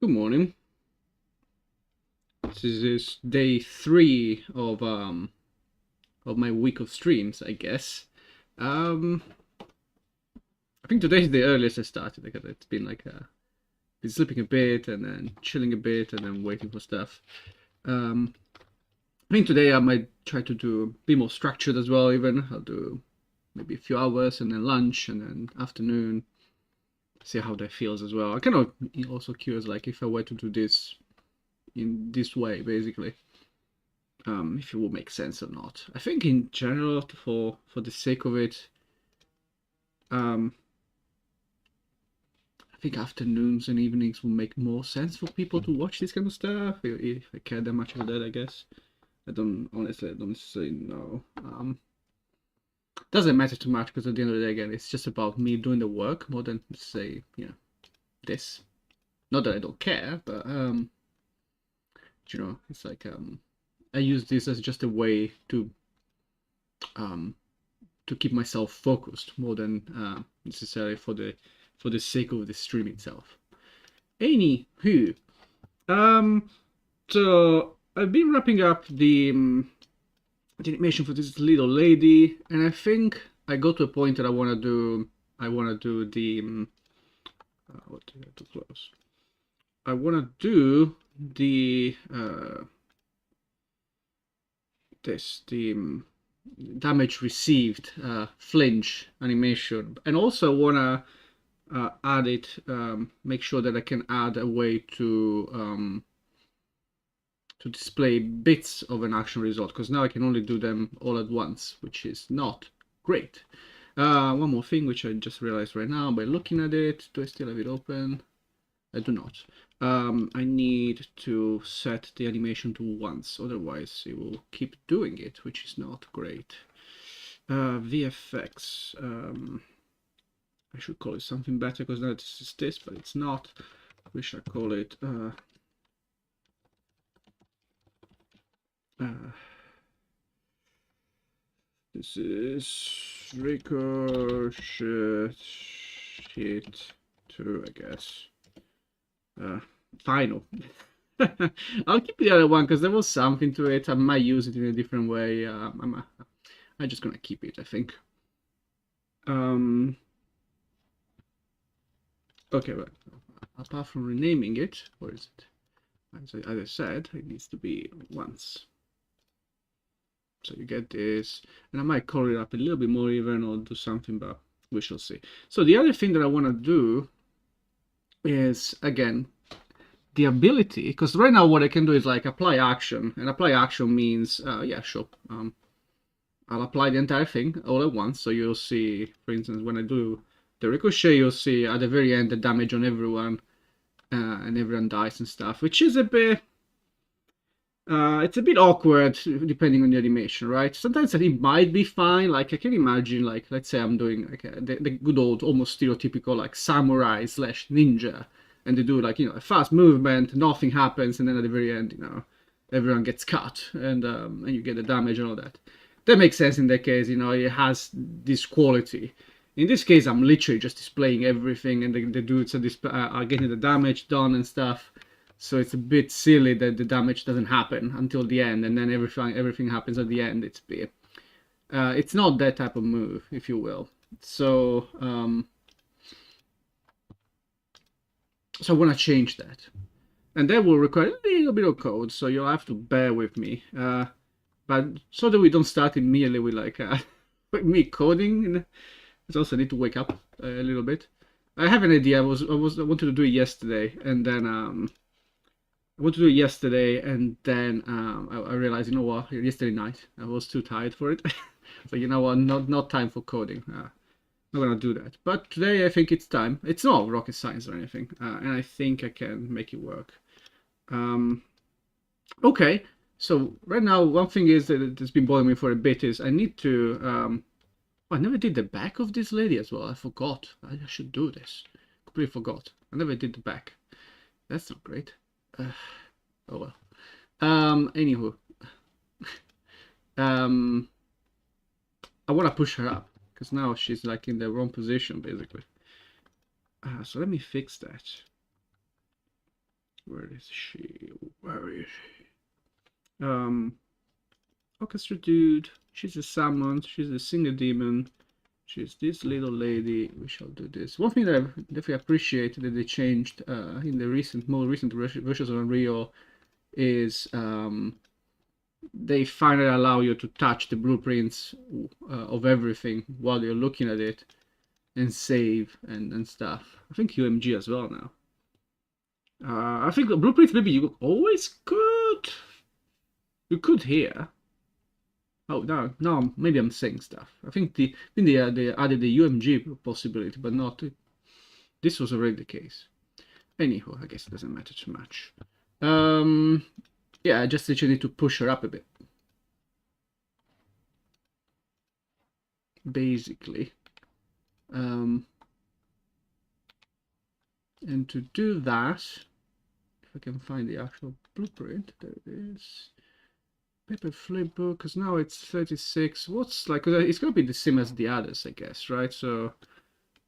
Good morning. This is day 3 of my week of streams, I guess. Um I think today's the earliest I started because it's been been sleeping a bit and then chilling a bit and then waiting for stuff. Um I think today I might try to do a bit more structured as well even. I'll do maybe a few hours and then lunch and then afternoon. See how that feels as well. I'm kind of also curious like if I were to do this in this way basically. If it will make sense or not. I think in general, for the sake of it, um, I think afternoons and evenings will make more sense for people to watch this kind of stuff. If I care that much about that, I guess. I don't necessarily know. Doesn't matter too much because at the end of the day, again, it's just about me doing the work more than say, this. Not that I don't care, but it's like I use this as just a way um to keep myself focused more than necessarily for the sake of the stream itself. Anywho, um, so I've been wrapping up the animation for this little lady, and I think I got to a point that I want to do the what did I have to close? I want to do the the damage received flinch animation, and also want to add it, make sure that I can add a way to display bits of an action result, because now I can only do them all at once, which is not great. One more thing which I just realized right now by looking at it. Do I still have it open? I do not. I need to set the animation to once, otherwise it will keep doing it, which is not great. VFX. I should call it something better because now it's this, but it's not. We should call it this is ricochet 2, I guess. Final. I'll keep the other one because there was something to it. I might use it in a different way. I'm just gonna keep it, I think. Okay, but apart from renaming it, where is it? As I said, it needs to be once. So you get this, and I might color it up a little bit more even or do something, but we shall see. So the other thing that I want to do is, again, the ability, because right now what I can do is like apply action, and apply action means, yeah, sure, I'll apply the entire thing all at once. So you'll see, for instance, when I do the ricochet, you'll see at the very end the damage on everyone, and everyone dies and stuff, which is a bit, it's a bit awkward depending on the animation, right? Sometimes it might be fine. Like I can imagine, like let's say I'm doing like the good old, almost stereotypical like samurai slash ninja, and they do like a fast movement, nothing happens, and then at the very end, everyone gets cut, and you get the damage and all that. That makes sense in that case. It has this quality. In this case, I'm literally just displaying everything, and the dudes are getting the damage done and stuff. So it's a bit silly that the damage doesn't happen until the end, and then everything happens at the end. It's not that type of move, if you will. So so I want to change that, and that will require a little bit of code. So you'll have to bear with me. But so that we don't start immediately with like with me coding, I also need to wake up a little bit. I have an idea. I wanted to do it yesterday, and then I wanted to do it yesterday, and then I realized, yesterday night I was too tired for it. So you know what, not time for coding. Not gonna do that. But today I think it's time. It's not rocket science or anything, and I think I can make it work. Okay, so right now one thing is that has been bothering me for a bit is I need to. Oh, I never did the back of this lady as well. I forgot. I should do this. Completely forgot. I never did the back. That's not great. Oh well. Anywho. I want to push her up because now she's like in the wrong position basically. So let me fix that. Where is she? Where is she? Orchestra dude. She's a summon. She's a singer demon. She's this little lady. We shall do this. One thing that I definitely appreciate that they changed in the more recent versions of Unreal is they finally allow you to touch the blueprints of everything while you're looking at it and save and stuff. I think UMG as well now. I think the blueprints maybe you always could. You could here. Oh no, maybe I'm saying stuff. I think they added the UMG possibility, but not. This was already the case. Anyhow, I guess it doesn't matter too much. Yeah, I just literally need to push her up a bit. Basically. And to do that, if I can find the actual blueprint, there it is. Paper flipbook, because now it's 36. What's like, it's gonna be the same as the others, I guess, right? So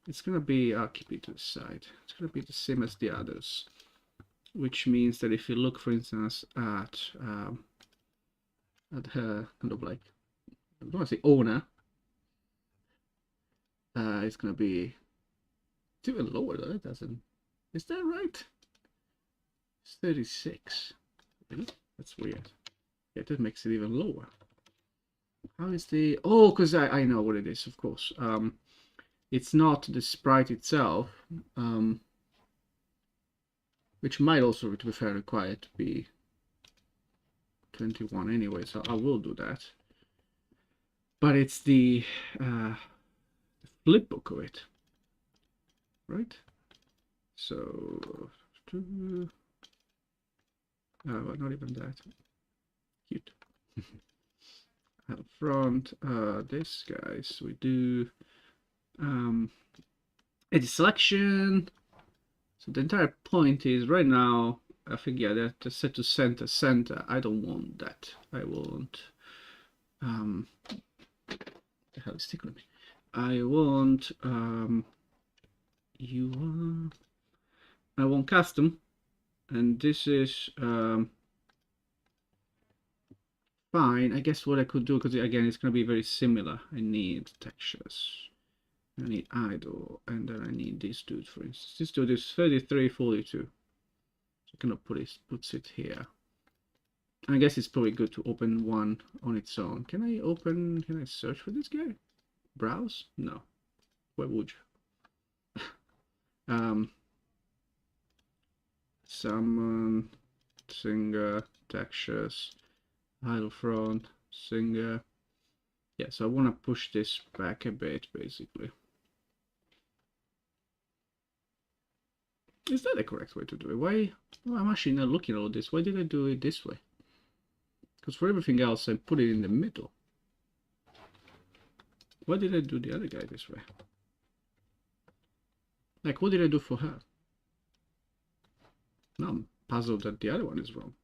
it's gonna be, I'll keep it to the side. It's gonna be the same as the others, which means that if you look, for instance, at her kind of like, I don't want to say owner, it's gonna be, it's even lower though. It doesn't, is that right? It's 36. Really? That's weird. Yeah, that makes it even lower. How is the... Oh, because I know what it is, of course. It's not the sprite itself, which might also, to be fair, require it to be 21 anyway, so I will do that. But it's the flipbook of it, right? So... well, not even that. Cute. Up front, this guys, we do edit selection. So the entire point is right now, I think, yeah, they're set to center. I don't want that. I want the hell is sticking with me. I want I want custom, and this is fine. I guess what I could do, because again it's going to be very similar. I need textures, I need idle, and then I need this dude, for instance. This dude is 3342, so I kind of puts it here. I guess it's probably good to open one on its own. Can I search for this guy? Browse? No. Where would you? Summon, singer, textures, idle front, singer. Yeah, so I want to push this back a bit, basically. Is that the correct way to do it? Why? Well, I'm actually not looking at all this. Why did I do it this way? Because for everything else, I put it in the middle. Why did I do the other guy this way? Like, what did I do for her? Now I'm puzzled that the other one is wrong.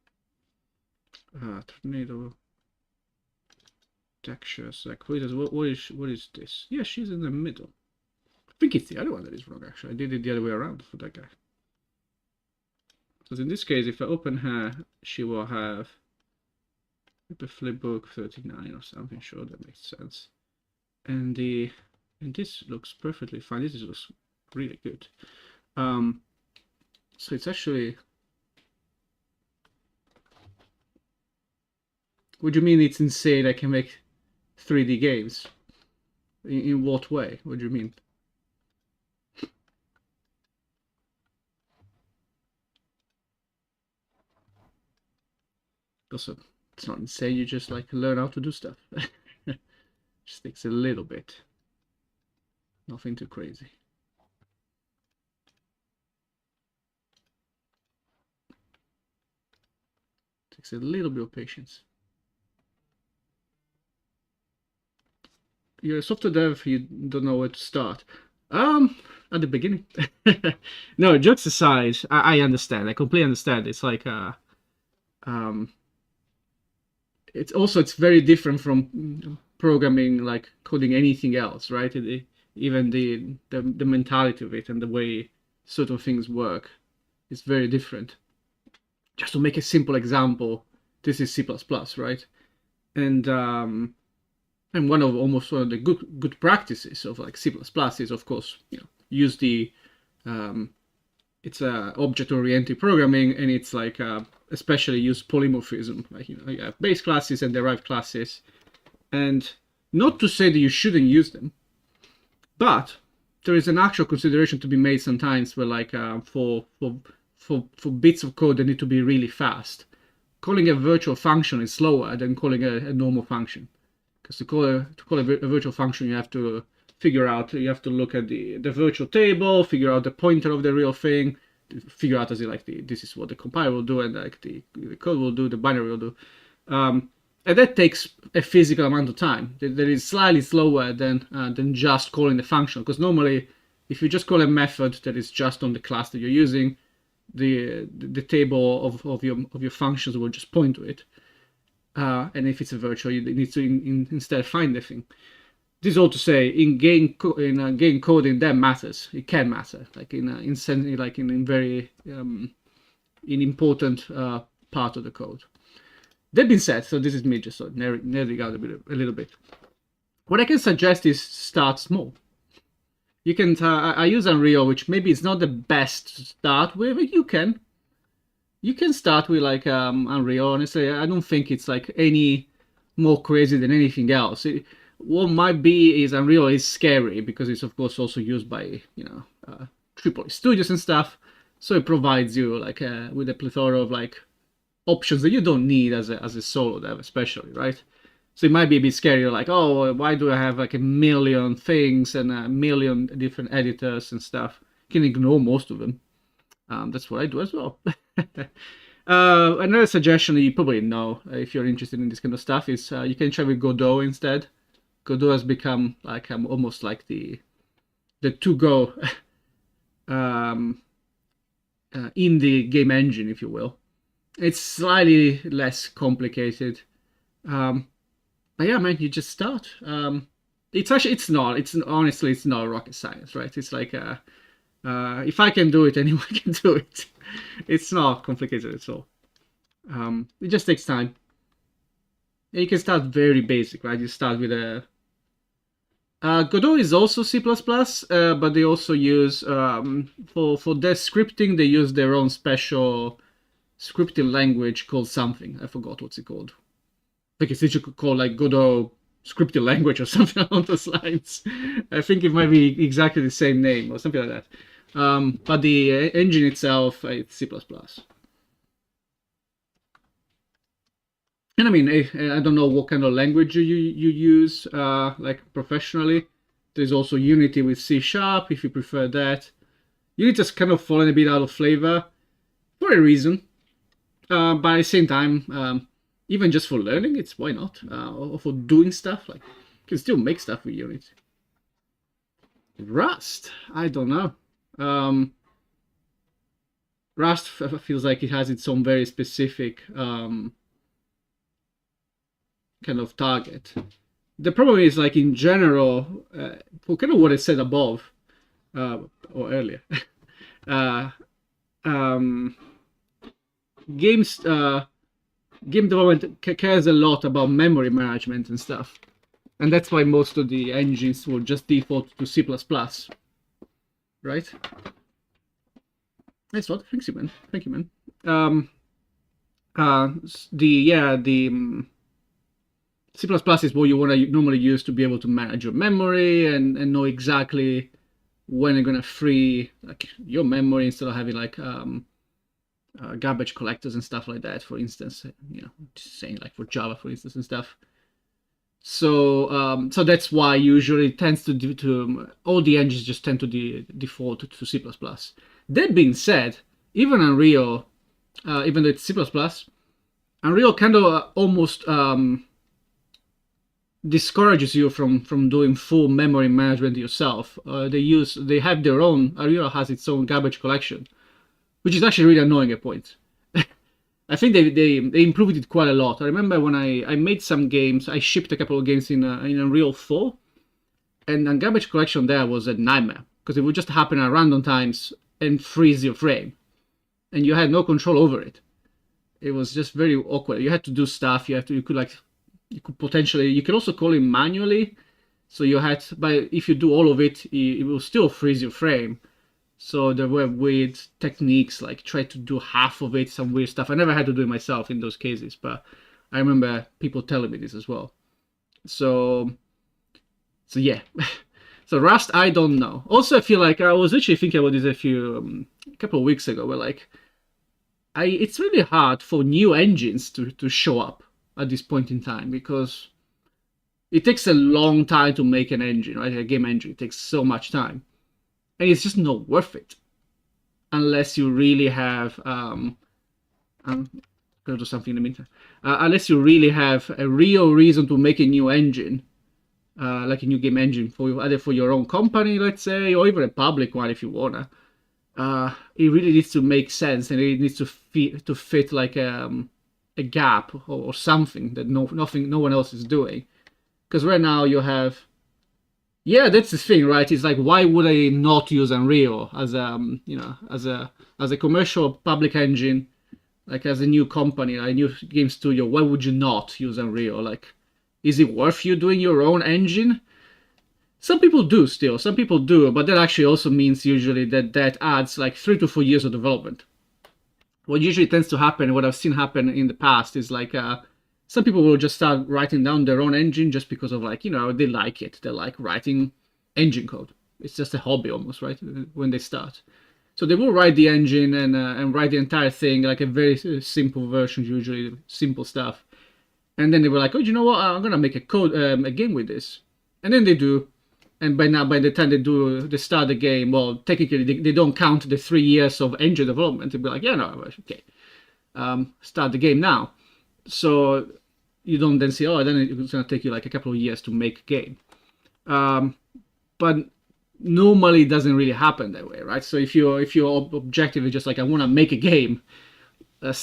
Tornado. Textures. Like, what is this? Yeah, she's in the middle. I think it's the other one that is wrong, actually. I did it the other way around for that guy. So in this case, if I open her, she will have a flipbook 39 or something. Sure, that makes sense. And this looks perfectly fine. This looks really good. So it's actually... What do you mean it's insane I can make 3D games? In what way? What do you mean? Also, it's not insane, you just like learn how to do stuff. Just takes a little bit. Nothing too crazy. Takes a little bit of patience. You're a software dev, you don't know where to start. At the beginning. No, jokes aside, I understand. I completely understand. It's like it's very different from programming, like coding anything else, right? Even the mentality of it and the way certain things work is very different. just to make a simple example, this is C++, right? And one of the good practices of like C++ is, of course, use the it's object-oriented programming, and it's like especially use polymorphism, like you have base classes and derived classes, and not to say that you shouldn't use them, but there is an actual consideration to be made sometimes where like for bits of code that need to be really fast, calling a virtual function is slower than calling a normal function. Because to call a virtual function, you have to look at the virtual table, figure out the pointer of the real thing, figure out this is what the compiler will do, and like the code will do, the binary will do. And that takes a physical amount of time that is slightly slower than just calling the function. Because normally, if you just call a method that is just on the class that you're using, the table of your functions will just point to it. And if it's a virtual, you need to instead find the thing. This is all to say, in game coding, that matters. It can matter, like in very important part of the code. That being said, so this is me just nerding out a little bit. What I can suggest is start small. You can. I use Unreal, which maybe is not the best to start with, but you can start with like Unreal. Honestly, I don't think it's like any more crazy than anything else. What might be is Unreal is scary because it's of course also used by AAA studios and stuff. So it provides you like with a plethora of like options that you don't need as a solo dev, especially, right? So it might be a bit scary. You're like, oh, why do I have like a million things and a million different editors and stuff? You can ignore most of them. That's what I do as well. Another suggestion that you probably know if you're interested in this kind of stuff is you can try with Godot instead. Godot has become like almost like the to-go indie game engine, if you will. It's slightly less complicated. But yeah, man, you just start. It's not rocket science, right? It's like if I can do it, anyone can do it. It's not complicated at all. It just takes time. And you can start very basic, right? You start with a Godot is also C++, but they also use for their scripting they use their own special scripting language called something. I forgot what's it called. I think it's literally called like Godot scripting language or something along those lines. I think it might be exactly the same name or something like that. But the engine itself, it's C++. And I mean, I don't know what kind of language you use like professionally. There's also Unity with C# if you prefer that. Unity's kind of fallen a bit out of flavor for a reason. But at the same time, even just for learning, it's why not? Or for doing stuff, like you can still make stuff with Unity. Rust, I don't know. Rust feels like it has its own very specific kind of target. The problem is like in general, for kind of what I said above or earlier, game development cares a lot about memory management and stuff, and that's why most of the engines will just default to C++, right? That's what. Thank you, man. C++ is what you want to normally use to be able to manage your memory and know exactly when you're gonna free like your memory instead of having like garbage collectors and stuff like that. For instance, just saying like for Java, for instance, and stuff. So so that's why usually it tends to all the engines just tend to default to C++. That being said, even Unreal, even though it's C++, Unreal kind of almost discourages you from doing full memory management yourself. They have their own. Unreal has its own garbage collection, which is actually really annoying at points. I think they improved it quite a lot. I remember when I made some games, I shipped a couple of games in Unreal 4, and the garbage collection there was a nightmare because it would just happen at random times and freeze your frame, and you had no control over it. it was just very awkward. You had to do stuff. You could also call it manually. So you had, but if you do all of it, it will still freeze your frame. So there were weird techniques, like try to do half of it, some weird stuff. I never had to do it myself in those cases, but I remember people telling me this as well. So yeah. So Rust, I don't know. Also, I feel like I was literally thinking about this a couple of weeks ago, where like, it's really hard for new engines to show up at this point in time, because it takes a long time to make an engine, right? A game engine, it takes so much time. And it's just not worth it. Unless you really have, I'm going to do something in the meantime. Unless you really have a real reason to make a new engine, like a new game engine, either for your own company, let's say, or even a public one if you wanna. It really needs to make sense, and it needs to fit like a gap or something that no one else is doing. Because right now you have, yeah, that's the thing, right? It's like, why would I not use Unreal as a commercial public engine, like as a new company, a new game studio? Why would you not use Unreal? Like, is it worth you doing your own engine? Some people do still, some people do, but that actually also means usually that adds like 3 to 4 years of development. What usually tends to happen, what I've seen happen in the past, is like some people will just start writing down their own engine just because of like, they like it. They like writing engine code. It's just a hobby almost, right? When they start. So they will write the engine and write the entire thing, like a very simple version, usually simple stuff. And then they were like, oh, you know what? I'm going to make a game with this. And then they do. And by the time they start the game, well, technically they don't count the 3 years of engine development. They'll be like, yeah, no, okay. Start the game now. So you don't then say, oh, then it's going to take you like a couple of years to make a game. But normally it doesn't really happen that way, right? So if your objective is just like, I want to make a game, then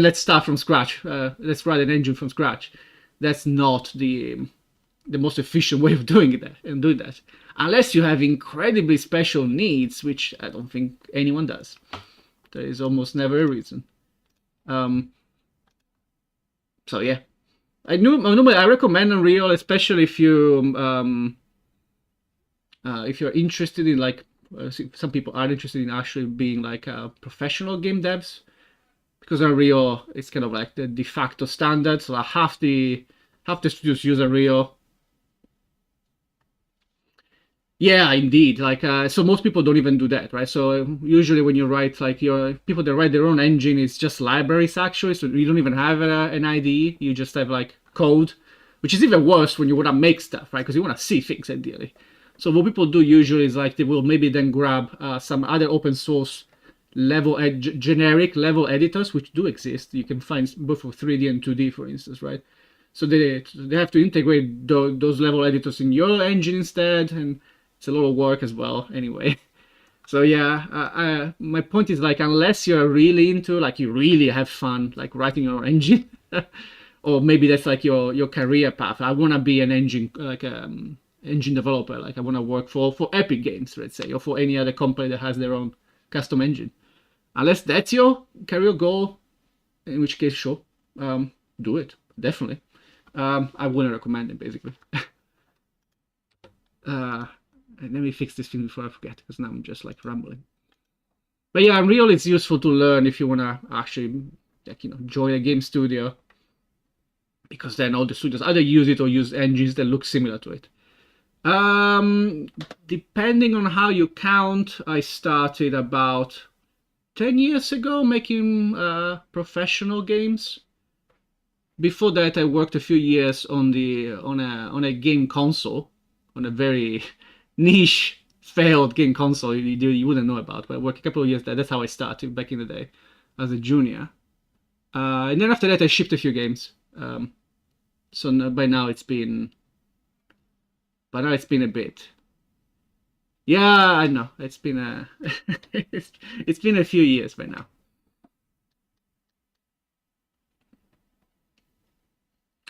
let's start from scratch. Let's write an engine from scratch. That's not the most efficient way of doing that, unless you have incredibly special needs, which I don't think anyone does. There is almost never a reason. So yeah, I recommend Unreal, especially if you're interested in like some people are interested in actually being like professional game devs, because Unreal is kind of like the de facto standard. So like half the studios use Unreal. Yeah, indeed. Like, so most people don't even do that, right? So usually when you write, like, people that write their own engine, it's just libraries actually. So you don't even have an IDE. You just have like code, which is even worse when you want to make stuff, right? Because you want to see things ideally. So what people do usually is like they will maybe then grab some other open source generic level editors, which do exist. You can find both for 3D and 2D, for instance, right? So they have to integrate those level editors in your engine instead, and it's a lot of work as well anyway. So yeah, my point is like, unless you're really into, like, you really have fun like writing your own engine, or maybe that's like your career path. I want to be an engine, like engine developer. Like I want to work for Epic Games, let's say, or for any other company that has their own custom engine. Unless that's your career goal, in which case, sure, do it, definitely. I wouldn't recommend it, basically. Let me fix this thing before I forget, because now I'm just like rambling. But yeah, Unreal is useful to learn if you want to actually, like, join a game studio, because then all the studios either use it or use engines that look similar to it. Depending on how you count, I started about 10 years ago making professional games. Before that, I worked a few years on a game console, on a very niche failed game console you wouldn't know about. But I worked a couple of years there. That's how I started back in the day as a junior. And then after that, I shipped a few games. So by now it's been a bit. Yeah, I know. It's been a it's been a few years by now.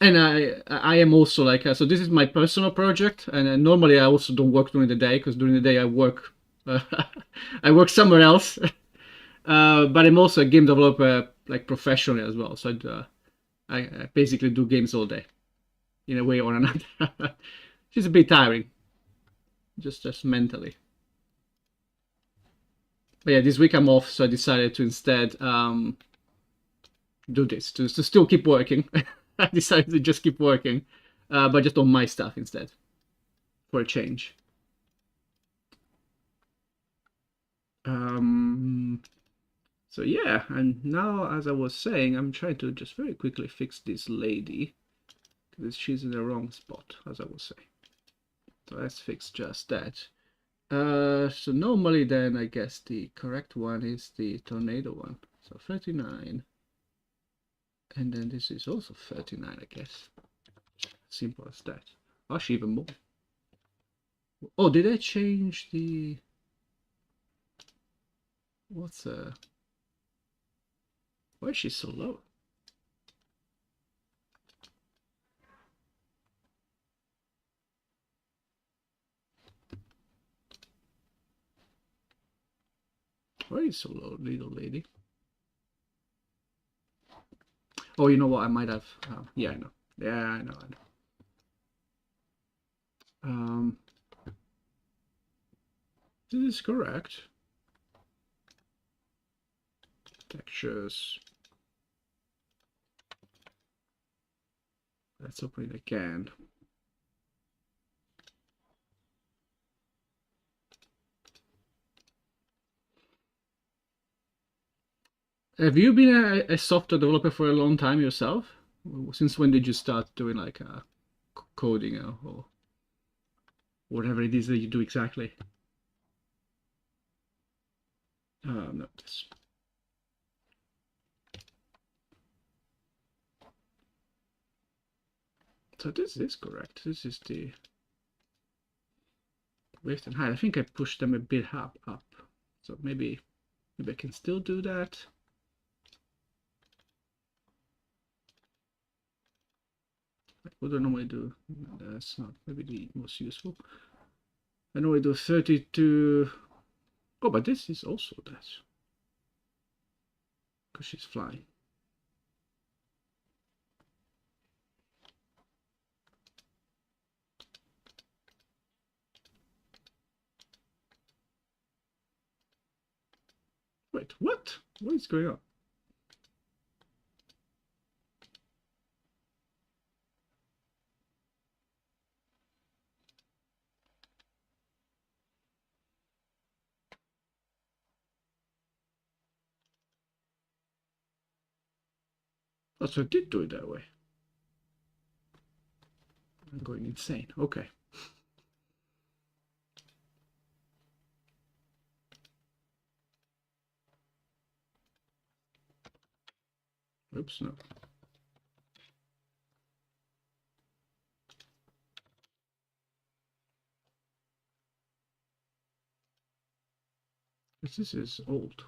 And I am also like, so this is my personal project, and normally I also don't work during the day, because during the day I work I work somewhere else. But I'm also a game developer like professionally as well. So I basically do games all day, in a way or another. It's a bit tiring, just mentally. But yeah, this week I'm off, so I decided to instead do this to still keep working. I decided to just keep working, but just on my stuff instead, for a change. So yeah, and now, as I was saying, I'm trying to just very quickly fix this lady, because she's in the wrong spot, as I was saying. So let's fix just that. So normally then I guess the correct one is the tornado one. So 39. And then this is also 39, I guess. Simple as that. Actually, even more. Oh, did I change the... What's why is she so low? Why is so low, little lady? Oh, you know what? I might have... yeah, I know. Yeah, I know. This is correct. Textures. Let's open it again. Have you been a software developer for a long time yourself? Since when did you start doing like coding or whatever it is that you do exactly? No, this. So this is correct. This is the width and height. I think I pushed them a bit up. So maybe I can still do that. What do I normally do? That's not maybe the most useful. I normally do 32. Oh, but this is also that. Because she's flying. Wait, what? What is going on? Oh, so I did do it that way. I'm going insane. Okay. Oops, no. This is old.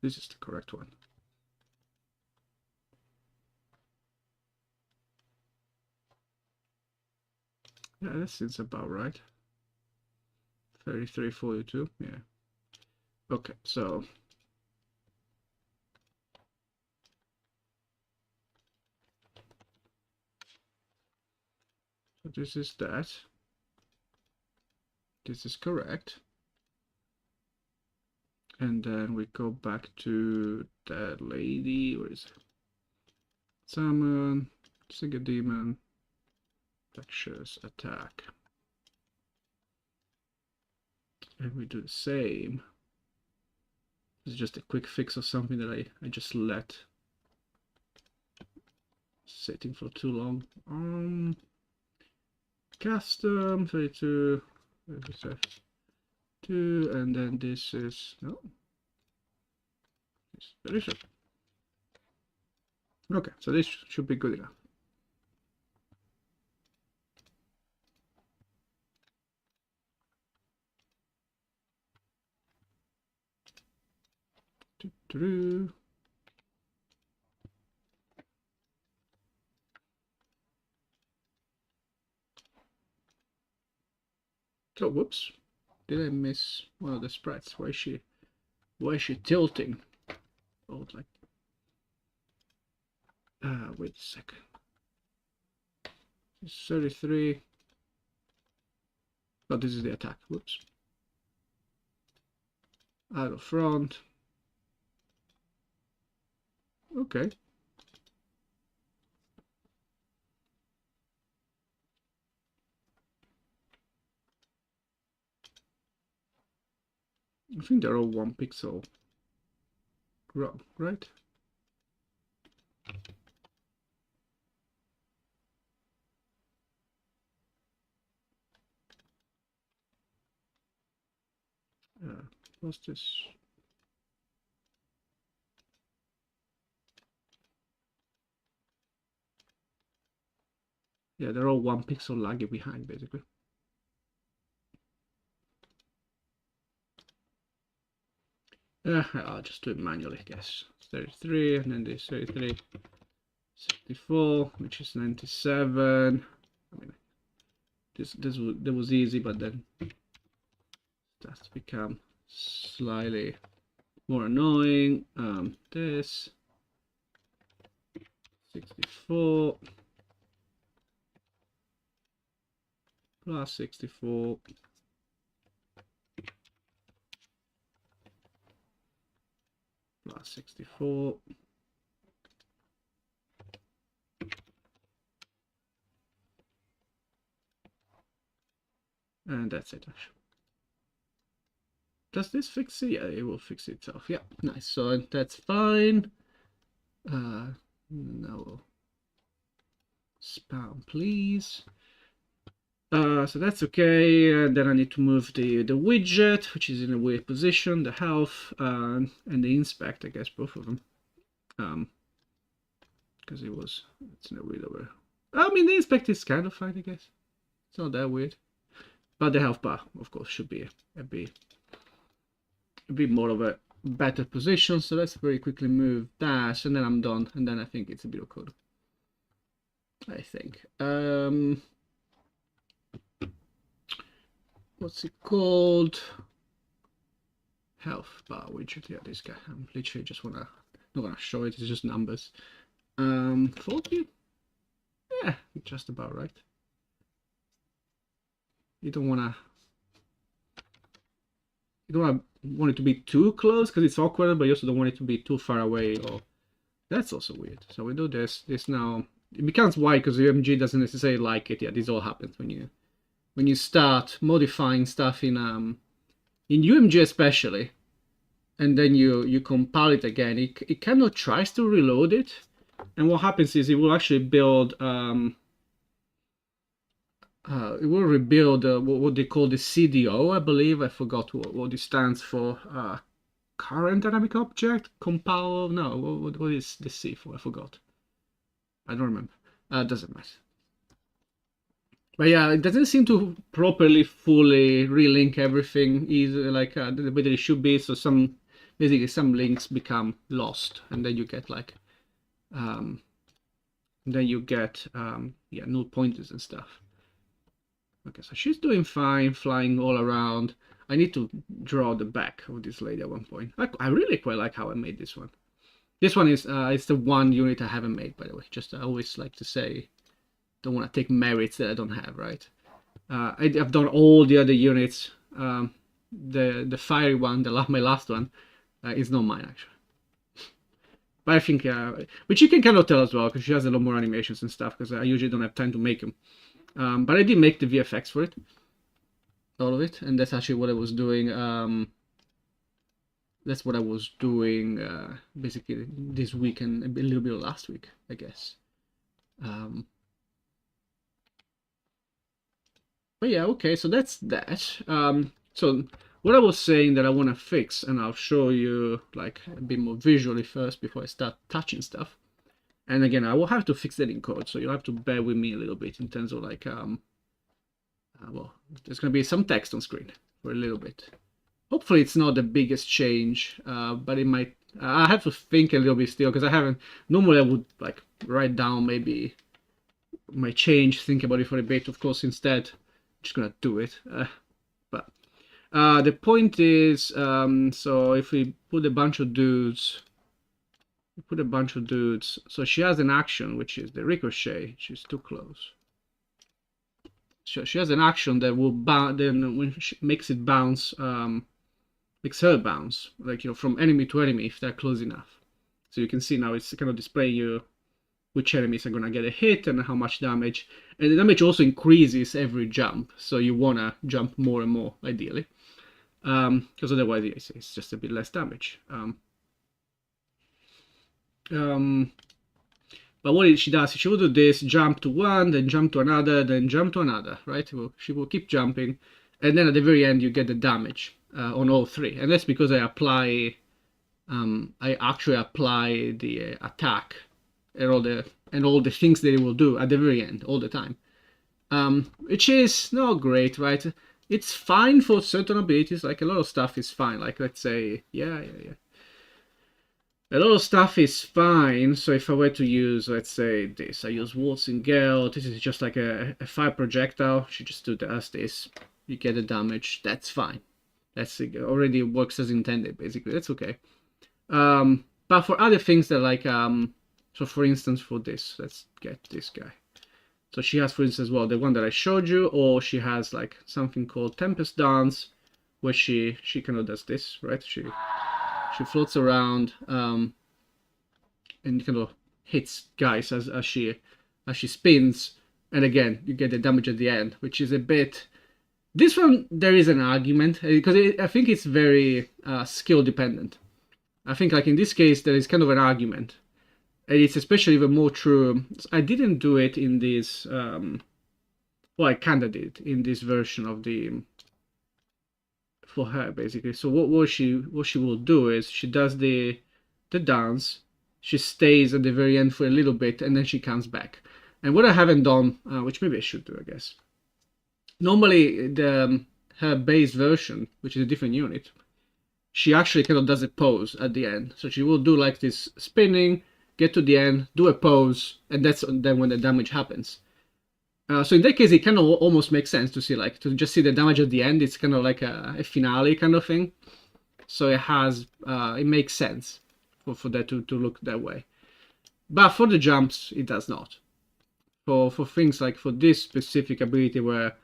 This is the correct one. Yeah, that seems about right. 3342, yeah. Okay, so this is that. This is correct. And then we go back to that lady. Where is it? Summon, Siga Demon, Textures, Attack. And we do the same. This is just a quick fix of something that I just let sitting for too long. Custom 32, 2, and then this is no. It's 37. Okay, so this should be good enough. Oh, whoops. Did I miss one of the sprites? Why is she tilting? Oh, like Wait a second. It's 33. Oh, this is the attack. Whoops. Out of front. Okay. I think they're all 1 pixel wrong, right? What's this? Yeah, they're all 1 pixel laggy behind, basically. I'll just do it manually, I guess. 33, and then this 33, 64, which is 97. I mean, that was easy, but then it has to become slightly more annoying. This 64 plus 64 plus 64 and that's it. Actually, does this fix it? Yeah, it will fix itself. Yeah, nice. So that's fine. No spam, please. So that's okay. Then I need to move the widget, which is in a weird position, the health, and the inspect, I guess, both of them. Because it's in a weird over. I mean, the inspect is kind of fine, I guess. It's not that weird. But the health bar, of course, should be a bit more of a better position. So let's very quickly move that, and then I'm done. And then I think it's a bit of code. I think. What's it called? Health bar widget. Yeah, this guy. I'm literally just not gonna show it. It's just numbers. 40. Yeah, just about right. You don't want it to be too close because it's awkward, but you also don't want it to be too far away. Or that's also weird. So we do this now. It becomes white because UMG doesn't necessarily like it. Yeah, this all happens when you start modifying stuff in UMG especially, and then you compile it again. It kind of tries to reload it, and what happens is it will actually build it will rebuild what they call the CDO, I believe. I forgot what it stands for. Current dynamic object compile. No, what is the C for? I forgot. I don't remember. Doesn't matter. But yeah, it doesn't seem to properly fully relink everything either, like the way that it should be. So basically some links become lost, and then you get like yeah, null pointers and stuff. Okay, so she's doing fine, flying all around. I need to draw the back of this lady at one point. I really quite like how I made this one. This one is it's the one unit I haven't made, by the way. Just I always like to say, don't want to take merits that I don't have, right? I've done all the other units. The fiery one, my last one, is not mine actually. But I think, which you can kind of tell as well, because she has a lot more animations and stuff, because I usually don't have time to make them. But I did make the VFX for it, all of it, and that's actually what I was doing. That's what I was doing basically this week and a little bit of last week, I guess. But yeah, okay, so that's that. So what I was saying that I want to fix, and I'll show you like a bit more visually first before I start touching stuff. And again, I will have to fix that in code, so you'll have to bear with me a little bit in terms of like, well, there's going to be some text on screen for a little bit. Hopefully it's not the biggest change, but it might. I have to think a little bit still, because I haven't. Normally I would like write down maybe my change, think about it for a bit. Of course, instead, I'm just gonna do it. But the point is, so if we put a bunch of dudes We put a bunch of dudes. So she has an action, which is the ricochet. She's too close. She has an action that will bounce. Then when she makes it bounce, makes her bounce, like, you know, from enemy to enemy if they're close enough. So you can see now it's kind of displaying you which enemies are gonna get a hit and how much damage. And the damage also increases every jump, so you wanna jump more and more ideally, because otherwise it's just a bit less damage. But what she does, she will do this, jump to one, then jump to another, then jump to another, right? She will keep jumping, and then at the very end you get the damage on all three, and that's because I actually apply the attack and all the things that it will do at the very end all the time, which is not great, right? It's fine for certain abilities, like a lot of stuff is fine, like let's say, yeah. A lot of stuff is fine, so if I were to use, let's say, this, I use Waltz and Gale, this is just like a fire projectile, she just does this, you get the damage, that's fine. That's already works as intended, basically, that's okay. But for other things that like, so for instance, for this, let's get this guy. So she has, for instance, well, the one that I showed you, or she has like something called Tempest Dance, where she kind of does this, right? She floats around and kind of hits guys as she spins, and again you get the damage at the end, which is a bit. This one there is an argument because I think it's very skill dependent. I think like in this case there is kind of an argument, and it's especially even more true. I didn't do it in this. Well, I kinda did in this version of the. For her basically. So what she will do is she does the dance, she stays at the very end for a little bit, and then she comes back. And what I haven't done, which maybe I should do, I guess. Normally her base version, which is a different unit, she actually kind of does a pose at the end. So she will do like this spinning, get to the end, do a pose, and that's then when the damage happens. So in that case, it kind of almost makes sense to see, like, to just see the damage at the end. It's kind of like a finale kind of thing. So it makes sense for that to look that way. But for the jumps, it does not. For things like for this specific ability where,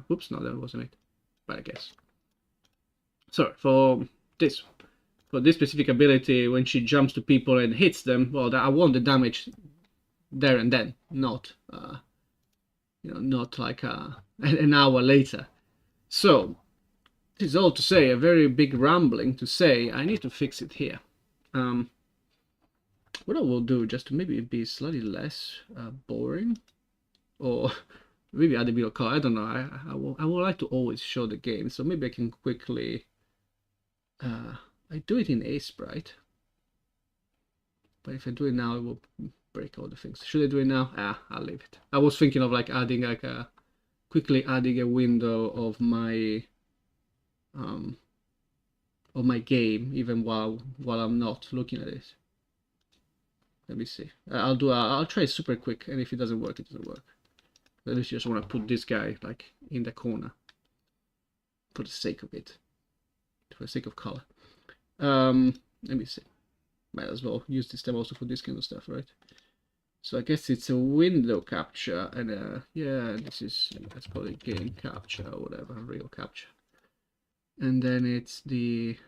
whoops, no, that wasn't it. But I guess. Sorry, for this specific ability, when she jumps to people and hits them, well, I want the damage there and then, not. Not like an hour later. So, this is all to say, a very big rambling to say, I need to fix it here. What I will do, just to maybe be slightly less boring, or maybe add a bit of color, I don't know, I would like to always show the game, so maybe I can quickly, I do it in A-Sprite, but if I do it now, it will break all the things. Should I do it now? I'll leave it. I was thinking of like adding like quickly adding a window of my game even while I'm not looking at it. Let me see. I'll try super quick, and if it doesn't work, it doesn't work. At least you just want to put this guy like in the corner for the sake of it, for the sake of color. Let me see. Might as well use this time also for this kind of stuff, right? So I guess it's a window capture, and yeah, this is, let's call it game capture or whatever, real capture. And then it's the,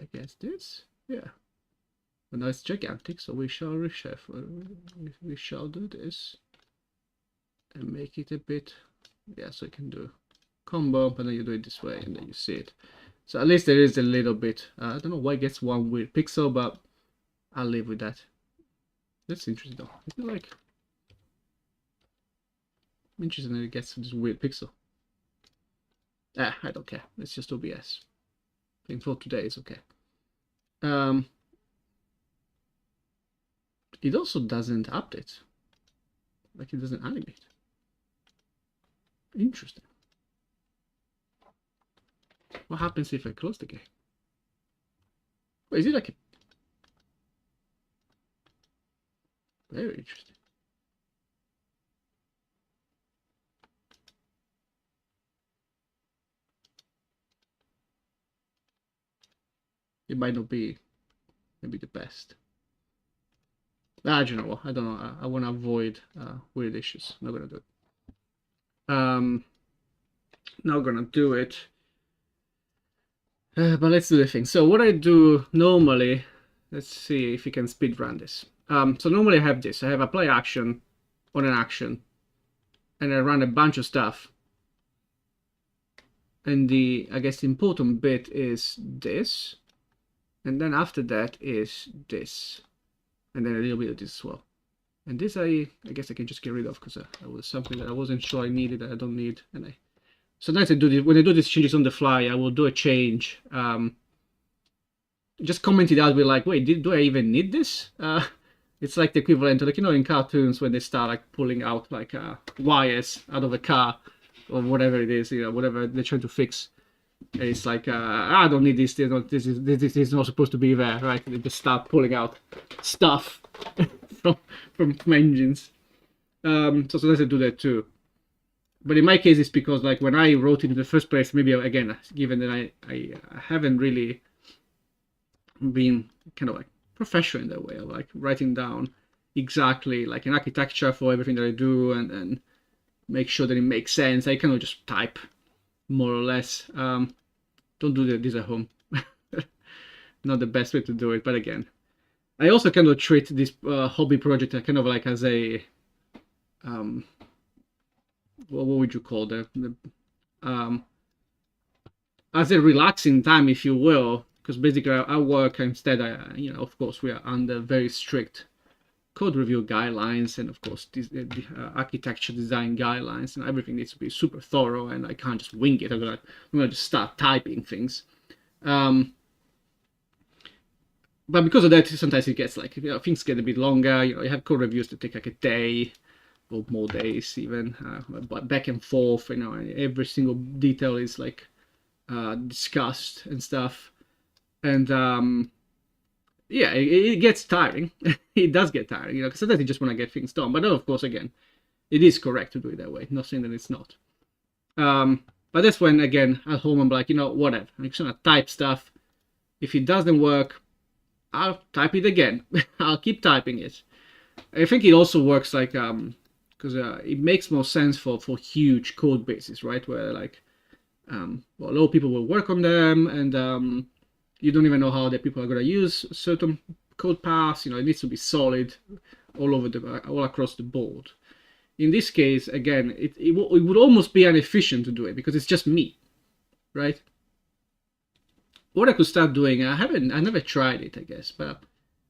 I guess this, yeah. But now it's gigantic, so we shall reshuffle. We shall do this and make it a bit, yeah, so you can do combo, but then you do it this way, and then you see it. So at least there is a little bit. I don't know why it gets one weird pixel, but I'll live with that. That's interesting though. I feel like I'm interested that it gets this weird pixel. I don't care. It's just OBS. I think for today it's okay. It also doesn't update. Like it doesn't animate. Interesting. What happens if I close the game? Wait, is it like a... Very interesting. It might not be maybe the best. I don't know. I don't know. I want to avoid weird issues. Not gonna do it. Not gonna do it. But let's do the thing. So what I do normally, let's see if we can speed run this. So normally I have this. I have apply action on an action, and I run a bunch of stuff. And I guess the important bit is this, and then after that is this, and then a little bit of this as well. And this I guess I can just get rid of because that was something that I wasn't sure I needed that I don't need, and sometimes I do this when I do these changes on the fly. I will do a change. Just comment it out. Be like, wait, do I even need this? It's like the equivalent to, like, you know, in cartoons when they start like pulling out like wires out of a car or whatever it is, you know, whatever they're trying to fix. And it's like, I don't need this. This is not supposed to be there, right? They just start pulling out stuff from engines. So sometimes I do that too. But in my case, it's because like when I wrote it in the first place, maybe again, given that I haven't really been kind of like professional in that way of like writing down exactly like an architecture for everything that I do and make sure that it makes sense. I kind of just type more or less. Don't do this at home. Not the best way to do it, but again, I also kind of treat this hobby project kind of like as a what would you call that? As a relaxing time, if you will, because basically I work instead. You know, of course, we are under very strict code review guidelines, and of course, the architecture design guidelines, and everything needs to be super thorough. And I can't just wing it. I'm gonna just start typing things. But because of that, sometimes it gets like, you know, things get a bit longer. You know, you have code reviews that take like a day or more days even, but back and forth. You know, every single detail is like discussed and stuff. And yeah, it gets tiring. It does get tiring, you know, because sometimes you just want to get things done. But then, of course, again, it is correct to do it that way. Not saying that it's not. But that's when, again, at home, I'm like, you know, whatever. I'm just gonna type stuff. If it doesn't work, I'll type it again. I'll keep typing it. I think it also works like because it makes more sense for huge code bases, right? Where like well, a lot of people will work on them, and you don't even know how the people are gonna use certain code paths. You know, it needs to be solid all across the board. In this case, again, it would almost be inefficient to do it because it's just me, right? What I could start doing, I never tried it, I guess, but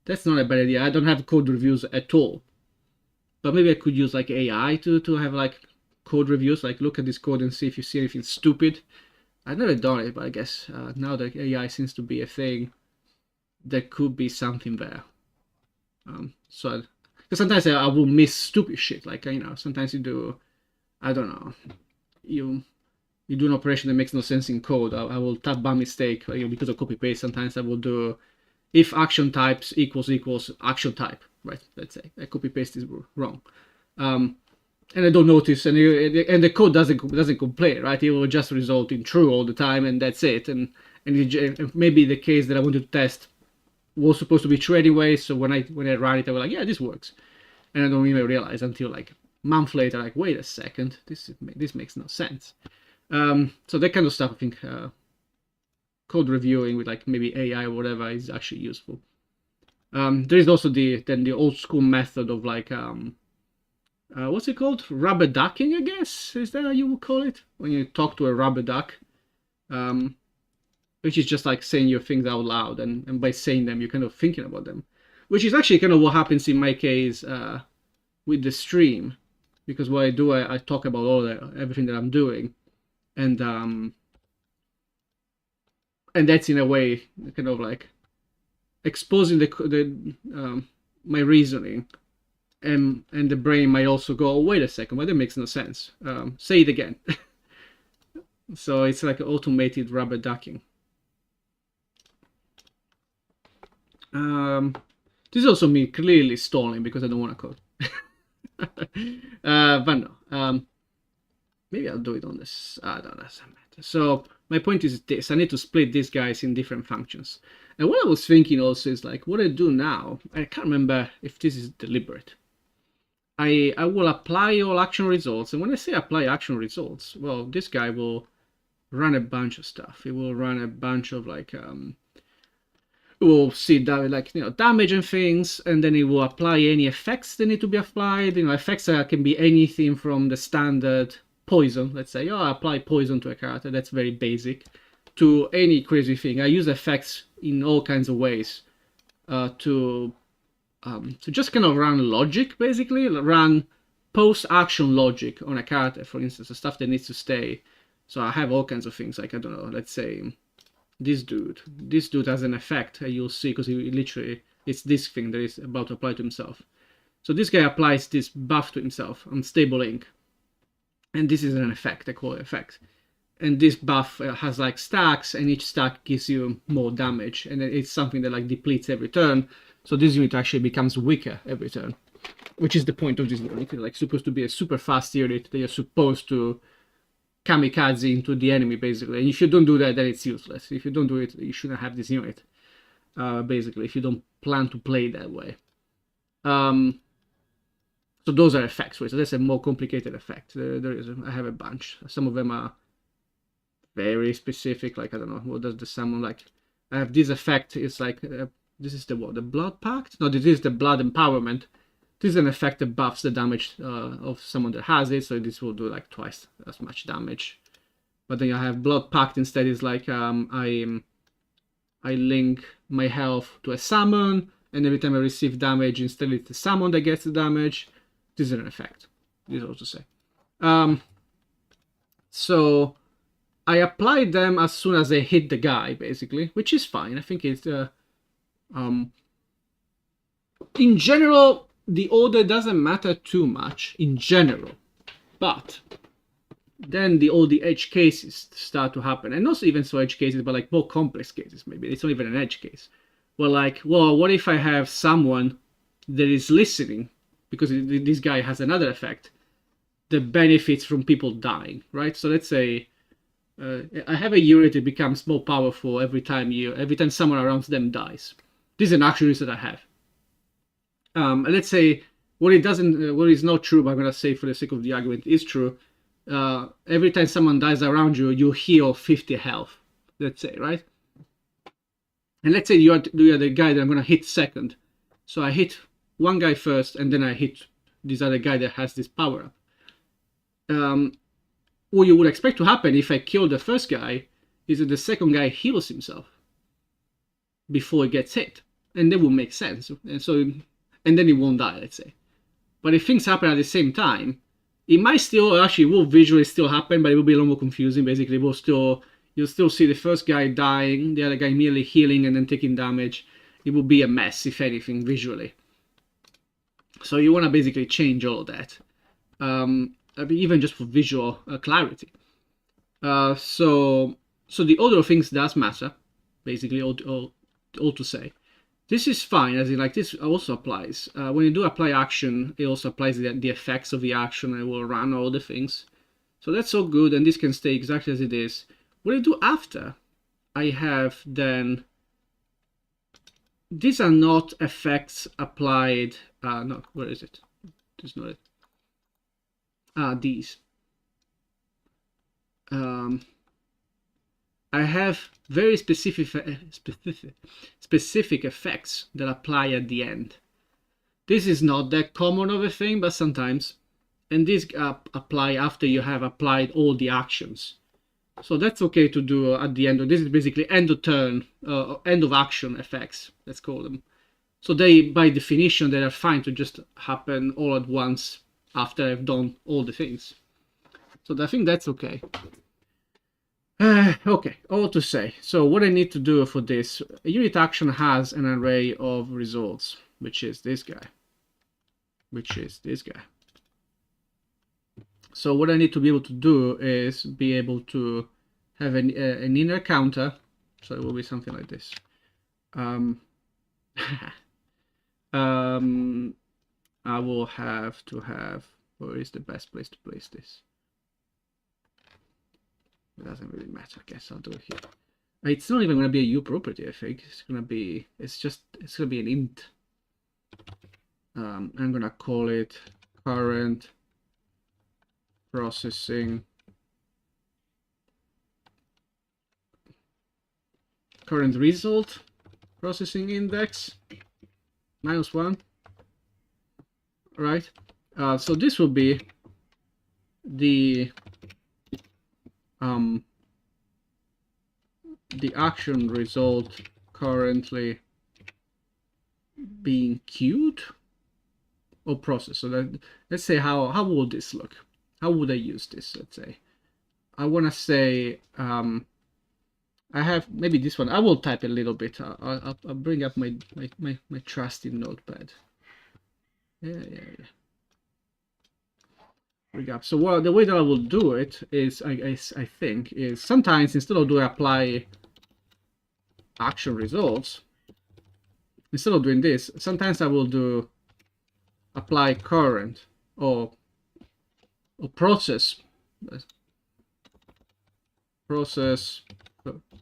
that's not a bad idea. I don't have code reviews at all, but maybe I could use like AI to have like code reviews, like look at this code and see if you see anything stupid. I've never done it, but I guess now that AI seems to be a thing, there could be something there. So because sometimes I will miss stupid shit, like, you know, sometimes you do, I don't know, you do an operation that makes no sense in code. I will type by mistake, you know, because of copy paste. Sometimes I will do if action types equals action type, right? Let's say I copy paste is wrong, and I don't notice, and the code doesn't complain, right? It will just result in true all the time, and that's it. And maybe the case that I wanted to test was supposed to be true anyway. So when I run it, I was like, yeah, this works, and I don't even realize until like a month later, like, wait a second, this makes no sense. So that kind of stuff, I think code reviewing with like maybe AI or whatever is actually useful. There is also the old school method of like what's it called? Rubber ducking, I guess. Is that how you would call it? When you talk to a rubber duck, which is just like saying your things out loud, and by saying them, you're kind of thinking about them, which is actually kind of what happens in my case with the stream, because what I do, I talk about everything that I'm doing. And that's in a way kind of like exposing my reasoning, and the brain might also go, oh, wait a second, but that makes no sense. Say it again. So it's like automated rubber ducking. This is also me clearly stalling because I don't want to code. But no. Maybe I'll do it on this. I don't know. So my point is this: I need to split these guys in different functions, And what I was thinking also is like what I do now, I can't remember if this is deliberate. I will apply all action results, and when I say apply action results, well, this guy will run a bunch of stuff. It will run a bunch of like we'll see that like damage and things, and then it will apply any effects that need to be applied. Effects can be anything from the standard poison, let's say, oh, I apply poison to a character, that's very basic, to any crazy thing. I use effects in all kinds of ways to just kind of run logic, basically run post-action logic on a character, for instance, the stuff that needs to stay. So I have all kinds of things, like I don't know, let's say this dude has an effect, you'll see, because he literally, it's this thing that is about to apply to himself. So this guy applies this buff to himself on stable ink, and this is an effect, I call it effect. And this buff has like stacks, and each stack gives you more damage, and it's something that like depletes every turn. So this unit actually becomes weaker every turn, which is the point of this unit. It's like supposed to be a super fast unit that you're supposed to kamikaze into the enemy, basically. And if you don't do that, then it's useless. If you don't do it, you shouldn't have this unit, basically, if you don't plan to play that way. So those are effects, right? So that's a more complicated effect. I have a bunch. Some of them are very specific, like I don't know, what does the summon like? I have this effect, it's like this is the what, the blood pact? No, this is the blood empowerment. This is an effect that buffs the damage of someone that has it, so this will do like twice as much damage. But then I have blood pact instead, is like I link my health to a summon, and every time I receive damage, instead it's the summon that gets the damage. This is an effect, this is also say. So I applied them as soon as I hit the guy, basically, which is fine. I think it's in general, the order doesn't matter too much in general, but then all the edge cases start to happen, and not even so edge cases, but like more complex cases. Maybe it's not even an edge case. Well, like, well, what if I have someone that is listening, because this guy has another effect that benefits from people dying, right? So let's say I have a unit that becomes more powerful every time someone around them dies. This is an action that I have. Let's say what is not true, but I'm gonna say for the sake of the argument is true. Every time someone dies around you, you heal 50 health. Let's say, right? And let's say you are the guy that I'm gonna hit second. So I hit one guy first, and then I hit this other guy that has this power up. What you would expect to happen if I kill the first guy is that the second guy heals himself before he gets hit, and that would make sense. And then he won't die, let's say. But if things happen at the same time, it might still actually will visually still happen, but it will be a lot more confusing. Basically, you'll still see the first guy dying, the other guy merely healing and then taking damage. It will be a mess, if anything, visually. So you want to basically change all of that, even just for visual clarity. So the order of things does matter, basically, all to say. This is fine, as in like this also applies. When you do apply action, it also applies the effects of the action, and it will run all the things. So that's all good, and this can stay exactly as it is. What I do after, I have then, these are not effects applied, no, where is it? This is not it. These. I have very specific effects that apply at the end. This is not that common of a thing, but sometimes. And these apply after you have applied all the actions. So that's okay to do at the end. This is basically end of turn, end of action effects, let's call them. So they, by definition, they are fine to just happen all at once after I've done all the things. So I think that's okay. Okay, all to say. So what I need to do for this, a unit action has an array of results, which is this guy. So what I need to be able to do is be able to have an inner counter. So it will be something like this. I will have to have, where is the best place to place this? It doesn't really matter. I guess I'll do it here. It's not even going to be a U property, I think. It's going to be, it's going to be an int. I'm going to call it current processing, current result processing index -1, right? So this will be the action result currently being queued or processed. So that, let's say how would this look? How would I use this? Let's say I want to say I have maybe this one. I will type a little bit. I'll bring up my trusty notepad. Yeah. Bring up. So the way that I will do it is, I think, is sometimes instead of doing apply action results, instead of doing this, sometimes I will do apply current or process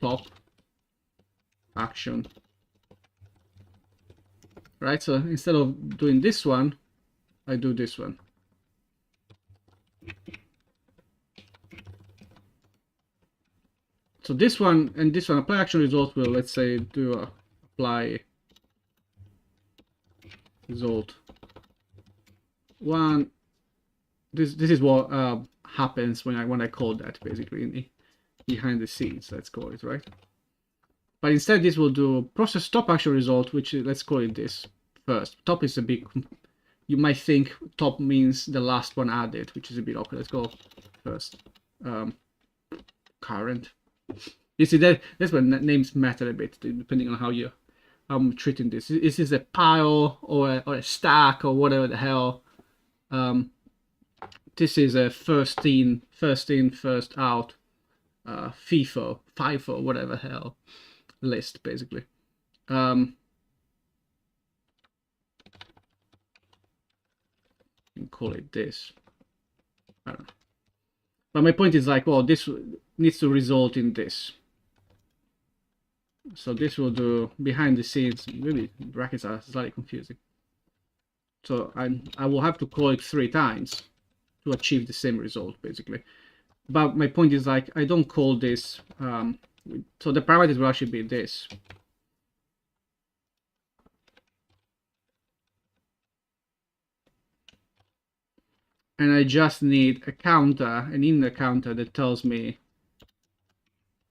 top action, right? So instead of doing this one, I do this one. So this one and this one, apply action result will, let's say, do apply result 1. This is what happens when I call that, basically behind the scenes, let's call it, right? But instead this will do process top action result, which is, let's call it this first. Top is a big, you might think top means the last one added, which is a bit awkward. Let's go first. Current. You see that's where names matter a bit, depending on how I'm treating this. Is this a pile or a stack or whatever the hell? This is a first in, first out, FIFO, whatever hell list, basically. You can call it this. I don't know. But my point is like, well, this needs to result in this. So this will do behind the scenes. Maybe brackets are slightly confusing. So I will have to call it 3 times to achieve the same result, basically. But my point is like, I don't call this. So the parameters will actually be this. And I just need a counter, an inner counter that tells me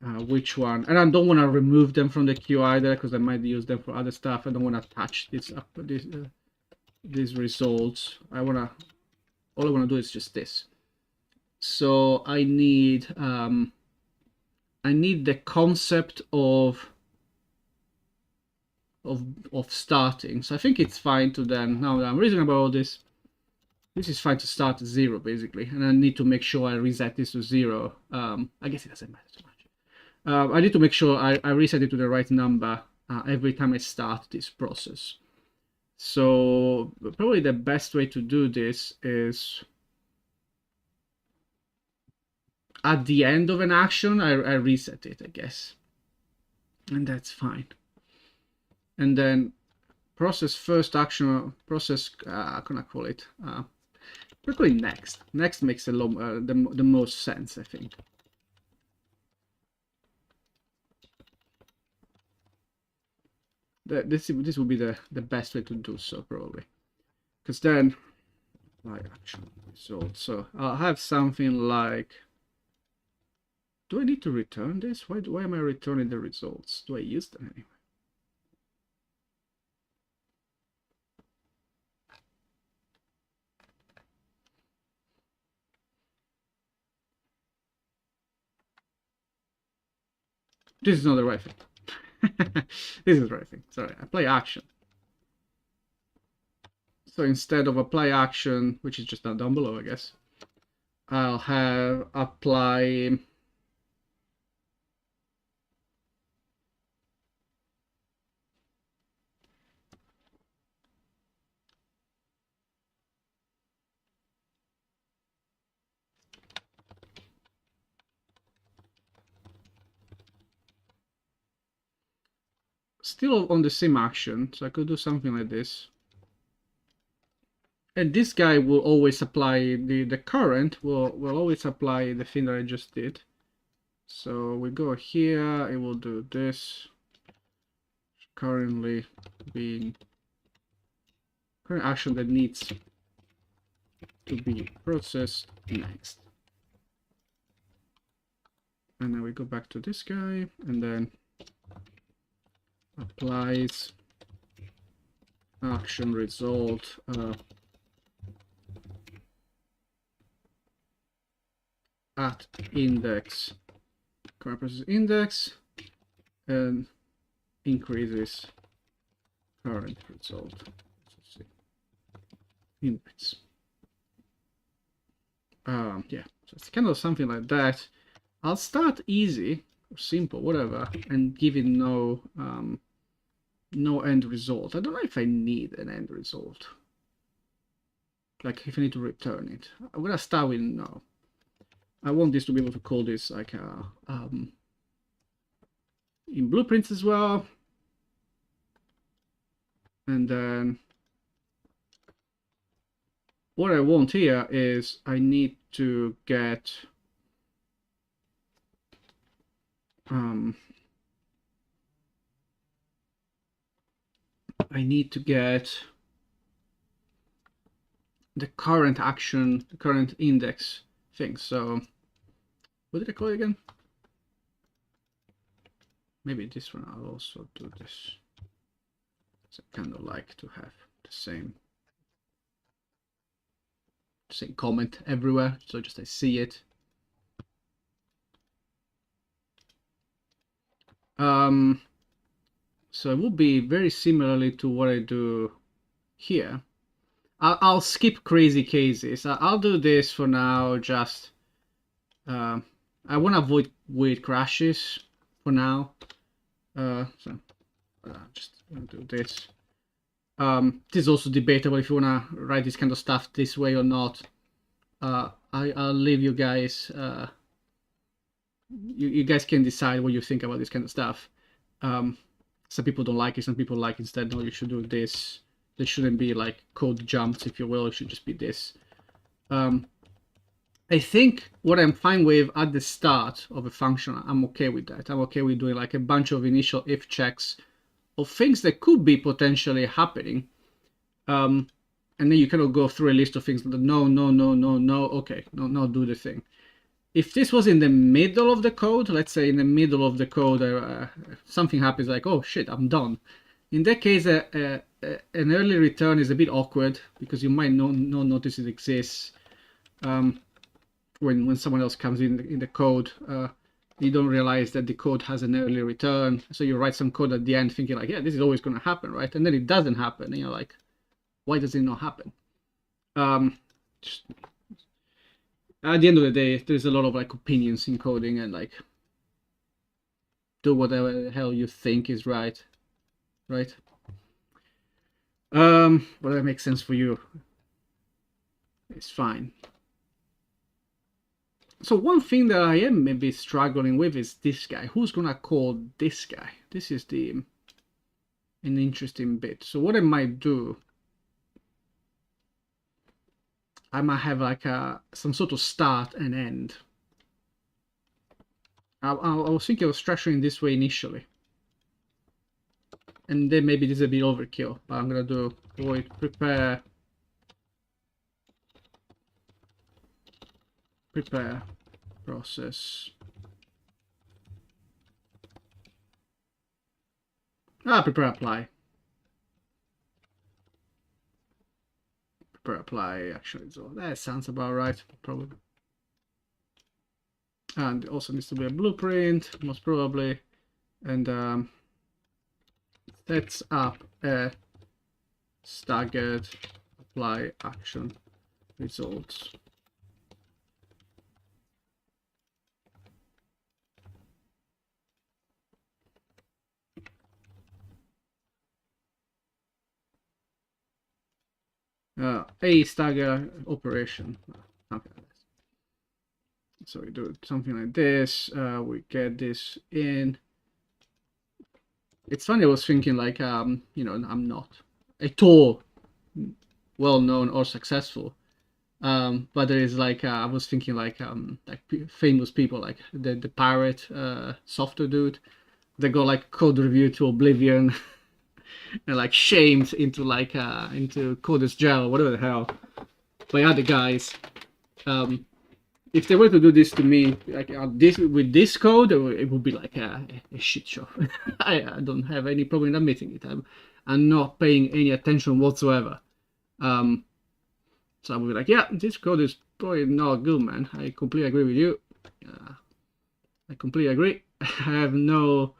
which one. And I don't want to remove them from the queue either, because I might use them for other stuff. I don't want to attach these results. All I want to do is just this. So I need the concept of starting. So I think it's fine to then, now that I'm reasoning about all this, this is fine to start at 0, basically, and I need to make sure I reset this to 0. I guess it doesn't matter too much. I need to make sure I reset it to the right number every time I start this process. So probably the best way to do this is at the end of an action, I reset it, I guess, and that's fine. And then process first action, process, how can I call it? We're going next. Next makes a lot the most sense, I think. This would be the best way to do so, probably, because then apply action result. So I'll have something like, do I need to return this? Why am I returning the results? Do I use them anyway? This is not the right thing. This is the right thing. Sorry, apply action. So instead of apply action, which is just down below, I guess, I'll have apply still on the same action, so I could do something like this. And this guy will always apply the current will always apply the thing that I just did. So we go here, it will do this. Currently being current action that needs to be processed next. And then we go back to this guy and then applies action result at index, current process index, and increases current result. Let's see. Index. Yeah, so it's kind of something like that. I'll start easy or simple, whatever, and give it no end result. I don't know if I need an end result. Like if I need to return it. I'm gonna start with no. I want this to be able to call this like in blueprints as well. And then what I want here is I need to get the current action, the current index thing. So what did I call it again? Maybe this one. I'll also do this. So I kind of like to have the same comment everywhere, so just I see it. So it will be very similarly to what I do here. I'll skip crazy cases. I'll do this for now. Just I want to avoid weird crashes for now. So just do this. This is also debatable if you want to write this kind of stuff this way or not. I'll leave you guys. You guys can decide what you think about this kind of stuff. Some people don't like it. Some people like instead, no, you should do this. There shouldn't be like code jumps, if you will. It should just be this. I think what I'm fine with at the start of a function, I'm okay with that. I'm okay with doing like a bunch of initial if checks of things that could be potentially happening. And then you kind of go through a list of things. No, okay, no, do the thing. If this was in the middle of the code, let's say in the middle of the code, something happens like, oh shit, I'm done. In that case, an early return is a bit awkward because you might not notice it exists. When someone else comes in the code, you don't realize that the code has an early return. So you write some code at the end thinking like, yeah, this is always going to happen, right? And then it doesn't happen. And you're like, why does it not happen? At the end of the day, there's a lot of like opinions in coding and like do whatever the hell you think is right. Whatever makes sense for you, it's fine. So one thing that I am maybe struggling with is this guy. Who's gonna call this guy? This is an interesting bit. So what I might do, I might have like some sort of start and end. I was thinking of structuring this way initially. And then maybe this is a bit overkill, but I'm gonna do void prepare process. Prepare apply. Prepare apply actually. So that sounds about right, probably. And it also needs to be a blueprint, most probably. And sets up a staggered apply action results. A stagger operation. Something like this. So we do something like this. We get this in. It's funny, I was thinking like, you know, I'm not at all well-known or successful. But there is like, I was thinking like famous people like the pirate software dude. They got like code review to oblivion and like shamed into like into coders jail, whatever the hell. By other guys. Um, if they were to do this to me, like this with this code, it would be like a shit show. I don't have any problem in admitting it. I'm not paying any attention whatsoever. Um, so I would be like, yeah, this code is probably not good, man. I completely agree with you. I completely agree. I have no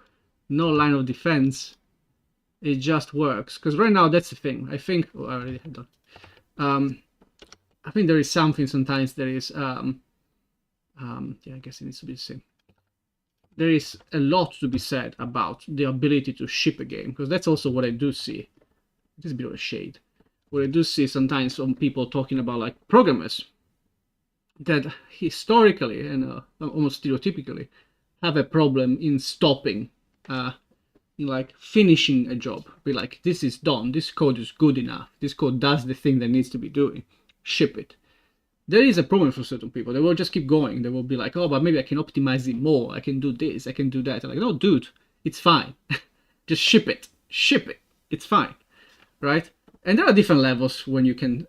line of defense. It just works because right now that's the thing. I think I already had done. I think there is something sometimes there is yeah, I guess it needs to be the same. There is a lot to be said about the ability to ship a game, because that's also what I do see. It is a bit of a shade. What I do see sometimes from people talking about like programmers that historically and almost stereotypically have a problem in stopping, in like finishing a job. Be like, this is done, this code is good enough, this code does the thing that needs to be doing, ship it. There is a problem for certain people. They will just keep going. They will be like, oh, but maybe I can optimize it more. I can do this. I can do that. I'm like, no, dude, it's fine. Just ship it. Ship it. It's fine, right? And there are different levels when you can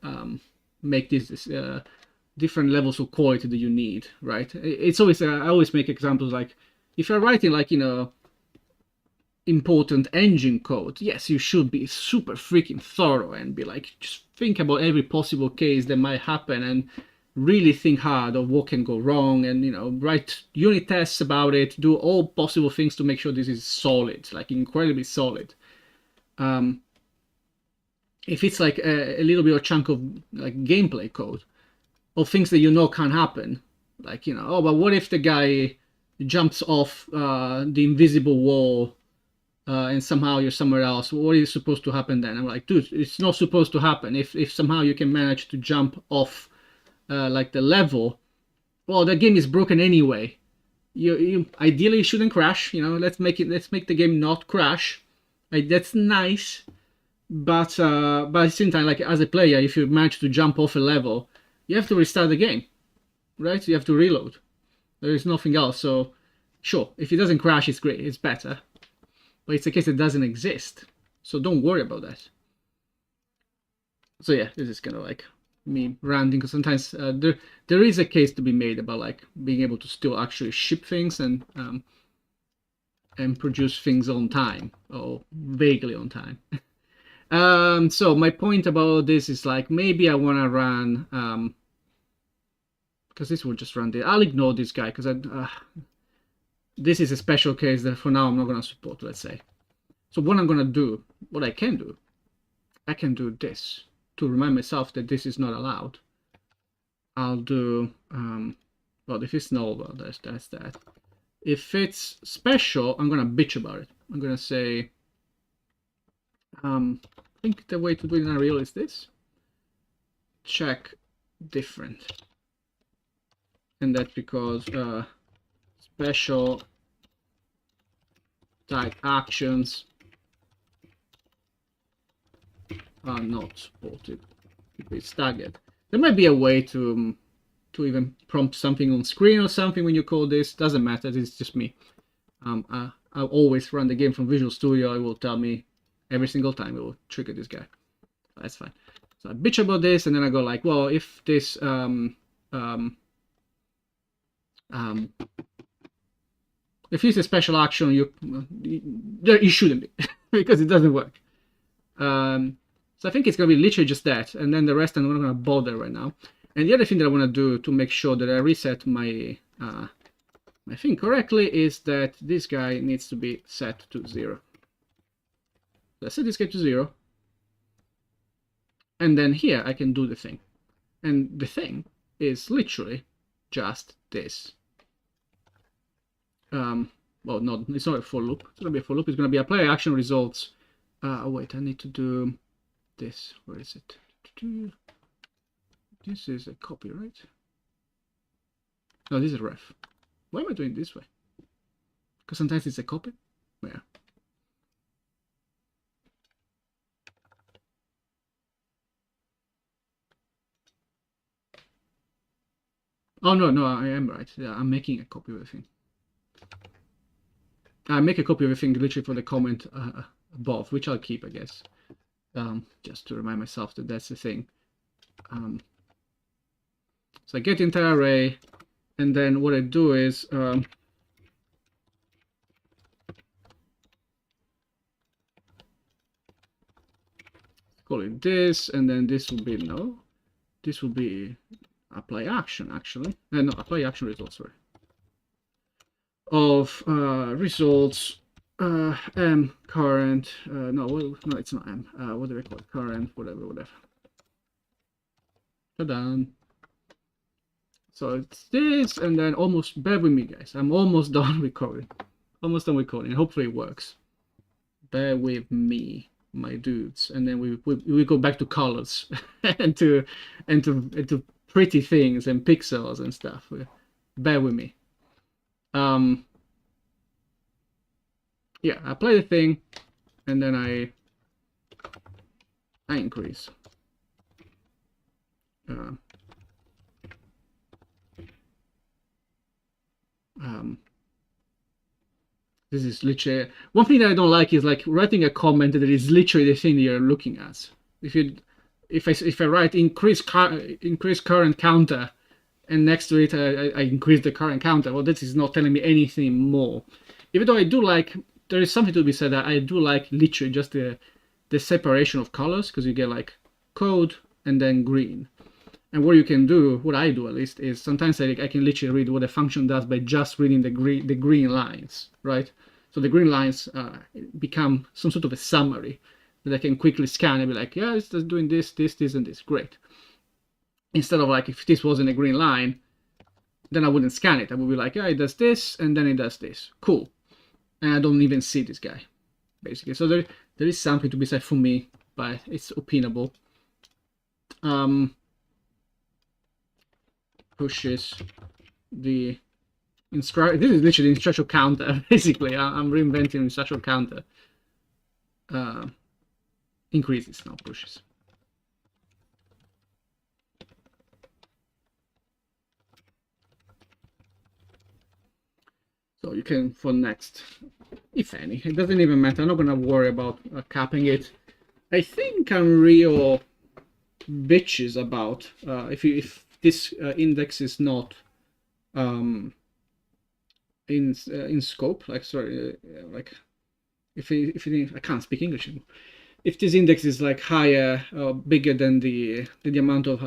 make this different levels of quality that you need, right? It's always I always make examples like if you're writing like, you know, important engine code, yes, you should be super freaking thorough and be like, just think about every possible case that might happen and really think hard of what can go wrong, and you know, write unit tests about it, do all possible things to make sure this is solid, like incredibly solid. If it's like a little bit of chunk of like gameplay code or things that you know can happen, like, you know, oh, but what if the guy jumps off the invisible wall and somehow you're somewhere else, what is supposed to happen then? I'm like, dude, it's not supposed to happen. If somehow you can manage to jump off like the level, well, the game is broken anyway. You ideally shouldn't crash. You know, let's make the game not crash. Like, that's nice, but at the same time, like as a player, if you manage to jump off a level, you have to restart the game, right? You have to reload. There is nothing else. So, sure, if it doesn't crash, it's great. It's better, but it's a case that doesn't exist. So don't worry about that. So yeah, this is kind of like me ranting, because sometimes there is a case to be made about like being able to still actually ship things and produce things on time, or vaguely on time. So my point about this is like, maybe I want to run because this will just run the, I'll ignore this guy because this is a special case that for now I'm not going to support, let's say. So what I'm going to do, what I can do this to remind myself that this is not allowed. I'll do well, if it's null, well, that's that. If it's special, I'm gonna bitch about it. I'm gonna say I think the way to do it in Unreal is this: check different, and that's because special type actions are not supported if it's tagged. There might be a way to even prompt something on screen or something when you call this. Doesn't matter, it's just me. I'll always run the game from Visual Studio. It will tell me every single time, it will trigger this guy. That's fine. So I bitch about this, and then I go like, well, if this if it's a special action, you shouldn't be because it doesn't work. So I think it's gonna be literally just that, and then the rest I'm not gonna bother right now. And the other thing that I want to do to make sure that I reset my my thing correctly is that this guy needs to be set to 0. Let's set this guy to 0, and then here I can do the thing, and the thing is literally just this. Well, no, it's not a for loop. It's gonna be a for loop. It's gonna be apply action results. Oh wait, I need to do this. Where is it? This is a copy, right? No, this is ref. Why am I doing it this way? Because sometimes it's a copy. Yeah. Oh no, I am right. Yeah, I'm making a copy of everything. I make a copy of everything literally for the comment above, which I'll keep, I guess. Just to remind myself that that's the thing. So I get the entire array, and then what I do is call it this, and then this will be no. This will be apply action actually. No, apply action results. Sorry. Of results m current. No, it's not m. What do we call it? Current, whatever. Ta-da. So it's this, and then almost, bear with me guys, I'm almost done recording. Almost done recording. Hopefully it works. Bear with me, my dudes. And then we go back to colors and to pretty things and pixels and stuff. Bear with me. Yeah, I play the thing, and then I increase. This is literally one thing that I don't like is like writing a comment that is literally the thing that you're looking at. If I write increase current counter, and next to it I increase the current counter, well, this is not telling me anything more. Even though I do like, there is something to be said that I do like literally just the separation of colors, because you get like code and then green. And what you can do, what I do at least, is sometimes I can literally read what a function does by just reading the green lines, right? So the green lines become some sort of a summary that I can quickly scan and be like, yeah, it's just doing this, and this. Great. Instead of like, if this wasn't a green line, then I wouldn't scan it. I would be like, yeah, it does this, and then it does this. Cool. And I don't even see this guy, basically. So there is something to be said for me, but it's opinable. Pushes the instruction. This is literally the instruction counter. Basically, I'm reinventing instruction counter. Increases, not pushes. So you can, for next, if any, it doesn't even matter. I'm not gonna worry about capping it. I think I'm real bitches about if this index is not in scope, like sorry, like if I can't speak English anymore. If this index is like higher or bigger than the amount of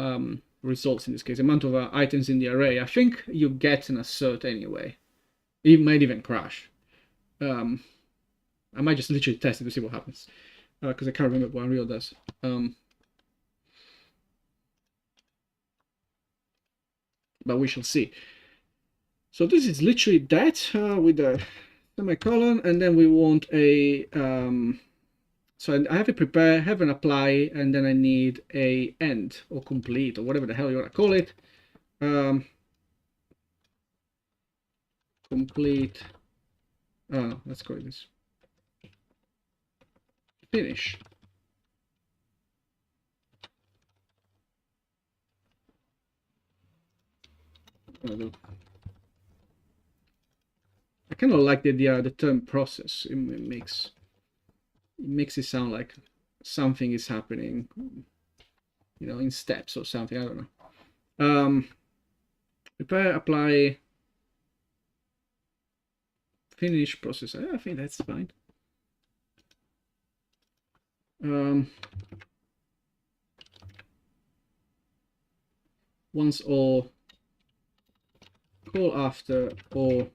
results, in this case, amount of items in the array, I think you get an assert anyway. It might even crash. I might just literally test it to see what happens, because I can't remember what Unreal does. But we shall see. So this is literally that with a semicolon, and then we want a so I have a prepare, have an apply, and then I need a end or complete or whatever the hell you want to call it. Complete. Let's call it this. Finish. I kind of like the term process. It makes it sound like something is happening, you know, in steps or something. I don't know. Prepare, apply, finish, process. I think that's fine. Once all, call after all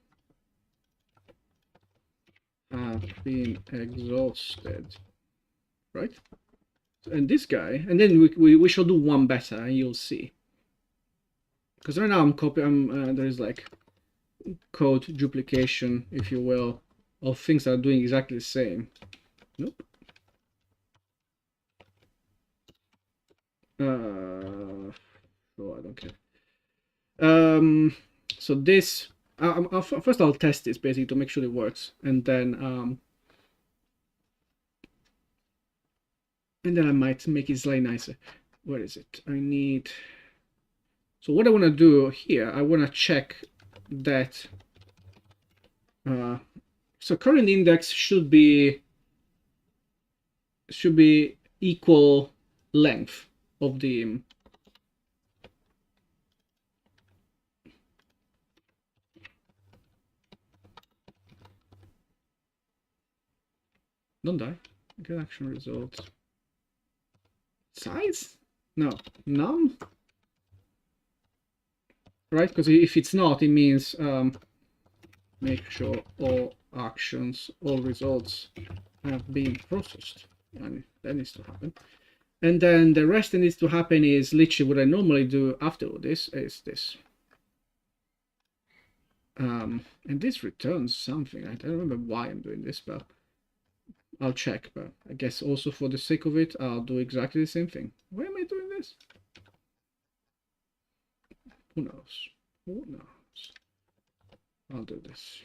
have been exhausted, right? And this guy, and then we shall do one better, and you'll see. Because right now I'm copying. There is like code duplication, if you will, of things that are doing exactly the same. Nope. So I don't care. So this, first I'll test this basically to make sure it works, and then I might make it slightly nicer. Where is it? I need So what I want to do here, I want to check that. So current index should be equal length of the don't die. Get action results. Size? No, none. Right? Because if it's not, it means make sure all actions, all results have been processed. And that needs to happen. And then the rest that needs to happen is literally what I normally do after all this is this. And this returns something. I don't remember why I'm doing this, but I'll check. But I guess also for the sake of it, I'll do exactly the same thing. Why am I doing this? Who knows? Who knows? I'll do this.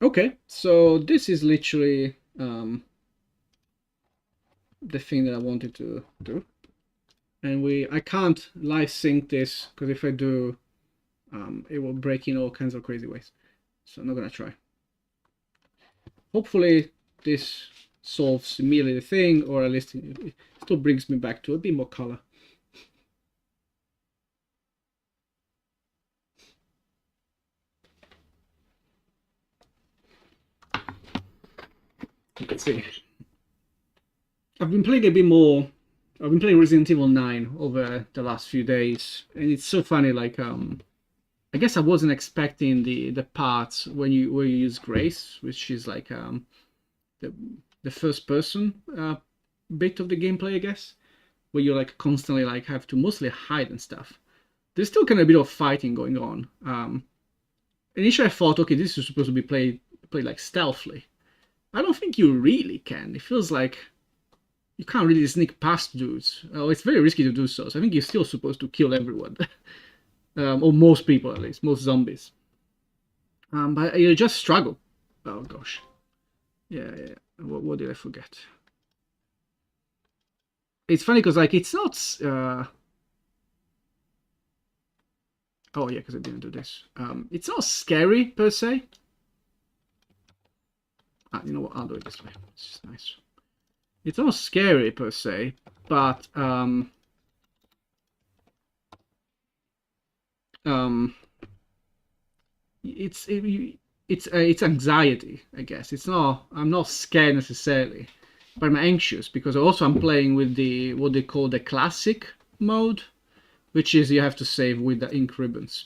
Okay, so this is literally the thing that I wanted to do. And I can't live sync this because if I do, it will break in all kinds of crazy ways. So I'm not gonna try. Hopefully this solves immediately the thing, or at least it still brings me back to a bit more color. Let's see. I've been playing a bit more. I've been playing Resident Evil 9 over the last few days, and it's so funny. Like, I guess I wasn't expecting the parts where you use Grace, which is like the first person bit of the gameplay, I guess, where you like constantly like have to mostly hide and stuff. There's still kind of a bit of fighting going on. Initially, I thought, okay, this is supposed to be played like stealthily. I don't think you really can. It feels like you can't really sneak past dudes. Oh, it's very risky to do so. So I think you're still supposed to kill everyone, or most people at least, most zombies. But you just struggle. Oh gosh, yeah. What did I forget? It's funny because like it's not. Oh yeah, because I didn't do this. It's not scary per se. You know what? I'll do it this way. It's just nice. It's not scary per se, but it's anxiety, I guess. It's not. I'm not scared necessarily, but I'm anxious because also I'm playing with the what they call the classic mode, which is you have to save with the ink ribbons,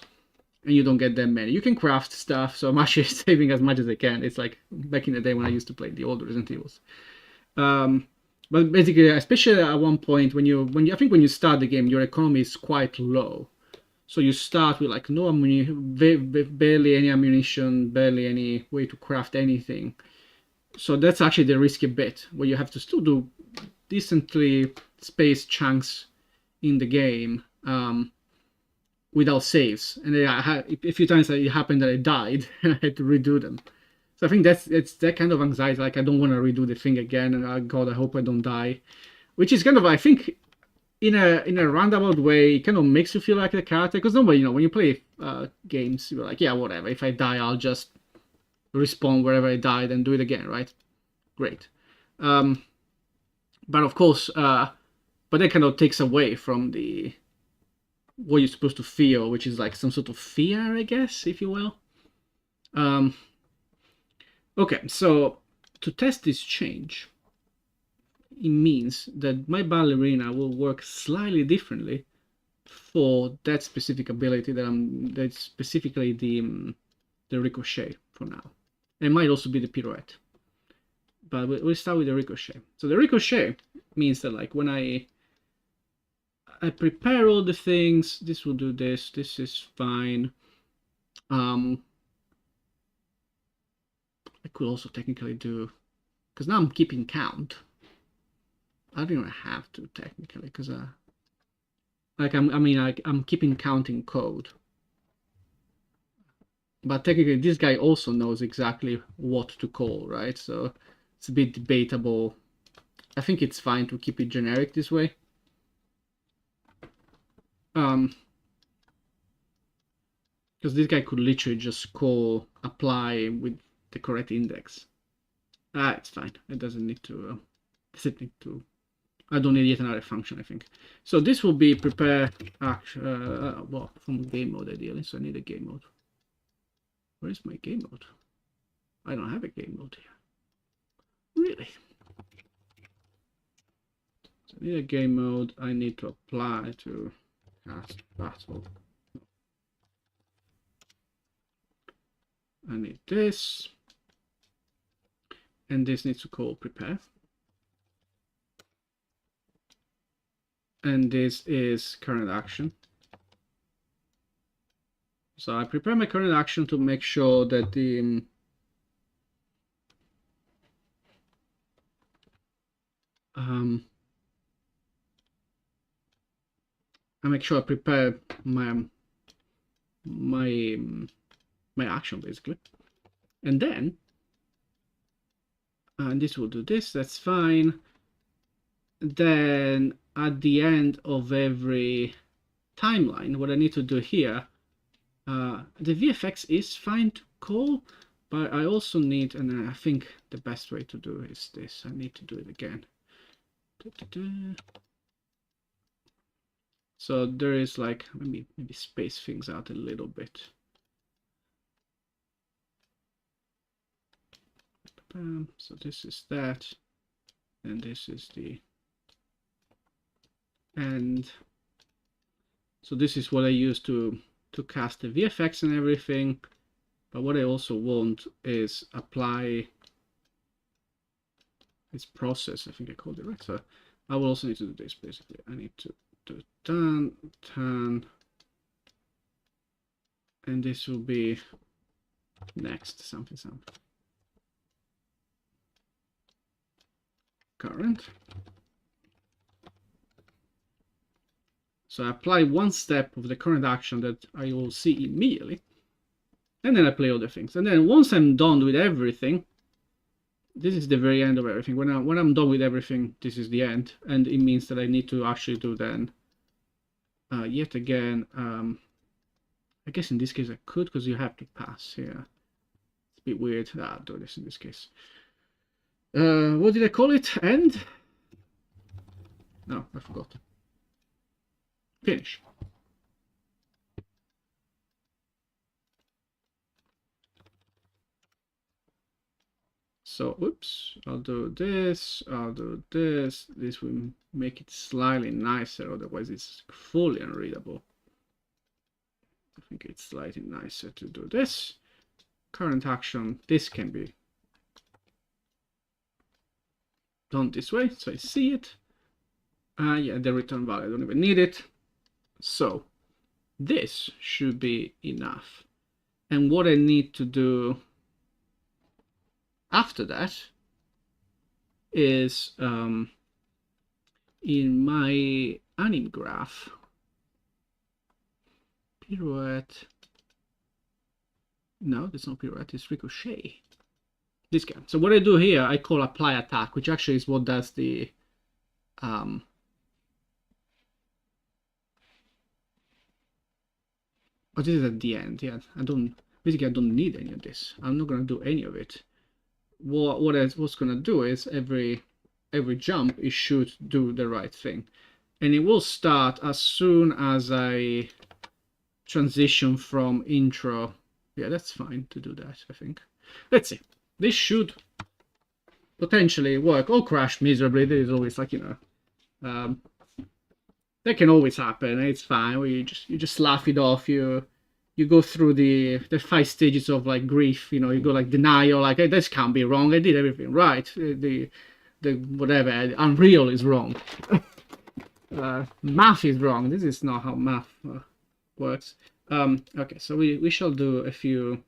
and you don't get that many. You can craft stuff, so I'm actually saving as much as I can. It's like back in the day when I used to play the old Resident Evils. But basically, especially at one point when I think when you start the game, your economy is quite low. So you start with like no ammunition, barely any ammunition, barely any way to craft anything. So that's actually the risky bit, where you have to still do decently spaced chunks in the game without saves. And I had a few times that it happened that I died and I had to redo them. So I think it's that kind of anxiety, like I don't want to redo the thing again, and God, I hope I don't die. Which is kind of, I think, in a roundabout way, it kind of makes you feel like the character. Because nobody, when you play games, you're like, yeah, whatever. If I die, I'll just respawn wherever I died and do it again, right? Great. But of course, but that kind of takes away from the what you're supposed to feel, which is like some sort of fear, I guess, if you will. Okay, so to test this change, it means that my ballerina will work slightly differently for that specific ability that's specifically the ricochet for now. It might also be the pirouette, but we'll start with the ricochet. So the ricochet means that like when I prepare all the things, this will do this. This is fine. I could also technically do, because now I'm keeping count. I don't even have to technically, because I'm keeping counting code. But technically, this guy also knows exactly what to call, right? So it's a bit debatable. I think it's fine to keep it generic this way. Because this guy could literally just call apply with the correct index. It's fine. It doesn't need to. I don't need yet another function, I think. So this will be prepare action. Well, from game mode ideally. So I need a game mode. Where is my game mode? I don't have a game mode here. Really? So I need a game mode. I need to apply to cast battle. I need this. And this needs to call prepare. And this is current action. So I prepare my current action to make sure that the I make sure I prepare my action basically, and then this will do this. That's fine. Then at the end of every timeline, what I need to do here, the VFX is fine to call, but I also need, and I think the best way to do is this. I need to do it again. So there is like, maybe space things out a little bit. So this is that, and this is the end. So this is what I use to cast the VFX and everything. But what I also want is apply this process. I think I called it right. So I will also need to do this basically. I need to do turn, and this will be next something. Current. So I apply one step of the current action that I will see immediately, and then I play other things. And then once I'm done with everything, this is the very end of everything. When I'm done with everything, this is the end, and it means that I need to actually do then yet again. I guess in this case I could, because you have to pass here. It's a bit weird. I'll do this in this case. What did I call it? End? No, I forgot. Finish. So, oops, I'll do this, I'll do this. This will make it slightly nicer, otherwise it's fully unreadable. I think it's slightly nicer to do this. Current action, this can be done this way, so I see it. Yeah, the return value, I don't even need it. So this should be enough. And what I need to do after that is in my anim graph, pirouette. No, that's not pirouette, it's ricochet. This guy. So what I do here, I call apply attack, which actually is what does the oh, this is at the end. Yeah, basically I don't need any of this. I'm not gonna do any of it. What's gonna do is every jump it should do the right thing, and it will start as soon as I transition from intro. Yeah, that's fine to do that, I think. Let's see. This should potentially work, or crash miserably. There is always, like, you know, that can always happen. It's fine. You just laugh it off. You go through the 5 stages of like grief. You know, you go like denial, like, hey, this can't be wrong. I did everything right. The whatever, Unreal is wrong. Math is wrong. This is not how math works. Okay, so we shall do a few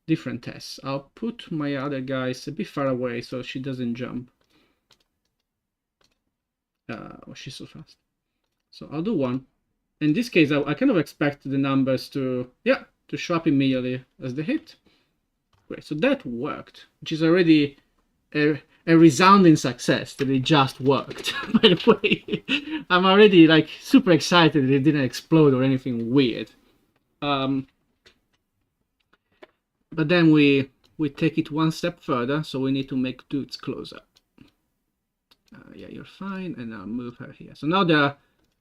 different tests. I'll put my other guys a bit far away so she doesn't jump. Oh, she's so fast. So I'll do one. In this case, I kind of expect the numbers to show up immediately as the hit. Great, so that worked, which is already a resounding success that it just worked. By the way, I'm already like super excited that it didn't explode or anything weird. But then we take it one step further, so we need to make dudes closer. Yeah, you're fine, and I'll move her here. So now they're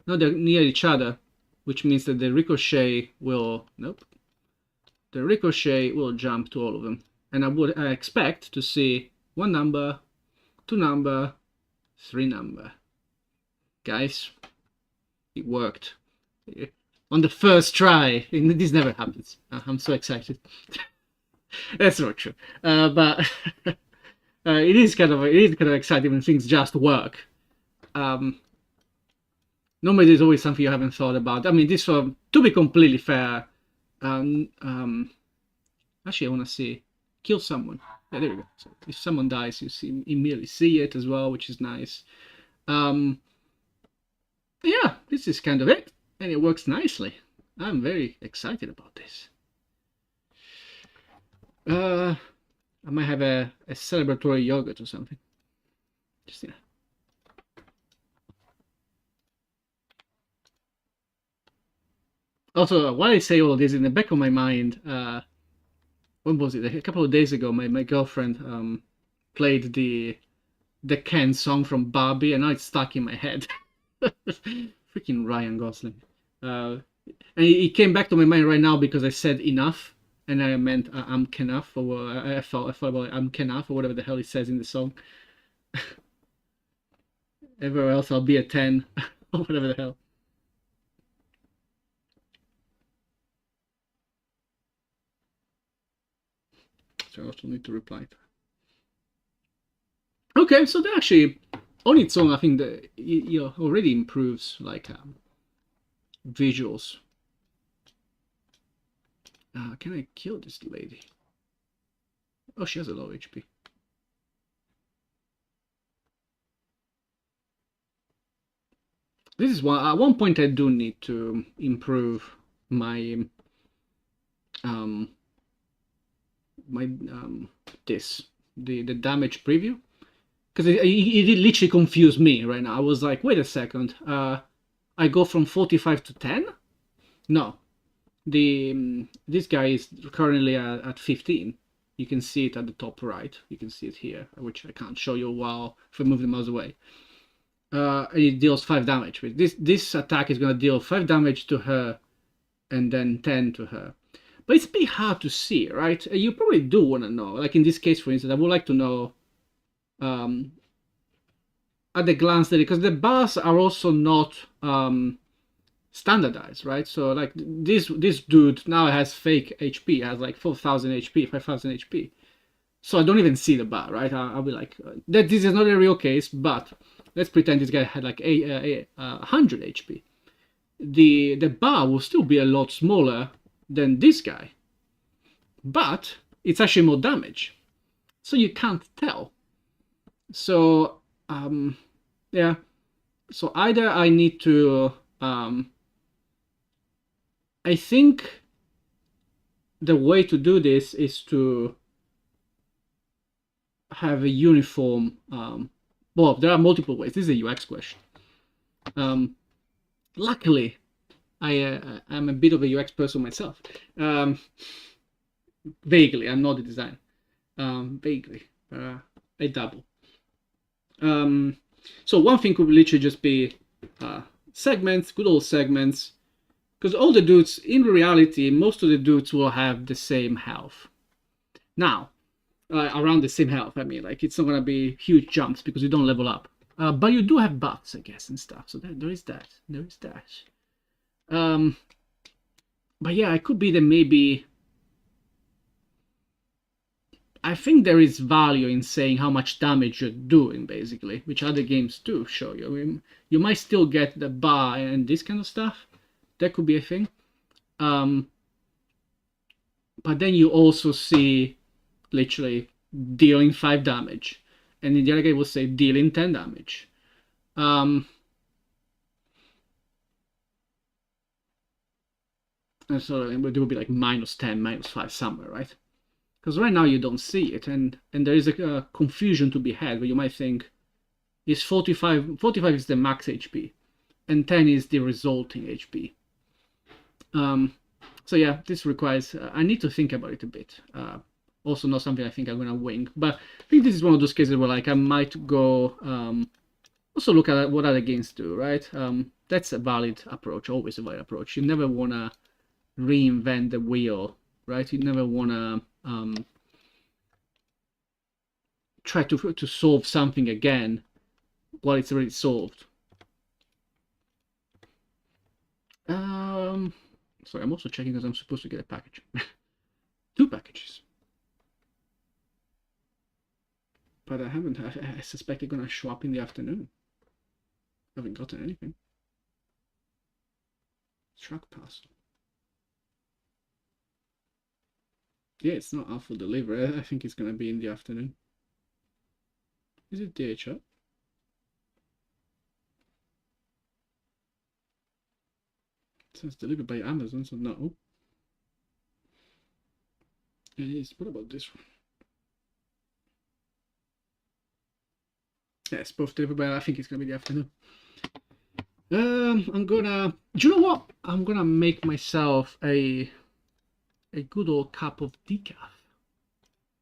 near each other, which means that the ricochet will the ricochet will jump to all of them, and I expect to see 1 number, 2 number, 3 number. Guys, it worked on the first try. This never happens. I'm so excited. That's not true, but it is kind of exciting when things just work. Normally, there's always something you haven't thought about. I mean, this one, to be completely fair, actually, I want to see kill someone. Yeah, there we go. So if someone dies, you immediately see it as well, which is nice. Yeah, this is kind of it, and it works nicely. I'm very excited about this. I might have a celebratory yogurt or something. Just, yeah. Also, while I say all of this, in the back of my mind, when was it? A couple of days ago, my girlfriend played the Ken song from Barbie, and now it's stuck in my head. Freaking Ryan Gosling. And it came back to my mind right now because I said enough, and I meant I'm Kenaf, or I thought about I'm Kenaf, or whatever the hell it says in the song. Everywhere else I'll be a 10, or whatever the hell. So I also need to reply to her. Okay, so that actually, on its own, I think that it already improves like visuals. Can I kill this lady? Oh, she has a low HP. This is one. At one point, I do need to improve my the damage preview, because it literally confused me right now. I was like, wait a second, I go from 45 to 10? No, this guy is currently at 15. You can see it at the top right. You can see it here, which I can't show you while if I move the mouse away. It deals 5 damage. This attack is going to deal 5 damage to her, and then 10 to her. But it's a bit hard to see, right? You probably do want to know. Like in this case, for instance, I would like to know at the glance that, because the bars are also not standardized, right? So like this dude now has fake HP, has like 4,000 HP, 5,000 HP. So I don't even see the bar, right? I'll be like, that this is not a real case, but let's pretend this guy had like 100 HP. The bar will still be a lot smaller than this guy, but it's actually more damage, so you can't tell. So yeah, so either I need to I think the way to do this is to have a uniform well, there are multiple ways. This is a UX question. Luckily I'm a bit of a UX person myself. Vaguely, I'm not a designer. Vaguely, I dabble. So one thing could literally just be segments, good old segments, because all the dudes, in reality, most of the dudes will have the same health. Now, around the same health, I mean, like it's not gonna be huge jumps because you don't level up. But you do have buffs, I guess, and stuff. So there is that. There is that. But yeah, it could be that maybe. I think there is value in saying how much damage you're doing, basically, which other games do show you. I mean, you might still get the bar and this kind of stuff. That could be a thing. But then you also see literally dealing 5 damage. And in the other game, will say dealing 10 damage. And so it will be like -10, -5 somewhere, right? Because right now you don't see it, and there is a confusion to be had where you might think is 45 is the max HP, and 10 is the resulting HP. So yeah, this requires, I need to think about it a bit. Also not something I think I'm gonna wing, but I think this is one of those cases where like I might go, also look at what other games do, right? That's a valid approach, always a valid approach. You never wanna reinvent the wheel, right? You never wanna try to solve something again while it's already solved. Sorry, I'm also checking because I'm supposed to get a package. 2 packages. But I haven't. I suspect they're gonna show up in the afternoon. I haven't gotten anything. Truck parcel. Yeah, it's not out for delivery. I think it's gonna be in the afternoon. Is it DHL? It says delivered by Amazon, so no. It is. What about this one? Yeah, it's both delivered by. I think it's gonna be the afternoon. I'm gonna. Do you know what? I'm gonna make myself a good old cup of decaf.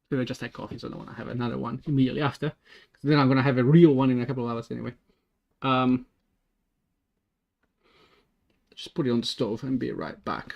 Because I just had coffee, so I don't want to have another one immediately after. Then I'm gonna have a real one in a couple of hours anyway. Just put it on the stove and be right back.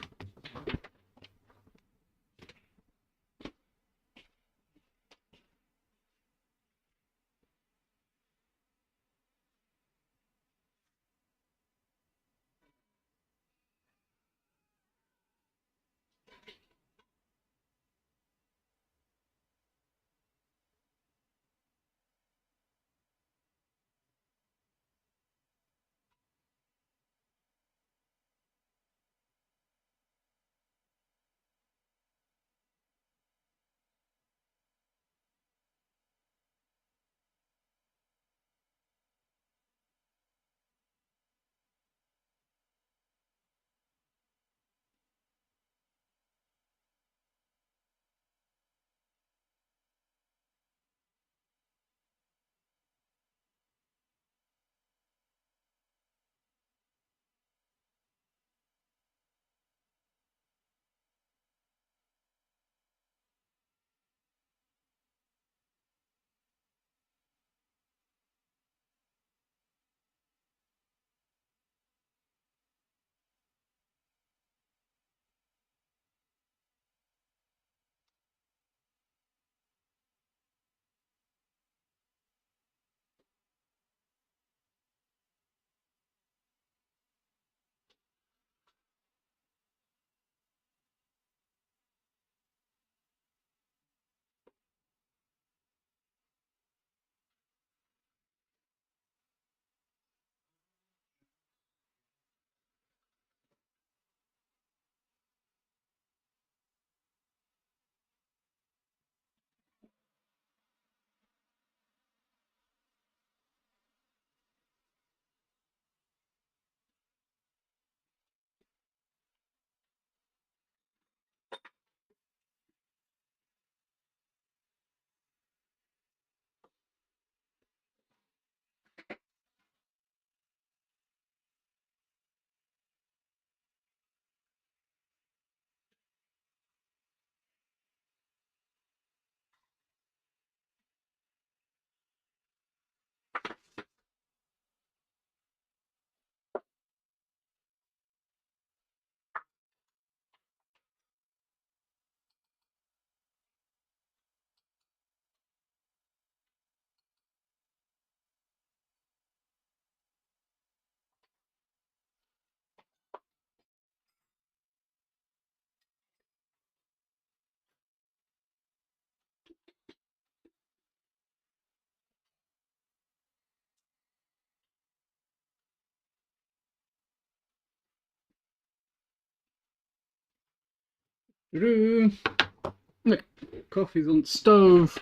Look, coffee's on the stove.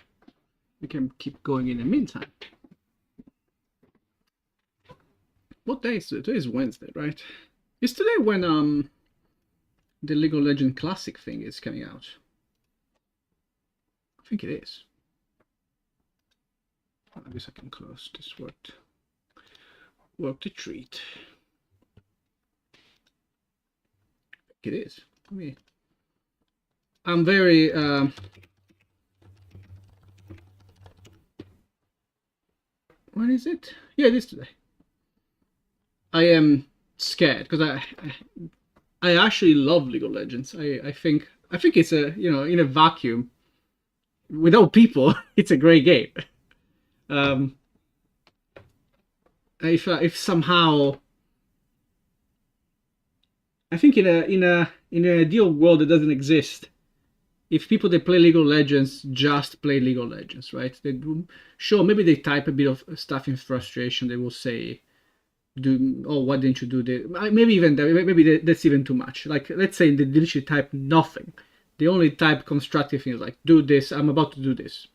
We can keep going in the meantime. What day is it? Today is Wednesday, right? Is today when the League of Legends Classic thing is coming out? I think it is. At least I can close this work to treat. I think it is. I mean, I'm very when is it? Yeah, it is today. I am scared because I actually love League of Legends. I think it's a, you know, in a vacuum without people, it's a great game. If somehow, I think in an ideal world that doesn't exist, if people that play League of Legends just play League of Legends, right? They sure, maybe they type a bit of stuff in frustration. They will say, why didn't you do this? Maybe even that, maybe that's even too much. Like, let's say they literally type nothing. They only type constructive things like, do this, I'm about to do this.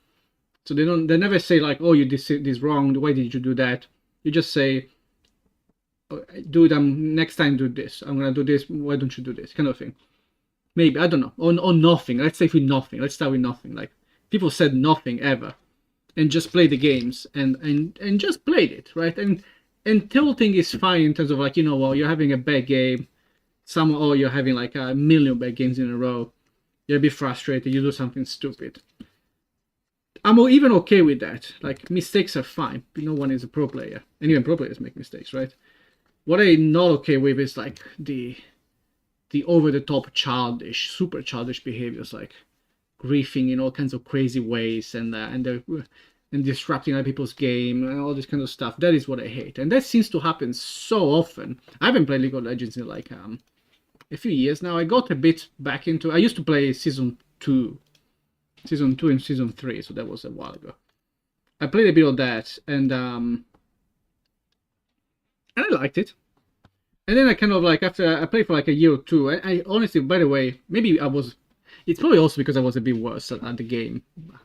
So they never say like, oh, you did this wrong, why did you do that? You just say, dude, next time do this, I'm gonna do this, why don't you do this, kind of thing. Maybe, I don't know, or nothing. Let's say with nothing. Let's start with nothing. Like, people said nothing ever and just play the games and just played it, right? And tilting is fine in terms of like, you know, well, you're having a bad game, or you're having like a million bad games in a row, you're a bit frustrated, you do something stupid. I'm even okay with that. Like, mistakes are fine. No one is a pro player, and even pro players make mistakes, right? What I'm not okay with is like the over-the-top childish, super childish behaviors, like griefing in all kinds of crazy ways and disrupting other people's game and all this kind of stuff. That is what I hate, and that seems to happen so often. I haven't played League of Legends in like a few years now. I got a bit back into. I used to play season 2 and season 3, so that was a while ago. I played a bit of that, and I liked it. And then I kind of like, after I played for like a year or two, I honestly, by the way, maybe it's probably also because I was a bit worse at the game.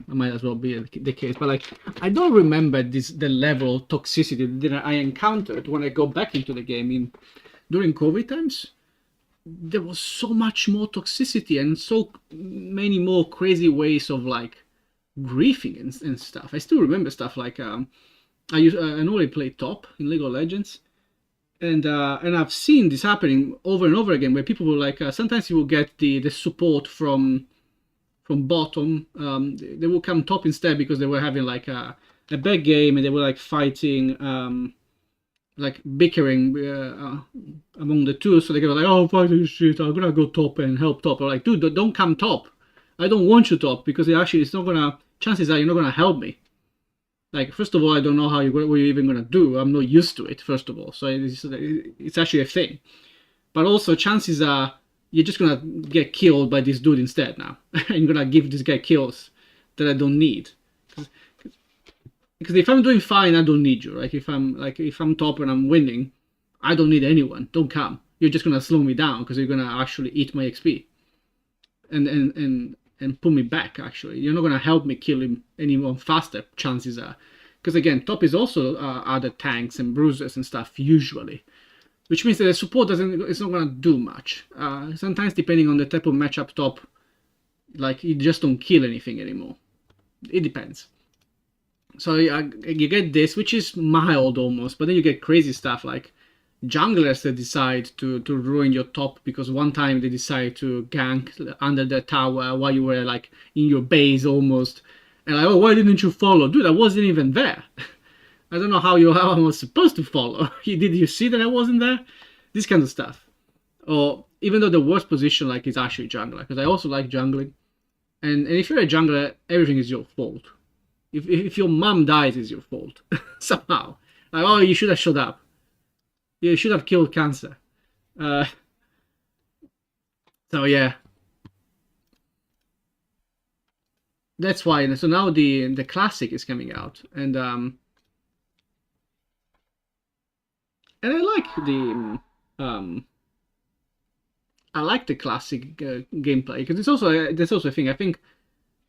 I might as well be the case, but like, I don't remember the level of toxicity that I encountered when I got back into the game during COVID times. There was so much more toxicity and so many more crazy ways of like griefing and stuff. I still remember stuff like I normally play top in League of Legends. And I've seen this happening over and over again, where people will like sometimes you will get the support from bottom. They will come top instead because they were having like a bad game and they were like fighting, like bickering among the two. So they go like, oh, fuck this shit, I'm gonna go top and help top. Or like, dude, don't come top. I don't want you top because it's not gonna. Chances are you're not gonna help me. Like, first of all, I don't know what you're even going to do. I'm not used to it, first of all. So it's actually a thing. But also, chances are you're just going to get killed by this dude instead now. And you're going to give this guy kills that I don't need. Because if I'm doing fine, I don't need you, right? If I'm top and I'm winning, I don't need anyone. Don't come. You're just going to slow me down because you're going to actually eat my XP. And put me back, actually. You're not going to help me kill him any more faster, chances are. Because again, top is also other tanks and bruisers and stuff, usually. Which means that the support it's not going to do much. Sometimes, depending on the type of matchup top, like, you just don't kill anything anymore. It depends. So you get this, which is mild almost, but then you get crazy stuff like junglers that decide to ruin your top because one time they decide to gank under the tower while you were like in your base almost, and like, oh, why didn't you follow? Dude, I wasn't even there. I don't know how I was supposed to follow. Did you see that I wasn't there? This kind of stuff. Or even though the worst position like is actually jungler, because I also like jungling, and if you're a jungler, everything is your fault. If your mom dies, it's your fault somehow. Like, oh, you should have showed up. You should have killed cancer. So yeah, that's why. So now the classic is coming out, and I like the classic gameplay because it's also there's also a thing. I think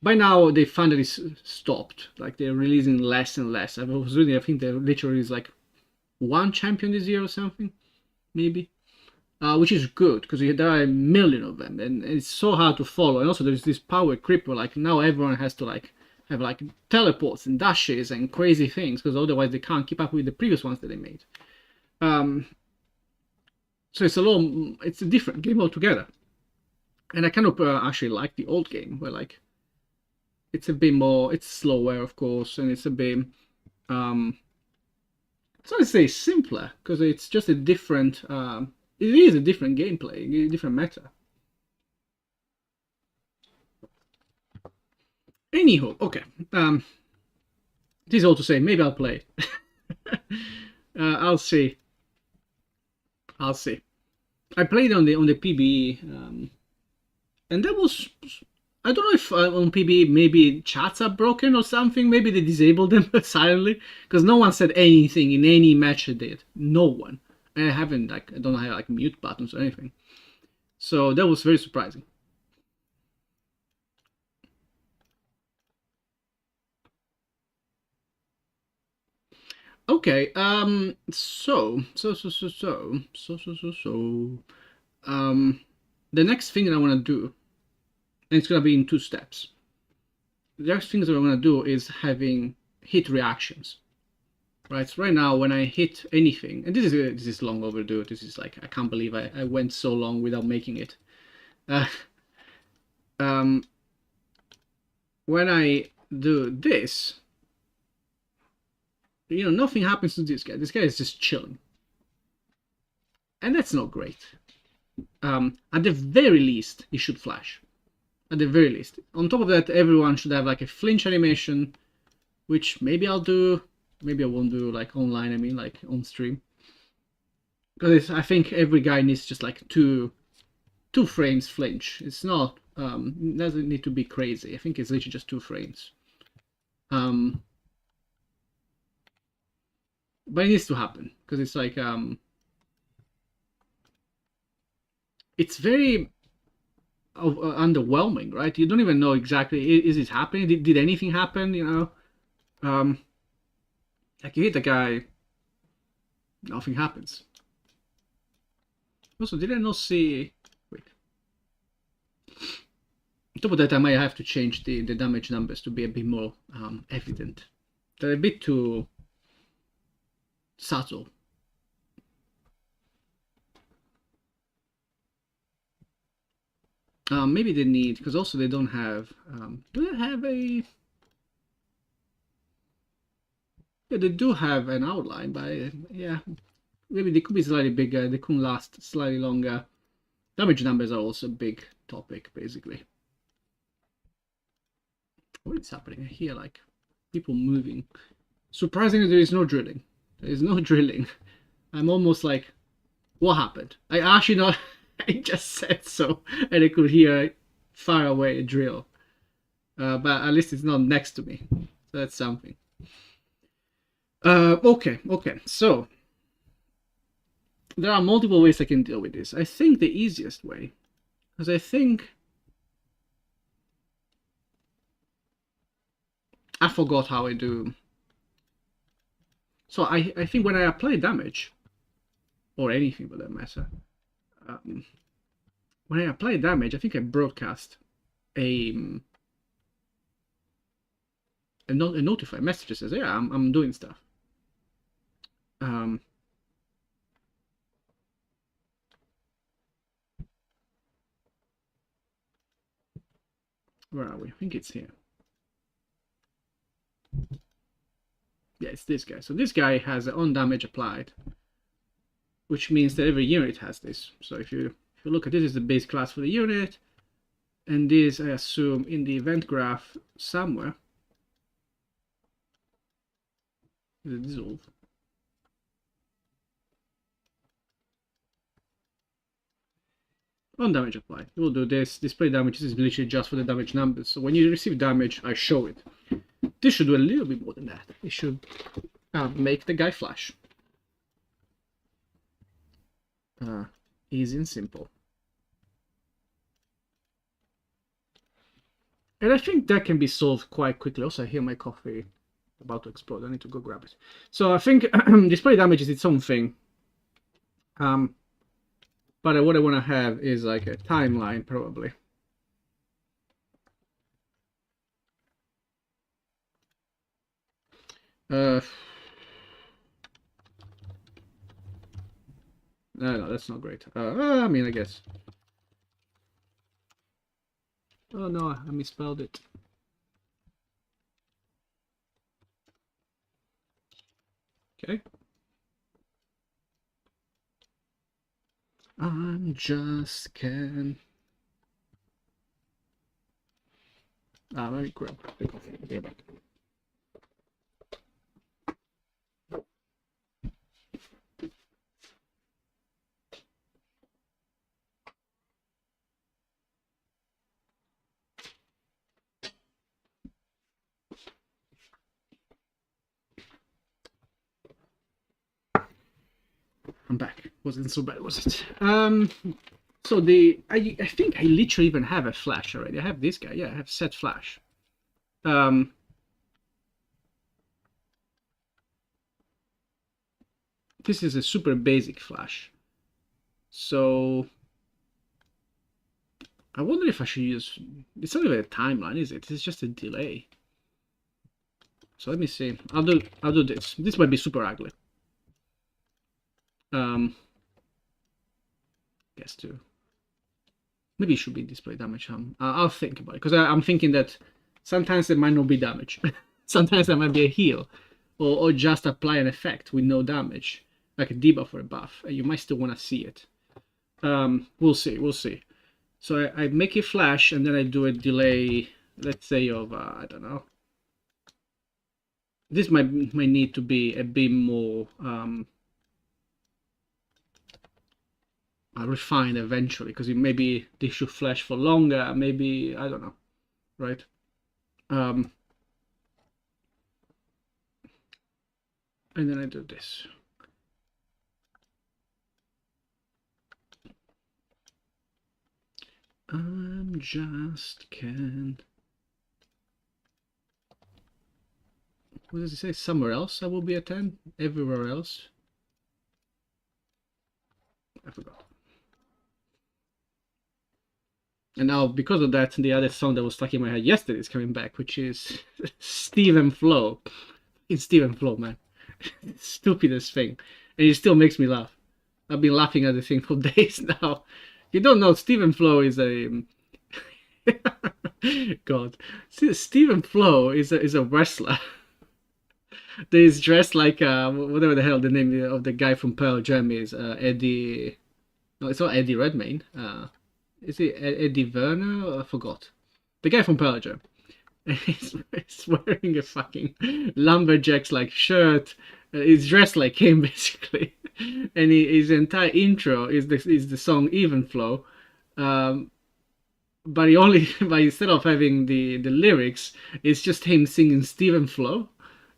by now they finally stopped. Like, they're releasing less and less. I was reading. I think there literally is like one champion this year or something, maybe. which is good because there are a million of them, and it's so hard to follow. And also, there's this power creep where like now everyone has to like have like teleports and dashes and crazy things because otherwise they can't keep up with the previous ones that they made. So it's a different game altogether. And I kind of actually like the old game where like it's a bit more, it's slower, of course, and it's a bit so I say simpler because it's just a different. It is a different gameplay, a different meta. Anyhow, okay. This is all to say. Maybe I'll play. I'll see. I'll see. I played on the PBE, and that was. I don't know if on PBE maybe chats are broken or something. Maybe they disabled them silently because no one said anything in any match they did. No one. And I haven't like I don't have like mute buttons or anything. So that was very surprising. Okay. The next thing that I want to do, and it's gonna be in two steps. The next thing that I want to do is having hit reactions. Right. So right now, when I hit anything, and this is long overdue. This is like I can't believe I went so long without making it. When I do this, nothing happens to this guy. This guy is just chilling, and that's not great. At the very least, he should flash. At the very least. On top of that, everyone should have like a flinch animation, which maybe I'll do. Maybe I won't do like online. I mean, like on stream, because I think every guy needs just like two frames flinch. It's not. It doesn't need to be crazy. I think it's literally just 2 frames. But it needs to happen because it's like it's very underwhelming, right? You don't even know exactly is it happening? Did anything happen? Like you hit the guy, nothing happens. Also, did I not see? Wait. On top of that, I might have to change the damage numbers to be a bit more evident. They're a bit too subtle. Maybe they need, because also they don't have, do they have a, yeah, they do have an outline, but yeah, maybe they could be slightly bigger, they could last slightly longer. Damage numbers are also a big topic, basically. What is happening? I hear like people moving. Surprisingly, there is no drilling. There is no drilling. I'm almost like, what happened? I actually know. I just said so, and I could hear far away a drill. But at least it's not next to me, so that's something. Okay. So there are multiple ways I can deal with this. I think the easiest way, because I think I forgot how I do. So I think when I apply damage, or anything for that matter, when I apply damage, I think I broadcast a notify message that says, yeah, I'm doing stuff. Where are we? I think it's here. Yeah, it's this guy. So this guy has on damage applied, which means that every unit has this. So if you look at this, is the base class for the unit, and this I assume in the event graph somewhere is a dissolve. On damage applied, we'll do this. Display damage is literally just for the damage numbers. So when you receive damage, I show it. This should do a little bit more than that. It should make the guy flash. Easy and simple. And I think that can be solved quite quickly. Also, I hear my coffee about to explode. I need to go grab it. So I think display damage is its own thing. But what I want to have is like a timeline, probably. No, no, that's not great. I mean, I guess. Oh no, I misspelled it. Okay. I'm just can. Let me grab the coffee. Be back. I'm back. Wasn't so bad, was it? So I think I literally even have a flash already. I have this guy. Yeah, I have set flash. This is a super basic flash. So I wonder if I should use. It's not even a timeline, is it? It's just a delay. So let me see. I'll do this. This might be super ugly. Guess too. Maybe it should be display damage. I'll think about it because I'm thinking that sometimes there might not be damage. Sometimes there might be a heal, or just apply an effect with no damage, like a debuff or a buff, and you might still want to see it. We'll see. We'll see. So I make it flash, and then I do a delay. Let's say of I don't know. This might need to be a bit more refined eventually, because maybe they should flash for longer. Maybe I don't know, right? And then I do this. I'm just can. What does it say? Somewhere else I will be a 10? Everywhere else? I forgot. And now, because of that, the other song that was stuck in my head yesterday is coming back, which is Stephen Flow. It's Stephen Flow, man. Stupidest thing. And it still makes me laugh. I've been laughing at the thing for days now. You don't know, Stephen Flow is a... God. Stephen Flow is a wrestler. That is dressed like whatever the hell the name of the guy from Pearl Jam is. Eddie... No, it's not Eddie Redmayne. Is it Eddie Werner? I forgot. The guy from Pearl Jam. And he's wearing a fucking lumberjack's like shirt. He's dressed like him basically, and his entire intro is the song Even Flow. But he only but instead of having the lyrics, it's just him singing Stephen Flow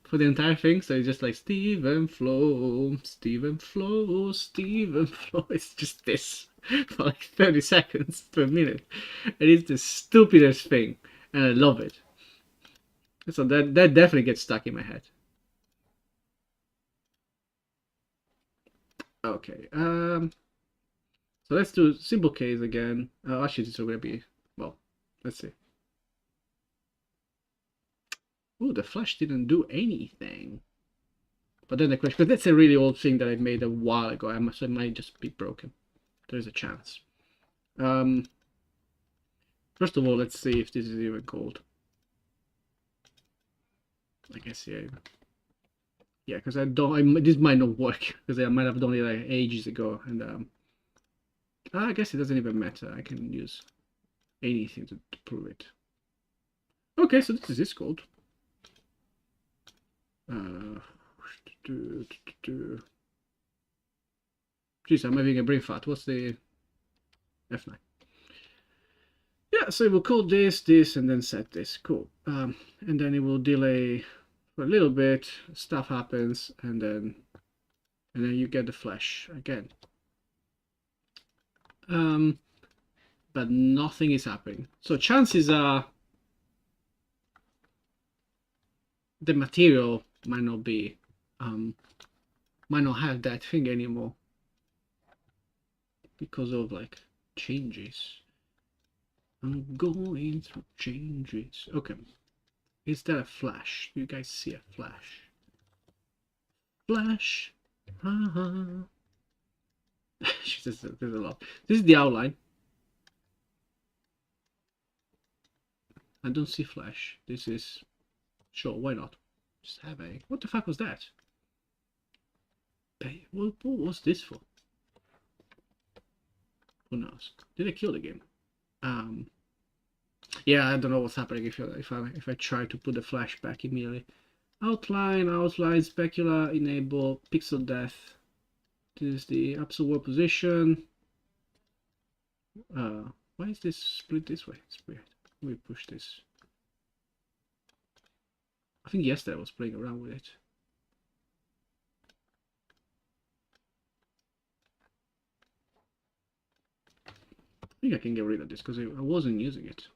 for the entire thing. So it's just like Stephen Flow, Stephen Flow, Stephen Flow. It's just this for like 30 seconds to a minute, and it's the stupidest thing, and I love it. So that definitely gets stuck in my head. Okay. So let's do simple case again. Actually, this is gonna be well. Let's see. Ooh, the flash didn't do anything. But then the question, because that's a really old thing that I made a while ago. So it might just be broken. There's a chance. First of all, let's see if this is even called. I guess yeah. Yeah, because this might not work because I might have done it like ages ago, and I guess it doesn't even matter. I can use anything to prove it. Okay, so this is this code. Jeez, I'm having a brain fart. What's the F9? Yeah, so it will call this, and then set this. Cool. And then it will delay for a little bit. Stuff happens, and then you get the flash again. But nothing is happening. So chances are the material might not have that thing anymore. because of like changes. I'm going through changes. Okay. Is that a flash? Do you guys see a flash? Flash. Haha. There's a lot. This is the outline. I don't see flash. This is sure. Why not? Just have a. What the fuck was that? What was this for? Who knows? Did I kill the game? Yeah, I don't know what's happening if I try to put the flash back immediately. Outline, specular, enable, pixel depth. This is the absolute world position. Why is this split this way? It's weird. Let me push this. I think yesterday I was playing around with it. I think I can get rid of this because I wasn't using it.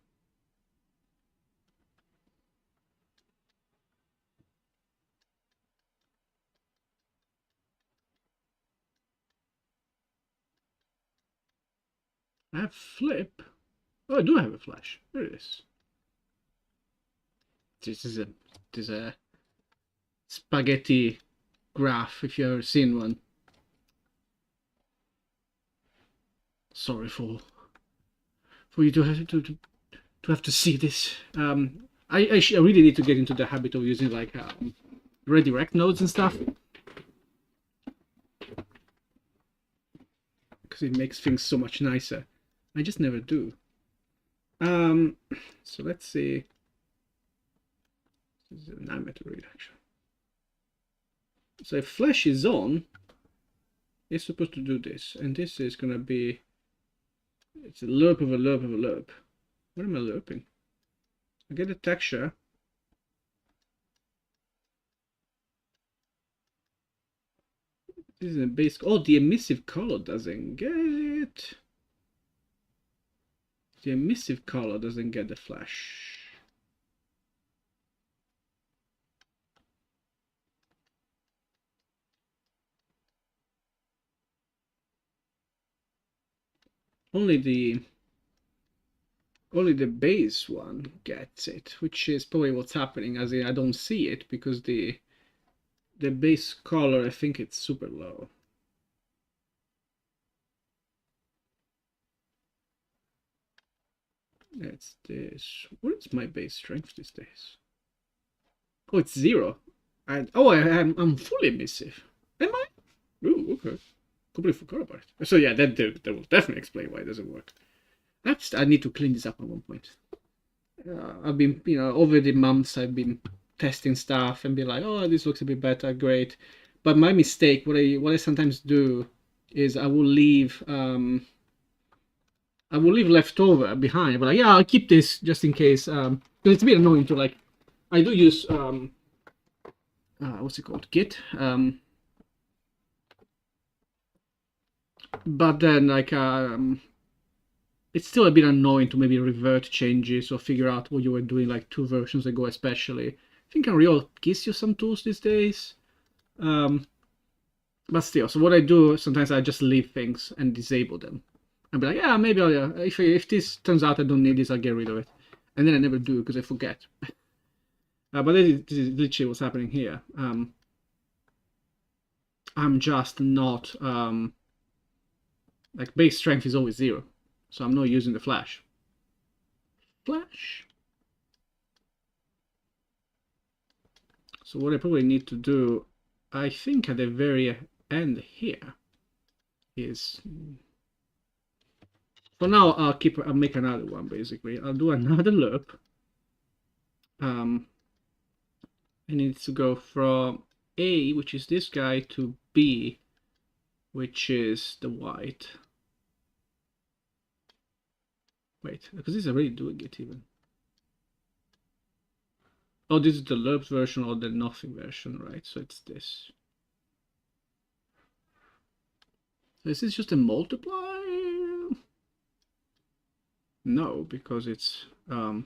I have flip. Oh, I do have a flash. There it is. This is a spaghetti graph if you've ever seen one. Sorry for you to have to see this. I really need to get into the habit of using like redirect nodes and stuff, because it makes things so much nicer. I just never do. So let's see. This is a nightmare to read actually. So if flash is on, it's supposed to do this, and this is gonna be. It's a lerp of a lerp of a lerp. What am I lerping? I get a texture. This is a base. Oh, the emissive color doesn't get it. The emissive color doesn't get the flash. Only the base one gets it, which is probably what's happening, as in I don't see it because the base color, I think it's super low. That's this. What is my base strength these days? Oh, it's 0. I'm fully emissive. Am I? Ooh, okay. Completely forgot about it. So yeah, that will definitely explain why it doesn't work. I need to clean this up at one point. I've been, over the months, I've been testing stuff and be like, oh, this looks a bit better, great. But my mistake, what I sometimes do, is I will leave leftover behind. But like, yeah, I'll keep this just in case. Because it's a bit annoying to like. I do use what's it called, Git. But then like it's still a bit annoying to maybe revert changes or figure out what you were doing like 2 versions ago, especially. I think Unreal gives you some tools these days. But still, so what I do, sometimes I just leave things and disable them. I'll be like, yeah, maybe if this turns out I don't need this, I'll get rid of it. And then I never do because I forget. But this is literally what's happening here. I'm just not... like base strength is always 0. So I'm not using the flash. So what I probably need to do, I think at the very end here, is... For now, I'll make another one, basically. I'll do another loop. I need to go from A, which is this guy, to B, which is the white. Wait, because this is already doing it even. Oh, this is the lerp version or the nothing version, right? So it's this. So is this just a multiply? No, because it's oh,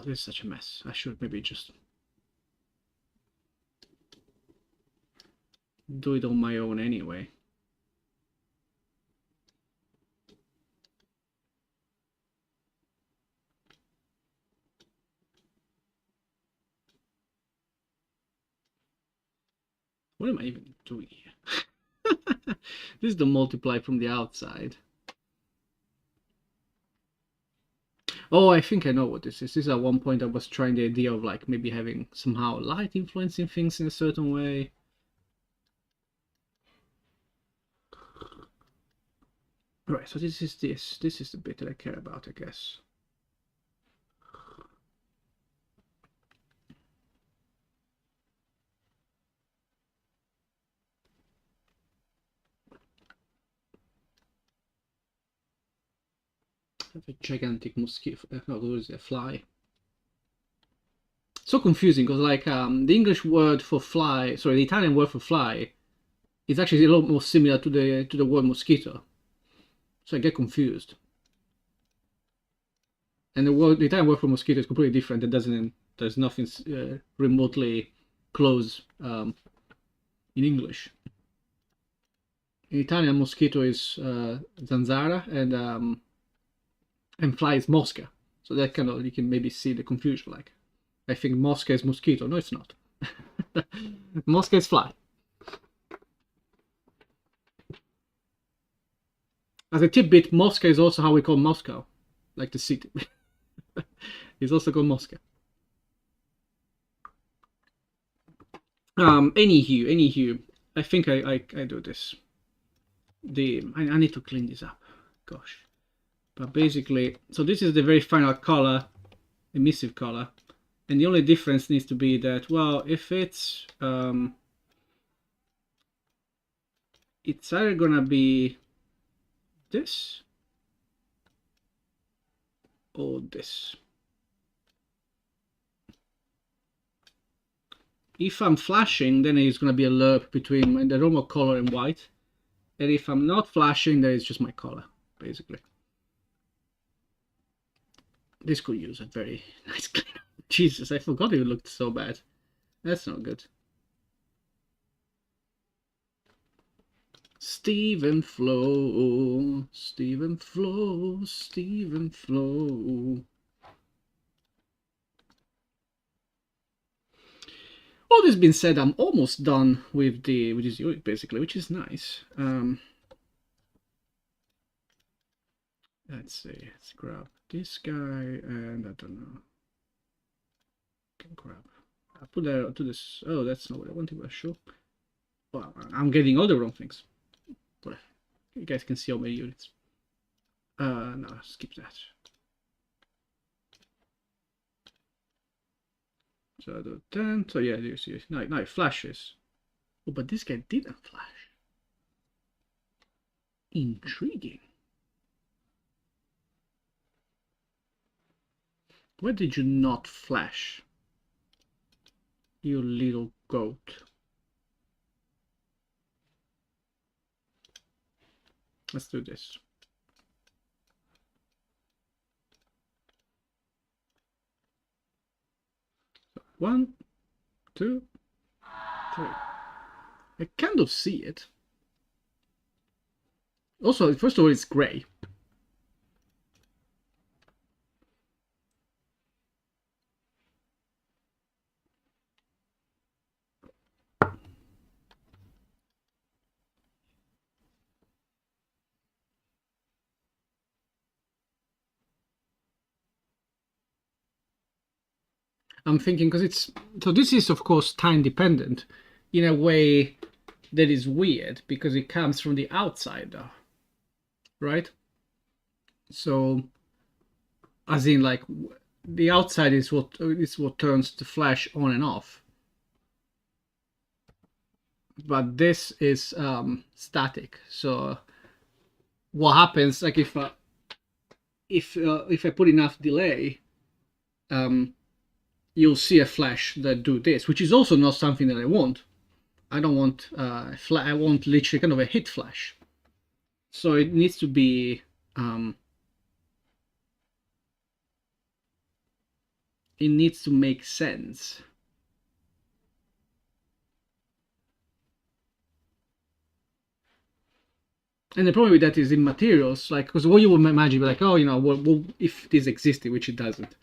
this is such a mess. I should maybe just do it on my own anyway. What am I even doing here? This is the multiply from the outside. Oh, I think I know what this is. This is at one point I was trying the idea of like maybe having somehow light influencing things in a certain way. Right, so this is this. This is the bit that I care about, I guess. I have a gigantic mosquito. No, there is a fly. So confusing because like the English word for fly, sorry, the Italian word for fly is actually a lot more similar to the word mosquito. So I get confused. And the Italian word for mosquito is completely different. There's nothing remotely close in English. In Italian, mosquito is zanzara, and fly is mosca. So that kind of, you can maybe see the confusion. Like, I think mosca is mosquito. No, it's not. Mosca is fly. As a tidbit, Moscow is also how we call Moscow, like the city. It's also called Moscow. Anywho, I think I do this. I need to clean this up. Gosh. But basically, so this is the very final color, emissive color, and the only difference needs to be that, well, if it's either gonna be this or this. If I'm flashing, then it's gonna be a lerp between the normal color and white, and if I'm not flashing, then it's just my color, basically. This could use a very nice cleanup. Jesus, I forgot it looked so bad. That's not good. Stephen Flow, Stephen Flow, Stephen Flow. All this being said, I'm almost done with this unit basically, which is nice. Let's see, let's grab this guy, and I don't know. Can grab. I put that to this. Oh, that's not what I wanted to show. Well, I'm getting all the wrong things. Whatever. You guys can see all my units. No, skip that. So I do 10. So yeah, you see, now it flashes. Oh, but this guy didn't flash. Intriguing. Why did you not flash? You little goat. Let's do this. So 1, 2, 3. I kind of see it. Also, first of all, it's gray. I'm thinking because it's so this is of course time dependent in a way that is weird because it comes from the outside though, right? So as in like the outside is what turns the flash on and off, but this is static. So what happens, like if I put enough delay, you'll see a flash that do this, which is also not something that I want. I don't want I want literally kind of a hit flash. So it needs to be it needs to make sense. And the problem with that is in materials, like, because what you would imagine, like, oh, you know, well, if this existed, which it doesn't,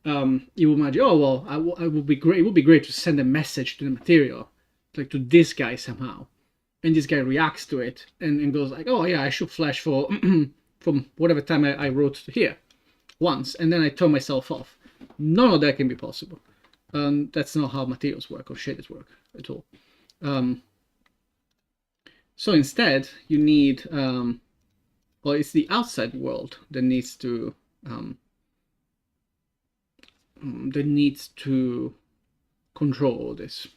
you would imagine, oh, well, it would be great to send a message to the material, like to this guy somehow, and this guy reacts to it and goes like, oh yeah, I should flash for from whatever time I wrote here once, and then I turn myself off. None of that can be possible. That's not how materials work or shaders work at all. So instead, you need, well, it's the outside world that needs to control all this.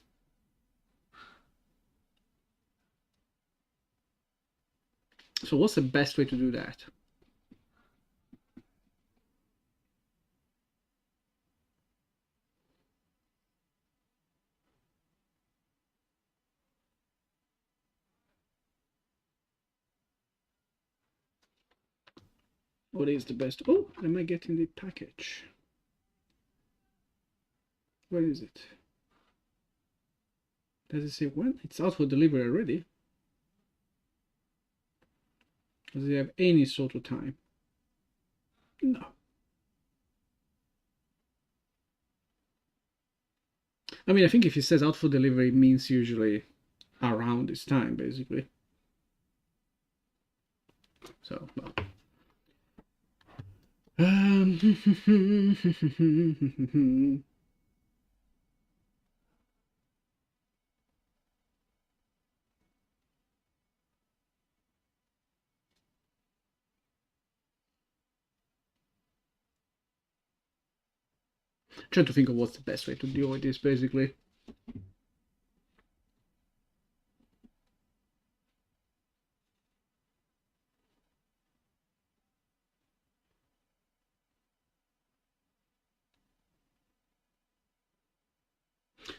So what's the best way to do that? What is the best? Oh, am I getting the package? Where is it? Does it say when? It's out for delivery already. Does it have any sort of time? No. I mean, I think if it says out for delivery, it means usually around this time, basically. So, well. Trying to think of what's the best way to deal with this, basically.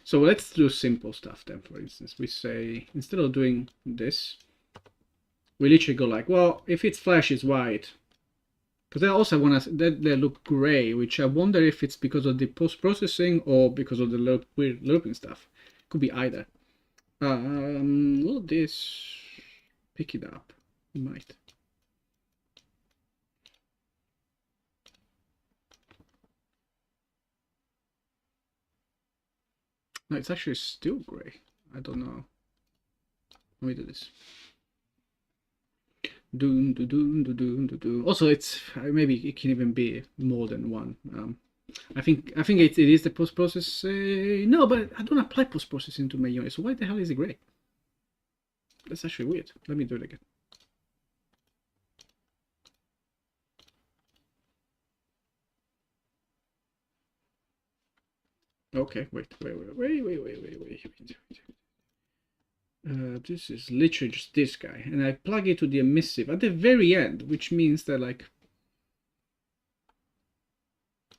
So let's do simple stuff then. For instance, we say, instead of doing this, we literally go like, well, if its flash is white, because I also want to, they look gray, which I wonder if it's because of the post-processing or because of the weird looping stuff. Could be either. Will this pick it up? It might. No, it's actually still gray. I don't know. Let me do this. Doom, do, doom, do, doom, do, doom. Also, it's maybe it can even be more than one. I think it is the post process. No, but I don't apply post processing to my unit. So why the hell is it gray? That's actually weird. Let me do it again. Okay, wait. This is literally just this guy, and I plug it to the emissive at the very end, which means that like,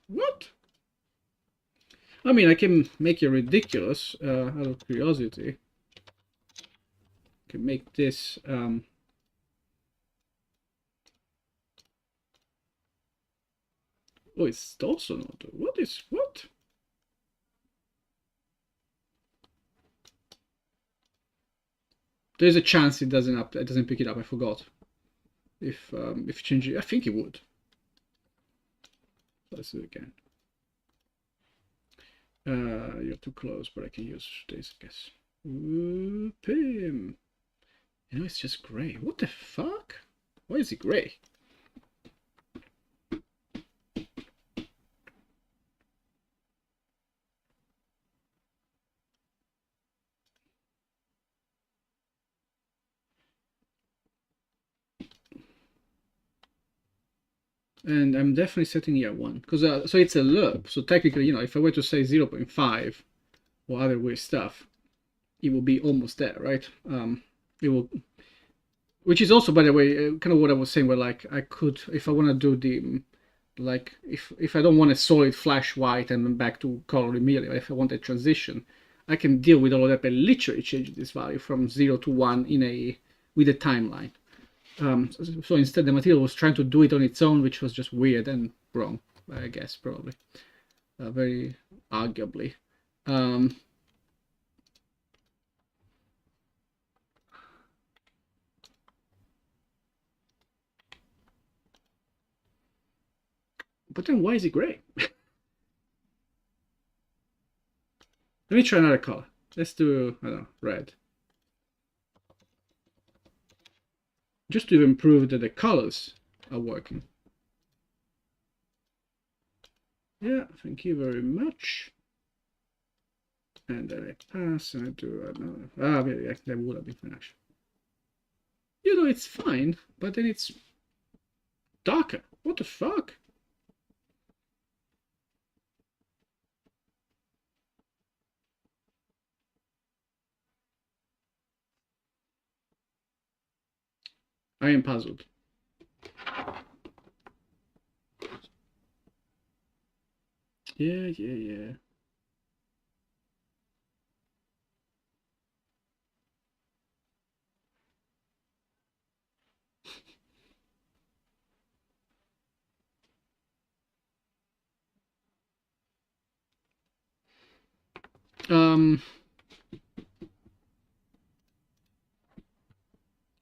what? I mean, I can make it ridiculous out of curiosity. I can make this oh, it's also not. What? There's a chance it doesn't pick it up. I forgot. If changing, I think it would. Let's do it again. You're too close, but I can use this, I guess. Pim. You know, it's just gray. What the fuck? Why is it gray? And I'm definitely setting here 1 because so it's a loop. So technically, you know, if I were to say 0.5 or other weird stuff, it will be almost there, right? It will, which is also, by the way, kind of what I was saying. Where like I could, if I want to do the, like if I don't want a solid flash white and then back to color immediately, if I want a transition, I can deal with all of that by literally changing this value from 0 to 1 with a timeline. So instead, the material was trying to do it on its own, which was just weird and wrong, I guess, probably. Very arguably. But then why is it gray? Let me try another color. Let's do, I don't know, red. Just to even prove that the colors are working. Yeah, thank you very much. And then I pass and I do another. Yeah, that would have been fine actually. You know, it's fine, but then it's darker. What the fuck? I am puzzled. Yeah.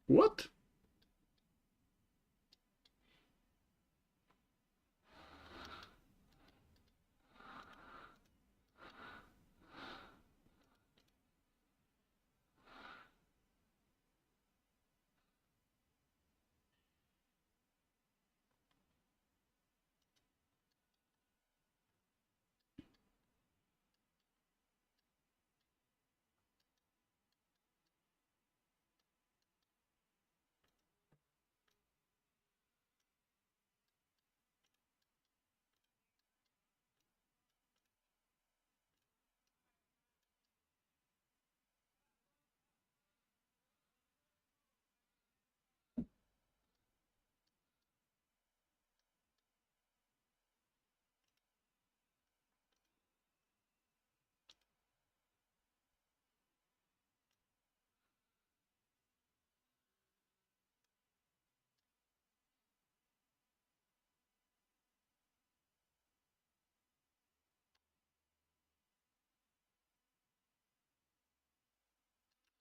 What?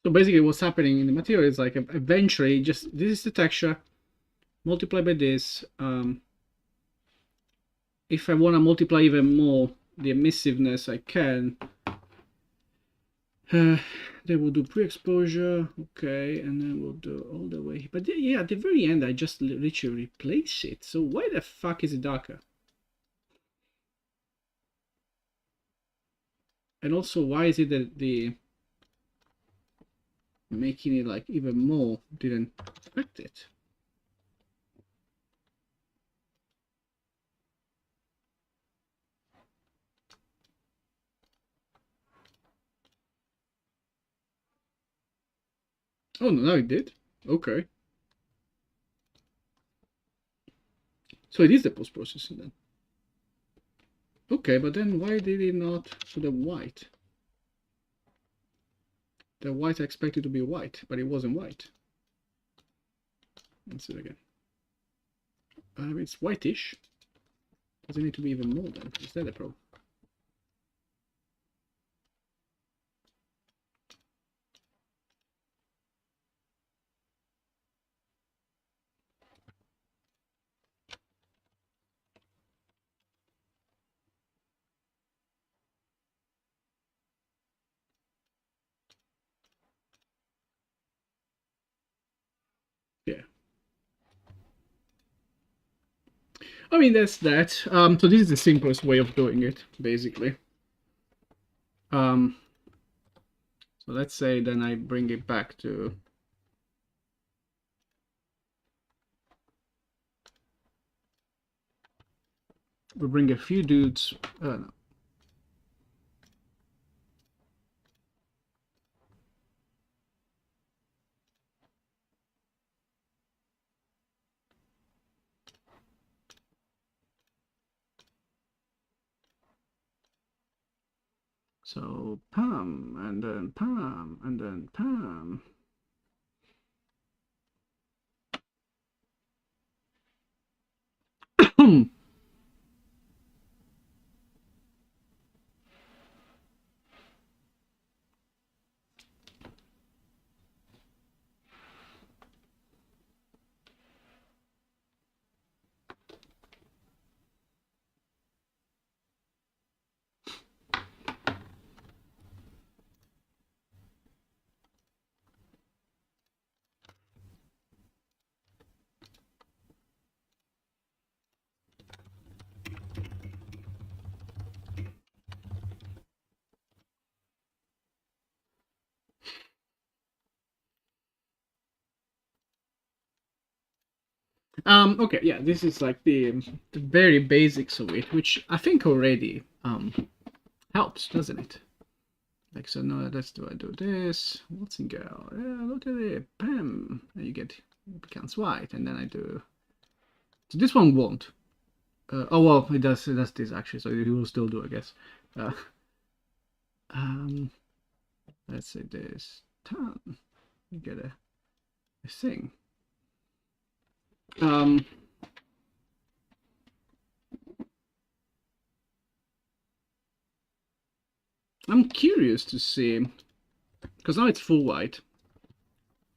So basically what's happening in the material is like eventually just this is the texture, multiply by this. If I want to multiply even more the emissiveness, I can. Then we'll do pre-exposure, okay, and then we'll do all the way. But yeah, at the very end, I just literally replace it. So why the fuck is it darker? And also, why is it that the making it like even more didn't affect it? Oh no, now it did. Okay, so it is the post-processing then. Okay, but then why did it not to the white? The white I expected to be white, but it wasn't white. Let's see it again. It's whitish. Does it need to be even more then? Is that the problem? Yeah. I mean, that's that. So this is the simplest way of doing it, basically. So let's say then I bring it back to we bring a few dudes. No. So Pam, and then Pam, and then Pam. Okay, yeah, this is like the very basics of it, which I think already helps, doesn't it? Like, so no, I do this, what's in girl? Yeah, look at it, bam, and you get, it becomes white, and then I do, so this one won't. Oh well, it does this actually, so it will still do, I guess. Uh, um, let's say this turn, you get a thing. Um, I'm curious to see, because now it's full white,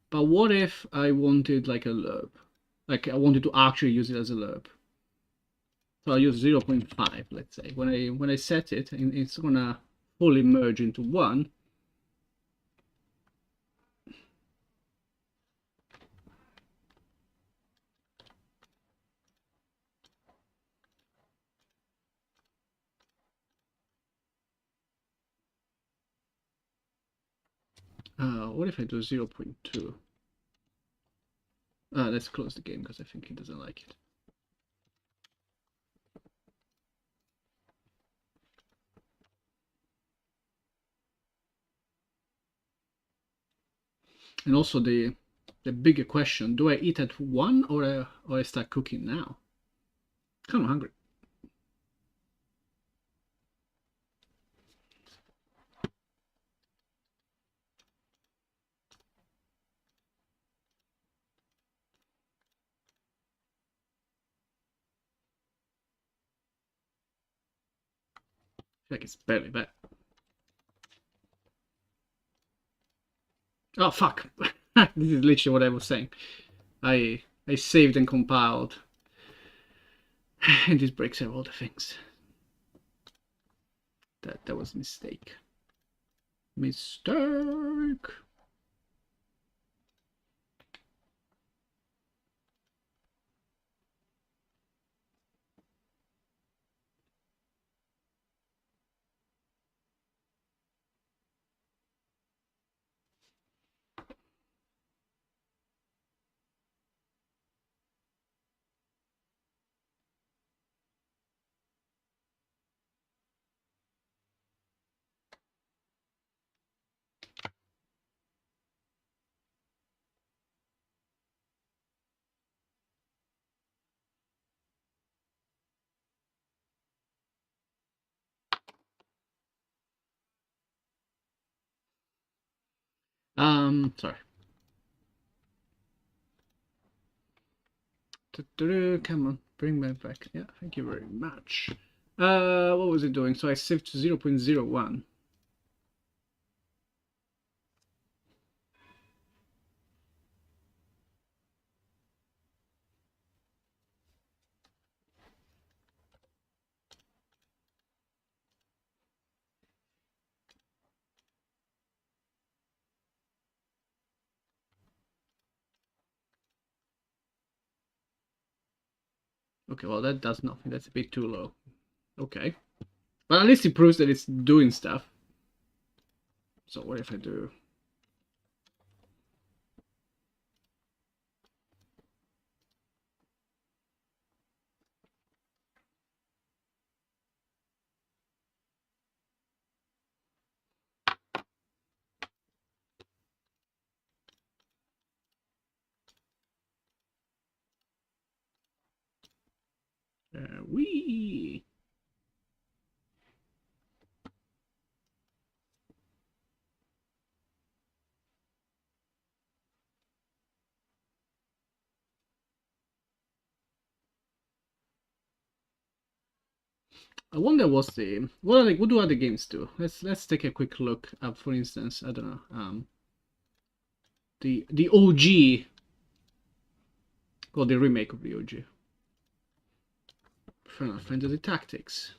but what if I wanted like a lerp? Like I wanted to actually use it as a lerp. So I'll use 0.5, let's say. When I set it, and it's gonna fully merge into one. What if I do 0.2? Let's close the game because I think he doesn't like it. And also the bigger question: do I eat at 1 or I start cooking now? Kind of hungry. Like it's barely bad. Oh fuck! This is literally what I was saying. I saved and compiled, and this breaks all the things. That was a mistake. Mistake. Sorry. Come on, bring me back. Yeah, thank you very much. What was it doing? So I saved to 0.01. Okay, well that does nothing. That's a bit too low. Okay. But at least it proves that it's doing stuff. So what if I do... Wee! I wonder what's the... What do other games do? Let's take a quick look up, for instance, I don't know, the OG, or the remake of the OG. Final Fantasy Tactics.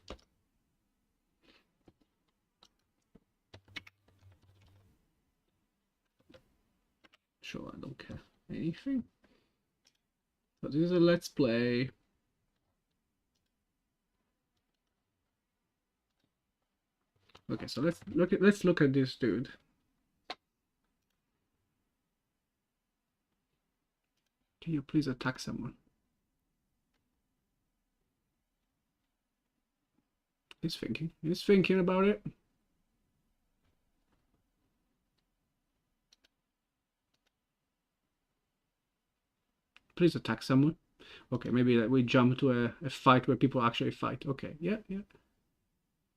Sure, I don't care. Anything? So this is a let's play. Okay, so let's look at this dude. Can you please attack someone? He's thinking. He's thinking about it. Please attack someone. Okay, maybe we jump to a fight where people actually fight. Okay, yeah, yeah.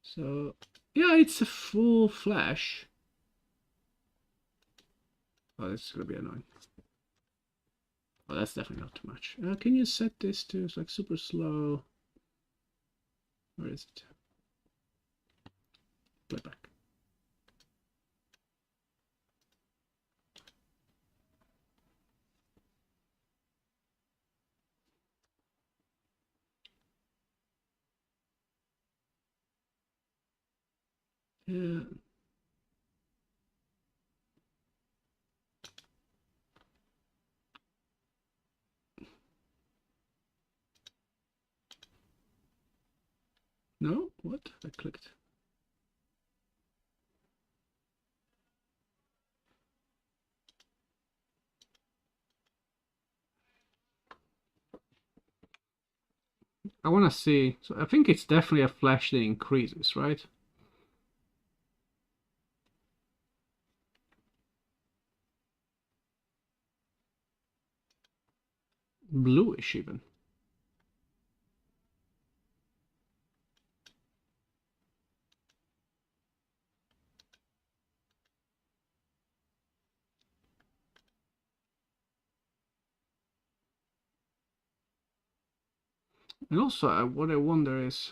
So, yeah, it's a full flash. Oh, this is gonna be annoying. Oh, that's definitely not too much. Can you set this to like super slow? Where is it? Playback. Yeah. No? What? I clicked. I want to see. So I think it's definitely a flash that increases, right? Bluish even. And also, what I wonder is,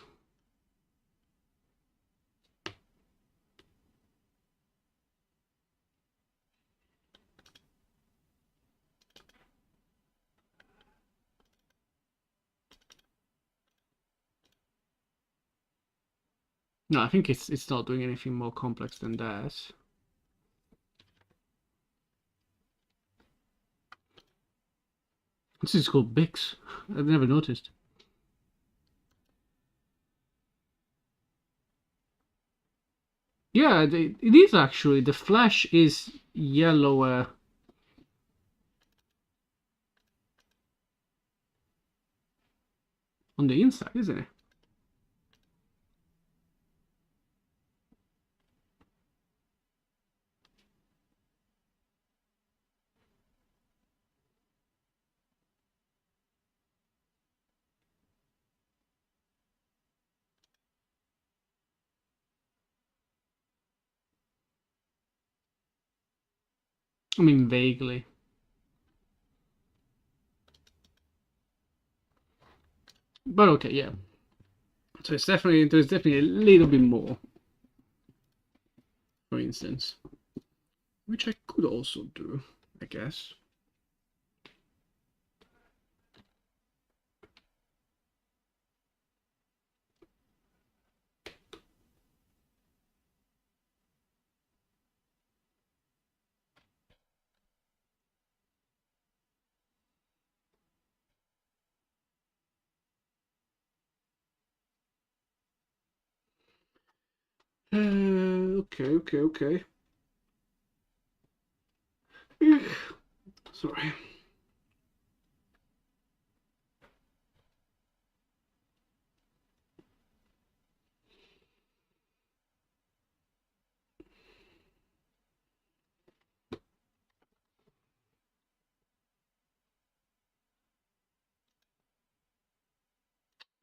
no, I think it's not doing anything more complex than that. This is called Bix. I've never noticed. Yeah, it is actually. The flash is yellower. On the inside, isn't it? I mean, vaguely. But okay, yeah. So there's definitely a little bit more, for instance, which I could also do, I guess. Okay. Sorry.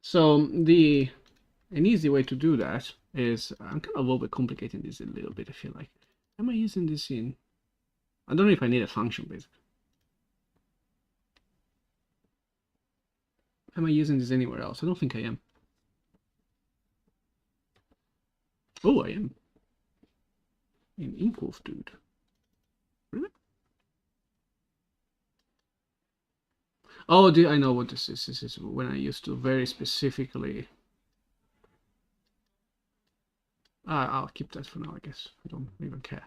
So an easy way to do that is I'm kind of overcomplicating this a little bit. I feel like, am I using this in? I don't know if I need a function basically. Am I using this anywhere else? I don't think I am. Oh, I am. In Inkwolf, dude. Really? Oh, dude, I know what this is. This is when I used to very specifically. I'll keep that for now, I guess. I don't even care.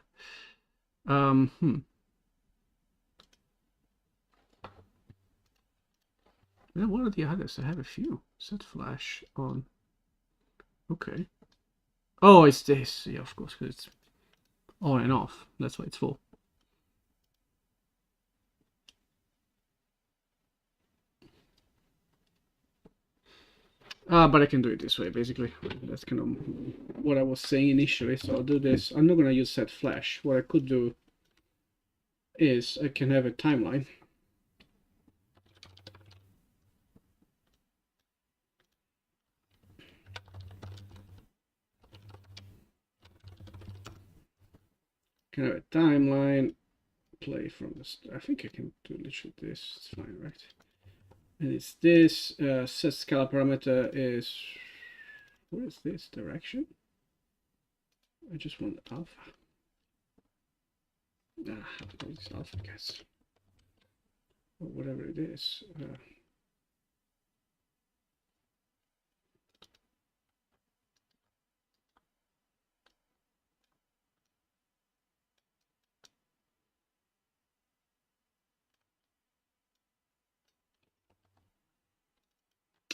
Yeah, what are the others? I have a few. Set flash on. Okay. Oh, it's this. Yeah, of course, because it's on and off. That's what it's for. But I can do it this way, basically. That's kind of what I was saying initially. So I'll do this. I'm not going to use set flash. What I could do is I can have a timeline. Can have a timeline, play from the start. I think I can do literally this. It's fine, right? And it's this. Set scale parameter is, what is this? Direction? I just want alpha. It's alpha, I guess. Or whatever it is.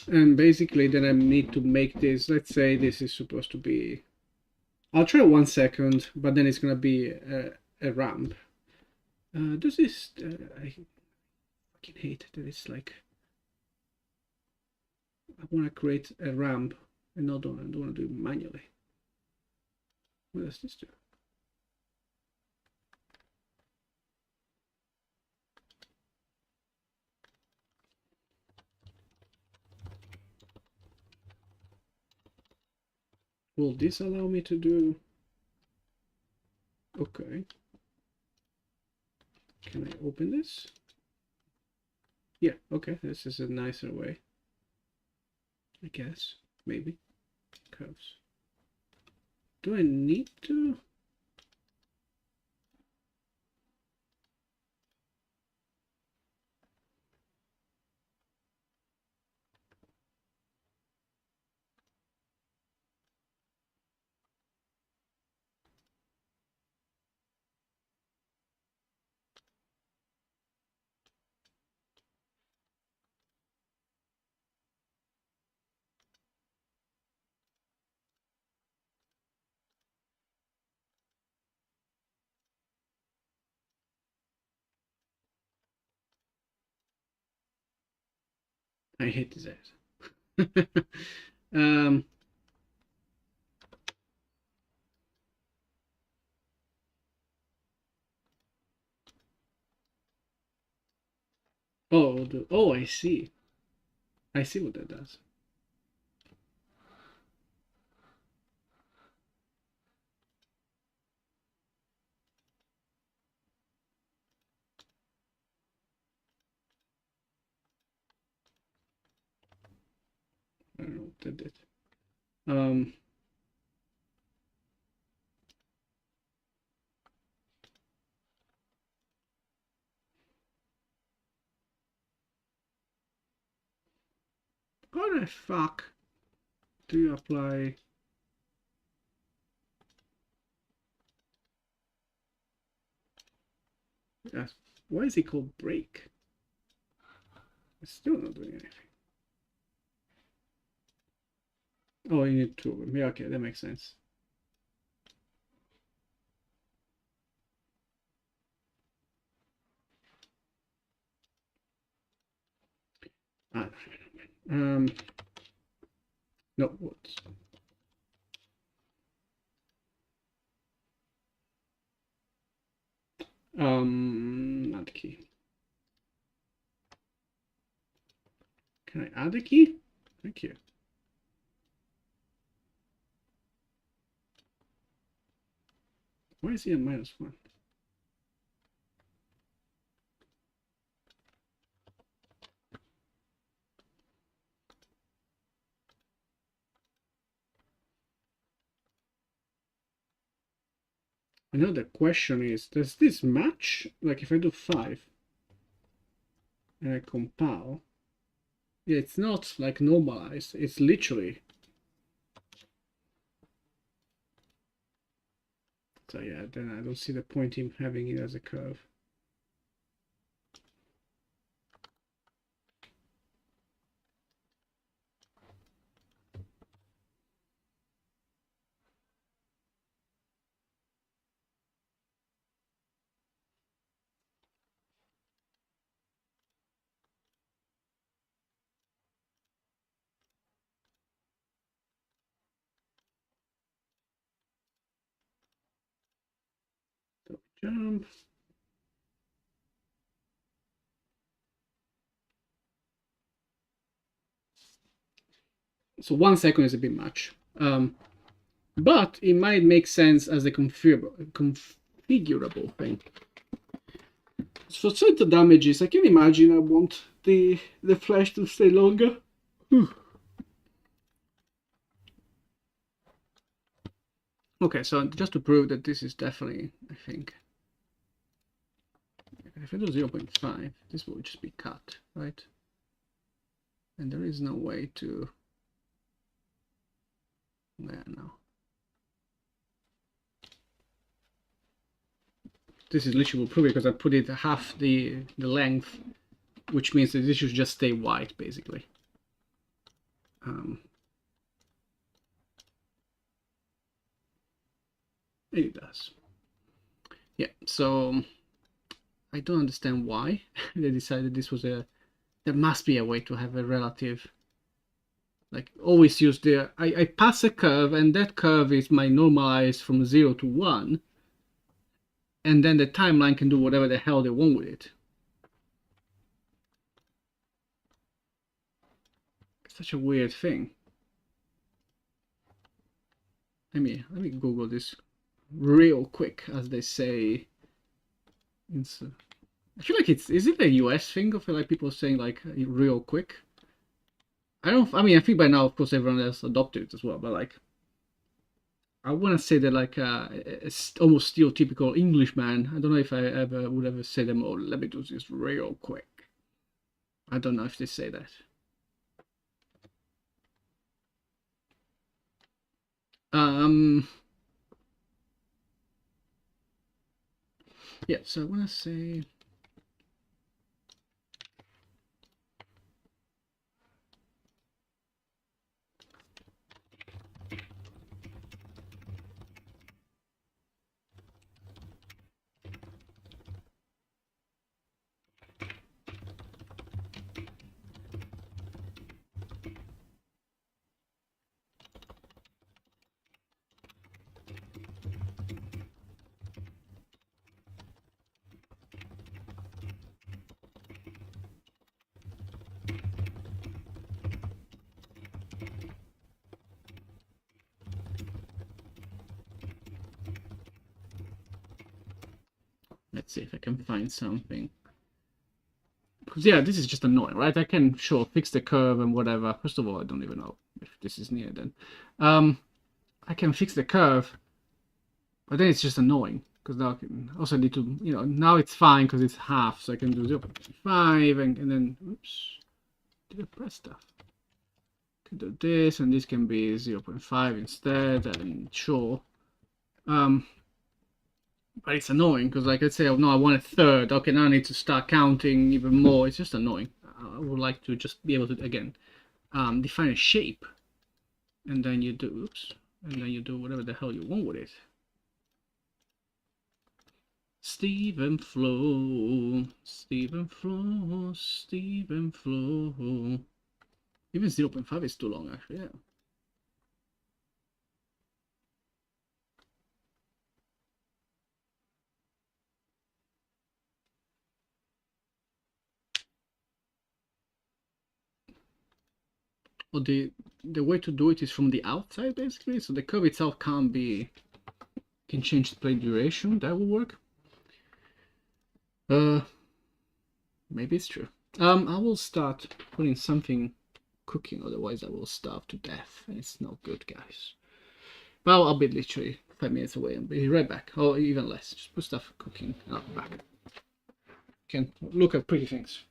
And basically then I need to make this, let's say this is supposed to be, I'll try 1 second, but then it's gonna be a ramp. Does this, I fucking hate that it's like, I want to create a ramp and I don't want to do it manually. What does this do? Will this allow me to do, okay. Can I open this? Yeah, okay, this is a nicer way. I guess, maybe. Curves. Do I need to? I hate this ass. um, oh, I see. I see what that does. I don't know what that did. Um, how the fuck do you apply? Why is it called break? It's still not doing anything. Oh, you need two of them. Yeah, okay, that makes sense. Ah, no, what? Add key. Can I add a key? Thank you. Why is he a -1? I know the question is, does this match? Like if I do 5 and I compile, yeah, it's not like normalized. It's literally. So yeah, then I don't see the point in having it as a curve. Jump. So 1 second is a bit much. But it might make sense as a configurable thing. For certain damages, I can imagine I want the flash to stay longer. Okay, so just to prove that this is definitely, I think, if I do 0.5, this will just be cut, right? And there is no way to, yeah, no. This is literally will prove it because I put it half the length, which means that this should just stay white, basically. It does. Yeah, so I don't understand why they decided this was there must be a way to have a relative, like always use I pass a curve and that curve is my normalized from 0 to 1, and then the timeline can do whatever the hell they want with it. It's such a weird thing. Let me Google this real quick, as they say. I feel like is it a US thing? I feel like people saying like real quick. I mean, I think by now, of course, everyone else adopted it as well, but like, I want to say that like almost stereotypical Englishman. I don't know if I ever would ever say them. Oh, let me do this real quick. I don't know if they say that. Yeah. So I want to say. Let's see if I can find something. Because yeah, this is just annoying, right? I can sure fix the curve and whatever. First of all, I don't even know if this is near then. I can fix the curve, but then it's just annoying because now I can also need to, now it's fine because it's half, so I can do 0.5 and then, oops, did I press stuff? Can do this, and this can be 0.5 instead, and sure. But it's annoying because, like, let's say, oh no, I want a third. Okay, now I need to start counting even more. It's just annoying. I would like to just be able to again define a shape, and then you do, oops, and then you do whatever the hell you want with it. Stephen Flow, Stephen Flow, Stephen Flow. Even 0.5 is too long, actually. Yeah. Or the way to do it is from the outside, basically. So the curve itself can change the play duration. That will work. Maybe it's true. I will start putting something cooking, otherwise I will starve to death, and it's not good, guys. Well, I'll be literally 5 minutes away and be right back, or even less. Just put stuff cooking and I'll be back. Can look at pretty things.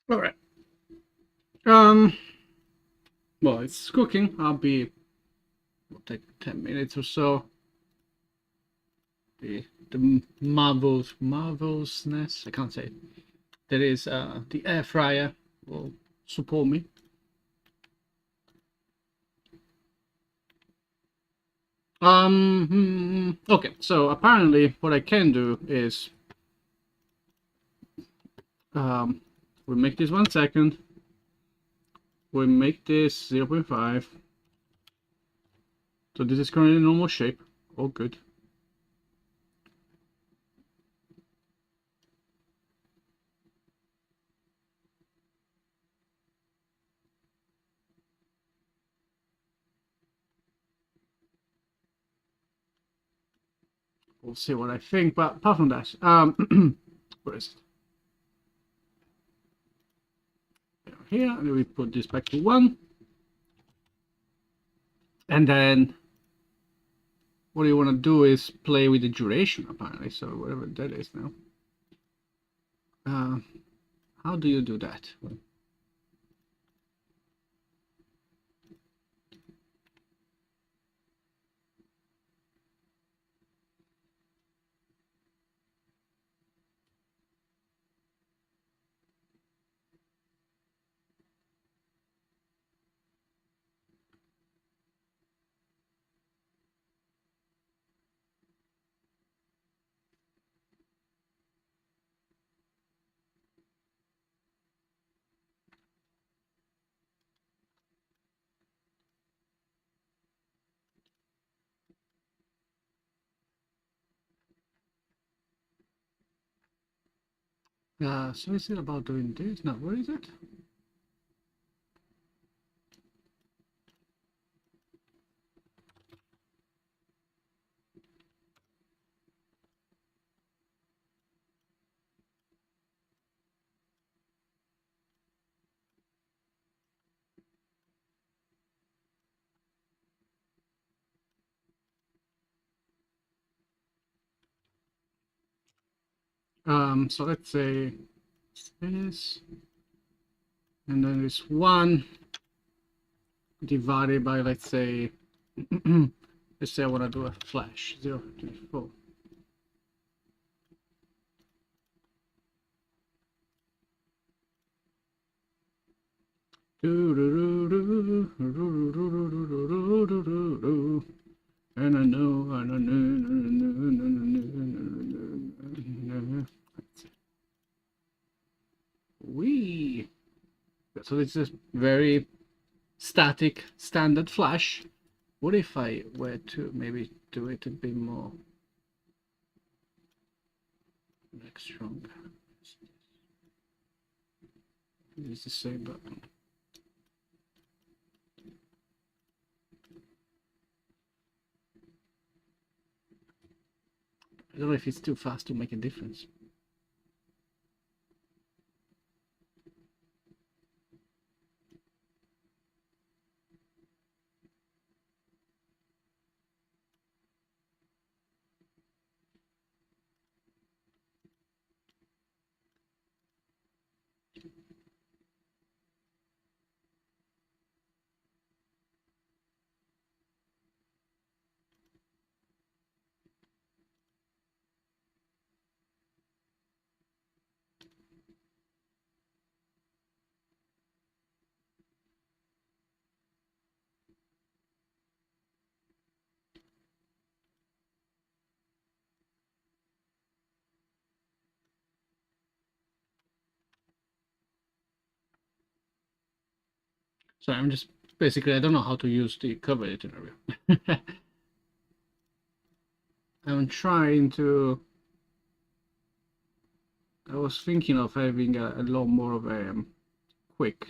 All right. Well, it's cooking. Will take 10 minutes or so. The marvelousness, I can't say it. There is the air fryer will support me. Okay, so apparently what I can do is we make this 1 second. We make this 0.5. So this is currently normal shape. All good. We'll see what I think, but apart from that, where is it? Here, and we put this back to 1. And then what you want to do is play with the duration, apparently. So whatever that is now. How do you do that? So is it about doing this? No, where is it? So let's say this, and then it's 1 divided by, let's say, let's say I want to do a flash 0.4. And I know, and I know. We. So it's a very static standard flash. What if I were to maybe do it a bit more like stronger? It's the same button. I don't know if it's too fast to make a difference. So I'm just basically, I don't know how to use the cover editor. I'm trying to. I was thinking of having a lot more of a quick.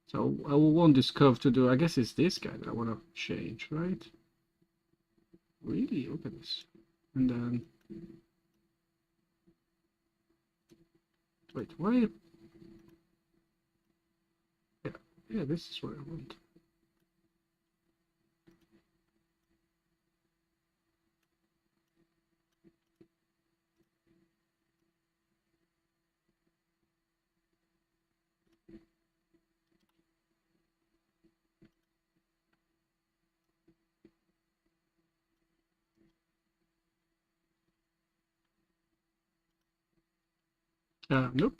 So I will want this curve to do. I guess it's this guy that I want to change, right? Really, look at this. And then wait, why? Yeah, yeah, this is what I want. Nope.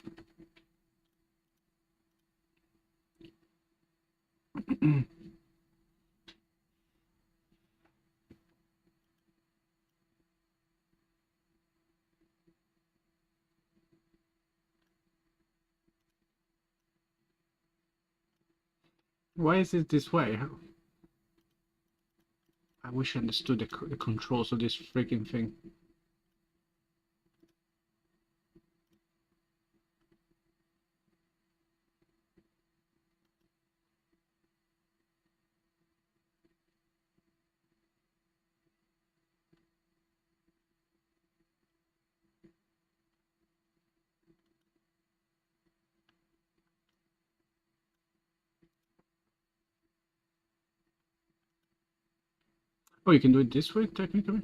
Why is it this way? I wish I understood the controls of this freaking thing. Oh, you can do it this way, technically?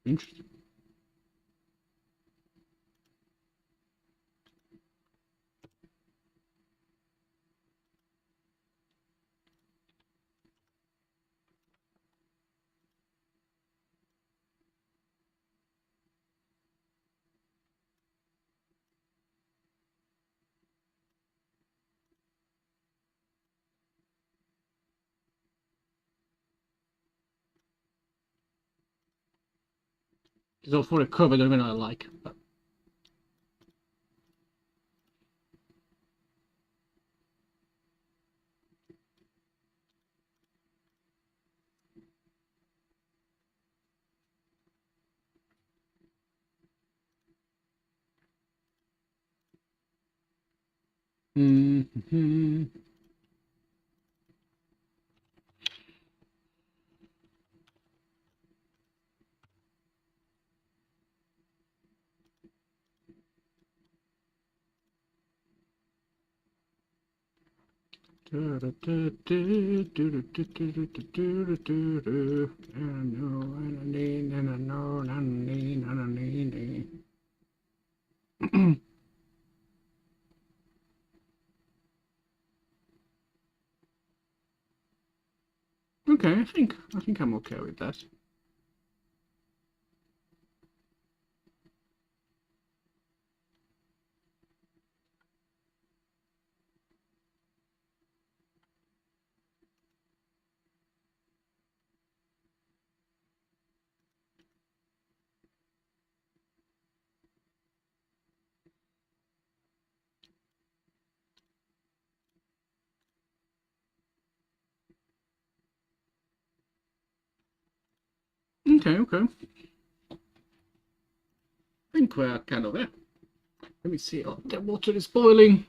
Interesting. So for a curve, I don't even know I like. But... Mm-hmm. Okay, I think I'm okay with that. Okay, okay. I think we're kind of there. Let me see. Oh, the water is boiling.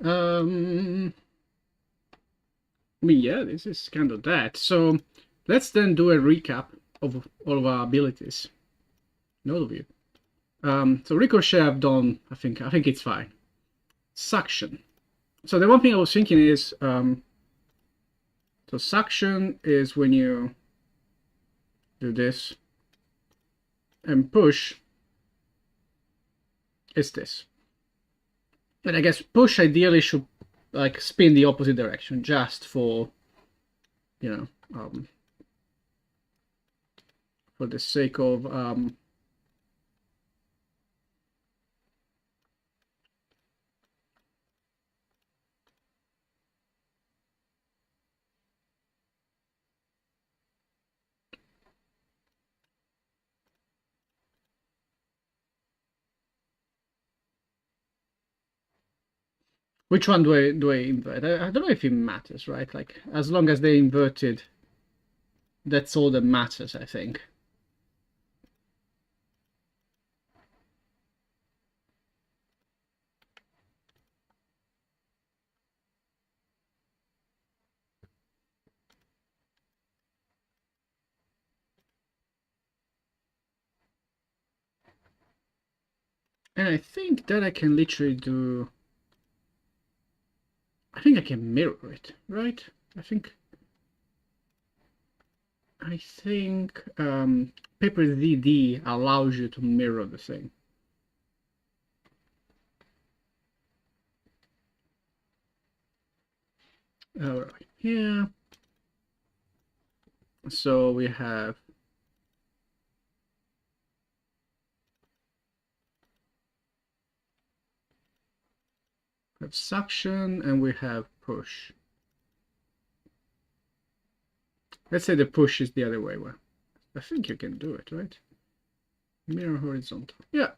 Um, I mean, yeah, this is kind of that. So let's then do a recap of all of our abilities. An overview. So ricochet I've done. I think it's fine. Suction. So the one thing I was thinking is, so suction is when you do this, and push is this. And I guess push ideally should like spin the opposite direction, just for, you know, for the sake of which one do I invert? I don't know if it matters, right? Like as long as they're inverted, that's all that matters, I think. And I think that I can literally do. I think I can mirror it, right? I think Paper ZD allows you to mirror the thing. All right, here. So we have suction and we have push. Let's say the push is the other way. Well, I think you can do it, right? Mirror horizontal. Yeah.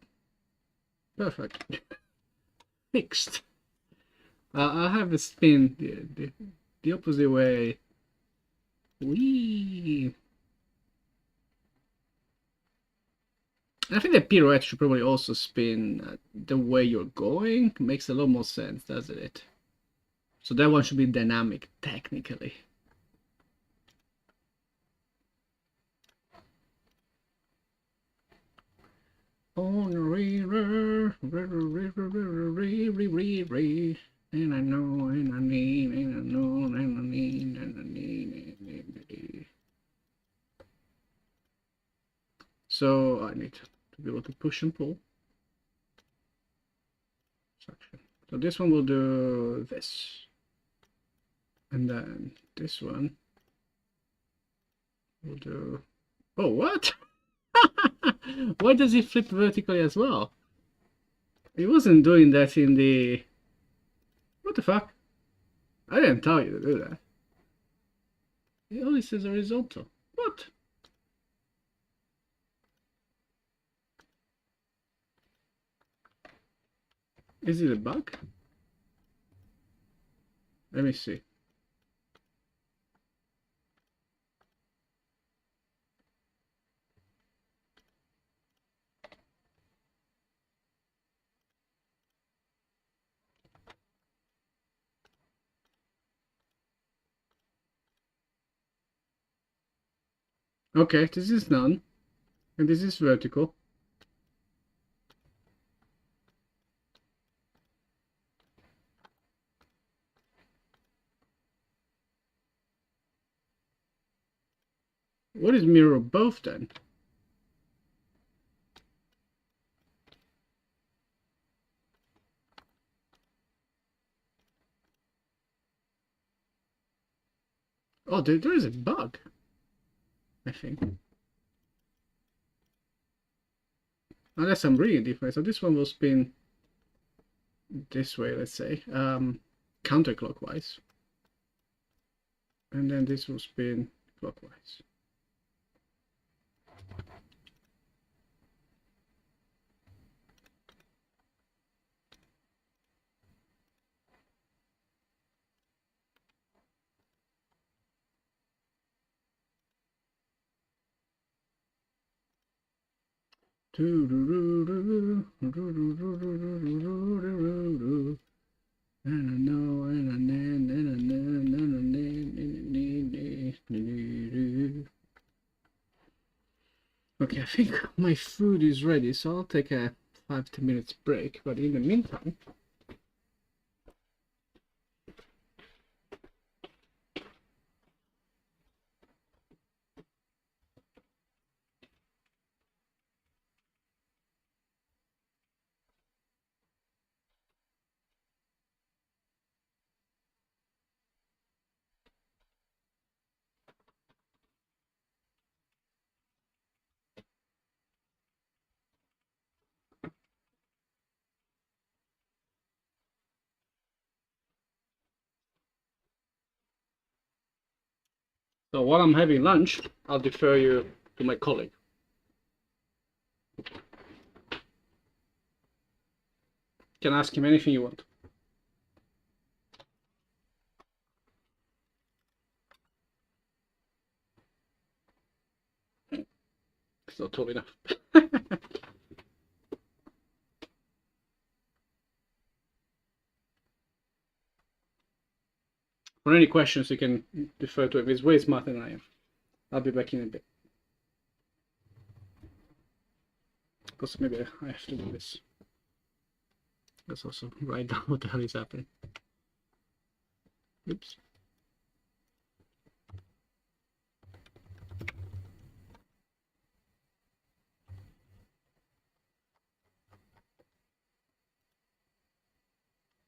Perfect. Fixed. I'll have a spin the opposite way. Whee! I think the pirouette should probably also spin the way you're going. Makes a lot more sense, doesn't it? So that one should be dynamic, technically. On the river, and I know, and I need, and I know, and I need, and I need. So I need to be able to push and pull. Suction. So this one will do this. And then this one will do... Oh, what? Why does it flip vertically as well? It wasn't doing that in the... What the fuck? I didn't tell you to do that. It only says horizontal. What? Is it a bug? Let me see. Okay, this is none. And this is vertical. What is mirror both then? Oh, there is a bug, I think. Unless I'm reading different. So this one will spin this way, let's say, counterclockwise. And then this will spin clockwise. Okay, I think my food is ready, so I'll take a 5-10 minutes break. But in the meantime, so while I'm having lunch, I'll defer you to my colleague. You can ask him anything you want. It's not tall enough. For any questions, you can defer to him. He's way smarter than I am. I'll be back in a bit. Because maybe I have to do this. Let's also write down what the hell is happening. Oops.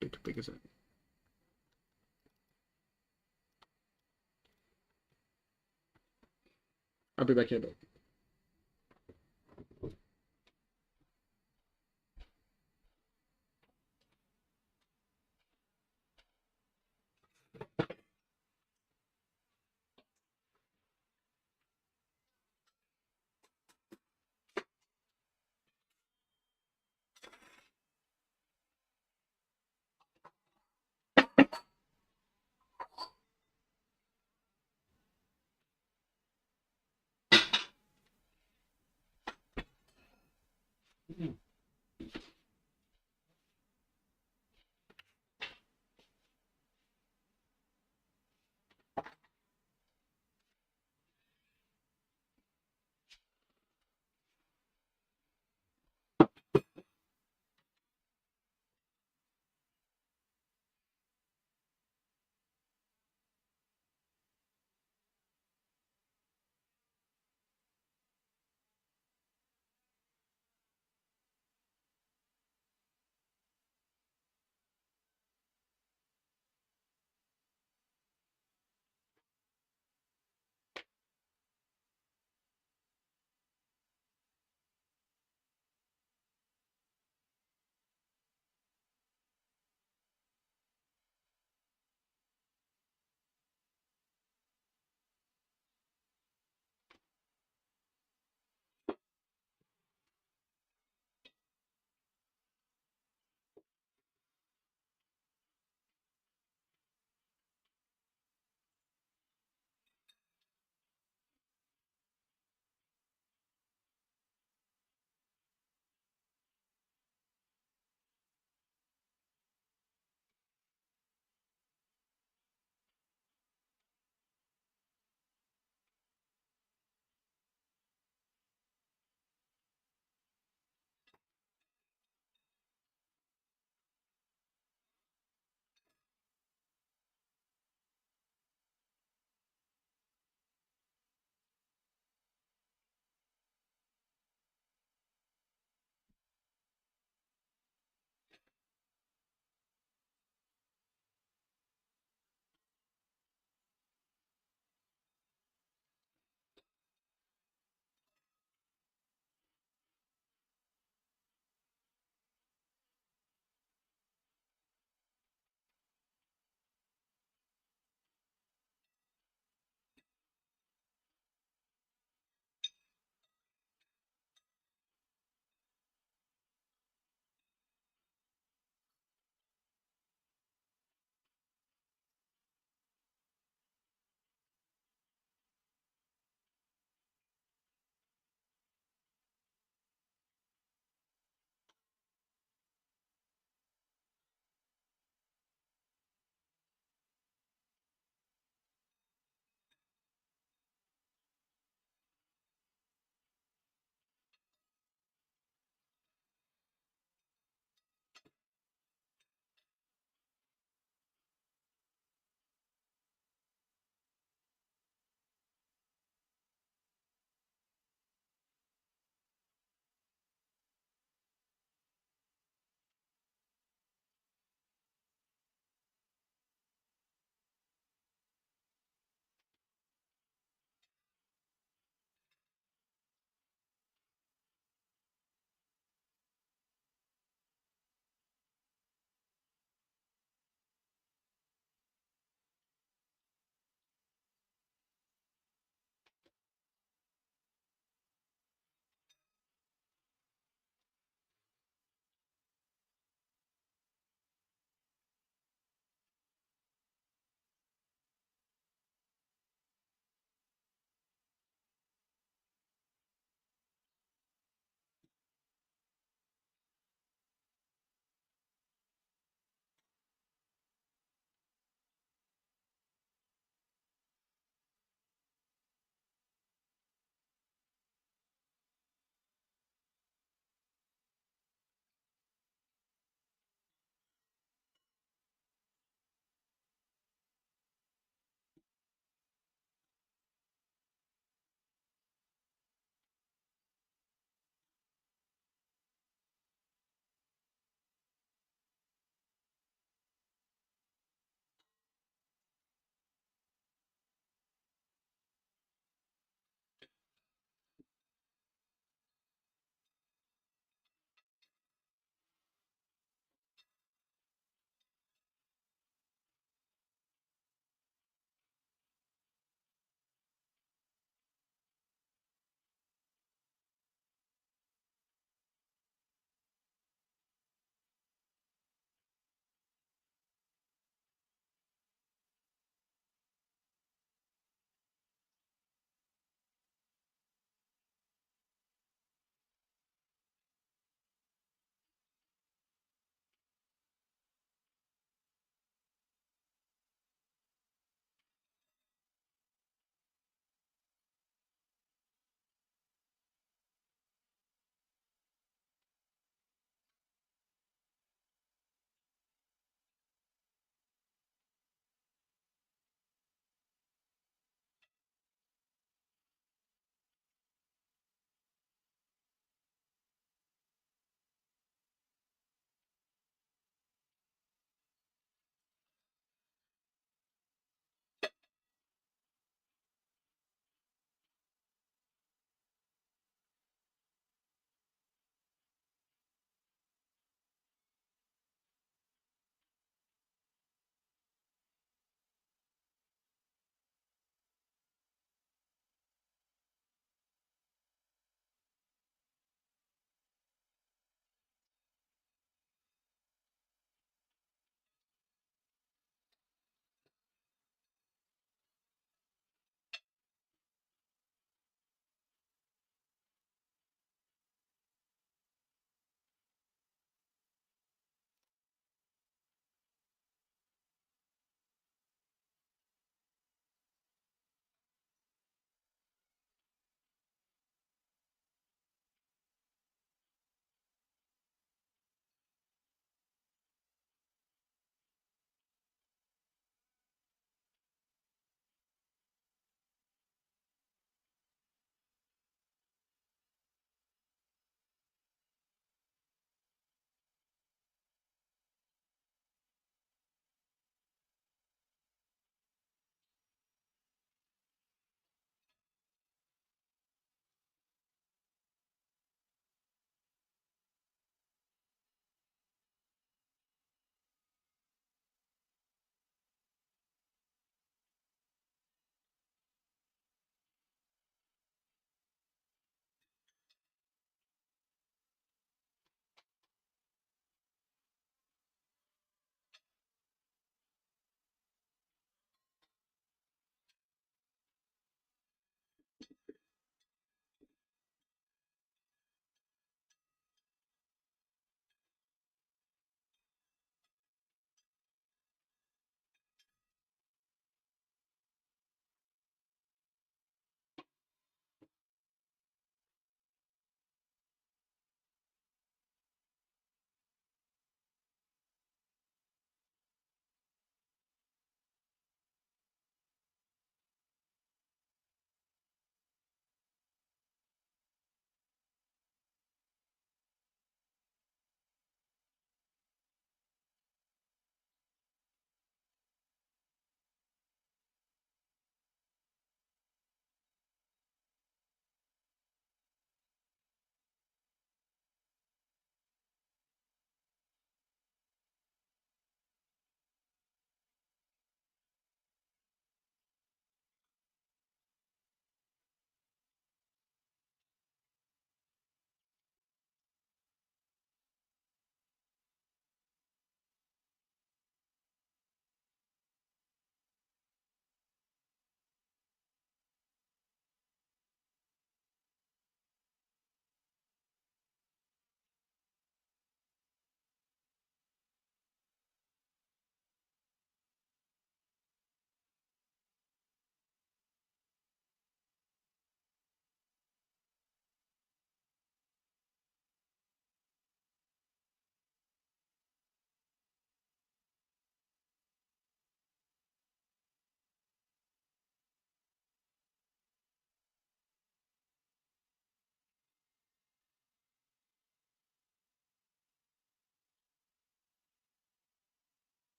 Bit too big, is it? I'll be back in a bit.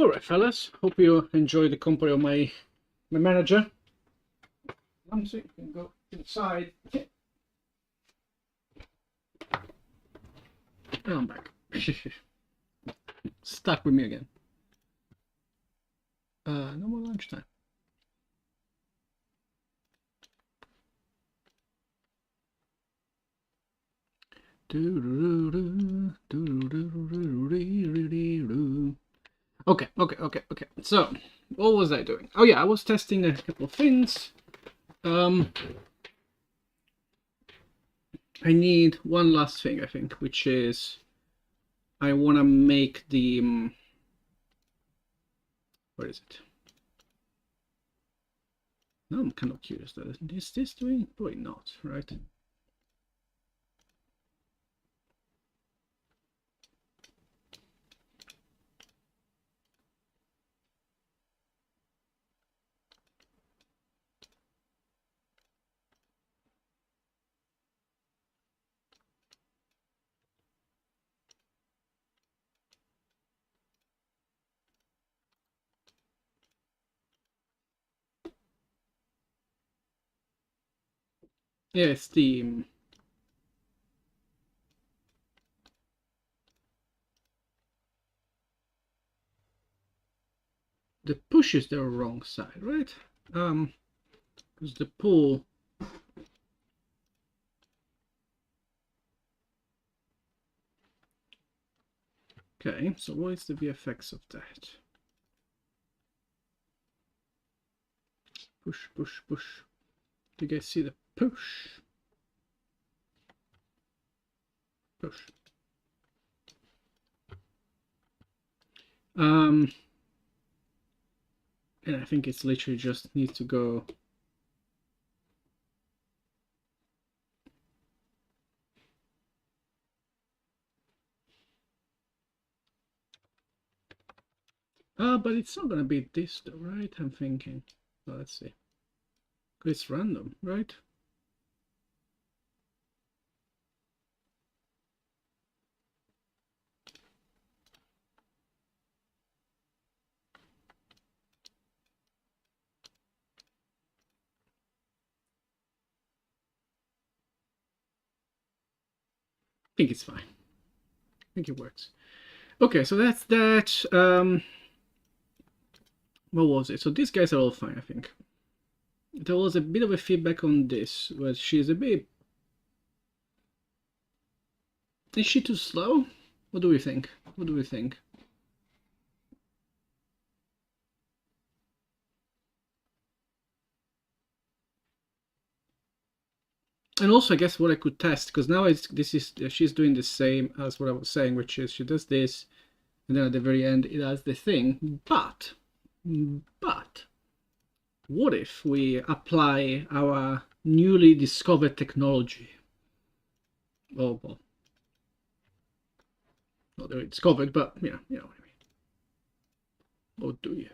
All right, fellas. Hope you enjoy the company of my manager. So you can go inside. And I'm back. Stuck with me again. No more lunchtime. Okay. So, what was I doing? Oh yeah, I was testing a couple of things. I need one last thing, I think, which is I want to make the where is it? No, I'm kind of curious. Is this doing? Probably not, right? Yeah, it's the push is the wrong side, right? Because the pull. Okay, so what is the VFX of that? Push. Do you guys see the push? Push. And I think it's literally just needs to go. But it's not gonna be this though, right? I'm thinking. Well, let's see. It's random, right? I think it's fine. I think it works. Okay, so that's that. What was it? So these guys are all fine, I think. There was a bit of a feedback on this, where she's a bit. Is she too slow? What do we think? What do we think? And also, I guess what I could test, because now she's doing the same as what I was saying, which is she does this, and then at the very end it does the thing. But what if we apply our newly discovered technology? Oh well, not really discovered, but you know what I mean. Or do you?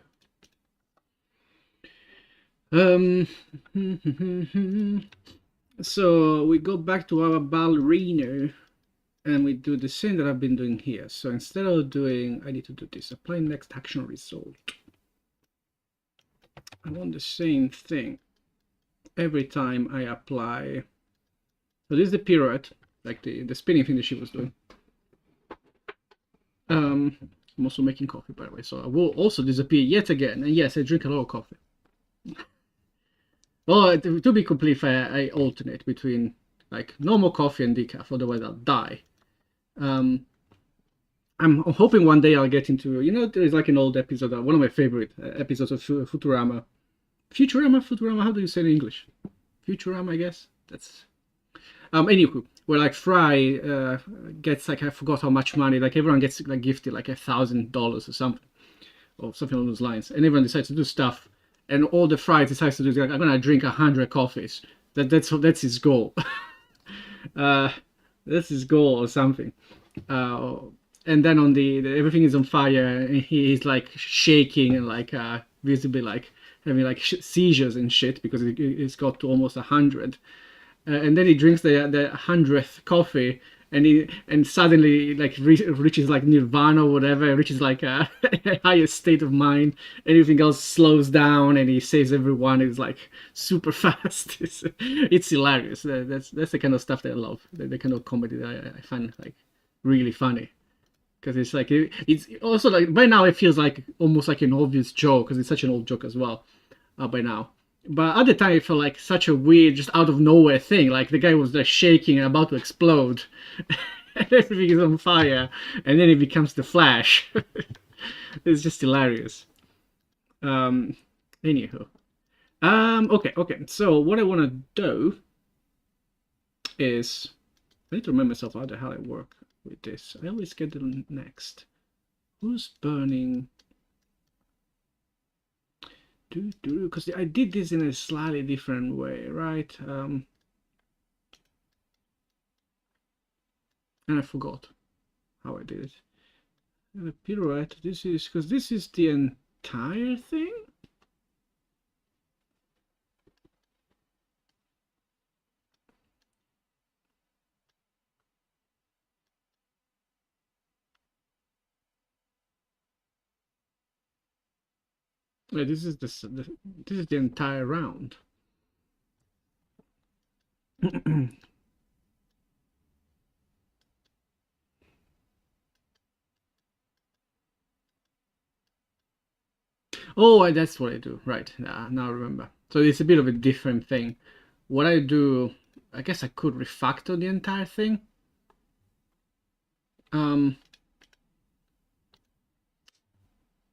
So we go back to our ballerina and we do the same that I've been doing here. So instead of doing, I need to do this, apply next action result. I want the same thing every time I apply. So this is the pirouette, like the spinning thing that she was doing. I'm also making coffee, by the way, so I will also disappear yet again. And yes, I drink a lot of coffee. Well, to be completely fair, I alternate between like normal coffee and decaf, otherwise I'll die. I'm hoping one day I'll get into, there's like an old episode, one of my favorite episodes of Futurama. Futurama, how do you say it in English? Futurama, I guess. That's anywho, where like Fry gets like, I forgot how much money, like everyone gets like gifted like $1,000 or something along those lines, and everyone decides to do stuff, and all the Fry decides to do is like, I'm gonna drink 100 coffees. That's his goal. That's his goal or something. And then on everything is on fire, and he's like shaking and like visibly like having like seizures and shit because it's got to almost 100. And then he drinks the 100th coffee, and suddenly like reaches like nirvana or whatever, reaches like a higher state of mind. Everything else slows down, and he saves everyone. It's like super fast. It's hilarious. That's the kind of stuff that I love. The kind of comedy that I find like really funny. Because it's like it's also like by now it feels like almost like an obvious joke because it's such an old joke as well by now. But at the time it felt like such a weird, just out of nowhere thing. Like the guy was like shaking and about to explode, and everything is on fire, and then it becomes the Flash. It's just hilarious. Um, Anywho, okay. So what I want to do is I need to remember myself how the hell I work with this. I always get the next. Who's burning? Because I did this in a slightly different way, right? And I forgot how I did it. And a pirouette. This is because this is the entire thing. Yeah, this is this is the entire round. Oh, that's what I do. Right. Now I remember. So it's a bit of a different thing. What I do, I guess I could refactor the entire thing.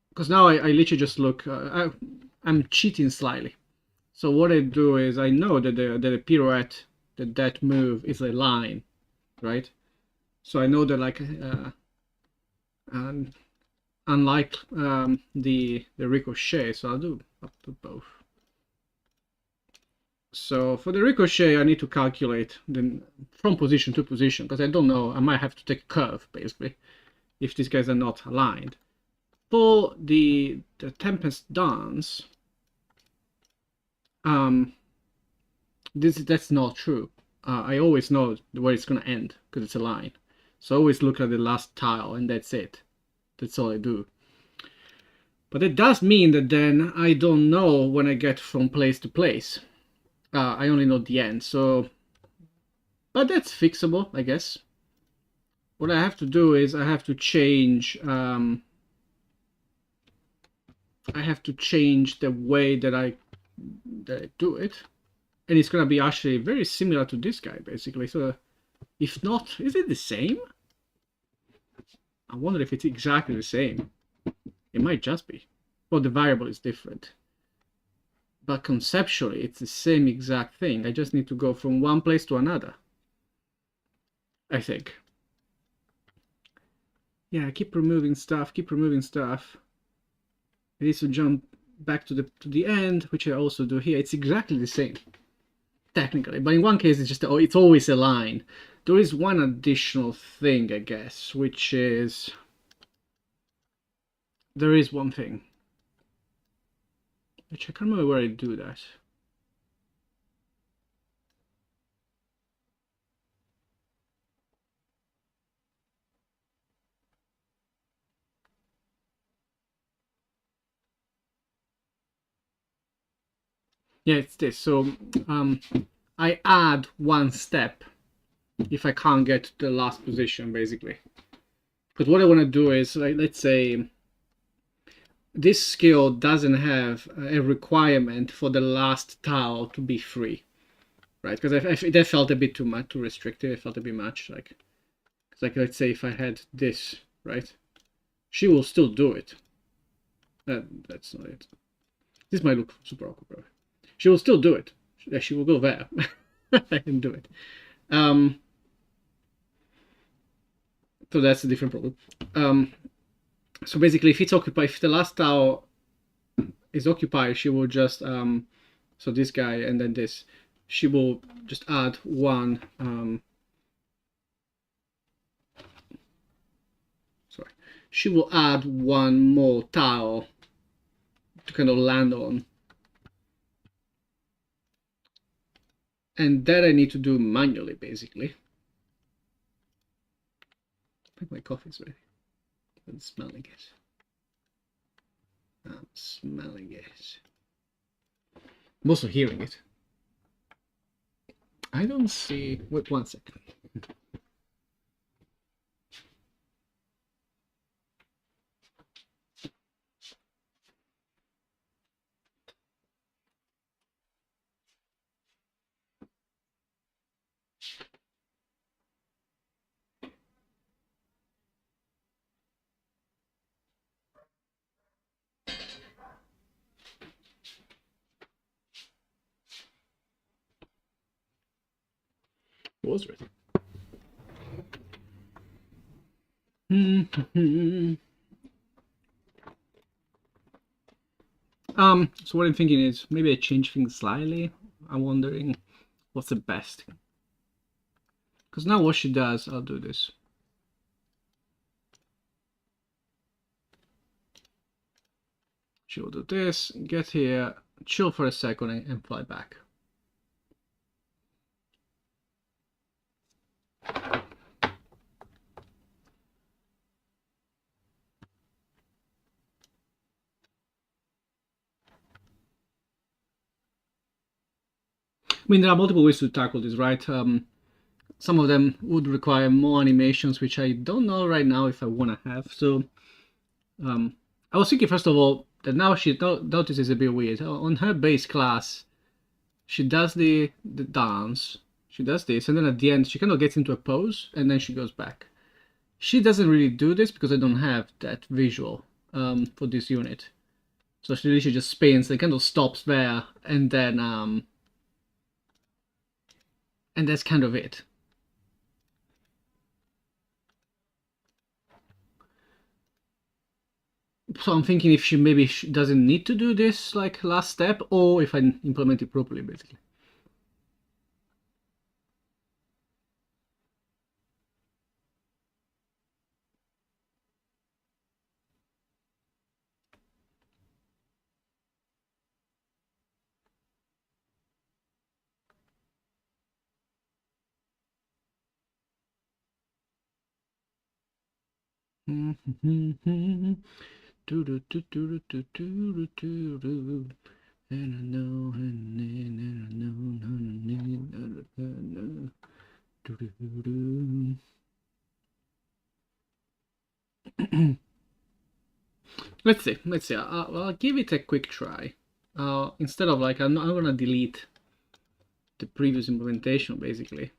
Because now I literally just look, I'm cheating slightly. So what I do is I know that the pirouette, that move is a line, right? So I know that like, unlike the ricochet, so I'll do both. So for the ricochet, I need to calculate from position to position because I don't know. I might have to take a curve basically if these guys are not aligned. For the Tempest Dance, that's not true. I always know where it's gonna end because it's a line. So I always look at the last tile and that's it. That's all I do. But it does mean that then I don't know when I get from place to place. I only know the end. So, but that's fixable, I guess. What I have to do is I have to change. I have to change the way that I do it, and it's gonna be actually very similar to this guy basically. So, if not, is it the same? I wonder if it's exactly the same. It might just be. Well, the variable is different. But conceptually, it's the same exact thing. I just need to go from one place to another. I think. Yeah, keep removing stuff, keep removing stuff. It needs to jump back to the end, which I also do here. It's exactly the same, technically. But in one case, it's just it's always a line. There is one additional thing, I guess, which is there is one thing. Which I can't remember where I do that. Yeah, it's this. So I add one step if I can't get to the last position, basically. But what I want to do is, like, let's say this skill doesn't have a requirement for the last tile to be free, right? Because that felt a bit too much, too restrictive. It felt a bit much. Like let's say if I had this, right? She will still do it. That's not it. This might look super awkward, bro. She will still do it. She will go there. I can do it. So that's a different problem. So basically, if it's occupied, if the last tile is occupied, she will just so this guy and then this, she will just add one. Sorry, she will add one more tile to kind of land on. And that I need to do manually, basically. my coffee's ready. I'm smelling it. I'm smelling it. I'm also hearing it. I don't see. Wait 1 second. It was ready. So what I'm thinking is maybe I change things slightly. I'm wondering what's the best. Because now what she does, I'll do this. She will do this, get here, chill for a second, and fly back. I mean, there are multiple ways to tackle this, right? Some of them would require more animations, which I don't know right now if I want to have. So I was thinking, first of all, that now she notices a bit weird. On her base class, she does the dance, she does this, and then at the end, she kind of gets into a pose, and then she goes back. She doesn't really do this because I don't have that visual for this unit. So she literally just spins and kind of stops there, and then and that's kind of it. So I'm thinking if she maybe doesn't need to do this like last step, or if I implement it properly, basically. Let's see. I'll give it a quick try. Instead of like, I'm gonna delete the previous implementation basically,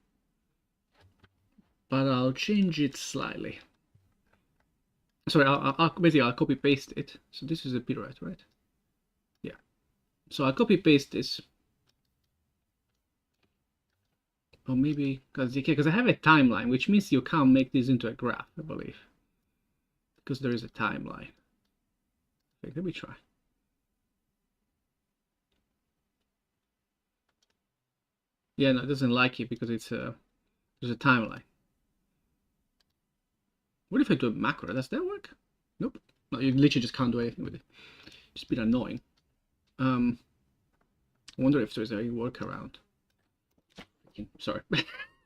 but I'll change it slightly. Sorry, I'll copy paste it. So this is a pirouette, right? Yeah. So I'll copy paste this. Or maybe because I have a timeline, which means you can't make this into a graph, I believe, because there is a timeline. Okay, let me try. Yeah, no, it doesn't like it because it's there's a timeline. What if I do a macro? Does that work? Nope. No, you literally just can't do anything with it. It's a bit annoying. I wonder if there's a workaround. Sorry,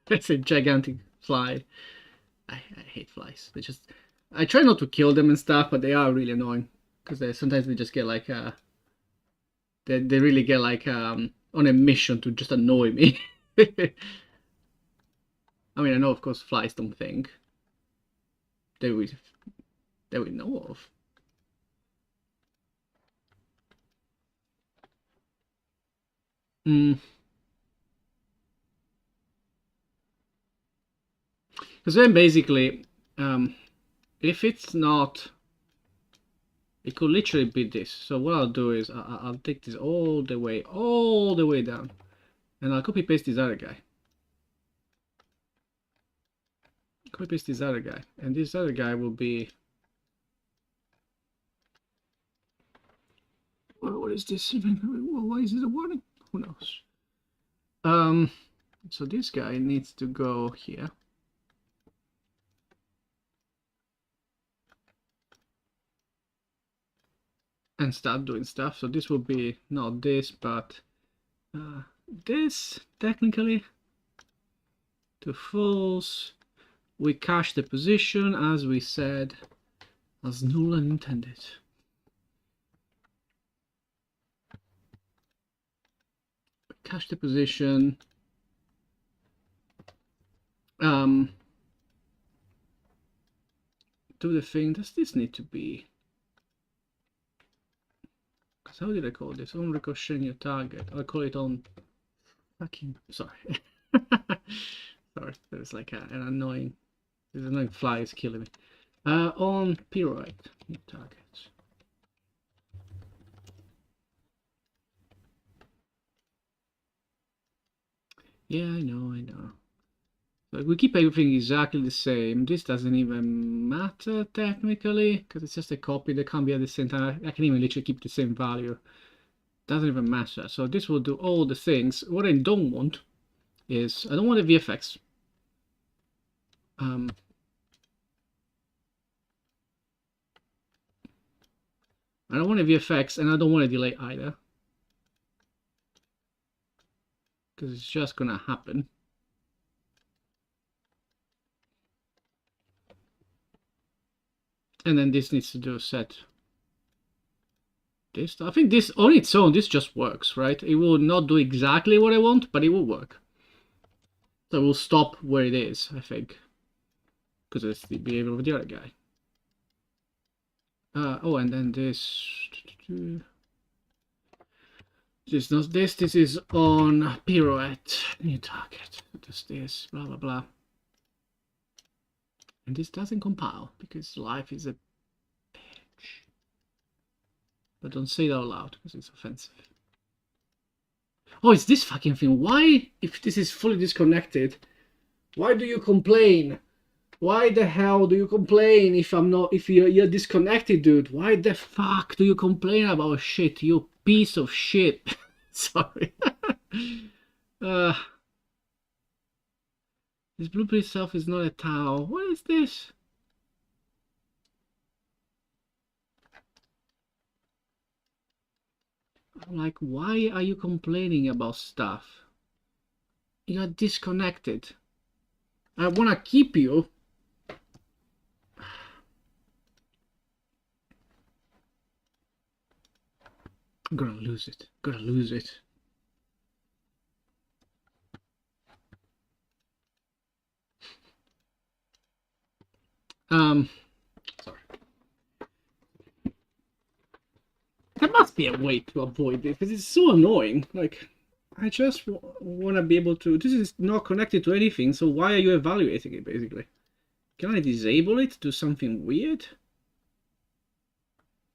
that's a gigantic fly. I hate flies. They just, I try not to kill them and stuff, but they are really annoying because sometimes they just get like they really get like on a mission to just annoy me. I mean, I know of course flies don't think. That we know of. Because then basically, if it's not, it could literally be this. So what I'll do is I'll take this all the way down, and I'll copy paste this other guy. Copy paste this other guy, and this other guy will be. What is this? Why is it a warning? Who knows? So this guy needs to go here. And start doing stuff. So this will be not this, but this technically to false. we cache the position as we said, as null and intended. Cache the position. Do the thing. Does this need to be? Because how did I call this? On ricochet your target. I'll call it on fucking. Sorry. Sorry, there's like an annoying. This annoying fly is killing me. On pirouette new target. Yeah, I know. Like we keep everything exactly the same. This doesn't even matter technically because it's just a copy. They can't be at the same time. I can even literally keep the same value. Doesn't even matter. So this will do all the things. What I don't want is I don't want a VFX. I don't want a VFX and I don't want a delay either. Because it's just gonna happen. And then this needs to do set this. I think this on its own, this just works, right? It will not do exactly what I want, but it will work. So we'll stop where it is, I think. Because it's the behavior of the other guy. Oh, and then this. This not this. This is on pirouette. New target. Does this? Blah blah blah. And this doesn't compile because life is a bitch. But don't say it out loud because it's offensive. Oh, it's this fucking thing. Why, if this is fully disconnected, why do you complain? Why the hell do you complain if I'm not, if you're disconnected, dude? Why the fuck do you complain about shit, you piece of shit? Sorry. This blueprint itself is not a towel. What is this? I'm like, why are you complaining about stuff? You're disconnected. I want to keep you. I'm gonna lose it. Gonna lose it. Sorry. There must be a way to avoid this because it's so annoying. Like, I just want to be able to. This is not connected to anything, so why are you evaluating it basically? Can I disable it? Do something weird?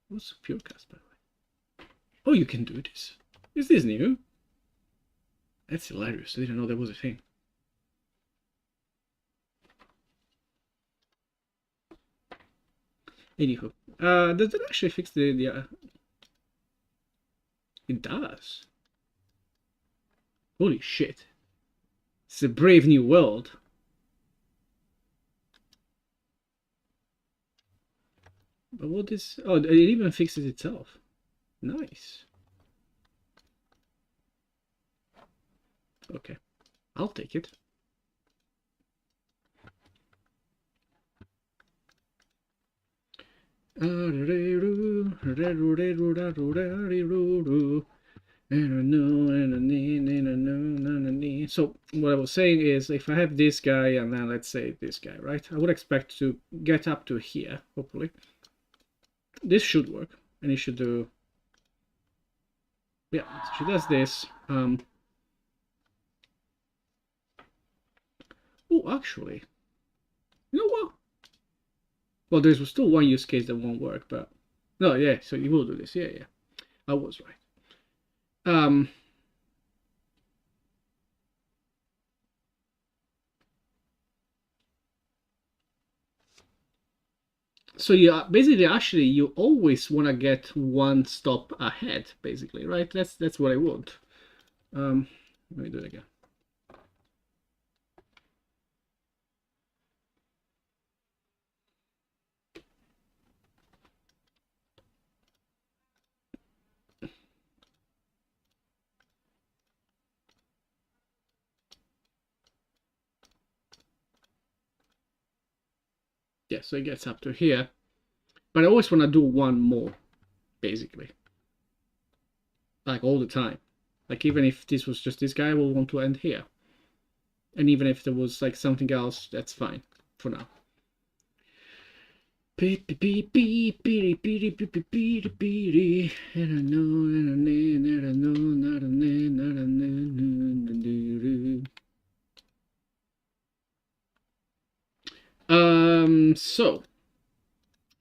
What's Purecast, by the way? Oh, you can do this. Is this new? That's hilarious. I didn't know there was a thing. Anywho, does it actually fix the it does. Holy shit. It's a brave new world. But what is... Oh, it even fixes itself. Nice. Okay. I'll take it. So what I was saying is if I have this guy and then let's say this guy, right? I would expect to get up to here, hopefully. This should work and it should do, yeah, she does this. Oh, actually, you know what? Well, there's still one use case that won't work, but no, yeah, so you will do this. Yeah, I was right. So yeah, basically, actually, you always want to get one stop ahead, basically, right? That's what I want. Let me do it again. yeah, so it gets up to here. But I always want to do one more, basically. Like all the time. Like even if this was just this guy, I will want to end here. And even if there was like something else, that's fine for now.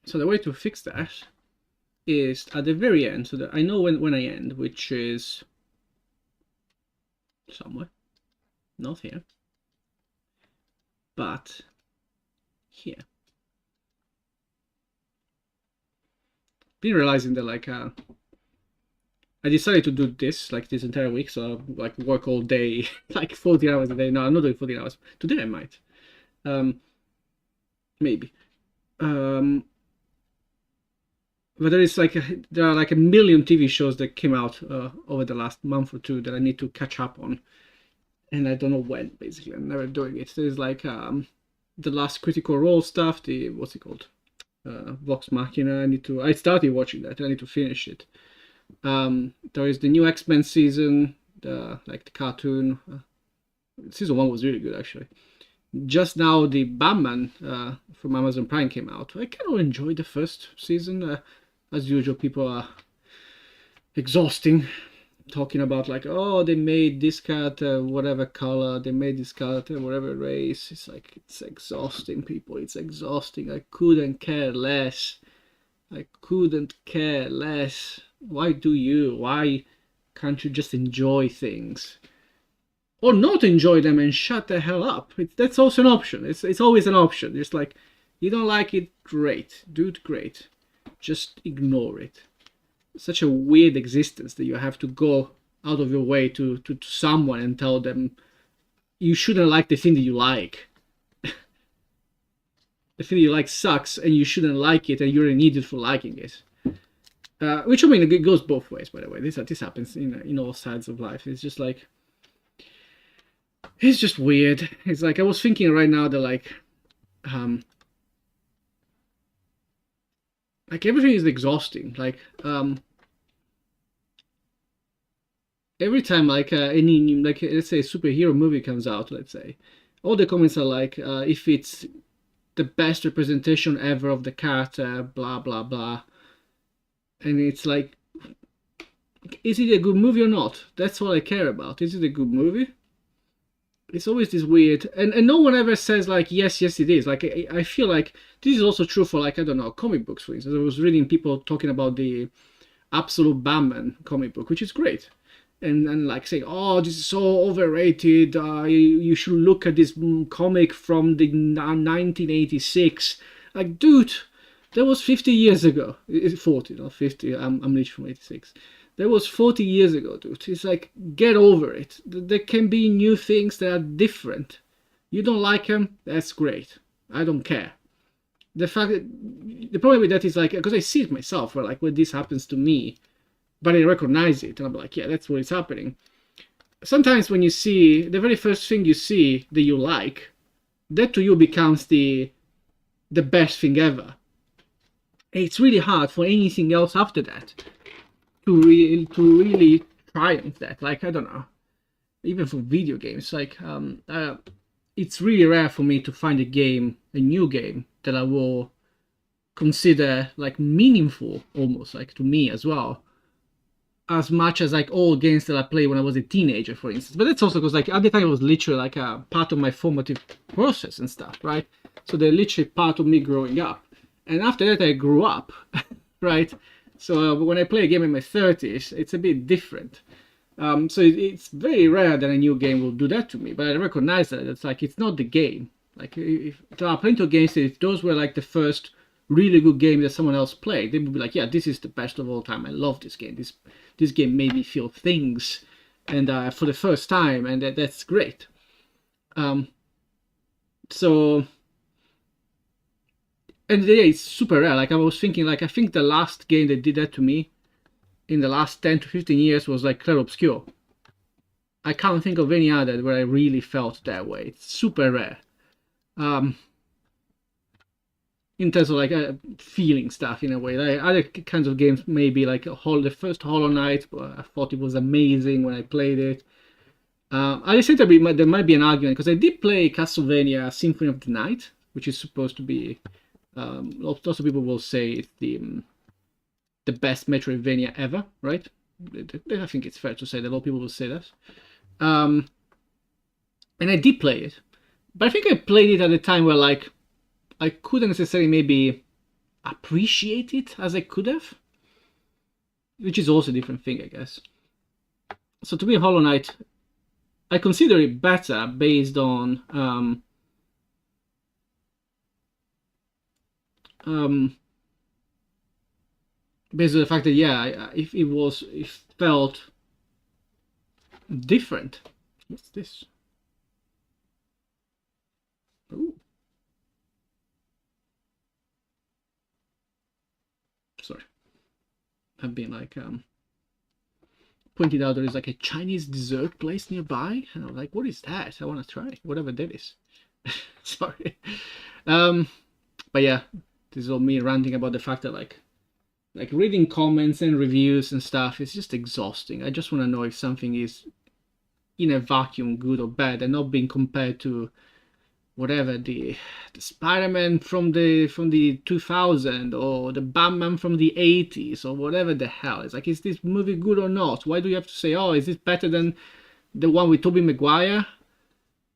So the way to fix that is at the very end, so that I know when I end, which is somewhere, not here, but here. Been realizing that like I decided to do this like this entire week, so like work all day, like 40 hours a day. No, I'm not doing 40 hours. Today I might. Maybe. But there are like a million TV shows that came out over the last month or two that I need to catch up on, and I don't know when. Basically, I'm never doing it. There's like the last Critical Role stuff. The what's it called? Vox Machina. I started watching that. I need to finish it. There is the new X-Men season, the cartoon. Season 1 was really good actually. Just now the Batman from Amazon Prime came out. I kind of enjoyed the first season. As usual, people are exhausting, talking about like, oh, they made this character whatever color, they made this character whatever race. It's like, it's exhausting, people. It's exhausting. I couldn't care less. I couldn't care less. Why do you? Why can't you just enjoy things? Or not enjoy them and shut the hell up. That's also an option. It's always an option. It's like, you don't like it, great. Dude, great. Just ignore it. It's such a weird existence that you have to go out of your way to someone and tell them you shouldn't like the thing that you like. The thing that you like sucks and you shouldn't like it and you're an idiot for liking it. Which, I mean, it goes both ways, by the way. This happens in all sides of life. It's just like, it's just weird. It's like, I was thinking right now that like everything is exhausting. Like every time like any like let's say a superhero movie comes out, let's say, all the comments are like if it's the best representation ever of the character, blah blah blah. And it's like, is it a good movie or not? That's all I care about. Is it a good movie? It's always this weird, and no one ever says like, yes it is. Like I feel like this is also true for like, I don't know, comic books, for instance. I was reading people talking about the Absolute Batman comic book, which is great, and like saying, oh, this is so overrated, you should look at this comic from the 1986. Like, dude, that was 50 years ago. It's 40, not 50. I'm literally from 86. That was 40 years ago, dude. It's like, get over it. There can be new things that are different. You don't like them? That's great. I don't care. The fact that the problem with that is like, because I see it myself, where like when this happens to me, but I recognize it, and I'm like, yeah, that's what is happening. Sometimes when you see the very first thing you see that you like, that to you becomes the best thing ever. It's really hard for anything else after that to really triumph that. Like, I don't know, even for video games, like it's really rare for me to find a new game that I will consider like meaningful, almost like to me as well, as much as like all games that I played when I was a teenager, for instance. But that's also because like at the time it was literally like a part of my formative process and stuff, right? So they're literally part of me growing up. And after that I grew up, right? So when I play a game in my 30s, it's a bit different. So it's very rare that a new game will do that to me, but I recognize that it's like, it's not the game. Like, if there are plenty of games that if those were like the first really good game that someone else played, they would be like, yeah, this is the best of all time. I love this game. This game made me feel things, and for the first time, and that's great. So, and yeah, it's super rare. Like, I was thinking, like, I think the last game that did that to me in the last 10 to 15 years was like Clair Obscur. I can't think of any other where I really felt that way. It's super rare. in terms of like feeling stuff in a way. Like other kinds of games, maybe like the first Hollow Knight, I thought it was amazing when I played it. I think there might be an argument because I did play Castlevania Symphony of the Night, which is supposed to be. Lots of people will say it's the best Metroidvania ever, right? I think it's fair to say that a lot of people will say that. And I did play it, but I think I played it at a time where like I couldn't necessarily maybe appreciate it as I could have, which is also a different thing, I guess. So to me, Hollow Knight, I consider it better based on based on the fact that yeah, if it felt different. What's this? Ooh. Sorry, I've been like pointed out there is like a Chinese dessert place nearby, and I'm like, what is that? I want to try whatever that is. Sorry. But yeah, this is all me ranting about the fact that like reading comments and reviews and stuff is just exhausting. I just want to know if something is in a vacuum good or bad and not being compared to whatever the Spider-Man from the 2000 or the Batman from the 80s or whatever the hell. It's like, is this movie good or not? Why do you have to say, oh, is this better than the one with Tobey Maguire?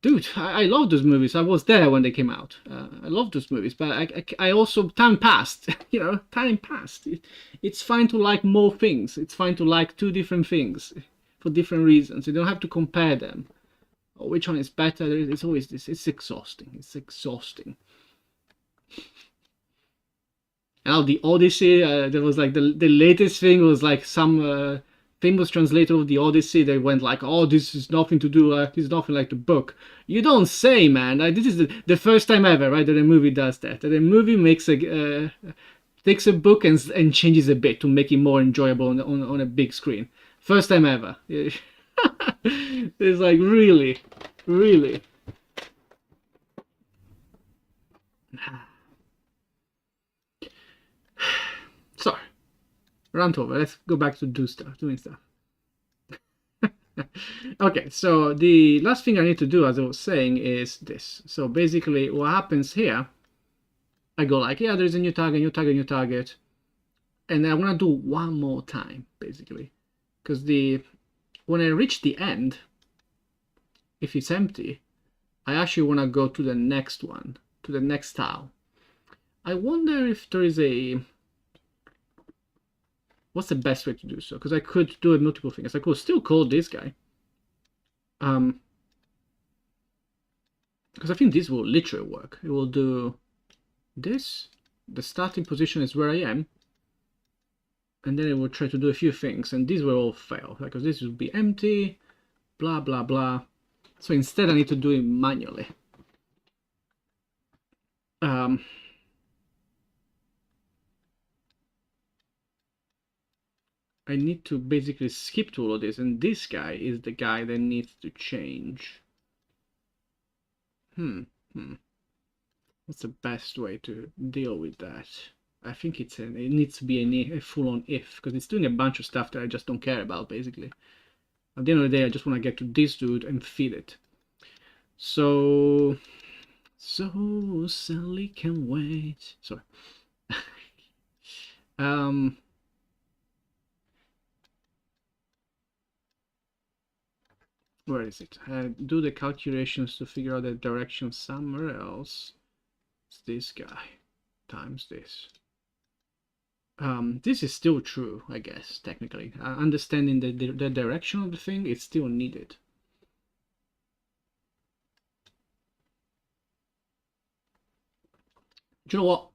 Dude, I love those movies. I was there when they came out. I love those movies, but I also, time passed. You know, time passed. It's fine to like more things. It's fine to like two different things for different reasons. You don't have to compare them. Or which one is better? It's always this. It's exhausting. It's exhausting. And now the Odyssey, there was like the latest thing was like some famous translator of the Odyssey. They went like, "Oh, this is nothing to do. This is nothing like the book." You don't say, man. This is the first time ever, right, that a movie does that. That a movie makes a takes a book and changes a bit to make it more enjoyable on a big screen. First time ever. It's like really, really. Sorry, rant over. Let's go back to doing stuff. Okay, so the last thing I need to do, as I was saying, is this. So basically, what happens here, I go like, yeah, there's a new target, new target, new target, and I want to do one more time, basically, because when I reach the end, if it's empty, I actually want to go to the next one, to the next tile. I wonder if there is what's the best way to do so? Because I could do multiple things. I could still call this guy. Because I think this will literally work. It will do this. The starting position is where I am. And then it will try to do a few things. And these will all fail. Because this will be empty. Blah, blah, blah. So instead I need to do it manually. I need to basically skip to all of this. And this guy is the guy that needs to change. What's the best way to deal with that? I think it needs to be a full-on if, because it's doing a bunch of stuff that I just don't care about, basically. At the end of the day, I just want to get to this dude and feed it. So Sally can wait. Sorry. Where is it? Do the calculations to figure out the direction somewhere else. It's this guy times this. This is still true, I guess, technically. Understanding the direction of the thing is still needed. Do you know what?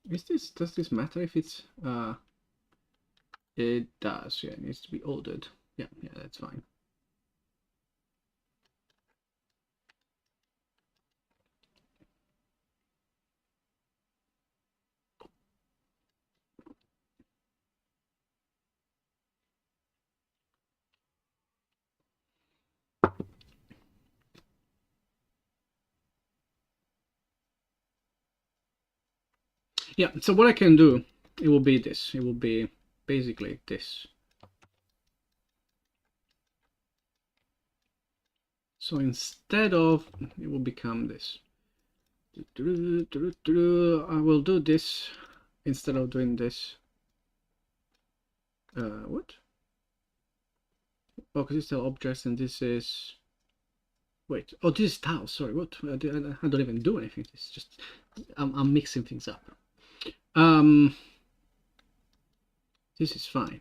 Does this matter if it's it does, yeah, it needs to be ordered. Yeah, that's fine. Yeah, so what I can do, it will be this. It will be basically this. So instead of, it will become this. I will do this instead of doing this. What? Oh, because it's still objects and this is... Wait, oh, this is tiles, sorry, what? I don't even do anything, it's just, I'm mixing things up. This is fine.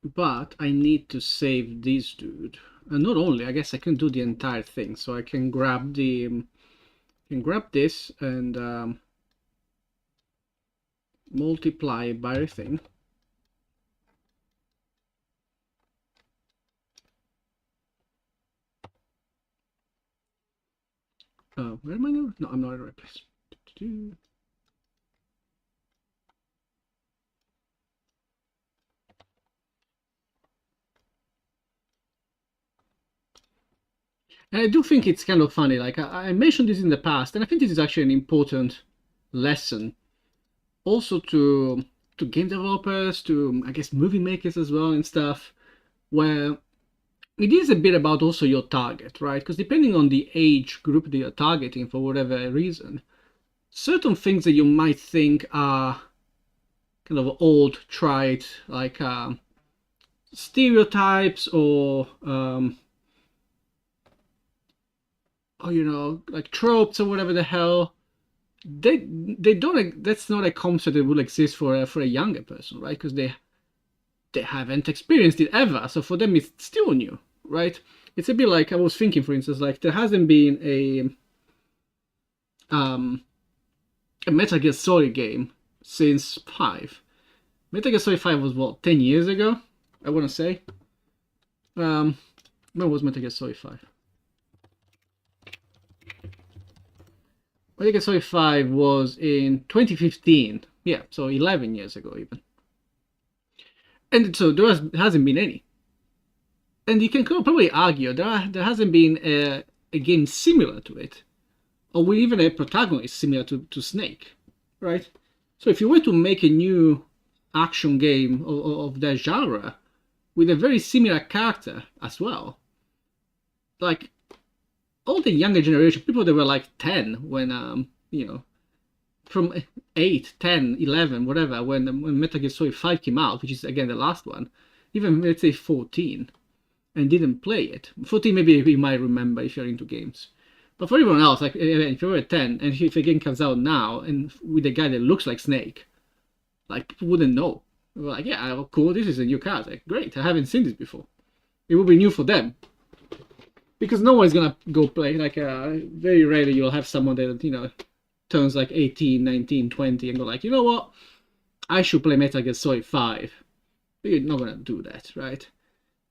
But I need to save this dude. And not only, I guess I can do the entire thing, so I can grab the... this and multiply by everything. Where am I now? No, I'm not in the right place. And I do think it's kind of funny, like I mentioned this in the past, and I think this is actually an important lesson also to game developers, to I guess movie makers as well and stuff, where it is a bit about also your target, right? Because depending on the age group that you're targeting for whatever reason, certain things that you might think are kind of old, trite, like stereotypes or you know, like tropes or whatever the hell, they don't, that's not a concept that will exist for a younger person, right? Because they haven't experienced it ever, so for them it's still new, right? It's a bit like, I was thinking, for instance, like there hasn't been a Metal Gear Solid game since 5. Metal Gear Solid 5 was what, 10 years ago, I want to say. When was Metal Gear Solid 5? Metal Gear Solid 5 was in 2015. Yeah, so 11 years ago even. And so there hasn't been any. And you can probably argue there hasn't been a game similar to it, or even a protagonist similar to Snake, right? So if you were to make a new action game of that genre with a very similar character as well, like all the younger generation, people that were like 10 when you know, from 8, 10, 11, whatever, when Metal Gear Solid 5 came out, which is again the last one, even let's say 14, and didn't play it. 14 maybe you might remember if you're into games. But for everyone else, like if you're 10 and if a game comes out now and with a guy that looks like Snake, like people wouldn't know. They were like, yeah, cool, this is a new character. Great, I haven't seen this before. It will be new for them. Because no one's gonna go play, like very rarely you'll have someone that, you know, turns like 18, 19, 20 and go like, you know what, I should play Metal Gear Solid 5. But you're not gonna do that, right?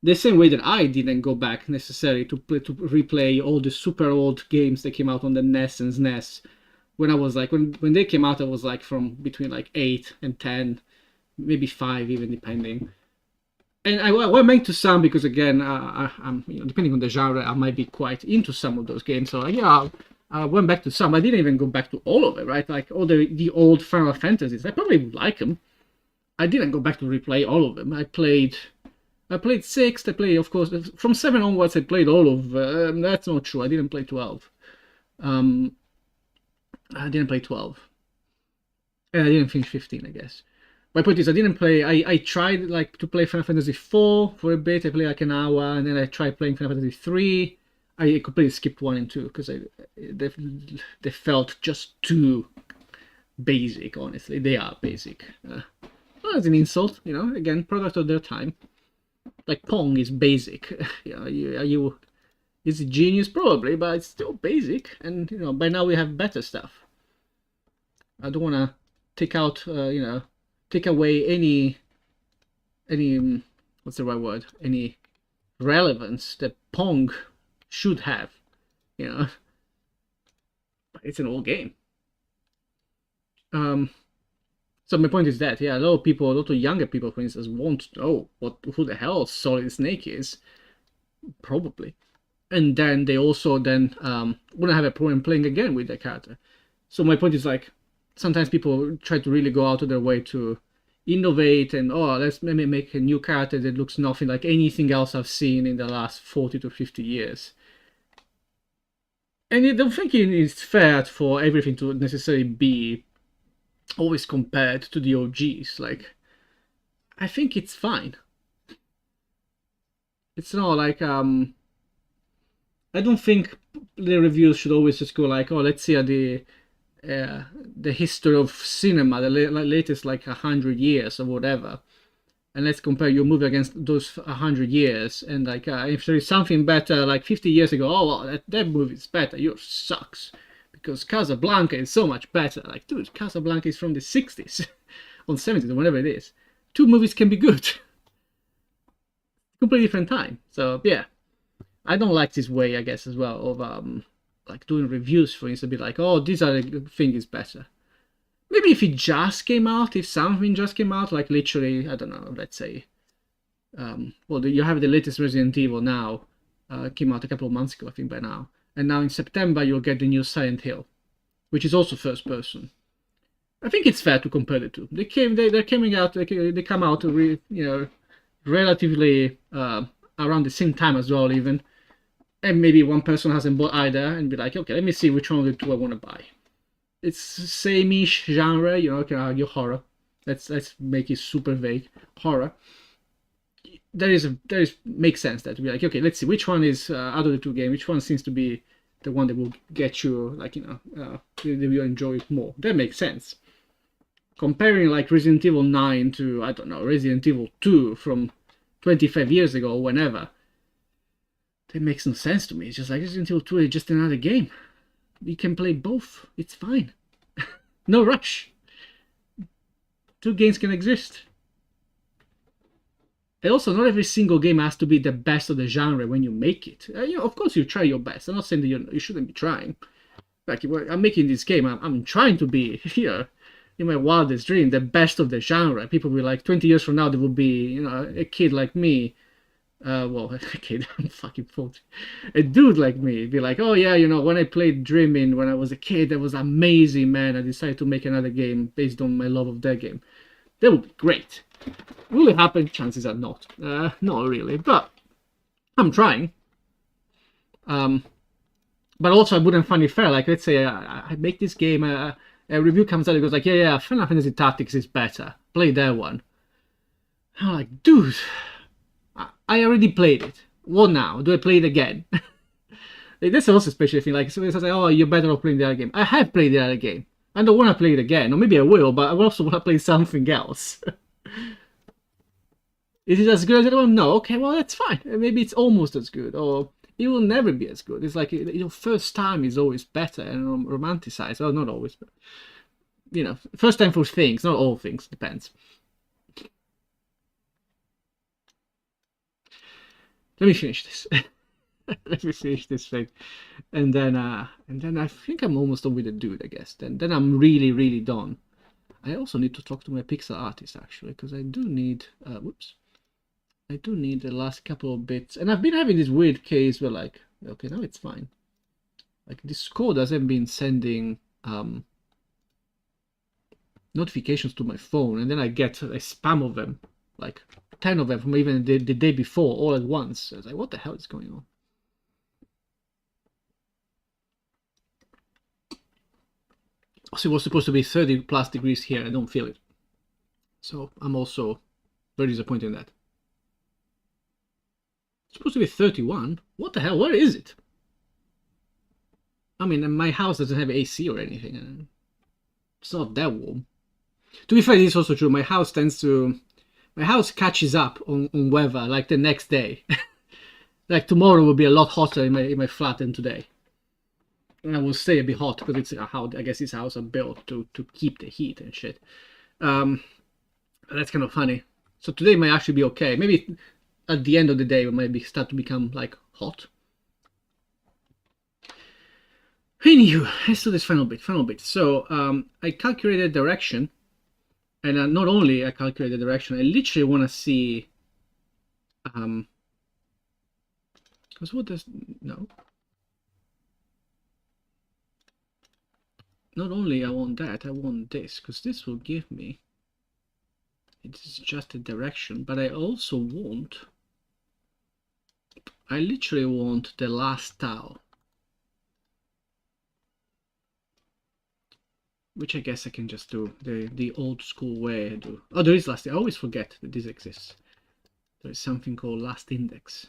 The same way that I didn't go back necessarily to replay all the super old games that came out on the NES and SNES. When I was like, when they came out, I was like from between like 8 and 10, maybe 5 even, depending. And I went back to some because again, I'm, you know, depending on the genre, I might be quite into some of those games. So yeah, I went back to some. I didn't even go back to all of it, right? Like all the old Final Fantasies, I probably would like them. I didn't go back to replay all of them. I played 6. I played, of course, from 7 onwards. I played all of. That's not true. I didn't play 12. I didn't play 12. And I didn't finish 15, I guess. My point is, I didn't play. I tried like to play Final Fantasy 4 for a bit. I played like an hour, and then I tried playing Final Fantasy 3. I completely skipped 1 and 2 because they felt just too basic. Honestly, they are basic. Well, it's an insult, you know. Again, product of their time. Like Pong is basic. It's a genius probably, but it's still basic. And you know, by now we have better stuff. I don't want to take out, you know, take away any what's the right word? Any relevance that Pong should have, you know. But it's an old game. So my point is that, yeah, a lot of younger people, for instance, won't know who the hell Solid Snake is, probably, and then they also wouldn't have a problem playing again with the character. So my point is like, sometimes people try to really go out of their way to innovate and, oh, let's maybe make a new character that looks nothing like anything else I've seen in the last 40 to 50 years. And I don't think it's fair for everything to necessarily be always compared to the OGs. Like, I think it's fine. It's not like I don't think the reviews should always just go like, oh, let's see the history of cinema, the latest like 100 years or whatever, and let's compare your movie against those 100 years. And like, if there is something better like 50 years ago, oh, well, that movie is better. Yours sucks because Casablanca is so much better. Like, dude, Casablanca is from the 60s or 70s or whatever it is. Two movies can be good. Completely different time. So yeah, I don't like this way, I guess, as well, of like doing reviews for instance, be like, oh, this other thing is better. Maybe if it just came out, if something just came out, like literally, I don't know, let's say, well, you have the latest Resident Evil now, came out a couple of months ago, I think, by now, and now in September you'll get the new Silent Hill, which is also first person. I think it's fair to compare the two. They're coming out, they come out, relatively around the same time as well, even. And maybe one person hasn't bought either and be like, okay, let me see which one of the two I want to buy. It's same-ish genre, I can argue horror. Let's make it super vague. Horror. Makes sense that to be like, okay, let's see which one is out of the two games, which one seems to be the one that will get you, like, that you enjoy it more. That makes sense. Comparing like Resident Evil 9 to, I don't know, Resident Evil 2 from 25 years ago or whenever, that makes no sense to me. It's just like Resident Evil 2 is just another game. You can play both. It's fine. No rush. Two games can exist. And also, not every single game has to be the best of the genre when you make it. Of course, you try your best. I'm not saying that you shouldn't be trying. Like, I'm making this game. I'm trying to be here in my wildest dream, the best of the genre. People will be like, 20 years from now, there will be, a kid like me. Well, okay, I'm fucking 40. A dude like me be like, oh yeah, when I played DreamIn when I was a kid, that was amazing, man. I decided to make another game based on my love of that game. That would be great. Will it happen? Chances are not. Not really, but I'm trying. But also I wouldn't find it fair. Like, let's say I make this game, a review comes out, it goes like, yeah, Final Fantasy Tactics is better. Play that one. I'm like, dude, I already played it. What now? Do I play it again? That's also a special thing. Like, so it's like, oh, you're better off playing the other game. I have played the other game. I don't want to play it again. Or maybe I will, but I also want to play something else. Is it as good as the other one? No. Okay, well, that's fine. Maybe it's almost as good. Or it will never be as good. It's like, first time is always better and romanticized. Well, not always, but, first time for things. Not all things. Depends. Let me finish this. Let me finish this thing, and then I think I'm almost done with the dude. I guess then I'm really, really done. I also need to talk to my pixel artist actually, because I do need I do need the last couple of bits, and I've been having this weird case where, like, okay, now it's fine. Like, Discord hasn't been sending notifications to my phone, and then I get a spam of them, like 10 of them from even the day before, all at once. I was like, what the hell is going on? So it was supposed to be 30 plus degrees here. I don't feel it. So I'm also very disappointed in that. It's supposed to be 31. What the hell? Where is it? I mean, my house doesn't have AC or anything. It's not that warm. To be fair, this is also true. My house catches up on weather like the next day. Like, tomorrow will be a lot hotter in my flat than today. And I will stay a bit hot because it's how I guess this house are built to keep the heat and shit. That's kind of funny. So today might actually be okay. Maybe at the end of the day it might start to become like hot. Anywho, let's do this final bit. So I calculated direction, and not only I calculated direction, I literally want to see because what does no. not only I want that, I want this, because this will give me, it is just a direction, but I also want, I literally want the last tile, which I guess I can just do the old school way I do. Oh, there is last, I always forget that this exists. There is something called last index.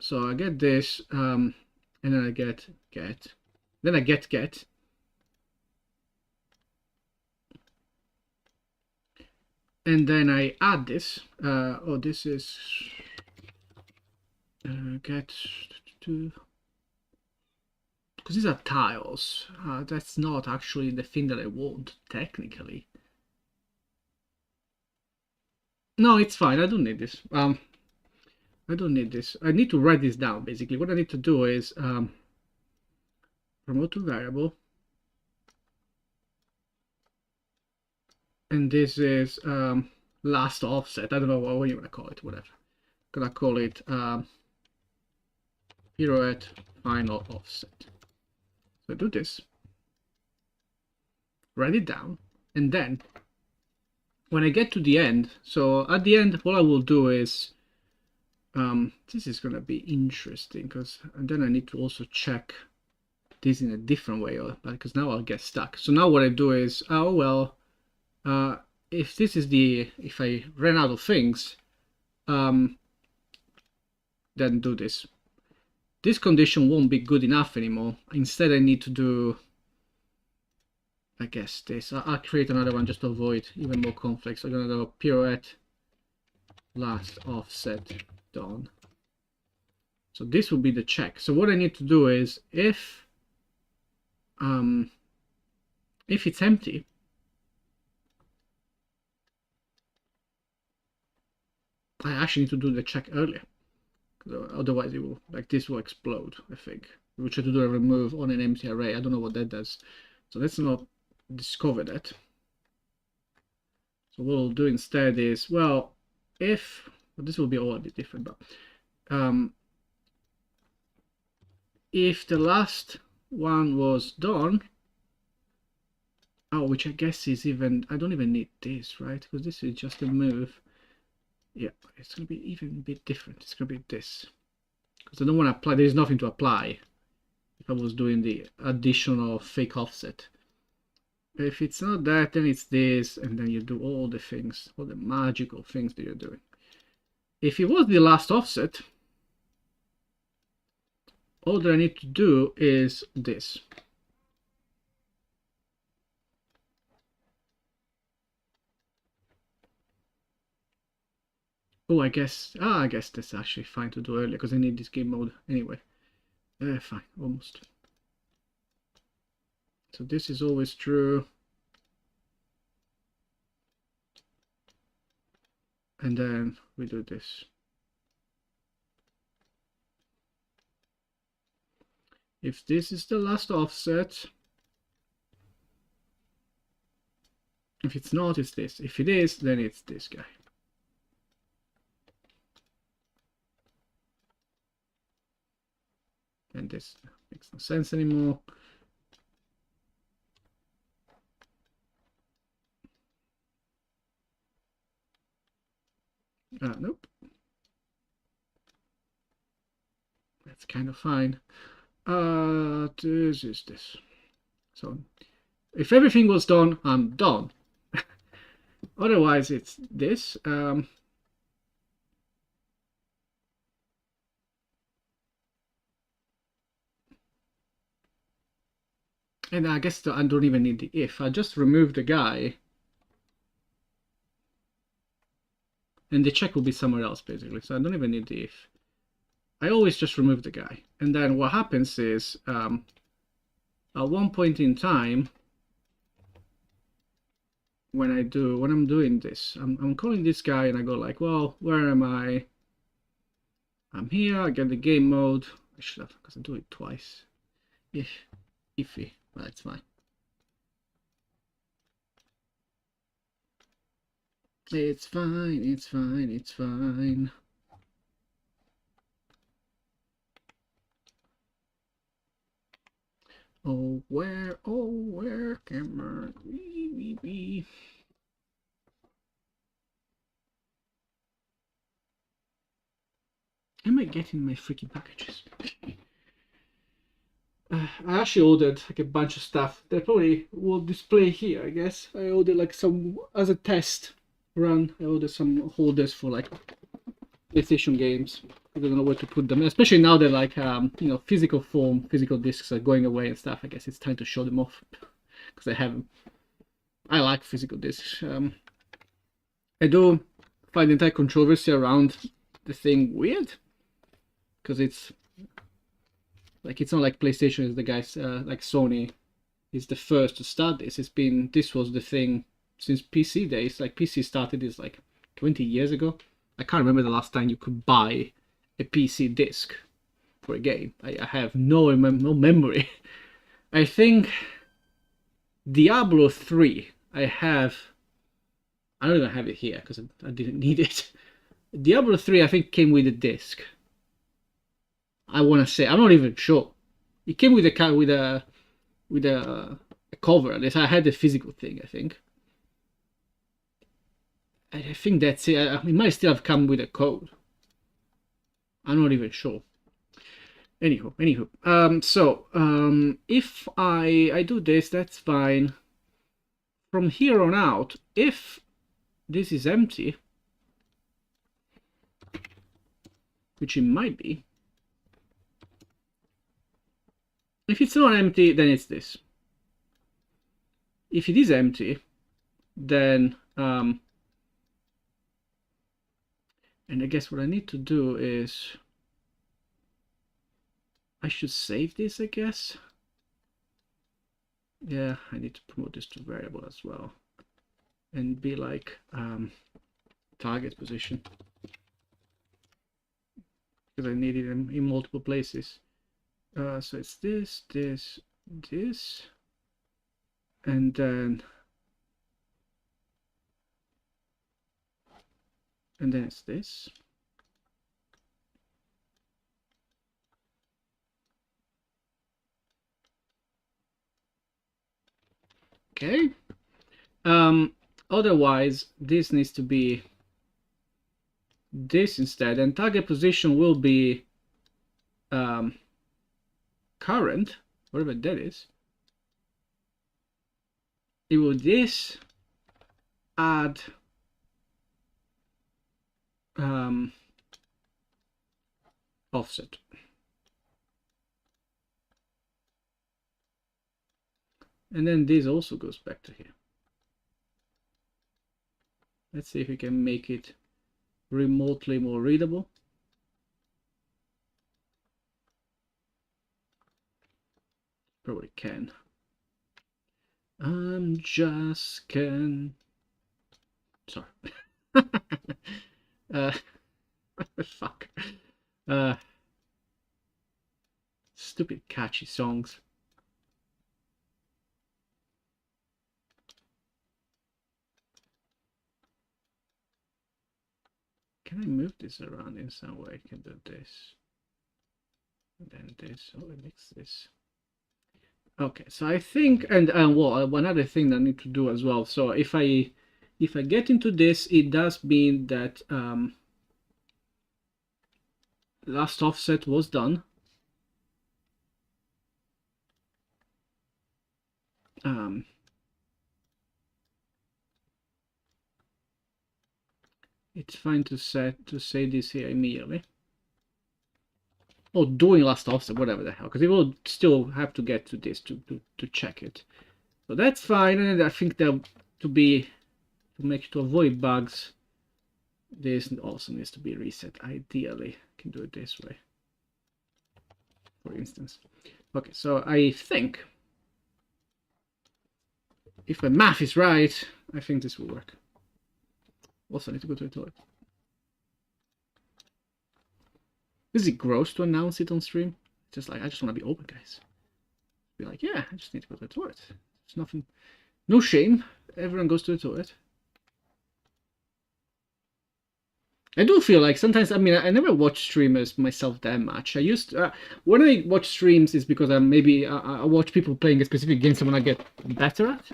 So I get this, and then I get, then I get, and then I add this. Oh, this is get to, because these are tiles. That's not actually the thing that I want technically. No, it's fine. I don't need this. I don't need this. I need to write this down. Basically, what I need to do is promote to variable, and this is last offset. I don't know what you want to call it. Whatever. I'm gonna call it pirouette final offset. So I do this, write it down, and then when I get to the end, so at the end, what I will do is, this is gonna be interesting because then I need to also check this in a different way, because now I'll get stuck. So now what I do is, oh well, if this is if I ran out of things, then do this. This condition won't be good enough anymore. Instead, I need to do, I guess this. I'll create another one just to avoid even more conflicts. I'm gonna do pirouette last offset done. So this will be the check. So what I need to do is, if it's empty, I actually need to do the check earlier. Otherwise it will, like this will explode, I think. We try to do a remove on an empty array. I don't know what that does. So let's not discover that. So what we'll do instead is, well, if, well, this will be all a bit different, but if the last one was done, oh, which I guess is even, I don't even need this, right? Because this is just a move. Yeah, it's going to be even a bit different. It's going to be this. Because I don't want to apply, there's nothing to apply if I was doing the additional fake offset. If it's not that, then it's this, and then you do all the things, all the magical things that you're doing. If it was the last offset, all that I need to do is this. Oh, I guess that's actually fine to do earlier because I need this game mode anyway. Fine, almost. So this is always true. And then we do this. If this is the last offset, if it's not, it's this. If it is, then it's this guy. And this makes no sense anymore. Nope. That's kind of fine. This is this. So if everything was done, I'm done. Otherwise, it's this. And I guess I don't even need the if. I just remove the guy. And the check will be somewhere else, basically. So I don't even need the if. I always just remove the guy. And then what happens is, at one point in time, when I'm doing this, I'm calling this guy and I go like, well, where am I? I'm here, I get the game mode. I should have, because I do it twice. Iffy, but it's fine. It's fine, it's fine, it's fine. Oh, where camera? Am I getting my freaking packages? I actually ordered like a bunch of stuff that probably will display here, I guess. I ordered like some, as a test run, I ordered some holders for like PlayStation games. I don't know where to put them, especially now that like, you know, physical form, physical discs are going away and stuff. I guess it's time to show them off because I have them. I like physical discs. I do find the entire controversy around the thing weird because it's like, it's not like PlayStation is the guys like Sony is the first to start this. This was the thing since PC days. Like PC started this like 20 years ago. I can't remember the last time you could buy a PC disc for a game. I have no memory. I think Diablo 3 I don't even have it here because I didn't need it. Diablo 3 I think came with a disc. I want to say, I'm not even sure. It came with a cover. At least I had the physical thing, I think. I think that's it. It might still have come with a code. I'm not even sure. Anywho. If I do this, that's fine. From here on out, if this is empty, which it might be, if it's not empty, then it's this. If it is empty, then and I guess what I need to do is I should save this, I guess. Yeah, I need to promote this to variable as well and be like target position because I need it in multiple places. So it's this, and then it's this. Okay. Otherwise, this needs to be this instead, and target position will be current, whatever that is. It will this add offset. And then this also goes back to here. Let's see if we can make it remotely more readable. Probably can. Just can. Sorry. Fuck. Stupid catchy songs. Can I move this around in some way? I can do this. And then this. Oh, it makes this. Okay, so I think, and well, one other thing that I need to do as well. So if I get into this, it does mean that last offset was done. It's fine to say this here immediately. Or doing last offset, whatever the hell, because it will still have to get to this to check it. So that's fine, and I think that to avoid bugs, this also needs to be reset. Ideally, I can do it this way, for instance. Okay, so I think if my math is right, I think this will work. Also, I need to go to the toilet. Is it gross to announce it on stream? Just like, I just want to be open, guys. Be like, yeah, I just need to go to the toilet. It's nothing, no shame. Everyone goes to the toilet. I do feel like sometimes, I mean, I never watch streamers myself that much. I used when I watch streams is because I maybe I watch people playing a specific game, so when I get better at.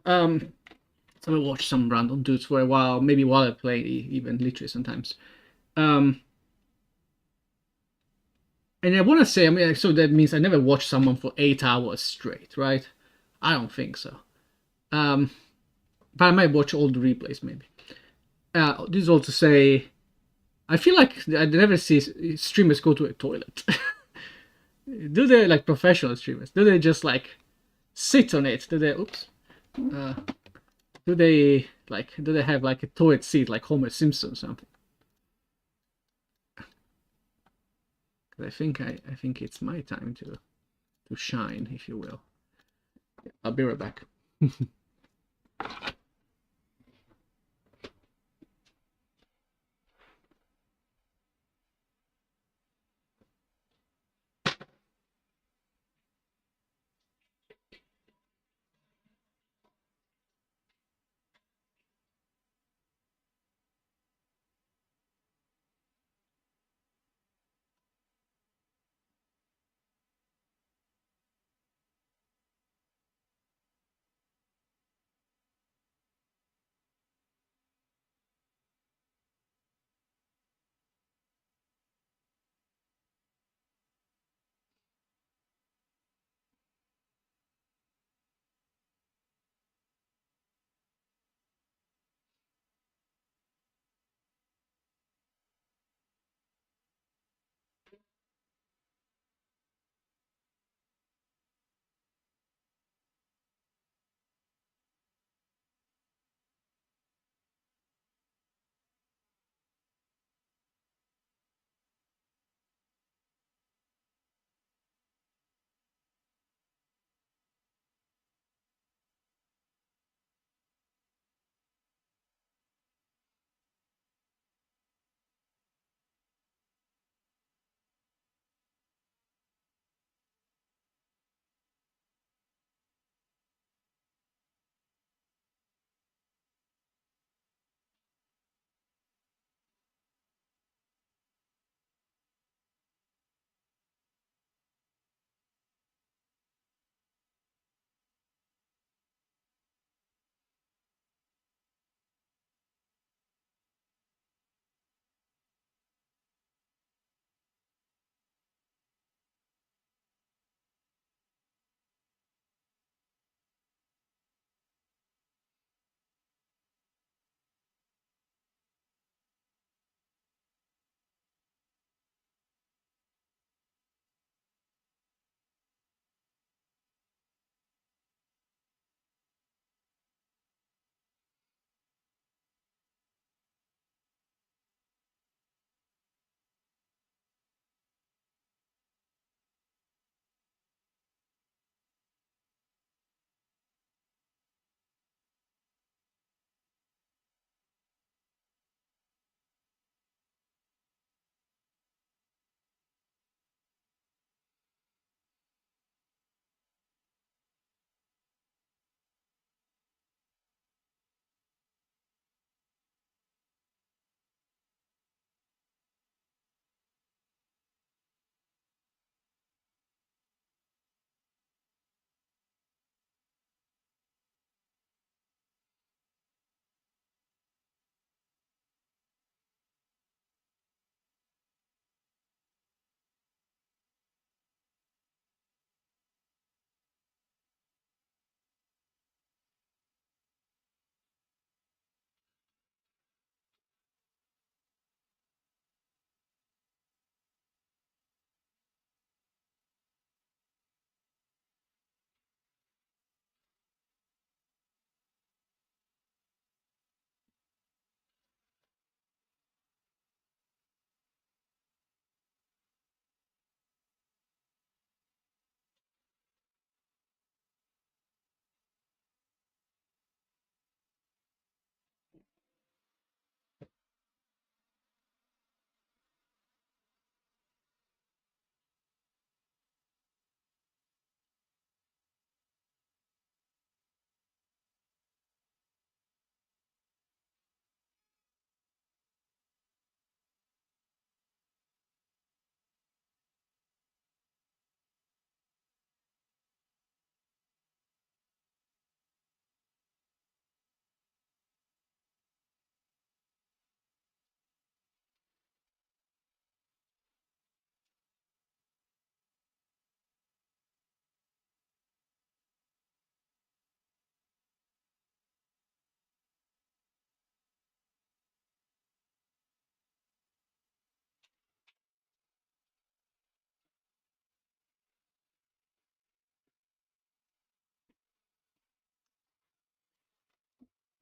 Um, so I watch some random dudes for a while, maybe while I play, even literally sometimes. Um, and I want to say, I mean, so that means I never watched someone for 8 hours straight, right? I don't think so. Um, but I might watch all the replays, maybe. This is all to say, I feel like I never see streamers go to a toilet. Do they like professional streamers? Do they just like sit on it? Do they? Oops. Uh, do they like? Do they have like a toilet seat like Homer Simpson or something? 'Cause I think it's my time to shine, if you will. I'll be right back.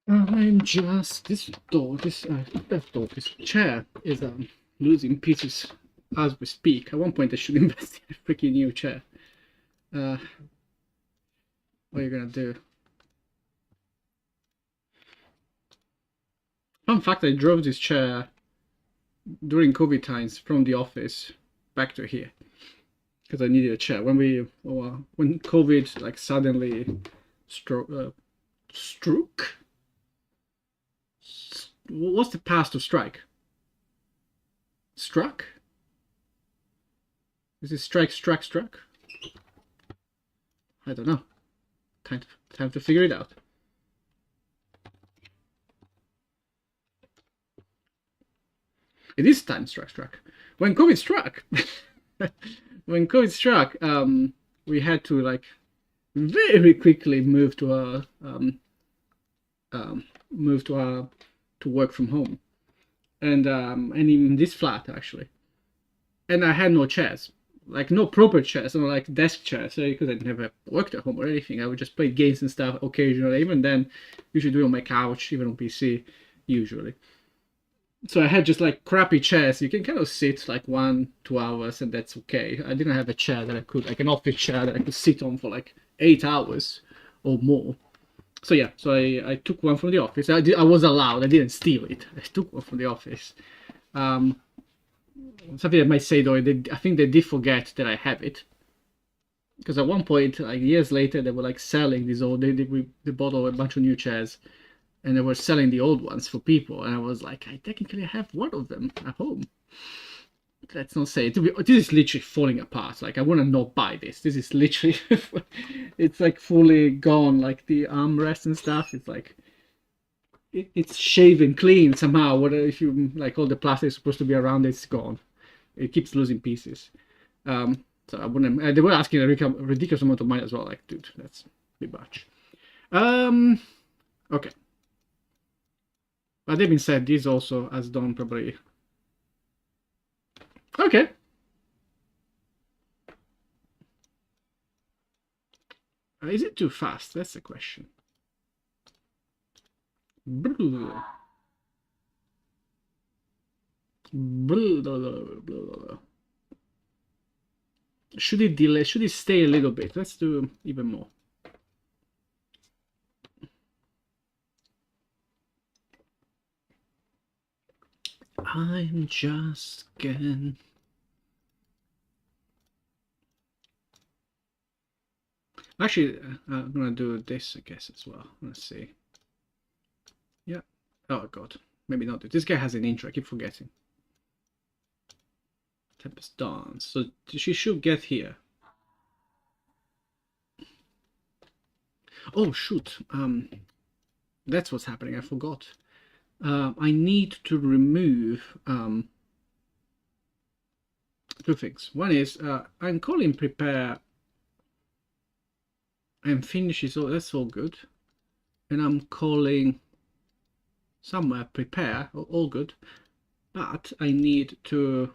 I'm just this door, this chair is losing pieces as we speak. At one point, I should invest in a freaking new chair. What are you gonna do? Fun fact: I drove this chair during COVID times from the office back to here because I needed a chair when COVID like suddenly struck. What's the past of strike? Struck? Is it strike, struck? I don't know. Time to figure it out. It is time struck. When COVID struck, we had to like very quickly move to work from home, and in this flat actually, and I had no chairs, like no proper chairs, no like desk chairs, so because I never worked at home or anything. I would just play games and stuff occasionally. Even then, usually do it on my couch, even on PC, usually. So I had just like crappy chairs. You can kind of sit like 1-2 hours, and that's okay. I didn't have a chair that I could, like an office chair that I could sit on for like 8 hours or more. So yeah, so I took one from the office. I was allowed. I didn't steal it. I took one from the office. Something I might say though, I think they did forget that I have it, because at one point, like years later, they were like selling these old. They bought a bunch of new chairs, and they were selling the old ones for people. And I was like, I technically have one of them at home. Let's not say it. This is literally falling apart. Like I want to not buy this. This is literally, it's like fully gone. Like the armrest and stuff. It's like it's shaven clean somehow. What if you like all the plastic is supposed to be around it, it's gone. It keeps losing pieces. So I wouldn't. They were asking a ridiculous amount of money as well. Like, dude, that's a bit much. Okay. But that being said, this also has done probably. Okay. Is it too fast? That's the question. Should it delay? Should it stay a little bit? Let's do even more. I'm just getting. Actually, I'm gonna do this, I guess, as well. Let's see. Yeah. Oh god. Maybe not. This guy has an intro. I keep forgetting. Tempest Dance. So she should get here. Oh shoot. That's what's happening. I forgot. I need to remove two things. One is I'm calling prepare and finish, so that's all good. And I'm calling somewhere prepare, all good. But I need to.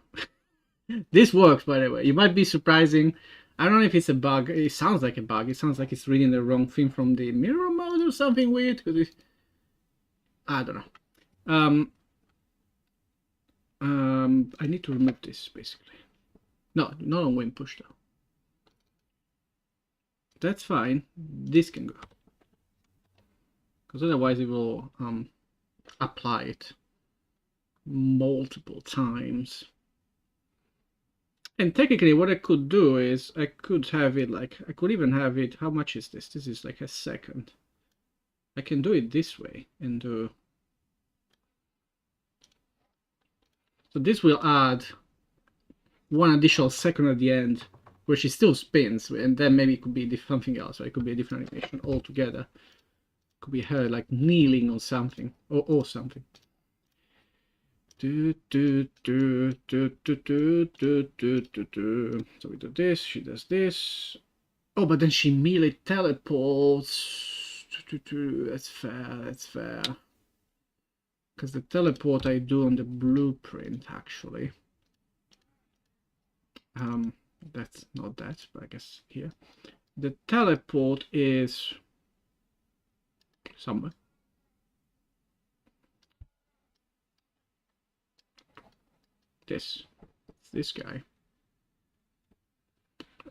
This works, by the way. It might be surprising. I don't know if it's a bug. It sounds like a bug. It sounds like it's reading the wrong thing from the mirror mode or something weird. I don't know. I need to remove this basically. No, not on win push though. That's fine. This can go, because otherwise it will apply it multiple times. And technically what I could do is I could have it like, I could even have it, how much is this? This is like a second. I can do it this way and do. So this will add one additional second at the end where she still spins, and then maybe it could be something else, or it could be a different animation altogether. Could be her like kneeling on something or something. So we do this, she does this. Oh, but then she melee teleports. That's fair. Because the teleport I do on the blueprint actually. That's not that, but I guess here. The teleport is somewhere. this guy,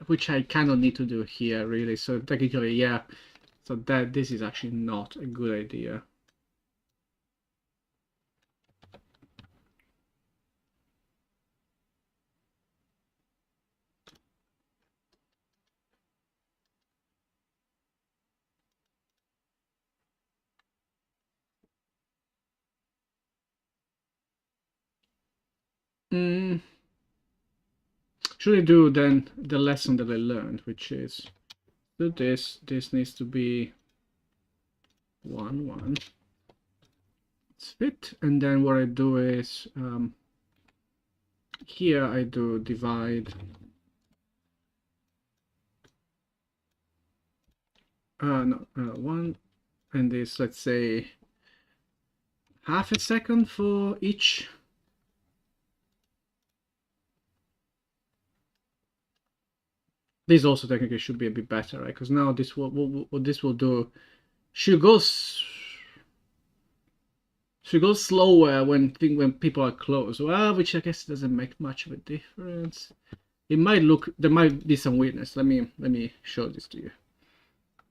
which I kind of need to do here really. So technically, yeah. So that this is actually not a good idea. Should I do then the lesson that I learned, which is do this. This needs to be 1, 1. It's fit, and then what I do is here I do divide. No, 1, and this, let's say, half a second for each. This also technically should be a bit better, right? Because now this will what this will do should go slower when people are close. Well, which I guess doesn't make much of a difference. It might look, there might be some weirdness. Let me show this to you.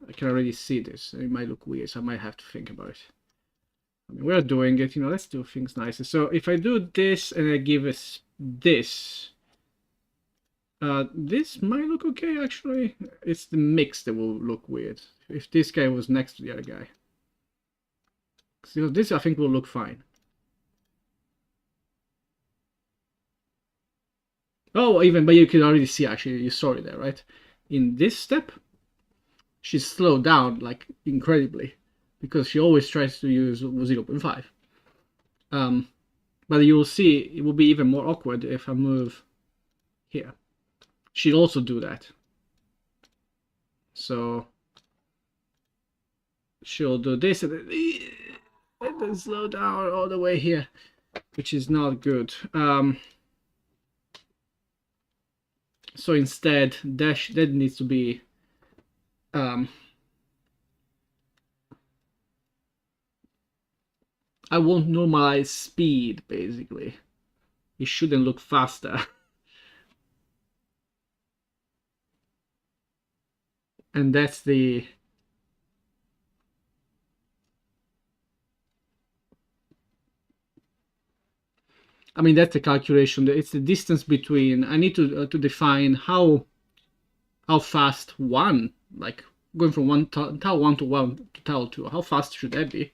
I can already see this. It might look weird, so I might have to think about it. I mean, we're doing it, you know. Let's do things nicer. So if I do this and I give us this. This might look okay, actually. It's the mix that will look weird. If this guy was next to the other guy. So this, I think, will look fine. Oh, even, but you can already see, actually, you saw it there, right? In this step, she's slowed down, like, incredibly. Because she always tries to use 0.5. But you'll see, it will be even more awkward if I move here. She'll also do that. So she'll do this and then slow down all the way here, which is not good. So instead, that needs to be I won't normalize speed, basically. It shouldn't look faster. And that's the... I mean, that's the calculation. It's the distance between... I need to define how fast one, like going from tau 1 to tau 2, how fast should that be?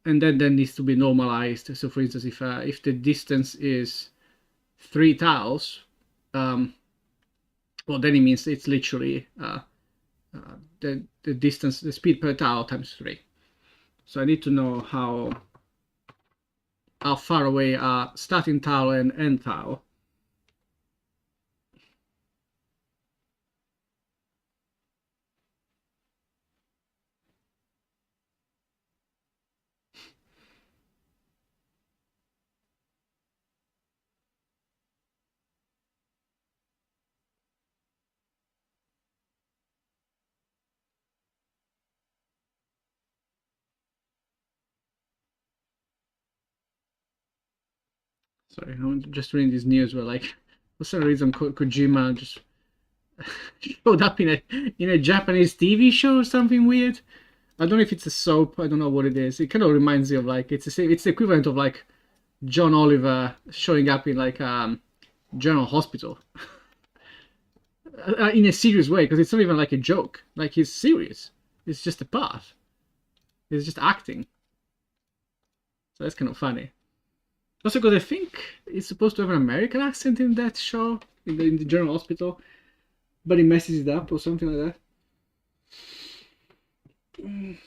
And then that needs to be normalized. So for instance, if the distance is 3 taus, well, then it means it's literally the distance, the speed per tau times 3. So I need to know how far away are starting tau and end tau. Sorry, I'm just reading this news where, like, for some reason Kojima just showed up in a Japanese TV show or something weird. I don't know if it's a soap. I don't know what it is. It kind of reminds me of, like, it's the equivalent of, like, John Oliver showing up in, like, General Hospital in a serious way, because it's not even like a joke. Like, he's serious. It's just a part. He's just acting. So that's kind of funny. Also, because I think he's supposed to have an American accent in that show, in the General Hospital, but he messes it up or something like that.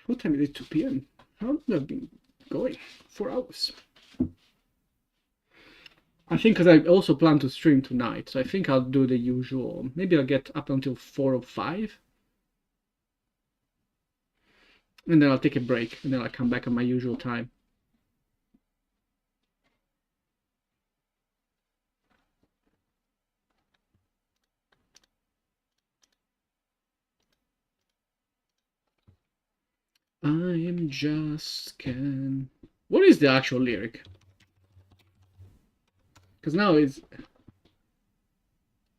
What time is it? 2 p.m. How long have I been going? 4 hours. I think because I also plan to stream tonight, so I think I'll do the usual. Maybe I'll get up until 4 or 5. And then I'll take a break, and then I'll come back at my usual time. I'm just Ken. What is the actual lyric? Because now it's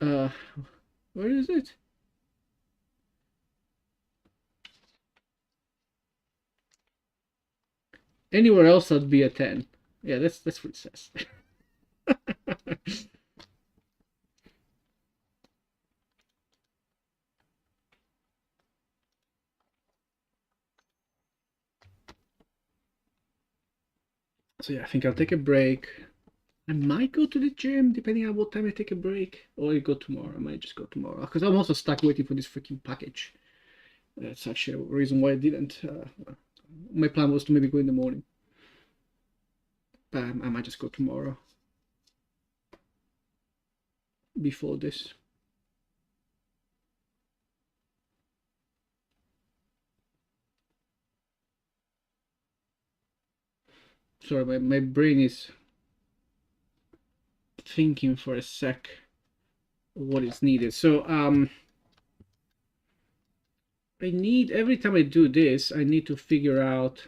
where is it? Anywhere else I'd be a 10. Yeah, that's what it says. So yeah, I think I'll take a break. I might go to the gym depending on what time I take a break, or I go tomorrow. I might just go tomorrow because I'm also stuck waiting for this freaking package. That's actually a reason why I didn't. My plan was to maybe go in the morning, but I might just go tomorrow before this. Sorry, my brain is thinking for a sec what is needed. So I need, every time I do this, I need to figure out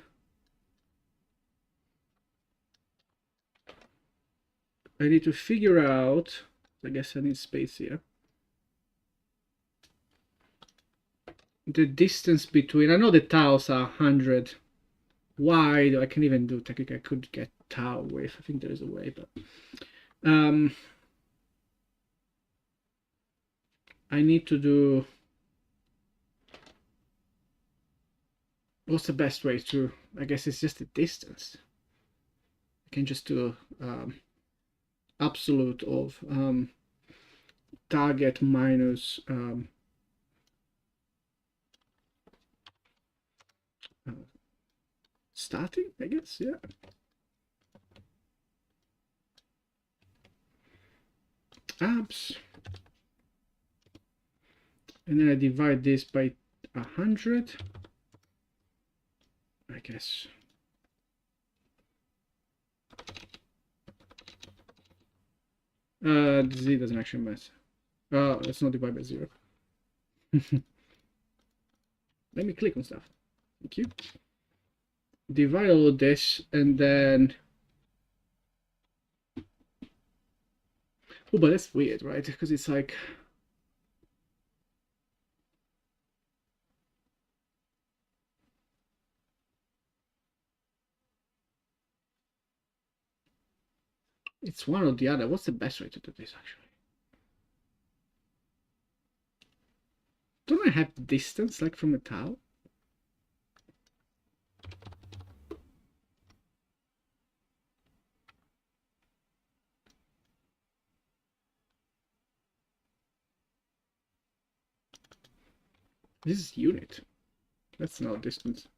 I guess I need space here. The distance between, I know the tiles are 100 wide. I can even do, technically I could get tile width. I think there is a way, but I need to do, what's the best way to, I guess it's just the distance. I can just do absolute of target minus starting, I guess, yeah. Abs. And then I divide this by 100, I guess. Z doesn't actually matter. Let's not divide by 0. Let me click on stuff. Thank you. Divide all of this, and then... Oh, but that's weird, right? Because it's like... It's one or the other. What's the best way to do this, actually? Don't I have distance, like from a tile? This is unit. That's not distance.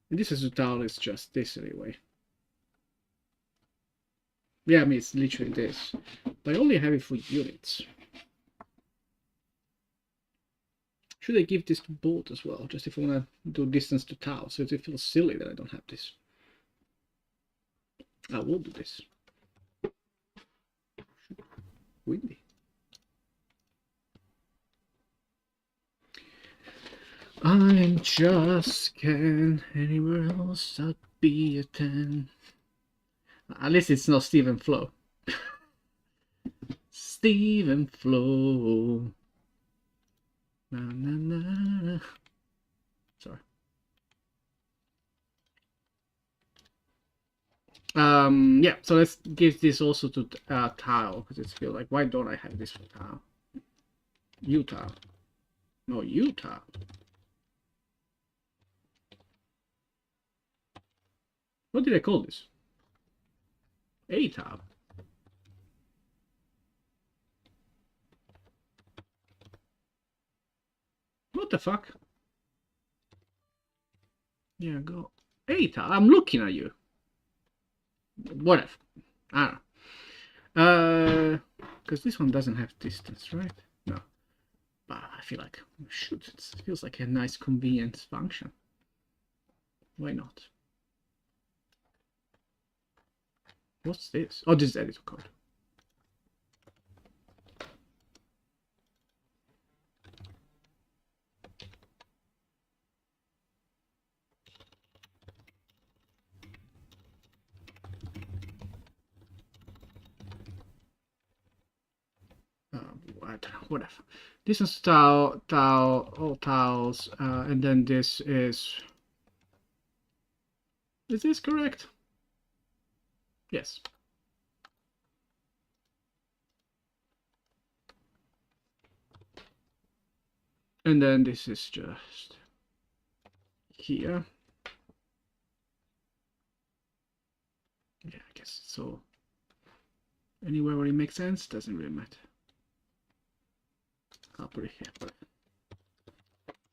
And this is a tile, is just this anyway. Yeah, I mean, it's literally this. But I only have it for units. Should I give this to both as well? Just if I want to do distance to tile, so it feels silly that I don't have this. I will do this. Windy. I'm just can anywhere else I'd be a 10. At least it's not Stephen Flow. Stephen Flow. Na, na, na, na. Sorry. Yeah, so let's give this also to tile, because it's feel like, why don't I have this for tile? Utah. No, Utah. What did I call this? A tab. What the fuck? Yeah, go. A tab. I'm looking at you. Whatever. I don't know. Because this one doesn't have distance, right? No. But I feel like we should. It feels like a nice convenience function. Why not? What's this? Oh, this is editor code. I don't know, whatever. This is towel, all towels, and then this is this correct? Yes. And then this is just here. Yeah, I guess so. Anywhere where it makes sense, doesn't really matter. I'll put it here. But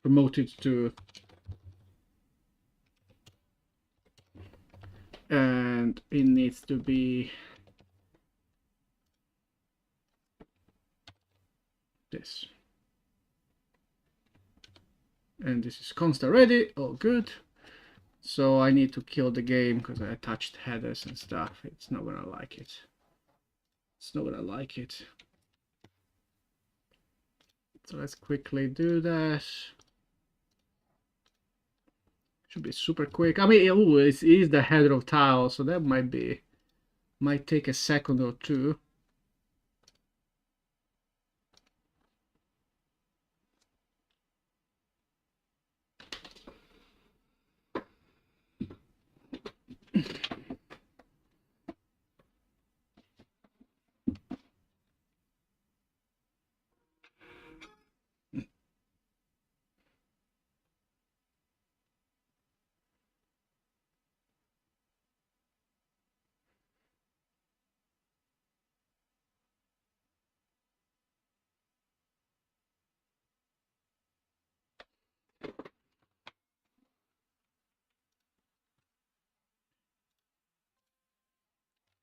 promote it to, and it needs to be this. And this is const already, all good. So I need to kill the game because I attached headers and stuff. It's not gonna like it. It's not gonna like it. So let's quickly do that. Should be super quick. I mean, it is the header of tile, so that might take a second or two.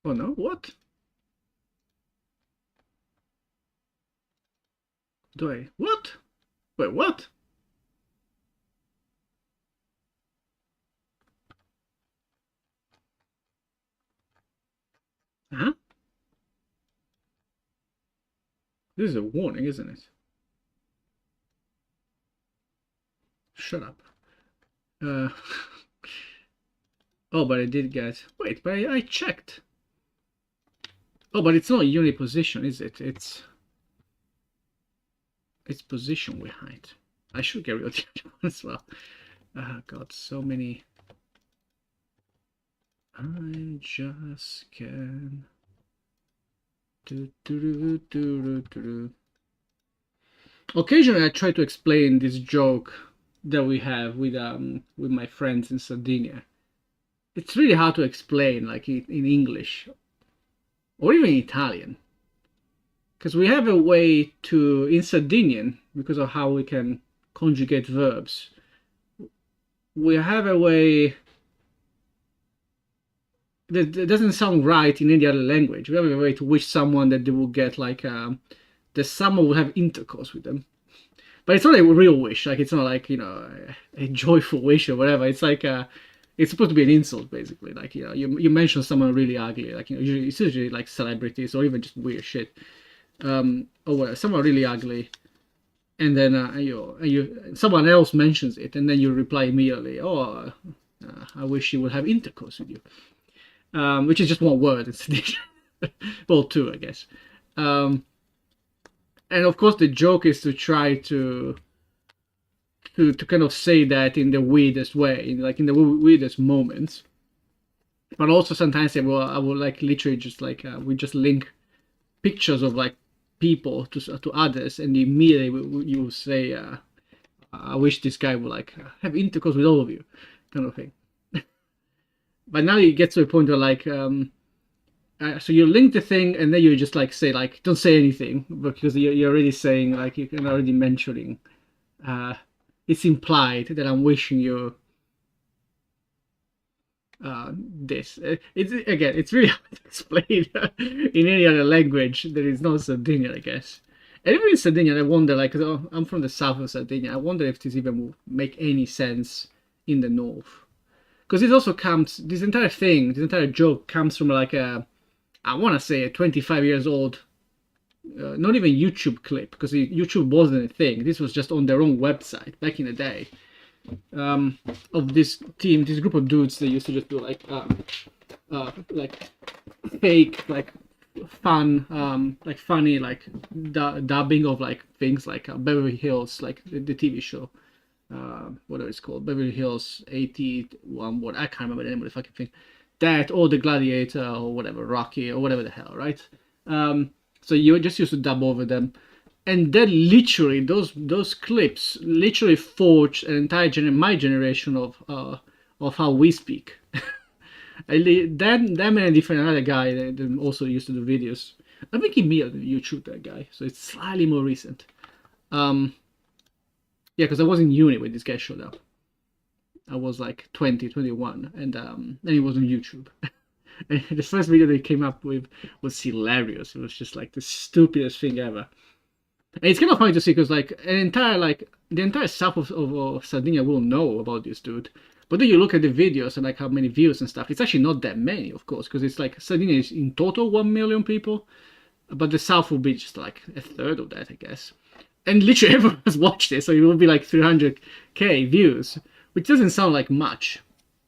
Oh no, what? What? Wait, what? Huh? This is a warning, isn't it? Shut up. Oh, but I did get... Wait, but I checked. Oh, but it's not unit position, is it? It's position behind. I should get rid of the other one as well. God, so many... I just can... Occasionally I try to explain this joke that we have with my friends in Sardinia. It's really hard to explain, like in English or even in Italian, because we have a way to, in Sardinian, because of how we can conjugate verbs, we have a way that doesn't sound right in any other language. We have a way to wish someone that they will get like that someone will have intercourse with them. But it's not a real wish. Like, it's not like, you know, a joyful wish or whatever. It's like it's supposed to be an insult, basically. Like, you know, you mention someone really ugly, like, you know, usually, it's usually like celebrities or even just weird shit, or whatever, someone really ugly, and then someone else mentions it, and then you reply immediately, oh, I wish you would have intercourse with you, which is just one word. It's well, two, I guess. And of course, the joke is to try to kind of say that in the weirdest way, like in the weirdest moments. But also sometimes I will like literally just like we just link pictures of like people to others, and immediately you will say, I wish this guy would like have intercourse with all of you, kind of thing. But now you get to a point where like so you link the thing, and then you just like say like, don't say anything, because you're already saying, like, you're already mentioning, it's implied that I'm wishing you this. It's really hard to explain in any other language that is not Sardinian, I guess. And even in Sardinian, I wonder, like, I'm from the south of Sardinia, I wonder if this even will make any sense in the north. Because it also comes, this entire joke comes from like I want to say a 25 years old, not even YouTube clip, because YouTube wasn't a thing. This was just on their own website back in the day, of this group of dudes that used to just do like fake like fun, like funny, like dubbing of like things like Beverly Hills, like the TV show, whatever it's called, Beverly Hills 81. What I can't remember the name of the fucking thing. That or the Gladiator or whatever, Rocky or whatever the hell, right? So you just used to dub over them, and then literally those clips literally forged an entire my generation of how we speak. Them and a different another guy that also used to do videos. I think he made on YouTube, that guy, so it's slightly more recent. Yeah, because I was in uni when this guy showed up. I was like 20, 21, and he was on YouTube. And the first video they came up with was hilarious. It was just like the stupidest thing ever. And it's kind of funny to see because like the entire south of Sardinia will know about this dude. But then you look at the videos and like how many views and stuff. It's actually not that many, of course, because it's like Sardinia is in total 1 million people, but the south will be just like a third of that, I guess. And literally everyone has watched it, so it will be like 300k views, which doesn't sound like much,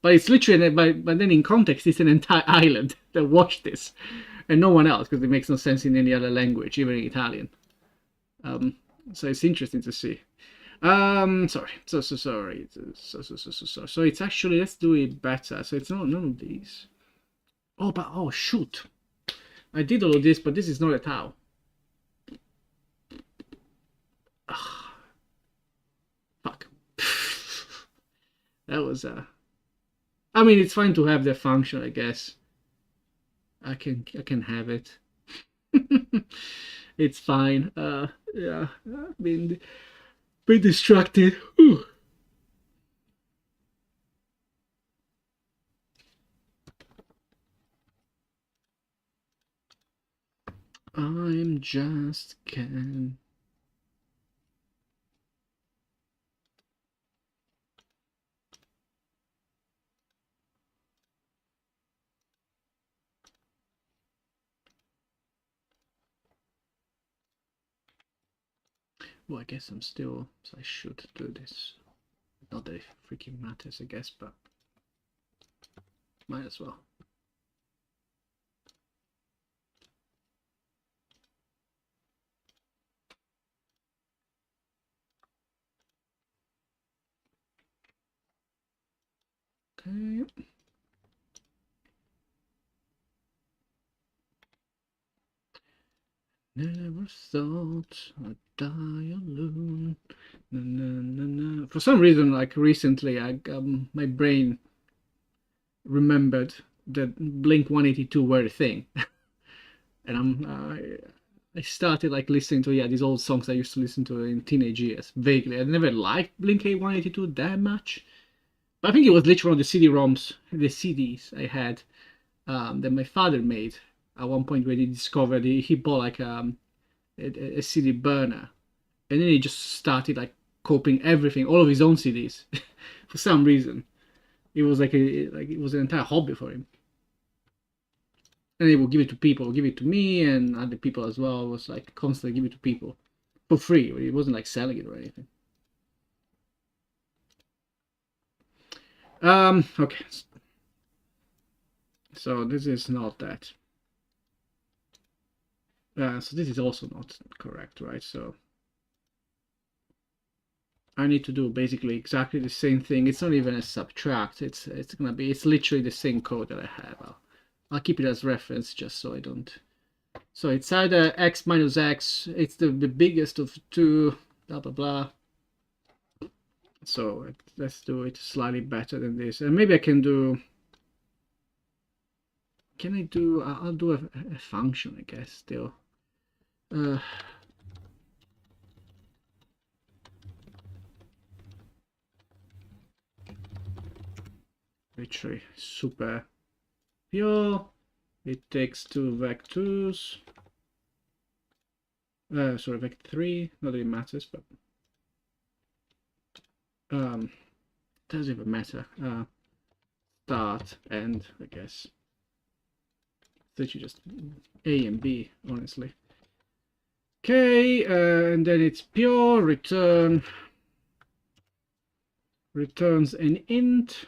but it's literally, but then in context, it's an entire island that watched this, and no one else, because it makes no sense in any other language, even in Italian. So it's interesting to see. Sorry, sorry, so it's actually, let's do it better. So it's not none of these. Oh, but oh shoot, I did all of this, but this is not a towel. Fuck. That was I mean, it's fine to have the function, I guess. I can have it. It's fine. Yeah, I've been distracted. Whew. I'm just can. Well, I guess I'm still, so I should do this. Not that it freaking matters, I guess, but might as well. Okay. Never thought I'd die alone. Na, na, na, na. For some reason, like recently, my brain remembered that Blink 182 were a thing, and I started like listening to these old songs I used to listen to in teenage years vaguely. I never liked Blink 182 that much, but I think it was literally on the CD-ROMs, the CDs I had that my father made at one point when he discovered he bought like a CD burner, and then he just started like copying everything, all of his own CDs, for some reason. It was like it was an entire hobby for him, and he would give it to people, give it to me and other people as well. It was like constantly give it to people for free. It wasn't like selling it or anything. Okay, so this is not that. So this is also not correct, right? So I need to do basically exactly the same thing. It's not even a subtract. It's literally the same code that I have. I'll keep it as reference just so I don't. So it's either x minus x. It's the biggest of two. Blah blah blah. So let's do it slightly better than this, and maybe I can do. Can I do? I'll do a function, I guess. Still. Literally super pure. It takes two vectors. Sorry, vector 3. Not that it matters, but doesn't even matter. Start, end, I guess. So you just A and B, honestly. Okay, and then it's pure returns an int.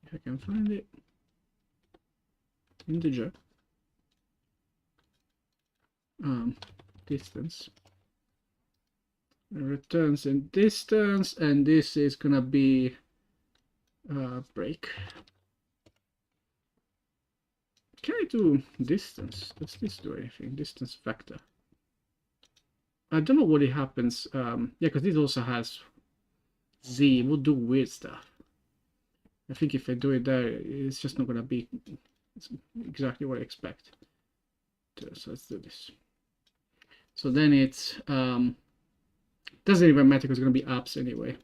If I can find it. integer distance, returns in distance, and this is gonna be break. Can I do distance? Does this do anything? Distance vector. I don't know what it happens. Yeah, because this also has z. It will do weird stuff. I think if I do it there, it's just not gonna be exactly what I expect. So let's do this. So then it's doesn't even matter because it's gonna be apps anyway.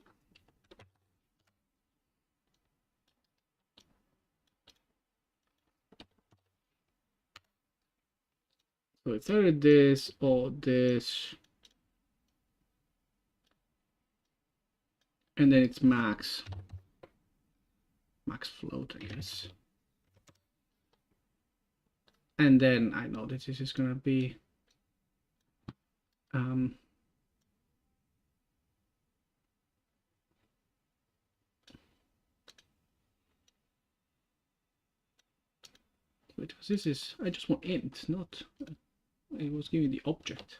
So it's either this or this, and then it's max float, I guess. And then I know that this is gonna be because this is, I just want int, not, it was giving the object.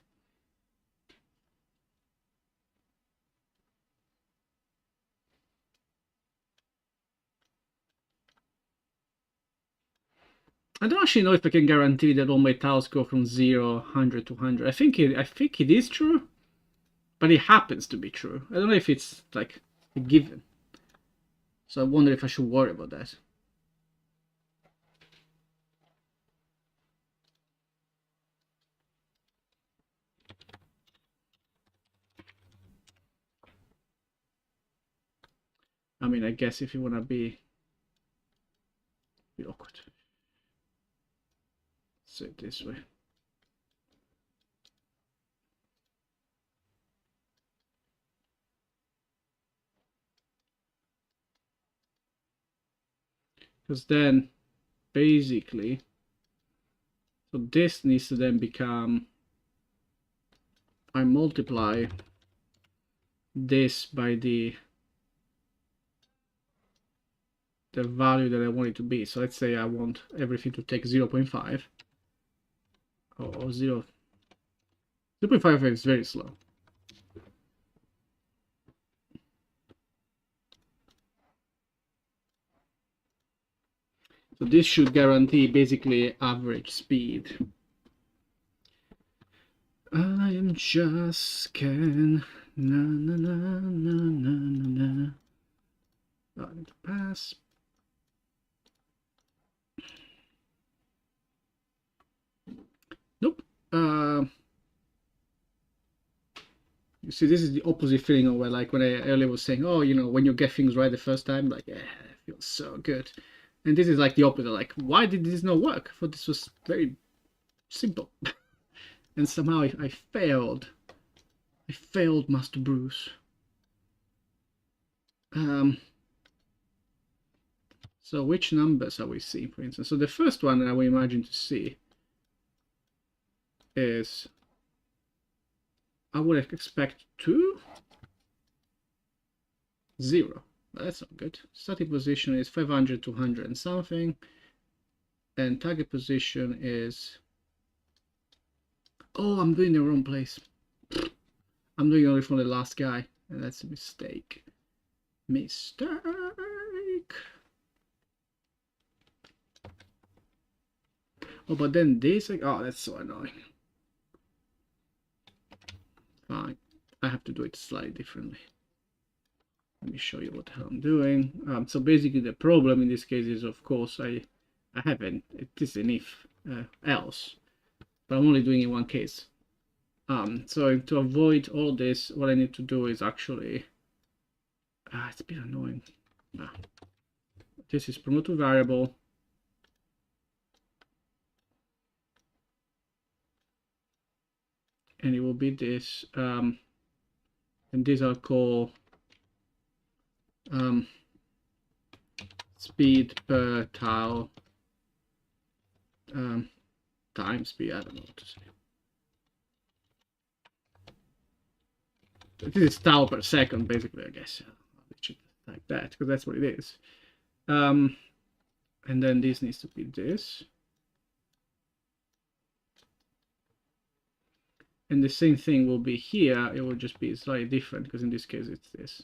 I don't actually know if I can guarantee that all my tiles go from 0, 100 to 100. I think it is true, but it happens to be true. I don't know if it's like a given. So I wonder if I should worry about that. I mean, I guess if you want to be awkward, say it this way. Because then, basically, so this needs to then become, I multiply this by the value that I want it to be. So let's say I want everything to take 0.5 or 0. 0.5 is very slow. So this should guarantee basically average speed. I am just can na na na na na na. Oh, I need to pass. Nope. You see, this is the opposite feeling of like when I earlier was saying, oh, you know, when you get things right the first time, like, yeah, it feels so good. And this is like the opposite, like, why did this not work? I thought this was very simple. And somehow I failed. I failed, Master Bruce. So which numbers are we seeing, for instance? So the first one that I would imagine to see is, I would expect 2, 0. That's not good. Starting position is 500, 200 and something. And target position is, oh, I'm doing the wrong place. I'm doing only for the last guy, and that's a mistake. Mistake. Oh, but then this, like, oh, that's so annoying. Fine, I have to do it slightly differently. Let me show you what the hell I'm doing. So basically the problem in this case is, of course, I haven't, it is an if else, but I'm only doing it in one case. So to avoid all this, what I need to do is actually, it's a bit annoying. This is promote to variable. And it will be this, and these are called speed per tile time speed. I don't know what to say. This is tile per second, basically, I guess. Like that, because that's what it is. And then this needs to be this. And the same thing will be here. It will just be slightly different because in this case it's this.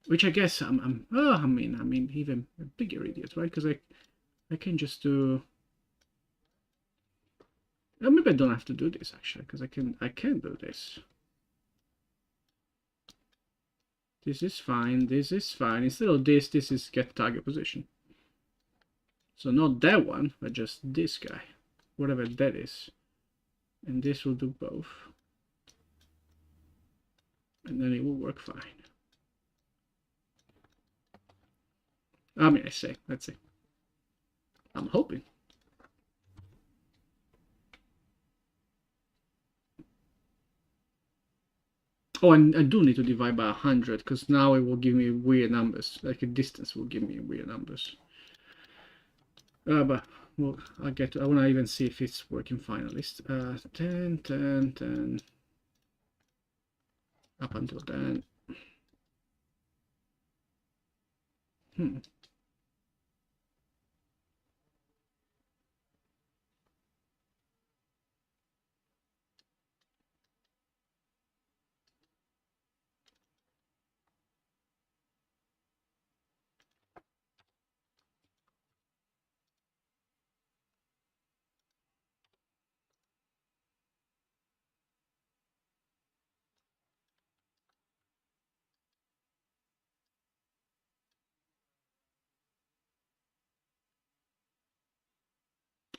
Which I guess I mean even a bigger idiot, right? Because I can just do. Oh, maybe I don't have to do this actually, because I can do this. This is fine. This is fine. Instead of this, this is get target position. So not that one, but just this guy, whatever that is. And this will do both. And then it will work fine. I mean, let's see. I'm hoping. Oh, and I do need to divide by 100 because now it will give me weird numbers. Like a distance will give me weird numbers. But well, I'll get to. I want to even see if it's working fine at least. 10, 10, 10. Up until then. Hmm.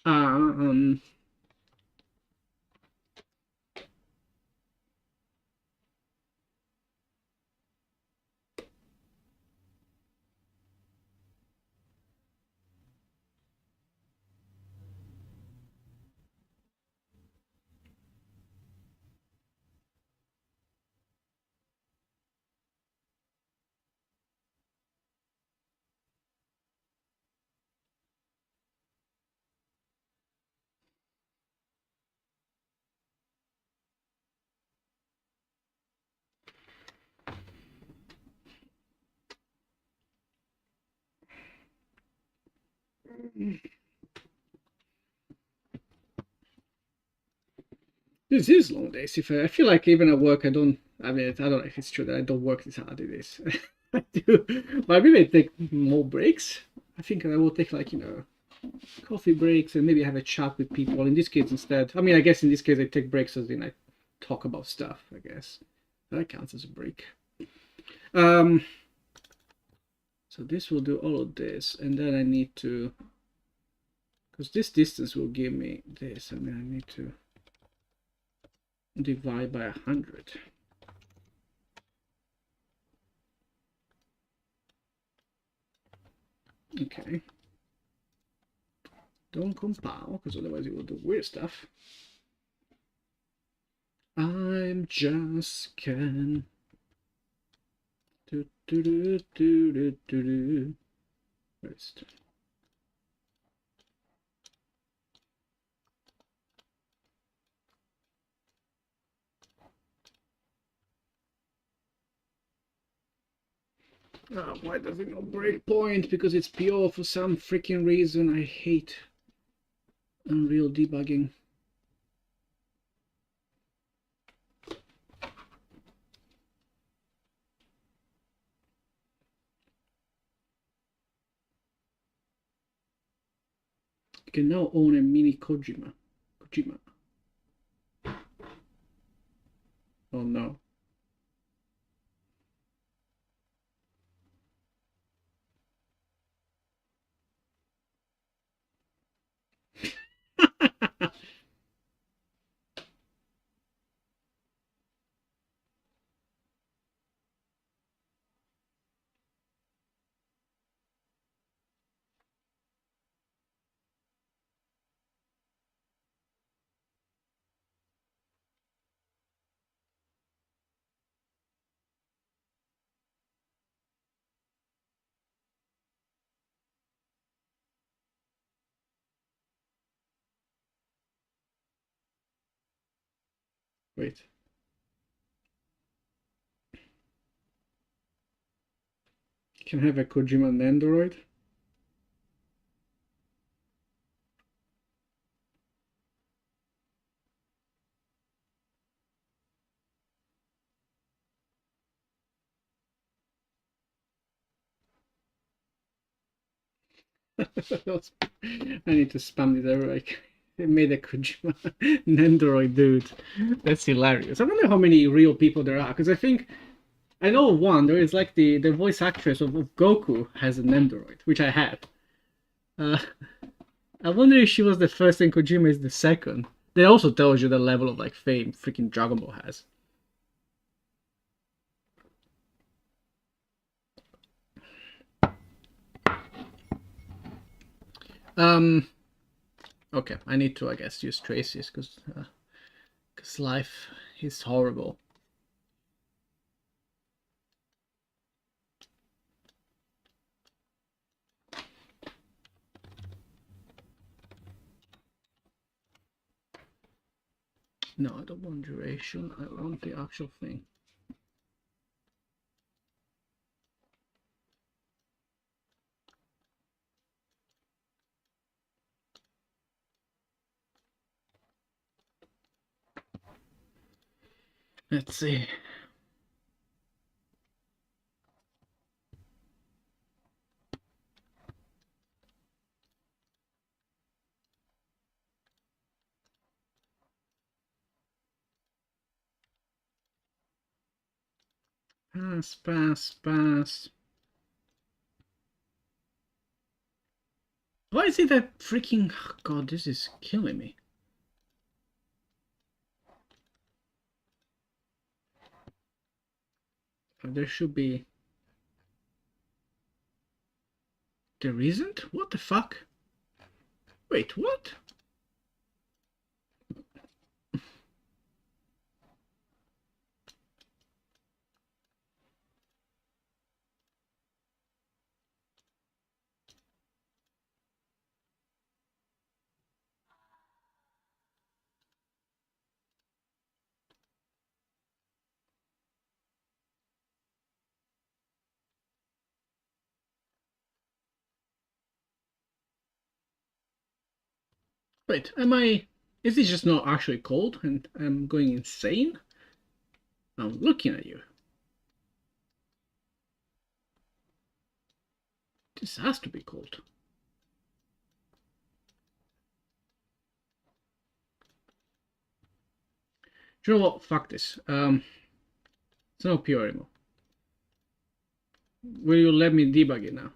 Um. This is long days. If I feel like even at work, I don't. I mean, I don't know if it's true that I don't work this hard. It is. I do, but maybe I take more breaks. I think I will take like coffee breaks and maybe have a chat with people. In this case, instead, I mean, I guess in this case I take breaks as in I talk about stuff. I guess that counts as a break. So this will do all of this, and then I need to, because this distance will give me this, and then I need to divide by 100. Okay. Don't compile, because otherwise it will do weird stuff. I'm just can. Do do do do do do do. First. Oh, why does it not break point? Because it's pure for some freaking reason. I hate Unreal debugging. You can now own a mini Kojima. Oh no. Wait. Can I have a Kojima and Android? I need to spam this everywhere. It made a Kojima Nendoroid dude. That's hilarious. I wonder how many real people there are, because I think I know one. There is like the voice actress of Goku has an Nendoroid, which I have. Uh, I wonder if she was the first and Kojima is the second. That also tells you the level of like fame freaking Dragon Ball has. Okay, I need to, I guess, use traces because life is horrible. No, I don't want duration. I want the actual thing. Let's see. Pass, pass, pass. Why is it that freaking... God, this is killing me. There should be... There isn't? What the fuck? Wait, what? Wait, am I... Is this just not actually cold and I'm going insane? I'm looking at you. This has to be cold. Do you know what? Fuck this. It's not pure anymore. Will you let me debug it now?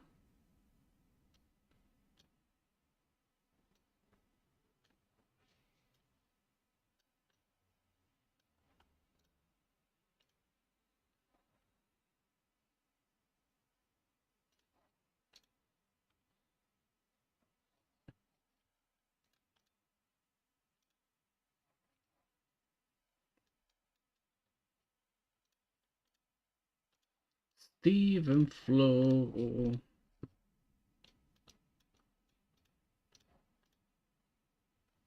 Steven Flow.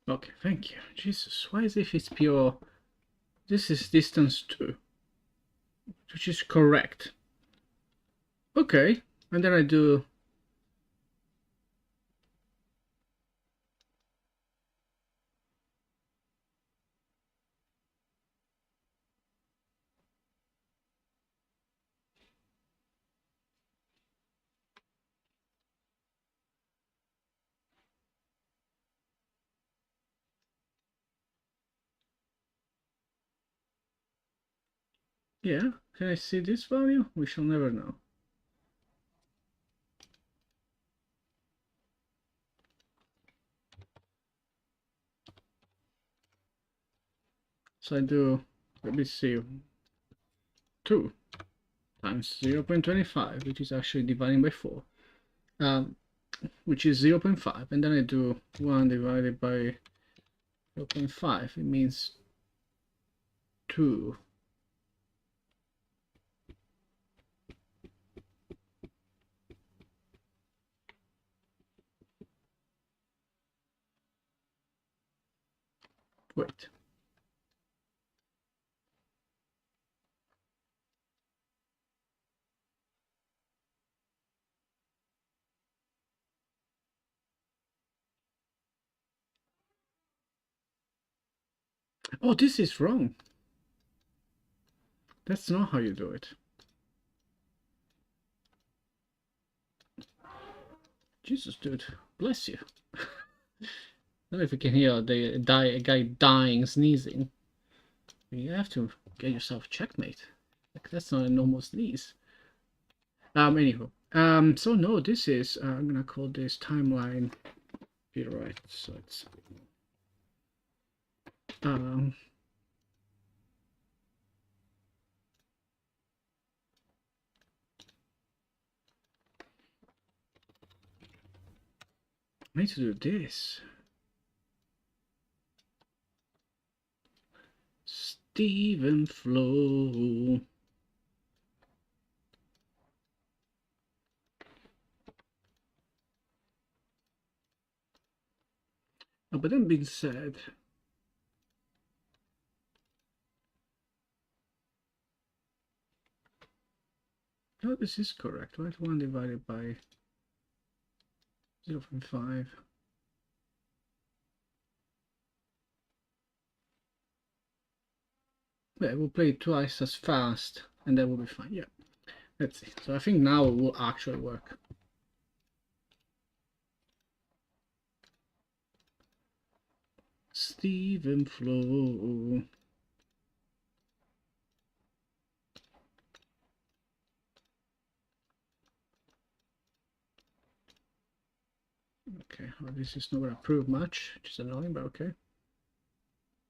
Okay, thank you. Jesus, why is if it's pure? This is distance 2, which is correct. Okay, and then I do... Yeah, can I see this value? We shall never know. So I do, let me see, 2 times 0.25, which is actually dividing by 4, which is 0.5, and then I do 1 divided by 0.5, it means 2. Wait. Oh, this is wrong. That's not how you do it. Jesus, dude, bless you. I don't know if you can hear a guy dying, sneezing. You have to get yourself checkmate. Like, that's not a normal sneeze. Anywho. So no, this is, I'm gonna call this timeline. Be right, so it's, I need to do this. Steven Flow. Oh, but that being said, no, this is correct, right? 1 divided by 0.5. Yeah, we'll play it twice as fast, and that will be fine. Yeah, let's see. So I think now it will actually work. Steven Flow. Okay, well, this is not going to prove much, which is annoying, but okay.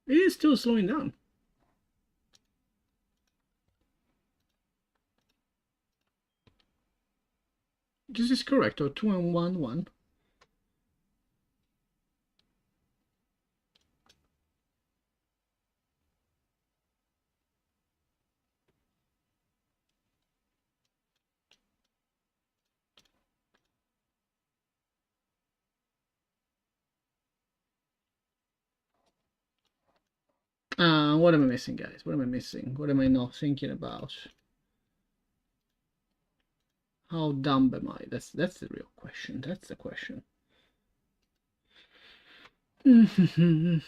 It is still slowing down. This is correct, or 2 and 1, 1. What am I missing, guys? What am I missing? What am I not thinking about? How dumb am I? That's the real question. That's the question. Because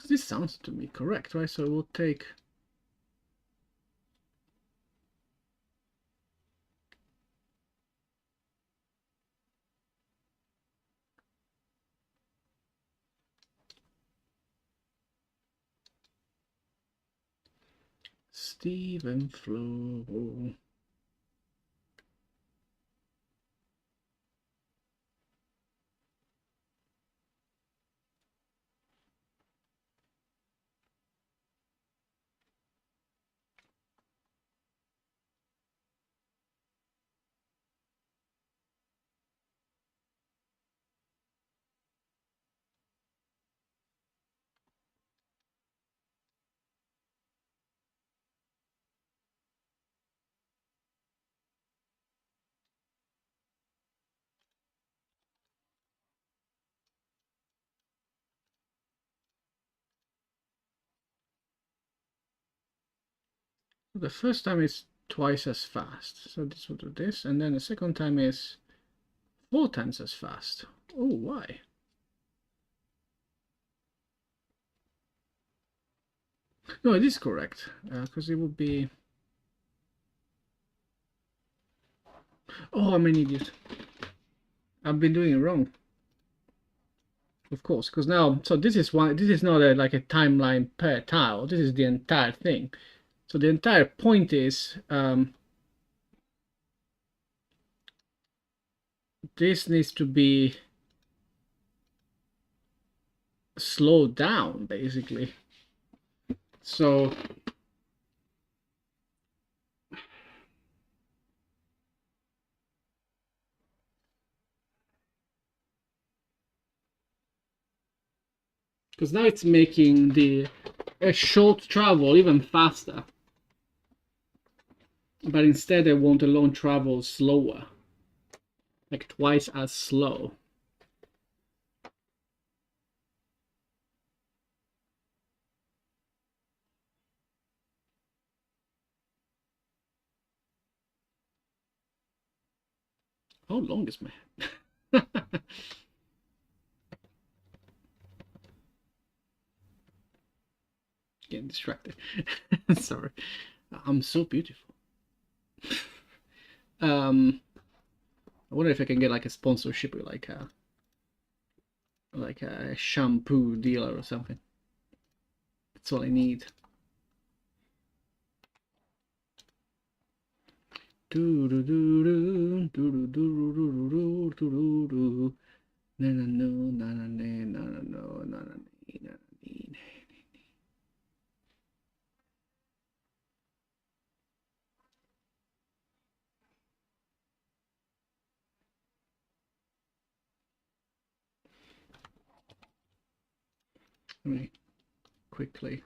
this sounds to me correct, right? So we'll take Steven Flow. The first time is twice as fast, so this will do this, and then the second time is 4 times as fast. Oh, why? No, it is correct, because it would be... Oh, I'm an idiot. I've been doing it wrong. Of course, because now, so this is one. This is not like a timeline per tile. This is the entire thing. So the entire point is this needs to be slowed down, basically. So because now it's making the a short travel even faster, but instead I want a long travel slower, like twice as slow. How long is my distracted. Sorry. I'm so beautiful. I wonder if I can get like a sponsorship with like a shampoo dealer or something. That's all I need. Do do do do do do do do do do. Na na no na na na na na no na na na. Let me quickly.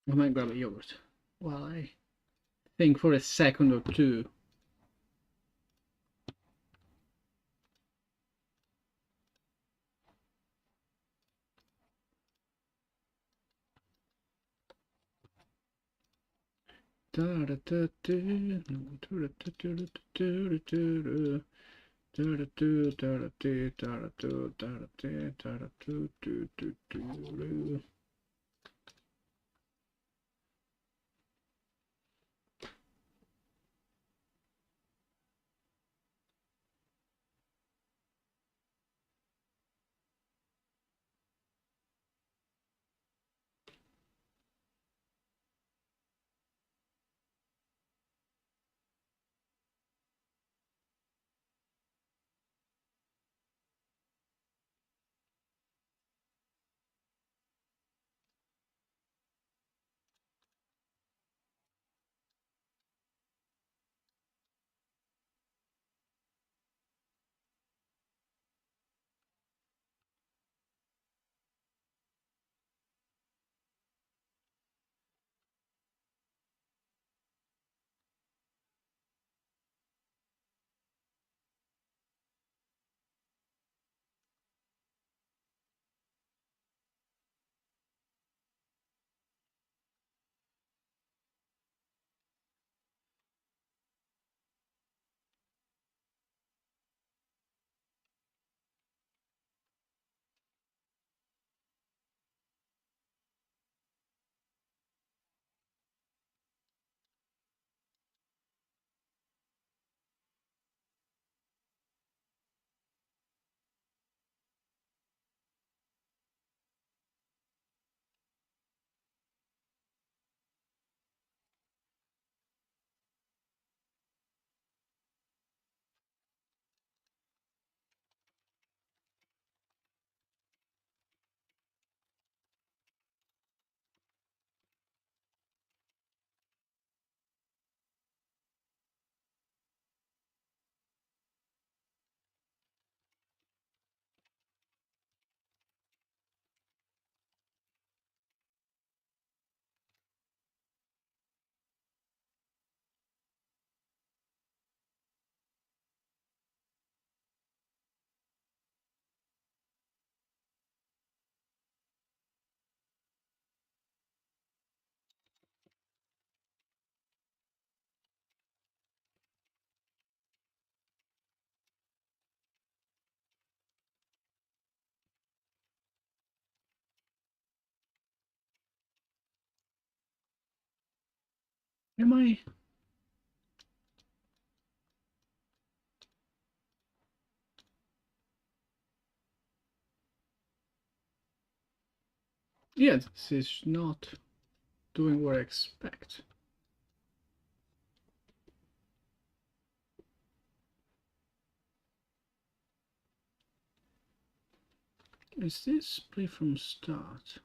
I might grab a yogurt while I think for a second or two. Am I? Yeah, this is not doing what I expect. Is this play from start?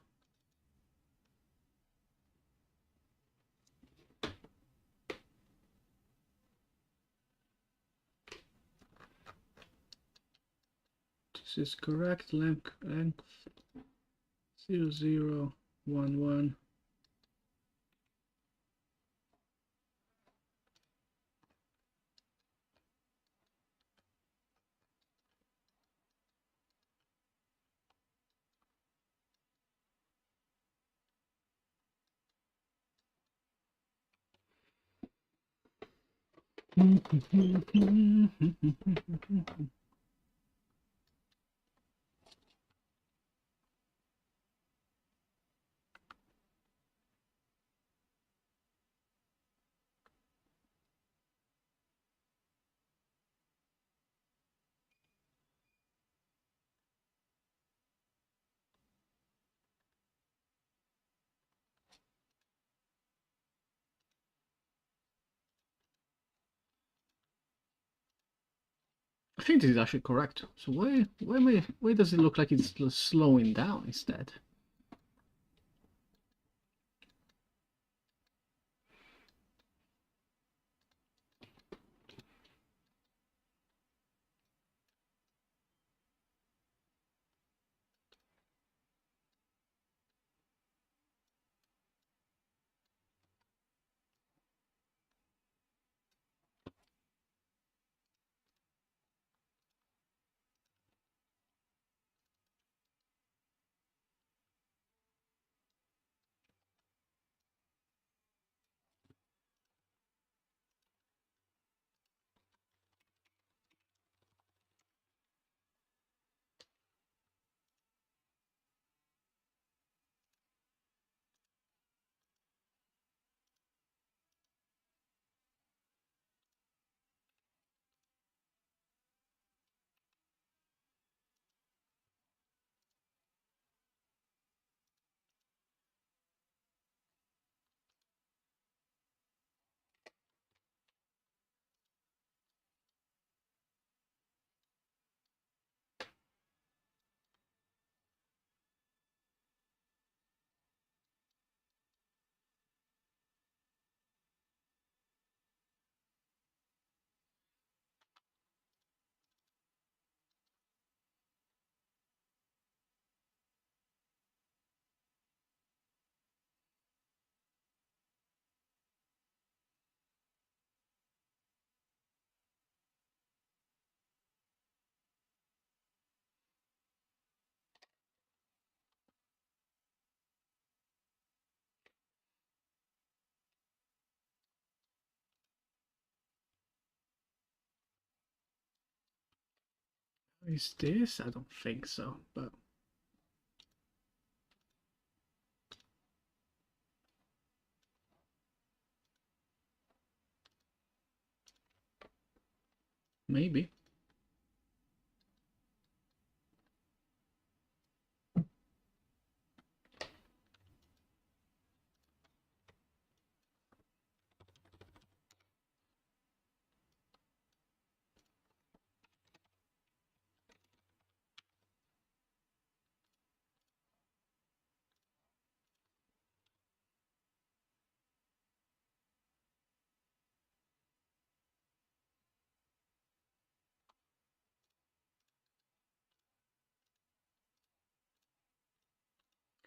This is correct. Length 0011. I think this is actually correct. So why does it look like it's slowing down instead? Is this? I don't think so, but maybe.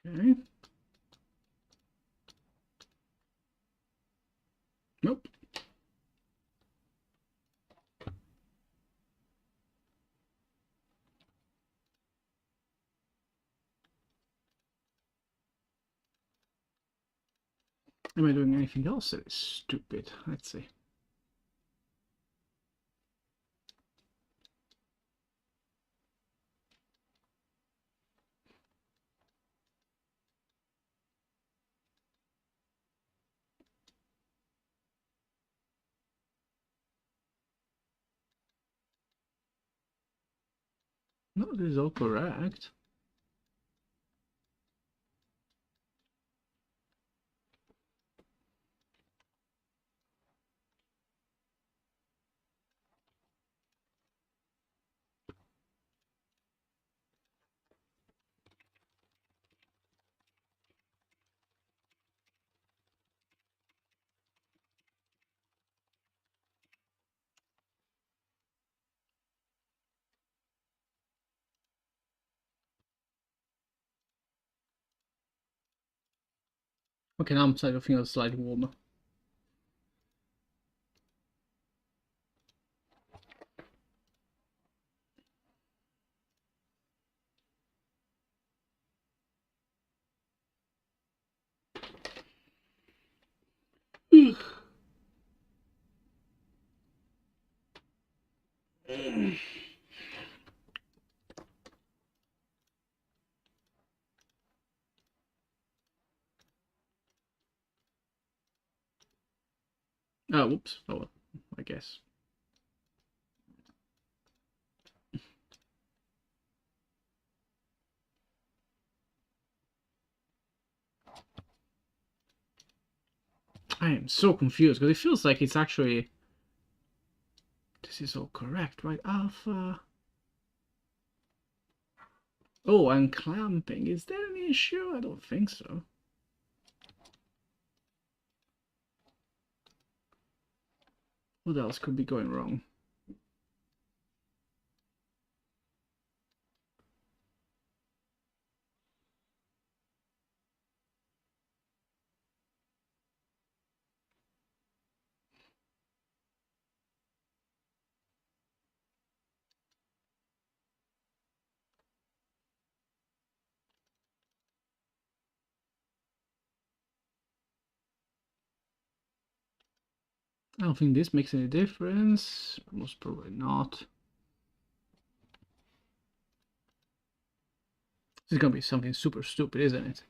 Okay. Nope. Am I doing anything else that is stupid? Let's see. No, this is all correct. Okay, now I'm starting to feel slightly warmer. Oh, whoops. Oh, well, I guess. I am so confused because it feels like it's actually. This is all correct, right? Alpha. Oh, and clamping. Is there any issue? I don't think so. What else could be going wrong? I don't think this makes any difference. Most probably not. This is gonna be something super stupid, isn't it?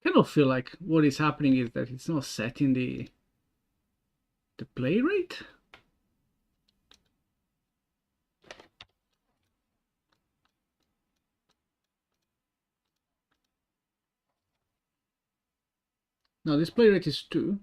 I kind of feel like what is happening is that it's not setting the play rate. No, this play rate is 2.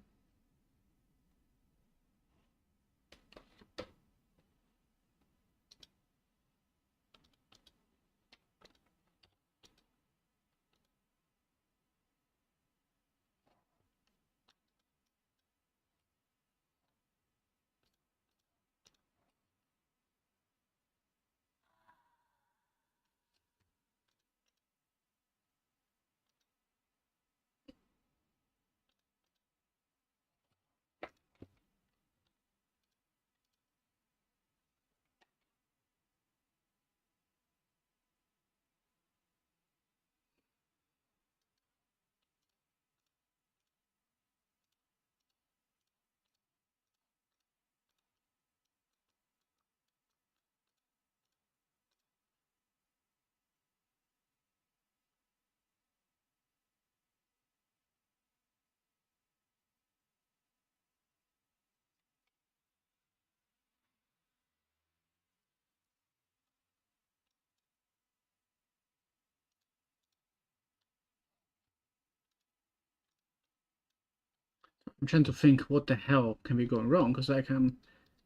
I'm trying to think what the hell can be going wrong, because I can.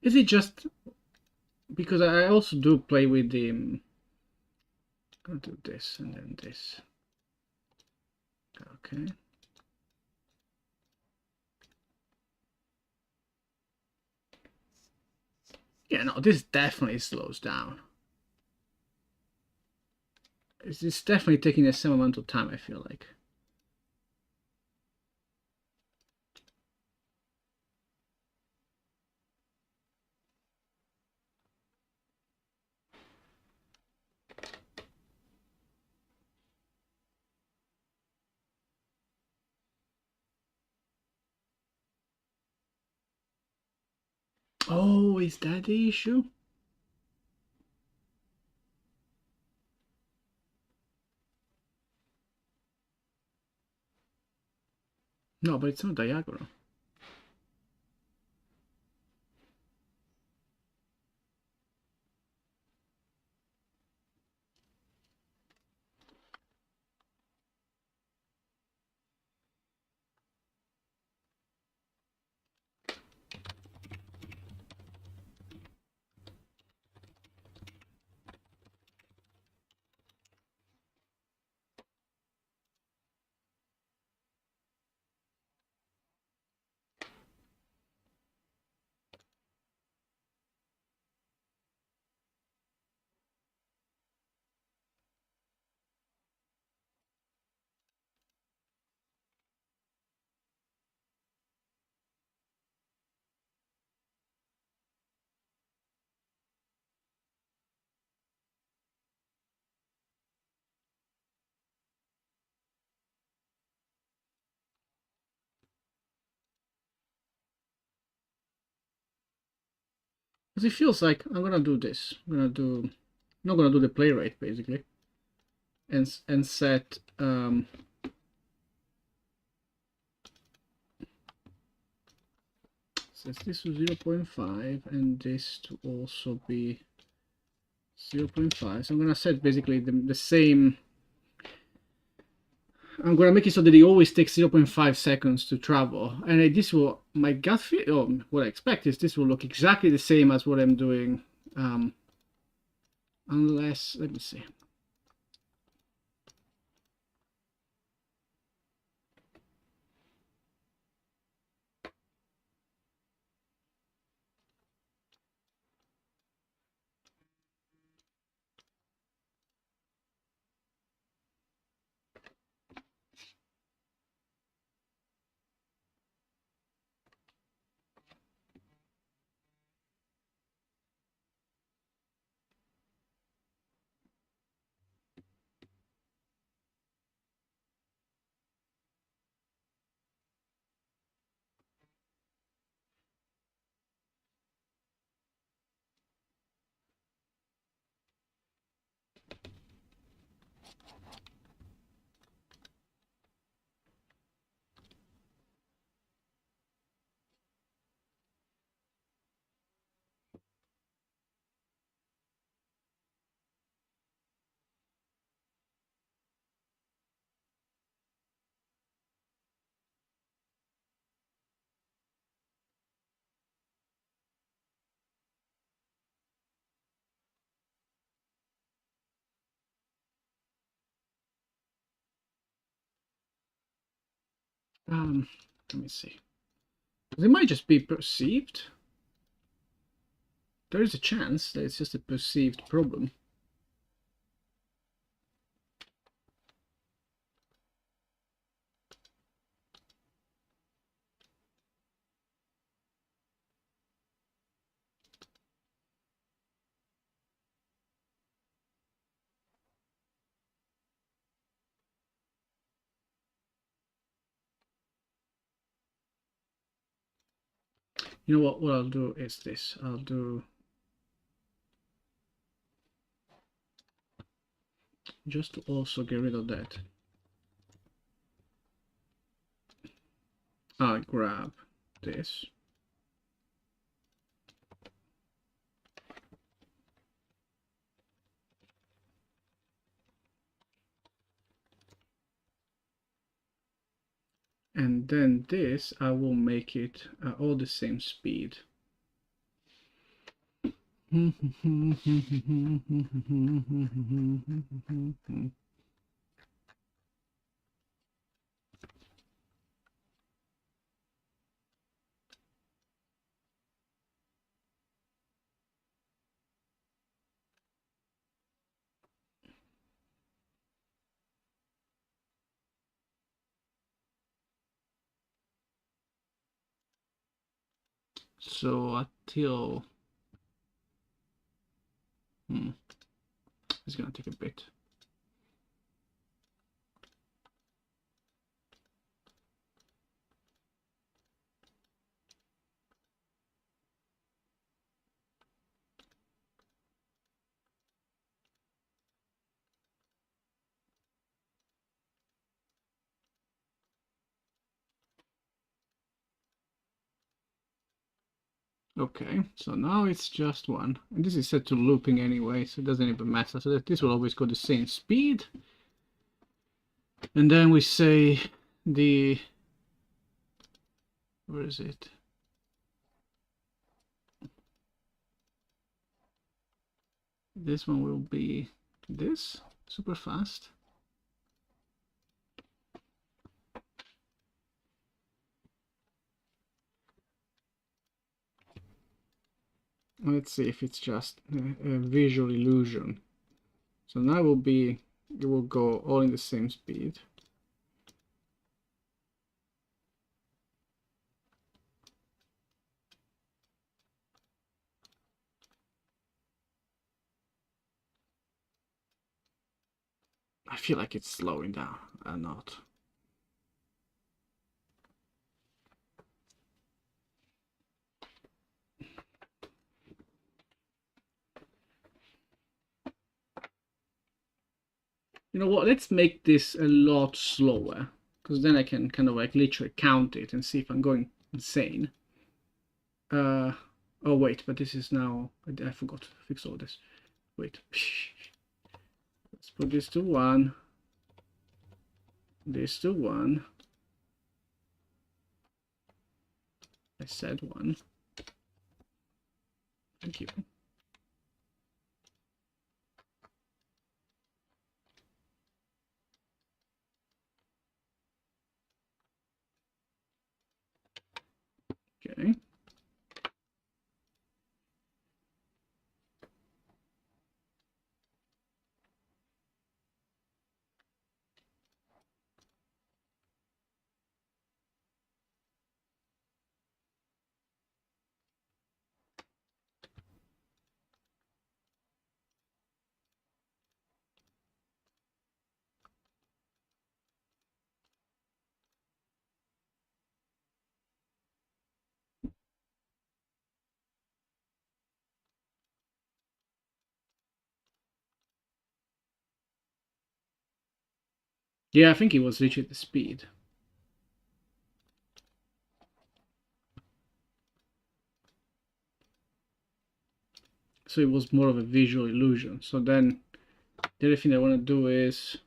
Is it just because I also do play with the. I'm gonna do this and then this. Okay. Yeah, no, this definitely slows down. It's definitely taking the same amount of time, I feel like. Oh, is that the issue? No, but it's not diagonal. Because it feels like I'm gonna do this. I'm not gonna do the play rate basically, and set set this to 0.5 and this to also be 0.5. So I'm gonna set basically the same. I'm gonna make it so that it always takes 0.5 seconds to travel, and this will, my gut feel, or what I expect is this will look exactly the same as what I'm doing, unless, let me see. Let me see. They might just be perceived. There is a chance that it's just a perceived problem. You know what I'll do is this. I'll do just to also get rid of that. I'll grab this. And then this, I will make it all the same speed. So until it's gonna take a bit. Okay, so now it's just one, and this is set to looping anyway, so it doesn't even matter. So that this will always go the same speed, and then we say the, where is it? This one will be this, super fast. Let's see if it's just a visual illusion. So now it will go all in the same speed. I feel like it's slowing down a lot. You know what, let's make this a lot slower, because then I can kind of like literally count it and see if I'm going insane. Oh wait, but this is now, I forgot to fix all this. Wait, let's put this to 1, this to 1. I said 1. Thank you. Okay. Yeah, I think it was literally the speed. So it was more of a visual illusion. So then the other thing I want to do is,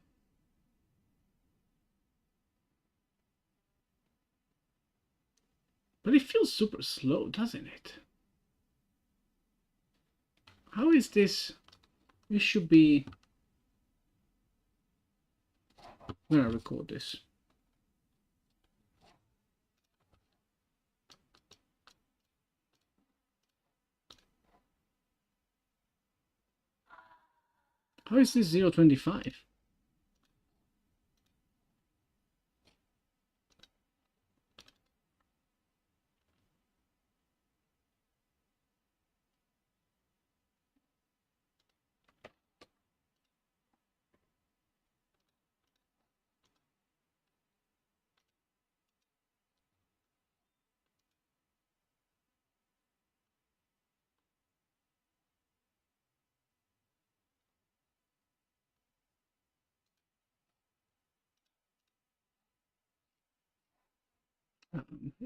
but it feels super slow, doesn't it? How is this? This should be, when I record this. How is this 0.25?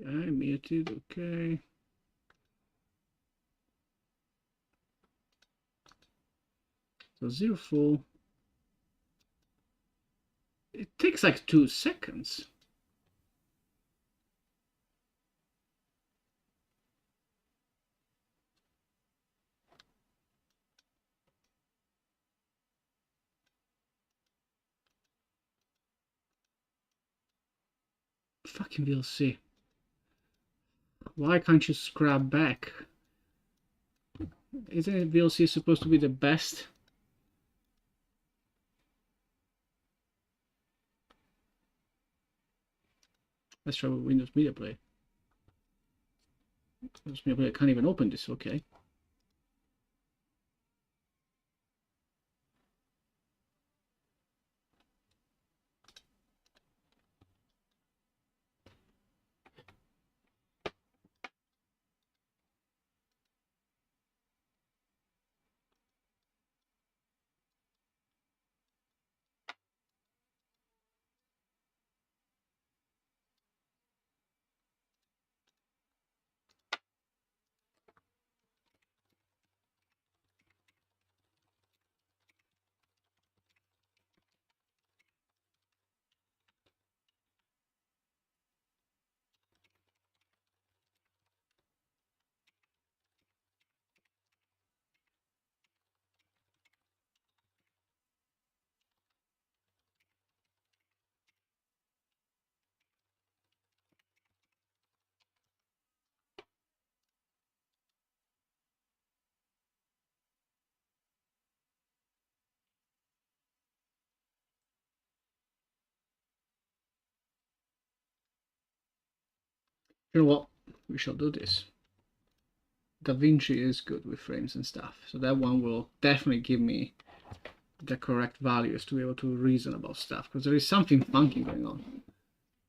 I muted, okay. So 0.4. It takes like 2 seconds. Fucking VLC. Why can't you scrap back? Isn't it VLC supposed to be the best? Let's try with Windows Media Player. Windows Media Player can't even open this, okay. You know what? We shall do this. DaVinci is good with frames and stuff, so that one will definitely give me the correct values to be able to reason about stuff, because there is something funky going on.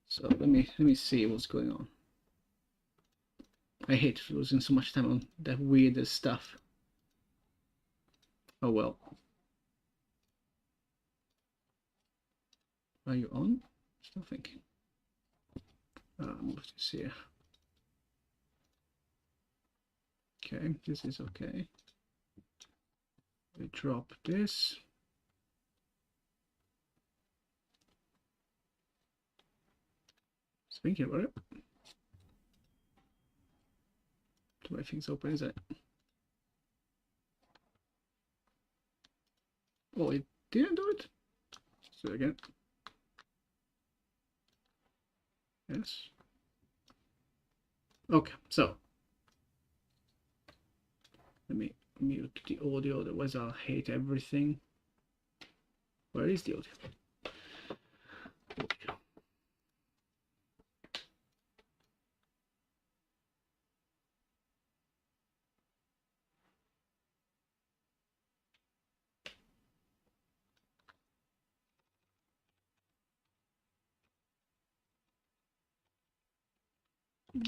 So let me see what's going on. I hate losing so much time on that weirdest stuff. Oh well. Are you on? Still thinking. Move this here. Okay, this is okay. We drop this. Just thinking about it. Do my things open, is it? Oh, it didn't do it? Let's do it again. Yes. Okay, so let me mute the audio, otherwise I'll hate everything. Where is the audio? Audio.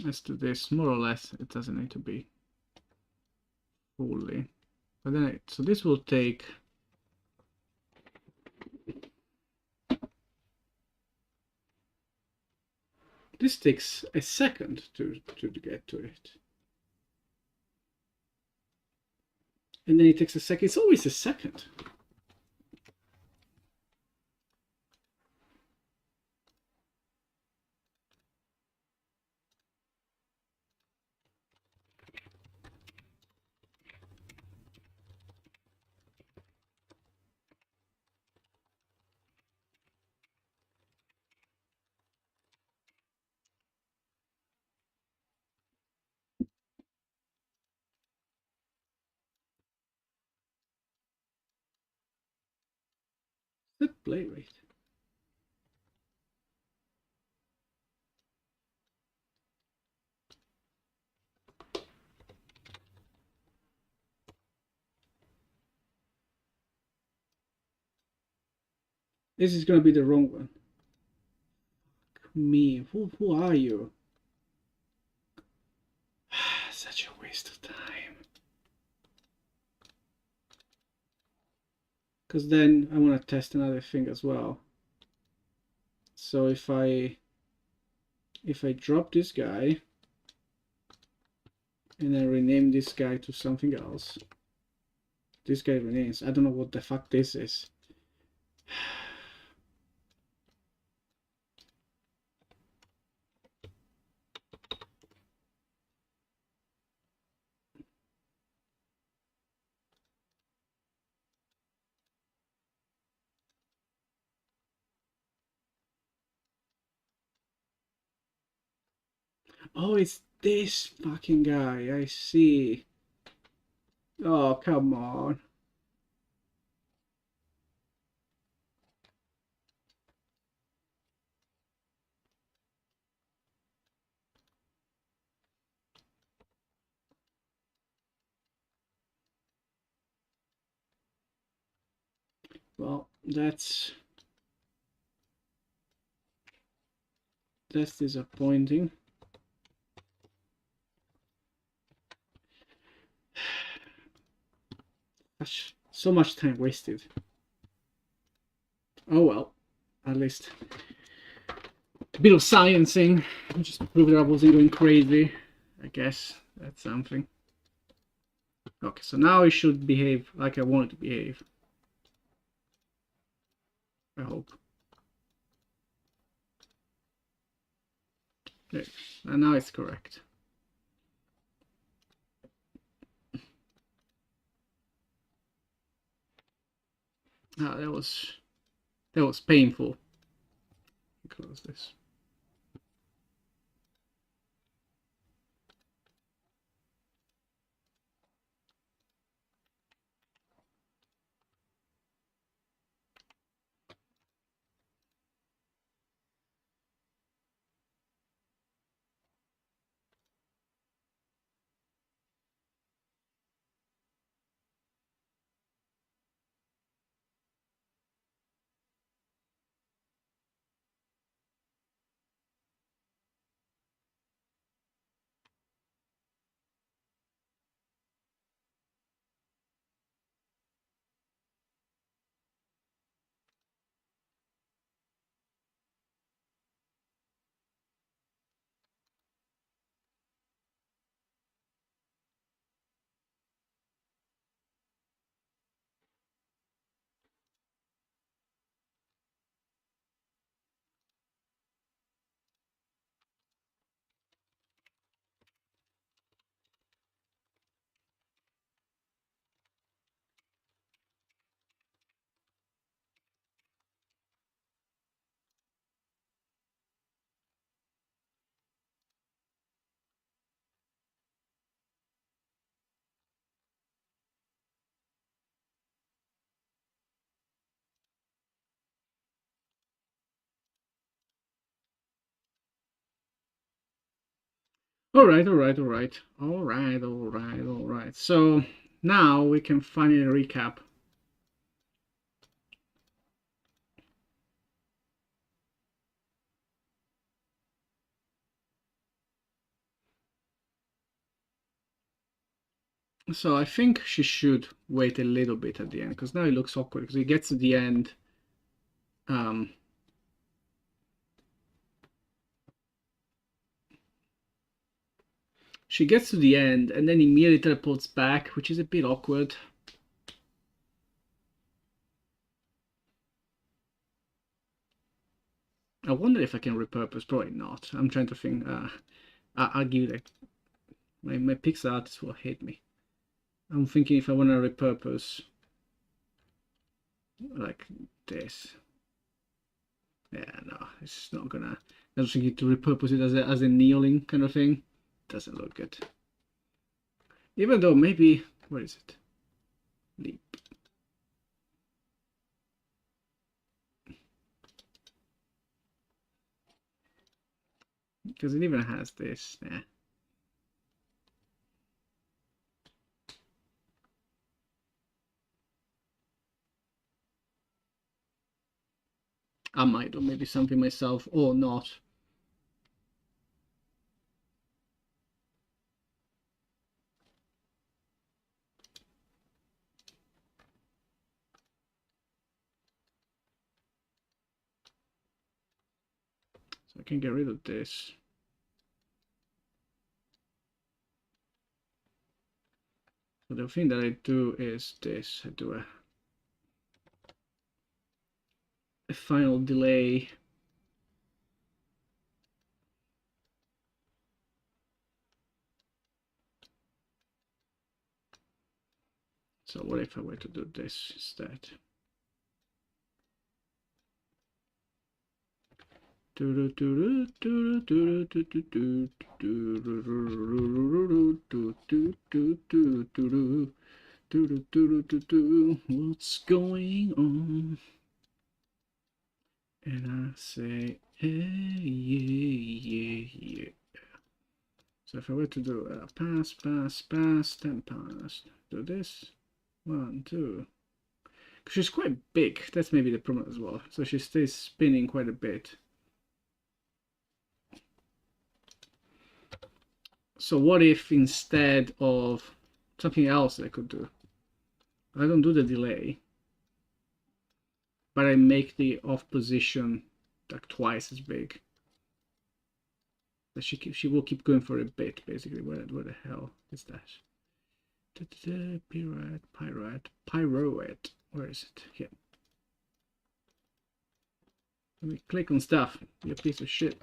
Let's do this more or less. It doesn't need to be fully, but then so this will take this takes a second to get to it, and then it takes a second. It's always a second. Set play rate. This is gonna be the wrong one. Me, who are you? Such a waste of time. Because then I want to test another thing as well. So if I drop this guy and then rename this guy to something else, this guy renames. I don't know what the fuck this is. Oh, it's this fucking guy. I see. Oh, come on. Well, that's disappointing. So much time wasted. Oh well, at least a bit of sciencing. Just to prove that I wasn't going crazy. I guess that's something. Okay, so now it should behave like I want it to behave. I hope. Okay, and now it's correct. Ah, that was painful. Close this. All right, all right, all right, all right, all right, all right. So now we can finally recap. So I think she should wait a little bit at the end because now it looks awkward because he gets to the end. She gets to the end and then immediately teleports back, which is a bit awkward. I wonder if I can repurpose. Probably not. I'm trying to think. I'll give it. My pixel artist will hate me. I'm thinking if I want to repurpose like this. Yeah, no, it's not gonna. I was thinking to repurpose it as a kneeling kind of thing. Doesn't look good. Even though maybe, where is it? Leap. Because it even has this. Yeah. I might do maybe something myself or not. So I can get rid of this. So the thing that I do is this. I do a final delay. So what if I were to do this instead? What's going on? And I say, hey, yeah, yeah. So if I were to do a pass, then pass, do this, 1, 2. She's quite big. That's maybe the problem as well. So she stays spinning quite a bit. So what if instead of something else I could do? I don't do the delay, but I make the off position like twice as big. But she will keep going for a bit basically. Where the hell is that? Pirouette. Where is it? Here. Let me click on stuff. You piece of shit.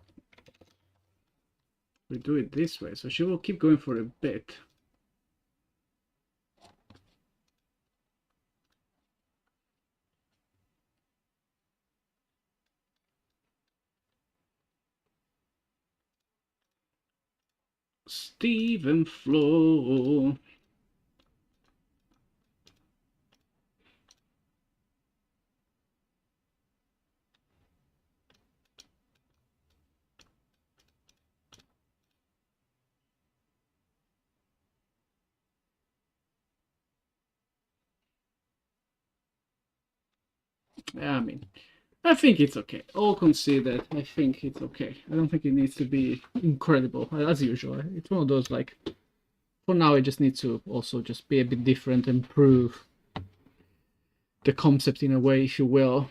We do it this way, so she will keep going for a bit. Stephen Flo. I mean, I think it's okay. All considered, I think it's okay. I don't think it needs to be incredible, as usual. It's one of those, like, for now, it just needs to also just be a bit different and prove the concept in a way, if you will.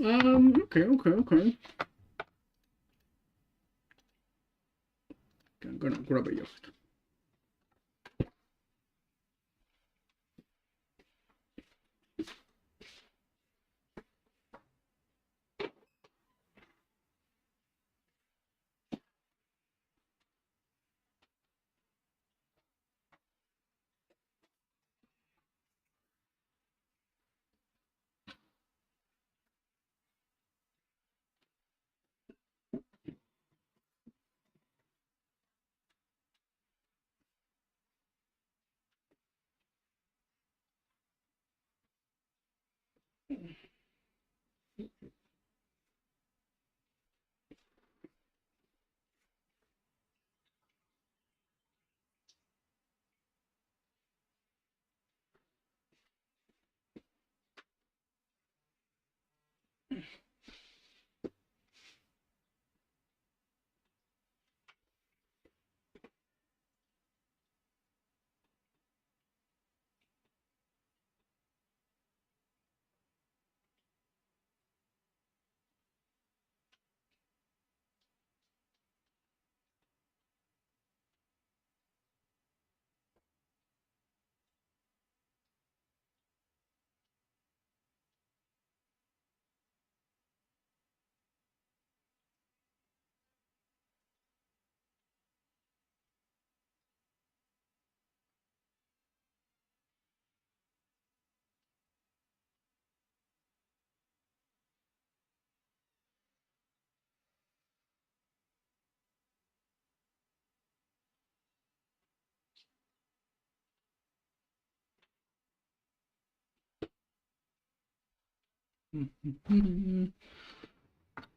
Okay. I'm gonna grab a yogurt.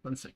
One sec.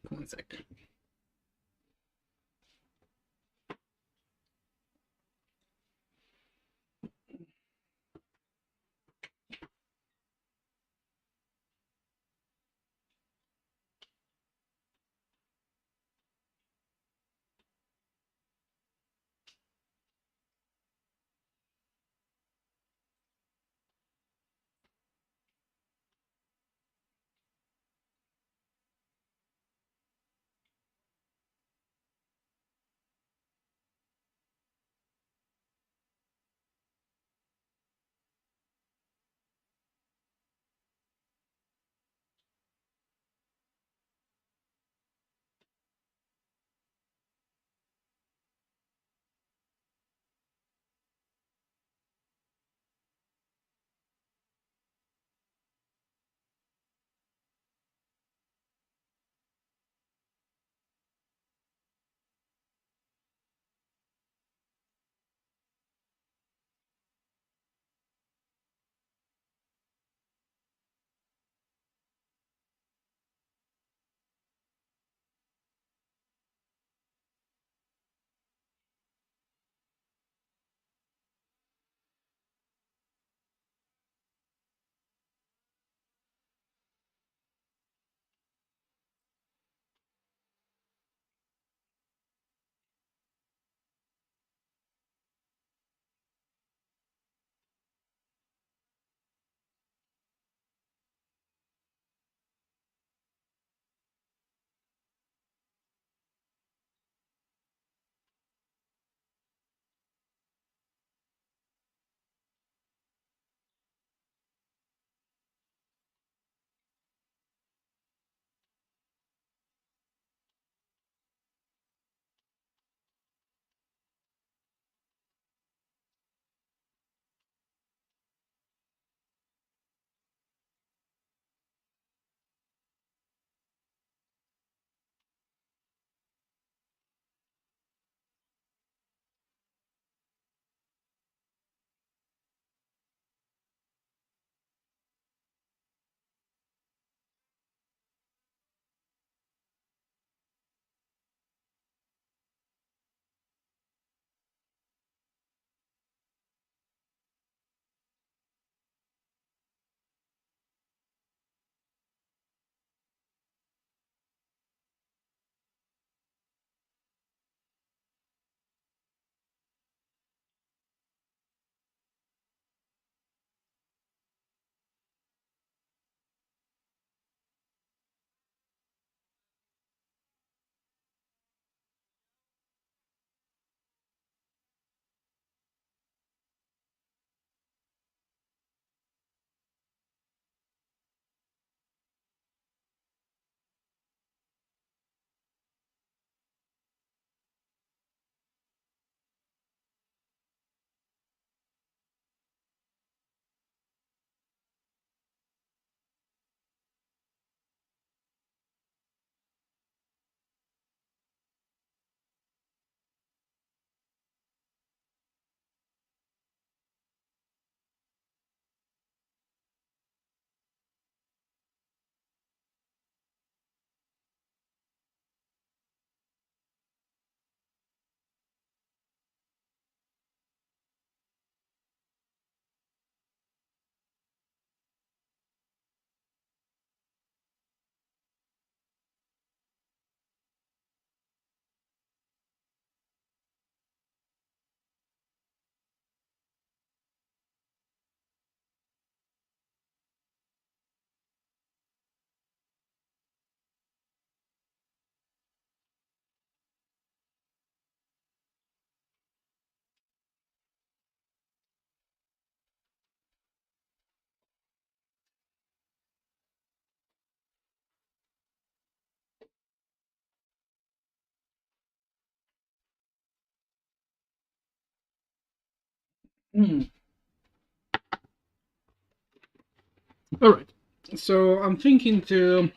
All right. So I'm thinking to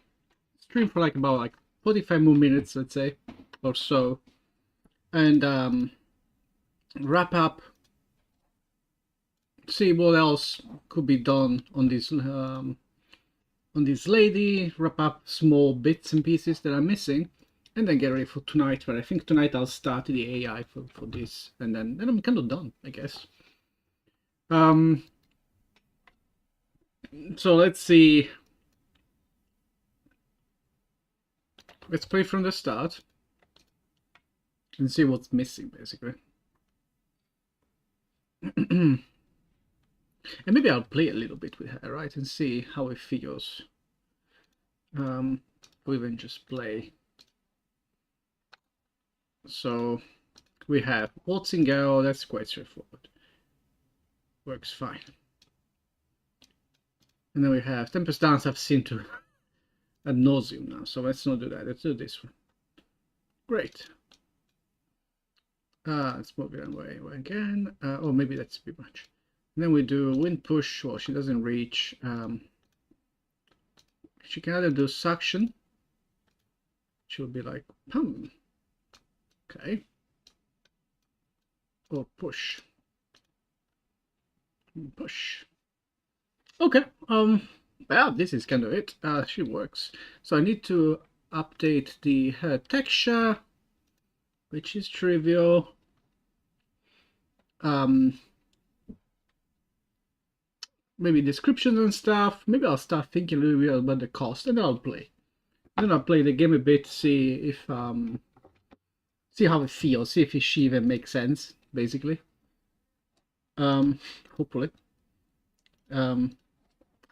stream for like about like 45 more minutes, let's say, or so, and wrap up. See what else could be done on this lady. Wrap up small bits and pieces that are missing, and then get ready for tonight. But I think tonight I'll start the AI for this, and then I'm kind of done, I guess. Um. So let's see. Let's play from the start and see what's missing, basically. And maybe I'll play a little bit with her, right, and see how it feels. Or even just play. So we have waltzing girl. That's quite straightforward. Works fine. And then we have Tempest Dance. I've seen to ad nauseum now, so let's not do that. Let's do this one. Great. Let's move it away again. Oh, maybe that's a bit much. And then we do wind push. Well, she doesn't reach. She can either do suction. She'll be like, okay. Or push. Push. Okay. Well, this is kind of it. She works. So I need to update the her texture, which is trivial. Maybe descriptions and stuff. Maybe I'll start thinking a little bit about the cost, and then I'll play. Then I'll play the game a bit, see if see how it feels, see if she even makes sense, basically. Hopefully.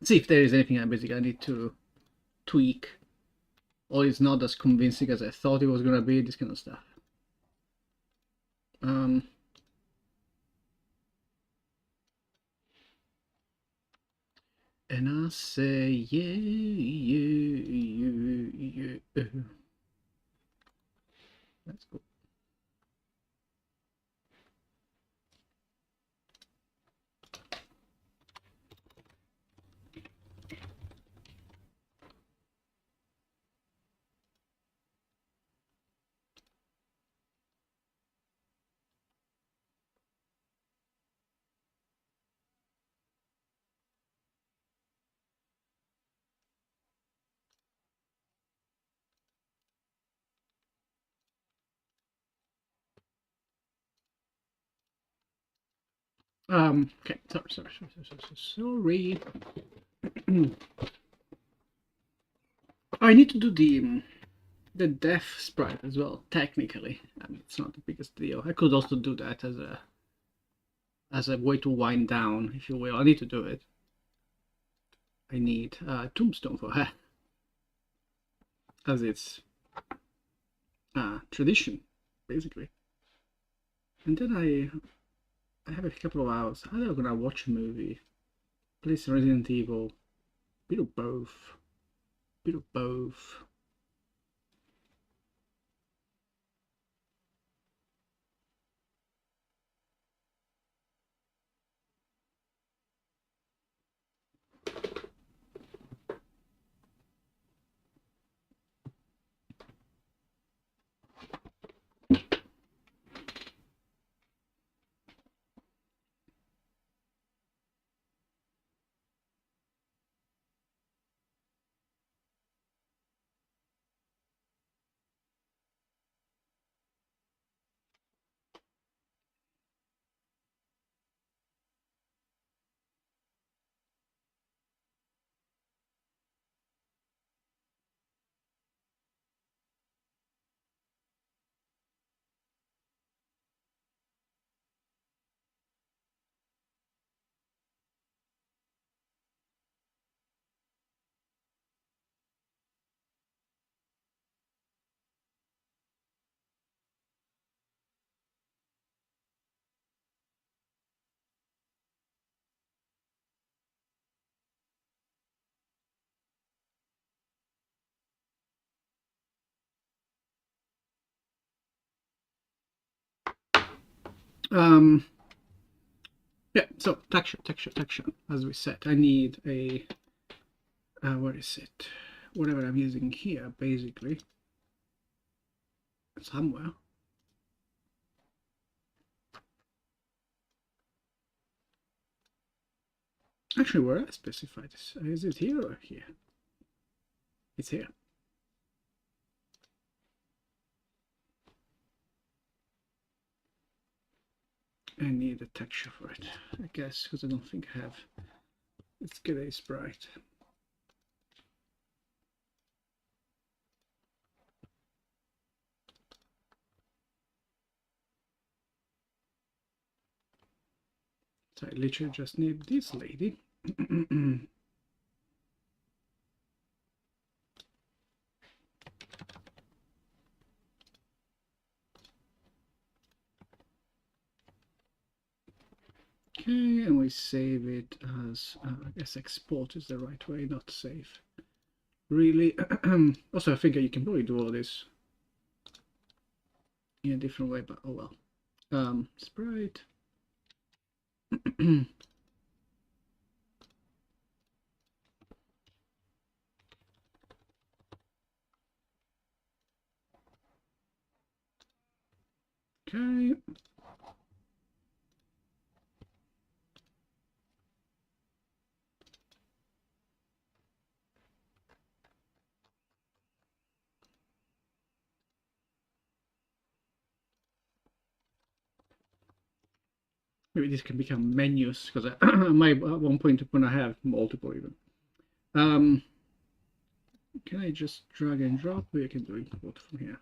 See if there is anything I need to tweak, or it's not as convincing as I thought it was gonna be. This kind of stuff. And I say, yeah, yeah, yeah. That's cool. Okay, sorry. I need to do the death sprite as well. Technically, I mean, it's not the biggest deal. I could also do that as a way to wind down, if you will. I need to do it. I need a tombstone for her, as it's tradition, basically. And then I have a couple of hours. Either I'm gonna watch a movie, play some Resident Evil, bit of both, bit of both. Um, Yeah, so texture. As we said, I need a where is it? Whatever I'm using here, basically, somewhere. Actually, where I specify this? Is it here or here? It's here. I need a texture for it, I guess, because I don't think I have. Let's get a sprite. So I literally just need this lady. Okay, and we save it as, I guess export is the right way, not save. Really, also I think you can probably do all this in a different way, but oh well. Sprite. Okay. Maybe this can become menus because I might at one point when I have multiple even. Can I just drag and drop? We can do import from here.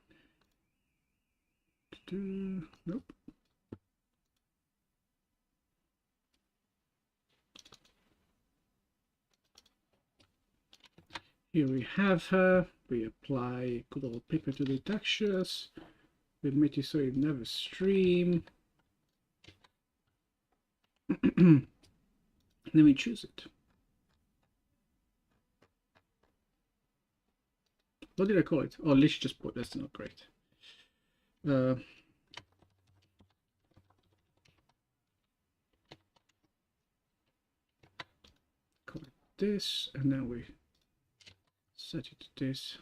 Nope. Here we have her. We apply good old paper to the textures. We make it so it never stream. Then we choose it. What did I call it? Oh, let's just put that's not great. Call it this, and then we set it to this.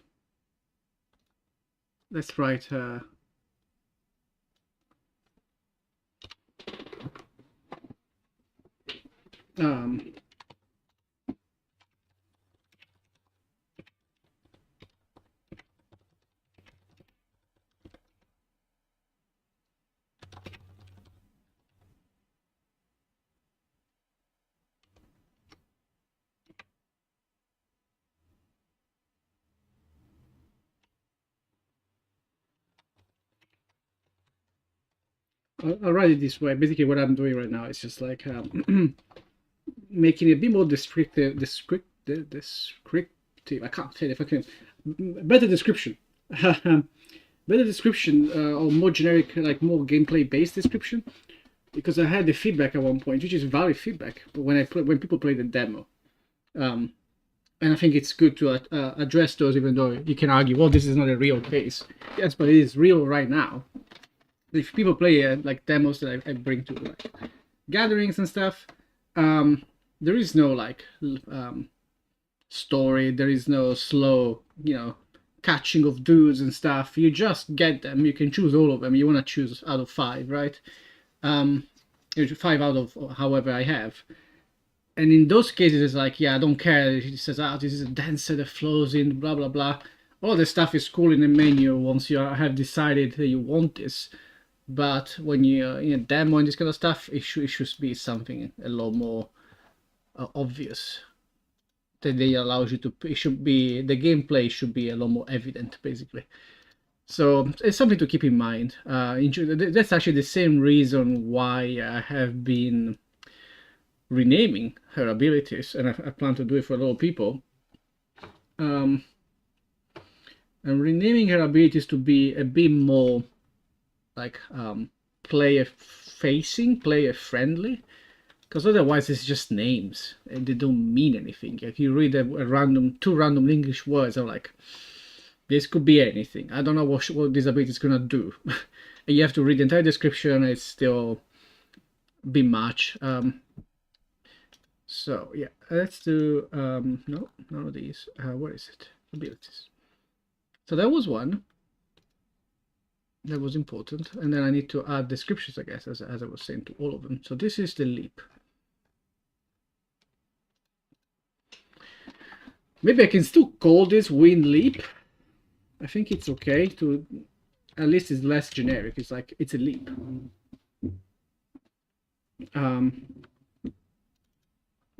Let's write I'll write it this way. Basically, what I'm doing right now is just like making it a bit more descriptive. I can't say it if I can. Better description. Better description or more generic, like more gameplay based description. Because I had the feedback at one point, which is valid feedback, but when people play the demo, and I think it's good to address those, even though you can argue, well, this is not a real case. Yes, but it is real right now. If people play like demos that I bring to like gatherings and stuff, there is no like story. There is no slow, catching of dudes and stuff. You just get them. You can choose all of them. You want to choose out of 5, right? 5 out of however I have. And in those cases, it's like, yeah, I don't care. It says, this is a dancer that flows in, blah, blah, blah. All this stuff is cool in the menu once you have decided that you want this. But when you're in a demo and this kind of stuff, it should be something a lot more obvious. That they allows you to, the gameplay should be a lot more evident, basically. So it's something to keep in mind. That's actually the same reason why I have been renaming her abilities, and I plan to do it for a lot of people. And renaming her abilities to be a bit more like player facing, player friendly, because otherwise it's just names and they don't mean anything. If you read two random English words, I'm like, this could be anything. I don't know what this ability is gonna do. And you have to read the entire description. It's still be much. So yeah, let's do no, none of these. Where is it? Abilities. So that was one that was important, and then I need to add descriptions, I guess, as I was saying, to all of them. So this is the leap. Maybe I can still call this wind leap. I think it's okay to, at least it's less generic. It's like it's a leap. And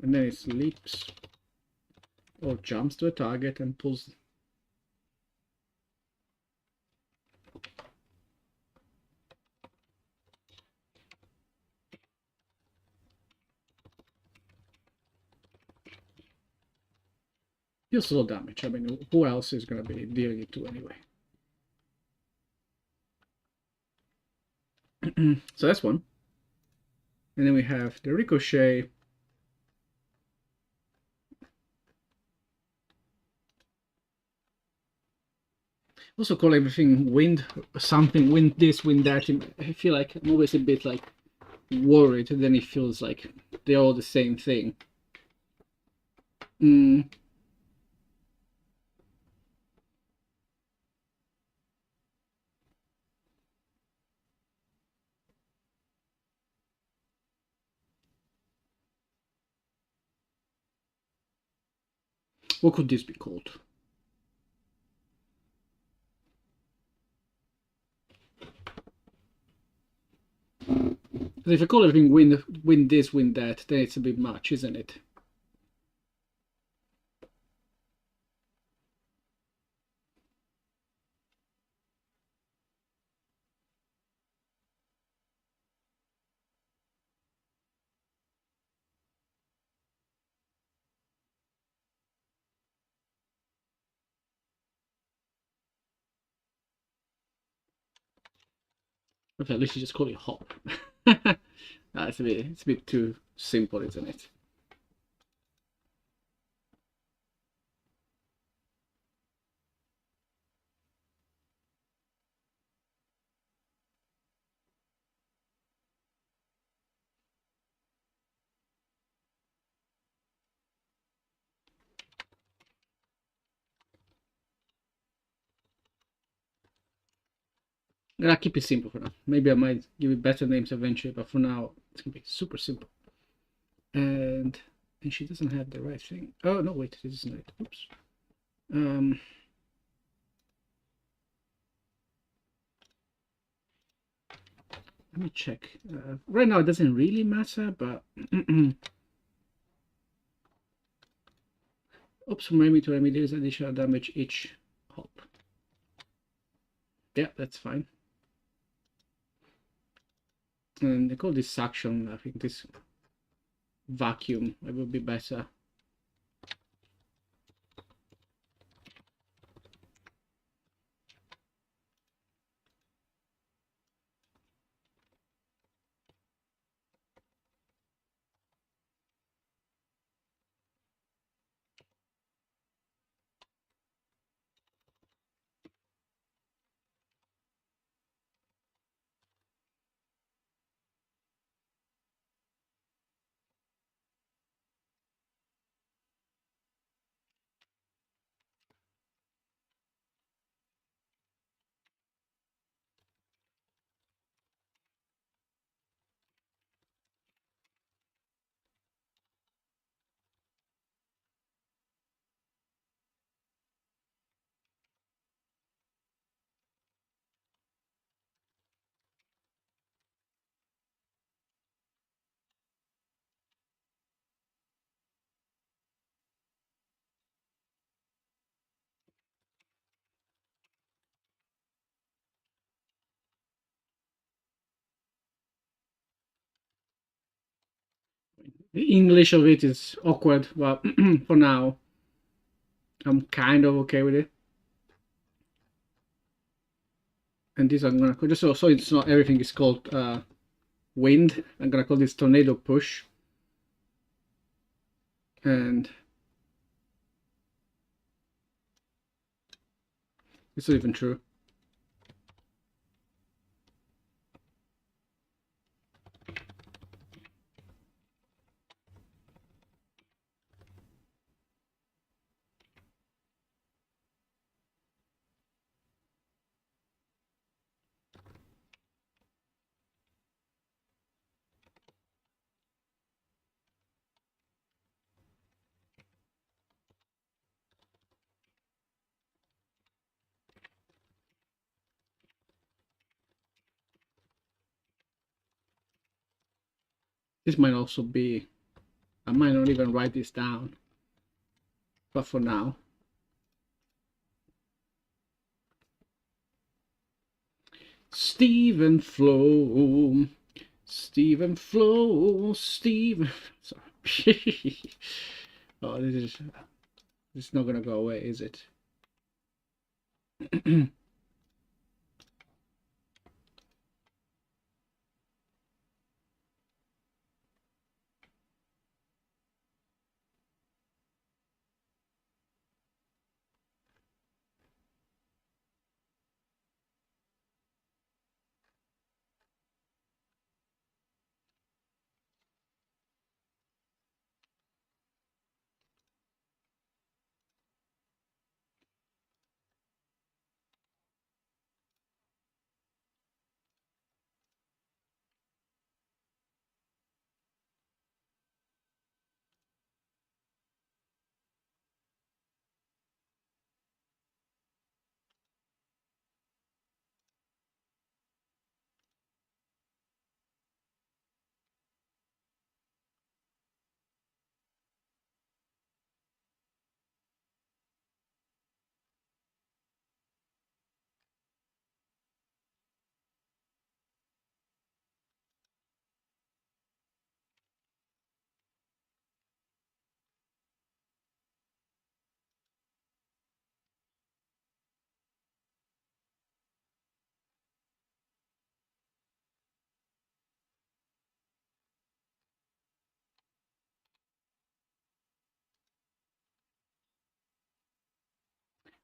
then it leaps or jumps to a target and pulls. Deals a lot of damage. I mean, who else is going to be dealing it to anyway? So that's one. And then we have the ricochet. Also call everything wind something, wind this, wind that. I feel like I'm always a bit like worried, and then it feels like they're all the same thing. What could this be called? Because if I call everything wind this, wind that, then it's a bit much, isn't it? Okay, at least you just call it hop. It's a bit too simple, isn't it? I'll keep it simple for now. Maybe I might give it better names eventually, but for now it's gonna be super simple. And she doesn't have the right thing. Oh no, wait, this isn't it. Oops. Let me check. Right now it doesn't really matter, but oops, from enemy to enemy deals additional damage each hop. Yeah, that's fine. And they call this suction. I think this vacuum, it would be better. The English of it is awkward, but for now, I'm kind of okay with it. And this I'm gonna just so it's not everything is called wind. I'm gonna call this tornado push. And it's not even true. This might also be, I might not even write this down, but for now. Stephen Flow, Stephen Flow, Stephen. Sorry. Oh, this is not gonna go away, is it?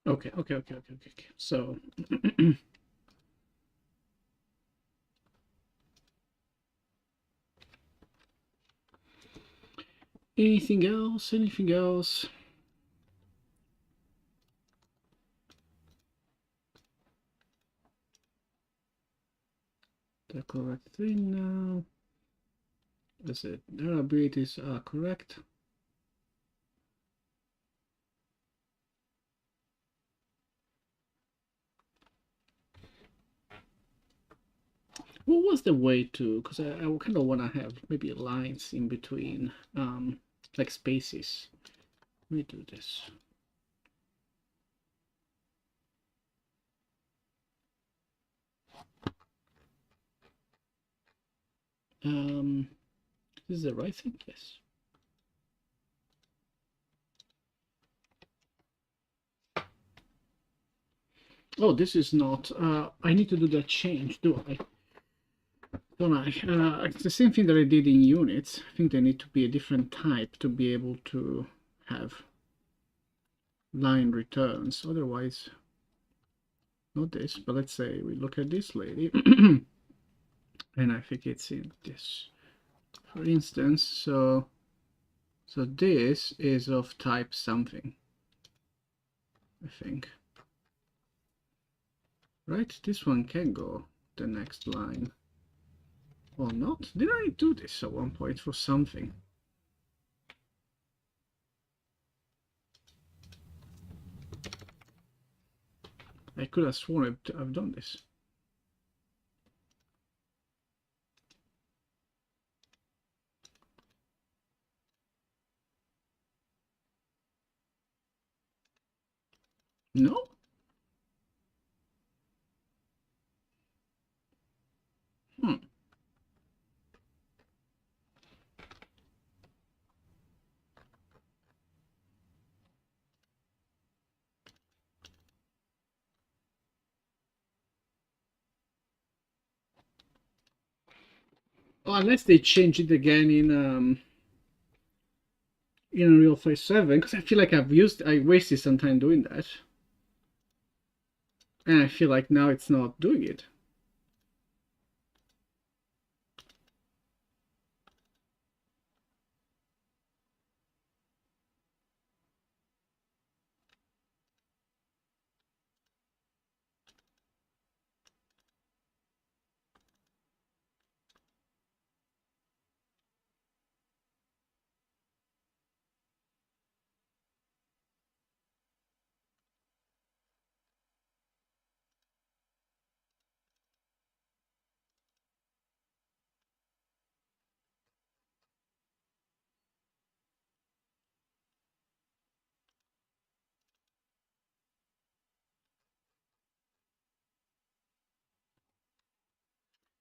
Okay. So anything else? Anything else? The correct thing now. Is it? Their abilities are correct. What was the way to? Because I kind of want to have maybe lines in between, like spaces. Let me do this. This is the right thing? Yes. Oh, this is not. I need to do that change, do I? Don't I? It's the same thing that I did in units. I think they need to be a different type to be able to have line returns. Otherwise, not this, but let's say we look at this lady, and I think it's in this, for instance. So this is of type something, I think. Right? This one can go the next line. Or not? Did I do this at one point for something? I could have sworn I've done this. No? Hmm. Oh, unless they change it again in Unreal 5 7, because I feel like I wasted some time doing that. And I feel like now it's not doing it.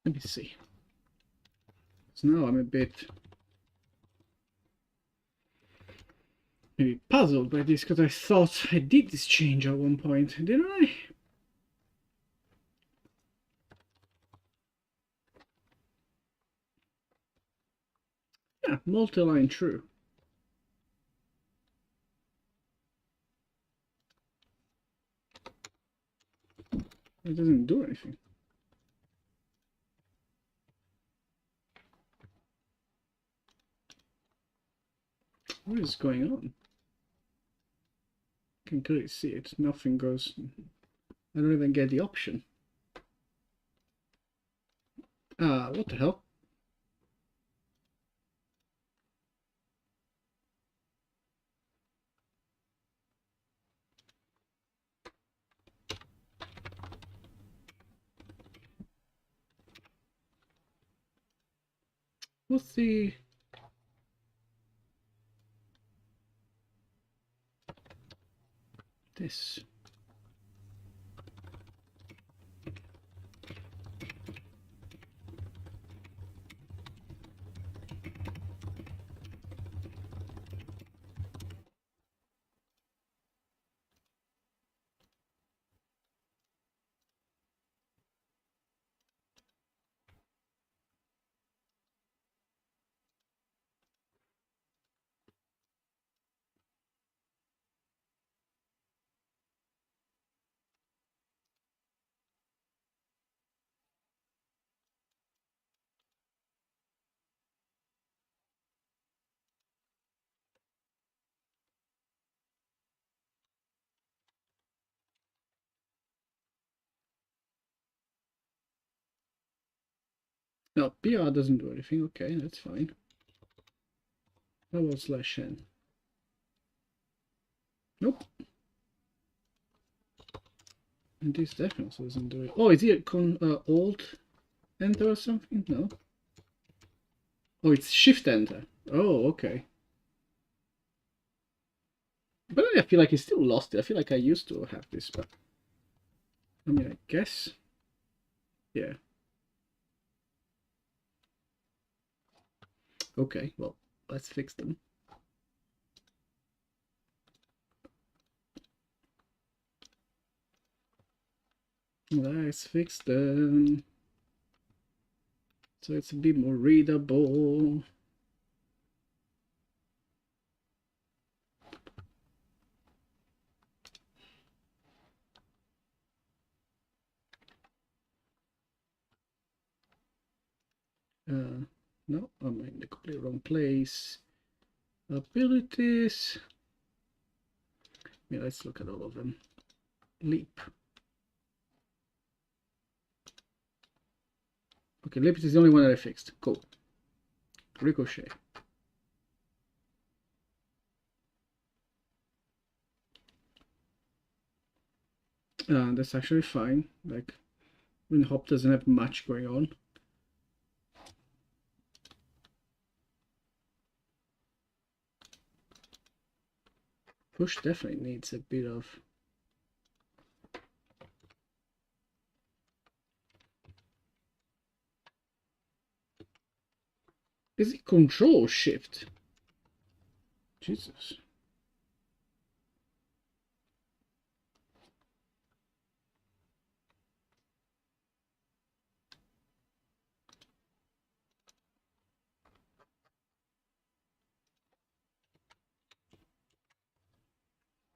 Let me see. So now I'm a bit maybe puzzled by this because I thought I did this change at one point, didn't I? Yeah, multi-line true. It doesn't do anything. What is going on? I can clearly see it. Nothing goes. I don't even get the option. What the hell? What's the... this? No, PR doesn't do anything. Okay, that's fine. How about /n? Nope. And this definitely doesn't do it. Oh, is it Alt Enter or something? No. Oh, it's Shift Enter. Oh, okay. But I feel like I still lost it. I feel like I used to have this, but I mean, I guess. Yeah. Okay, well, let's fix them. Let's fix them. So it's a bit more readable. No, I'm in the completely wrong place. Abilities. Yeah, let's look at all of them. Leap. Okay, leap is the only one that I fixed. Cool. Ricochet. That's actually fine. Like, when hop doesn't have much going on. Push definitely needs a bit of... Is it Control Shift? Jesus.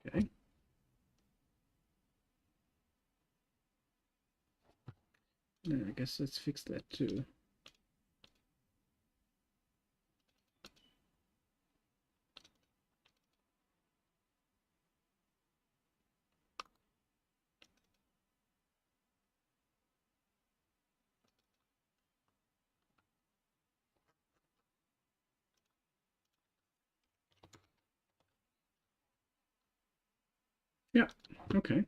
Okay. Yeah, I guess let's fix that too. Yeah, okay.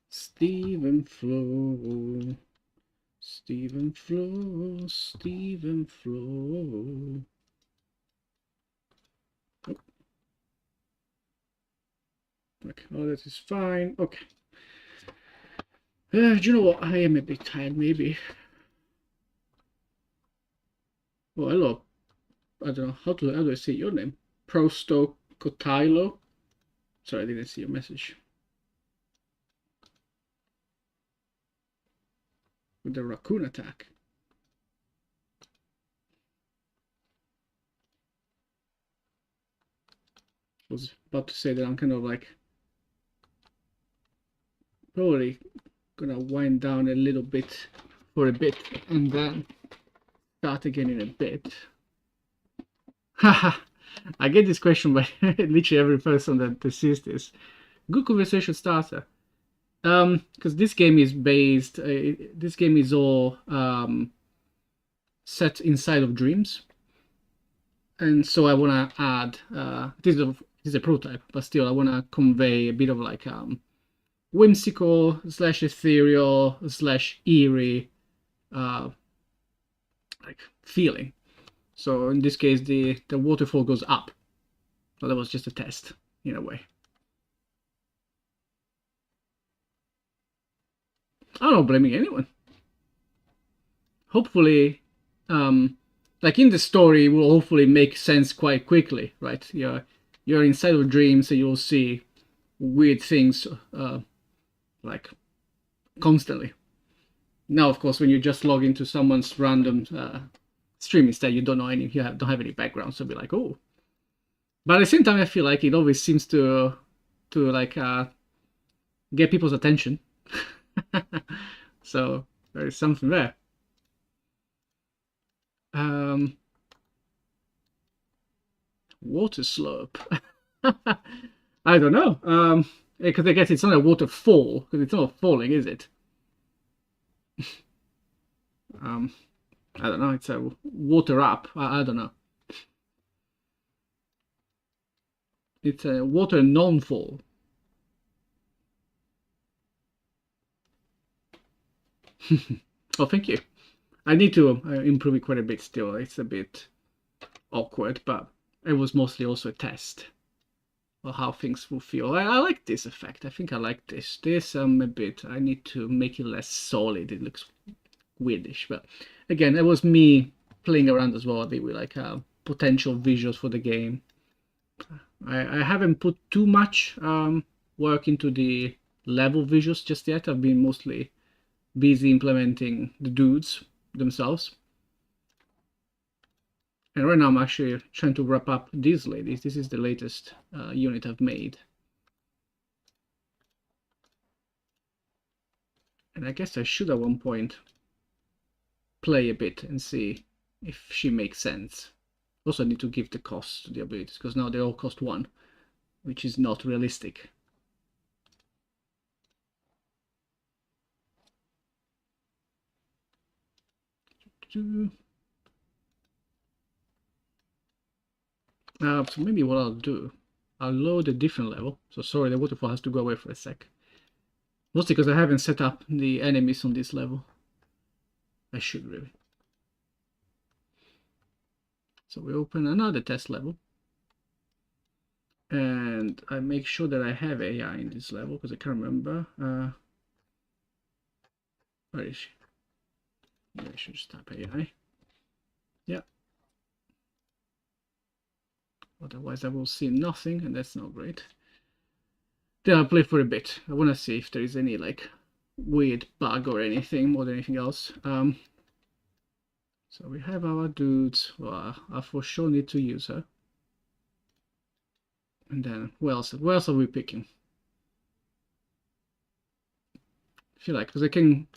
Stephen Flow. Stephen Flow. Stephen Flow. Oh. Okay, all that is fine. Okay. Do you know what? I am a bit tired, maybe. Oh, hello. I don't know how do I say your name? Prostocotilo. Sorry, I didn't see your message. With the raccoon attack. I was about to say that I'm kind of like probably gonna wind down a little bit for a bit and then start again in a bit. Haha, I get this question by literally every person that sees this. Good conversation starter. Because this game is based, this game is all set inside of dreams, and so I want to add. This is a prototype, but still, I want to convey a bit of like whimsical slash ethereal slash eerie like feeling. So in this case, the waterfall goes up. So that was just a test in a way. I'm not blaming anyone. Hopefully, like in the story, it will hopefully make sense quite quickly, right? You're inside of dreams, and you'll see weird things like constantly. Now, of course, when you just log into someone's random stream instead, you don't know any, don't have any background, so be like, oh. But at the same time, I feel like it always seems to like get people's attention. So there is something there. Water slope. I don't know. Because I guess it's not a waterfall, because it's not falling, is it? I don't know. It's a water up. I don't know. It's a water non-fall. Oh, thank you. I need to improve it quite a bit still. It's a bit awkward, but it was mostly also a test of how things will feel. I like this effect. I think I like this. This a bit. I need to make it less solid. It looks weirdish, but again, it was me playing around as well. They were like potential visuals for the game. I haven't put too much work into the level visuals just yet. I've been mostly busy implementing the dudes themselves. And right now I'm actually trying to wrap up these ladies. This is the latest unit I've made. And I guess I should at one point play a bit and see if she makes sense. Also, I need to give the cost to the abilities, because now they all cost 1, which is not realistic. So maybe what I'll do, I'll load a different level. So sorry, the waterfall has to go away for a sec. Mostly because I haven't set up the enemies on this level. I should really. So we open another test level. And I make sure that I have AI in this level, because I can't remember. Where is she? I should just type AI. Yeah. Otherwise I will see nothing, and that's not great. Then I'll play for a bit. I want to see if there is any like weird bug or anything more than anything else. So we have our dudes. Well, I for sure need to use her. And then where else are we picking? I feel like, because I can,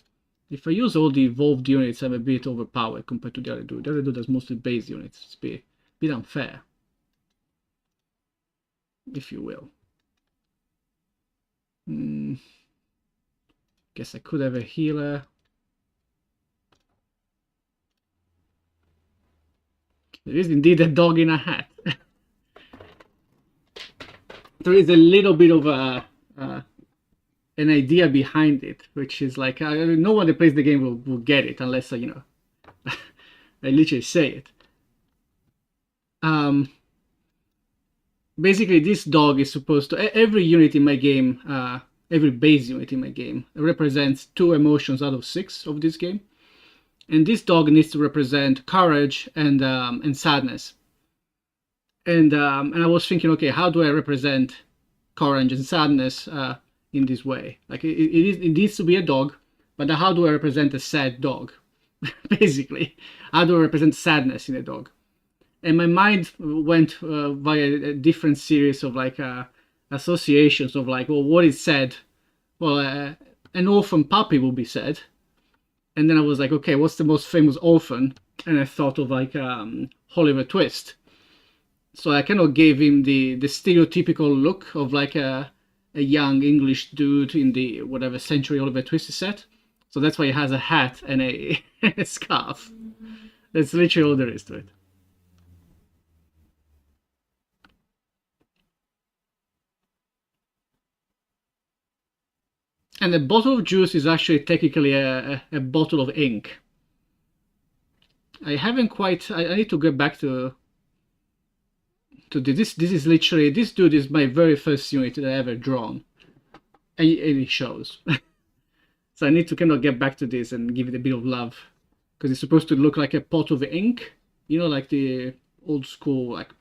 if I use all the evolved units, I'm a bit overpowered compared to the other dude. The other dude has mostly base units. It's a bit unfair, if you will. Guess I could have a healer. There is indeed a dog in a hat. There is a little bit of an idea behind it, which is like no one that plays the game will get it unless I literally say it. Basically, this dog is supposed to, every unit in my game, every base unit in my game. It represents 2 emotions out of 6 of this game. And this dog needs to represent courage and sadness. And I was thinking, okay, how do I represent courage and sadness in this way? Like it needs to be a dog, but how do I represent a sad dog? Basically, how do I represent sadness in a dog? And my mind went via a different series of like associations of like, well, what is sad? Well, an orphan puppy will be sad. And then I was like, okay, what's the most famous orphan? And I thought of like Oliver Twist. So I kind of gave him the stereotypical look of like a young English dude in the whatever century Oliver Twist is set. So that's why he has a hat and a, a scarf. That's literally all there is to it. And a bottle of juice is actually technically a bottle of ink. I haven't quite... I need to get back to this. This is literally... This dude is my very first unit that I ever drawn. And it shows. So I need to kind of get back to this and give it a bit of love. Because it's supposed to look like a pot of ink. You know, like the old school like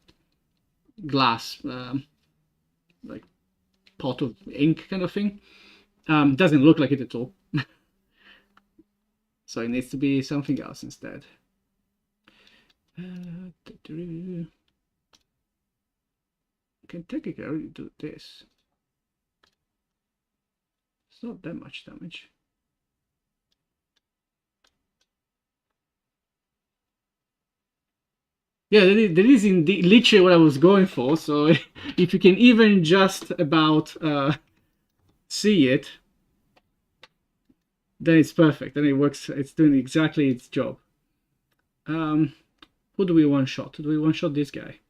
glass like pot of ink kind of thing. Doesn't look like it at all. So it needs to be something else instead. Can technically already do this. It's not that much damage. Yeah, that is indeed literally what I was going for. So if you can even just about see it, then it's perfect. Then it works. It's doing exactly its job. Who do we one shot? Do we one shot this guy?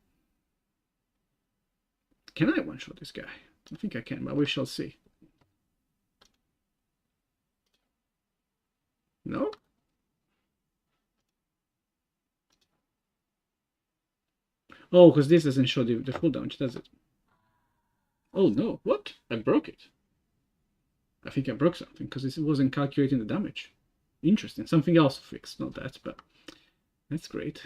Can I one shot this guy? I think I can, but we shall see. No? Oh, because this doesn't show the full damage, does it? Oh no, what? I broke it. I think I broke something because it wasn't calculating the damage. Interesting. Something else fixed, not that, but that's great.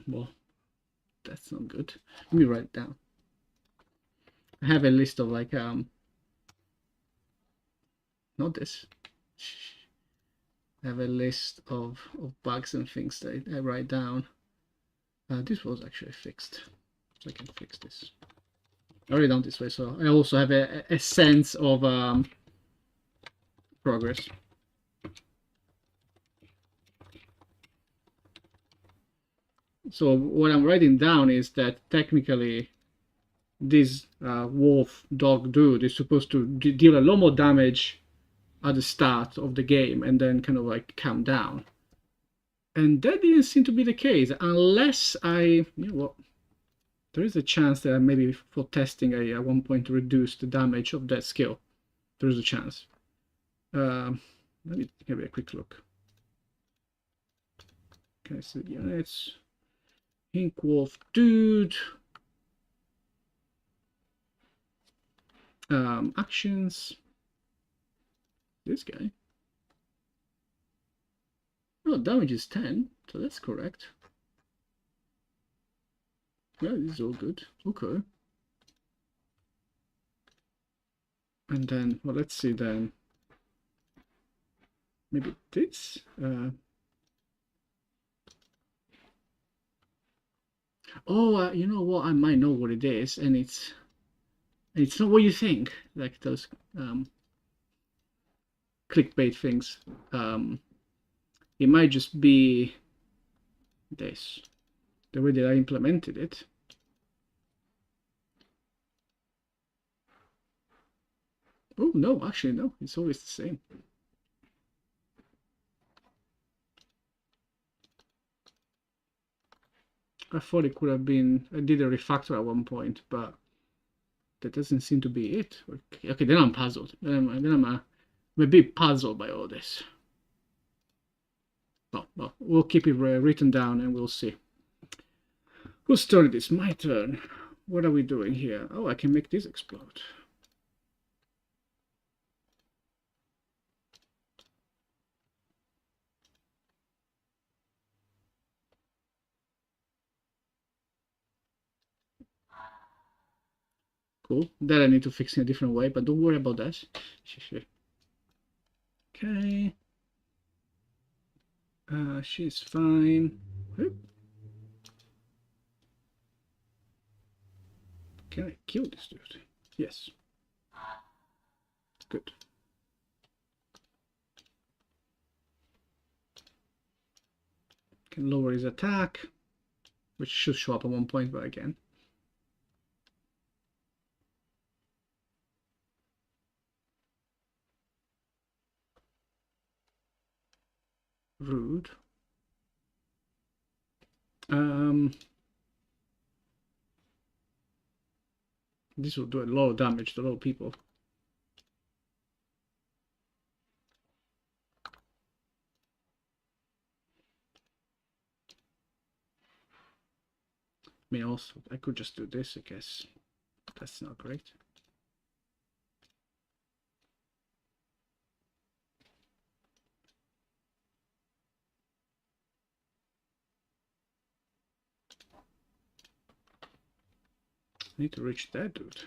Well, that's not good. Let me write it down. I have a list of like not this. I have a list of bugs and things that I write down. This was actually fixed, so I can fix this. I write it down this way, so I also have a sense of progress. So what I'm writing down is that technically this wolf dog dude is supposed to deal a lot more damage at the start of the game and then kind of like calm down. And that didn't seem to be the case, unless you know what, there is a chance that maybe for testing I at one point reduce the damage of that skill. There is a chance. Let me give it a quick look. Okay, so units. Ink Wolf Dude. Actions. This guy. Oh, damage is 10, so that's correct. Yeah, this is all good. Okay. And then, well, let's see then. Maybe this? Oh, you know what? I might know what it is, and it's not what you think. Like those clickbait things. It might just be this. The way that I implemented it. Oh no, actually no, it's always the same. I thought it could have been, I did a refactor at one point, but that doesn't seem to be it. Okay, then I'm puzzled. Then I'm a bit puzzled by all this. Well, we'll keep it written down and we'll see. Who started this? My turn. what are we doing here? Oh, I can make this explode. Cool. That I need to fix in a different way, but don't worry about that. Okay. She's fine. Whoop. Can I kill this dude? Yes. Good. Can lower his attack, which should show up at one point, but again. Rude. This will do a lot of damage to a lot of people. I mean, also, I could just do this, I guess. That's not great. I need to reach that dude.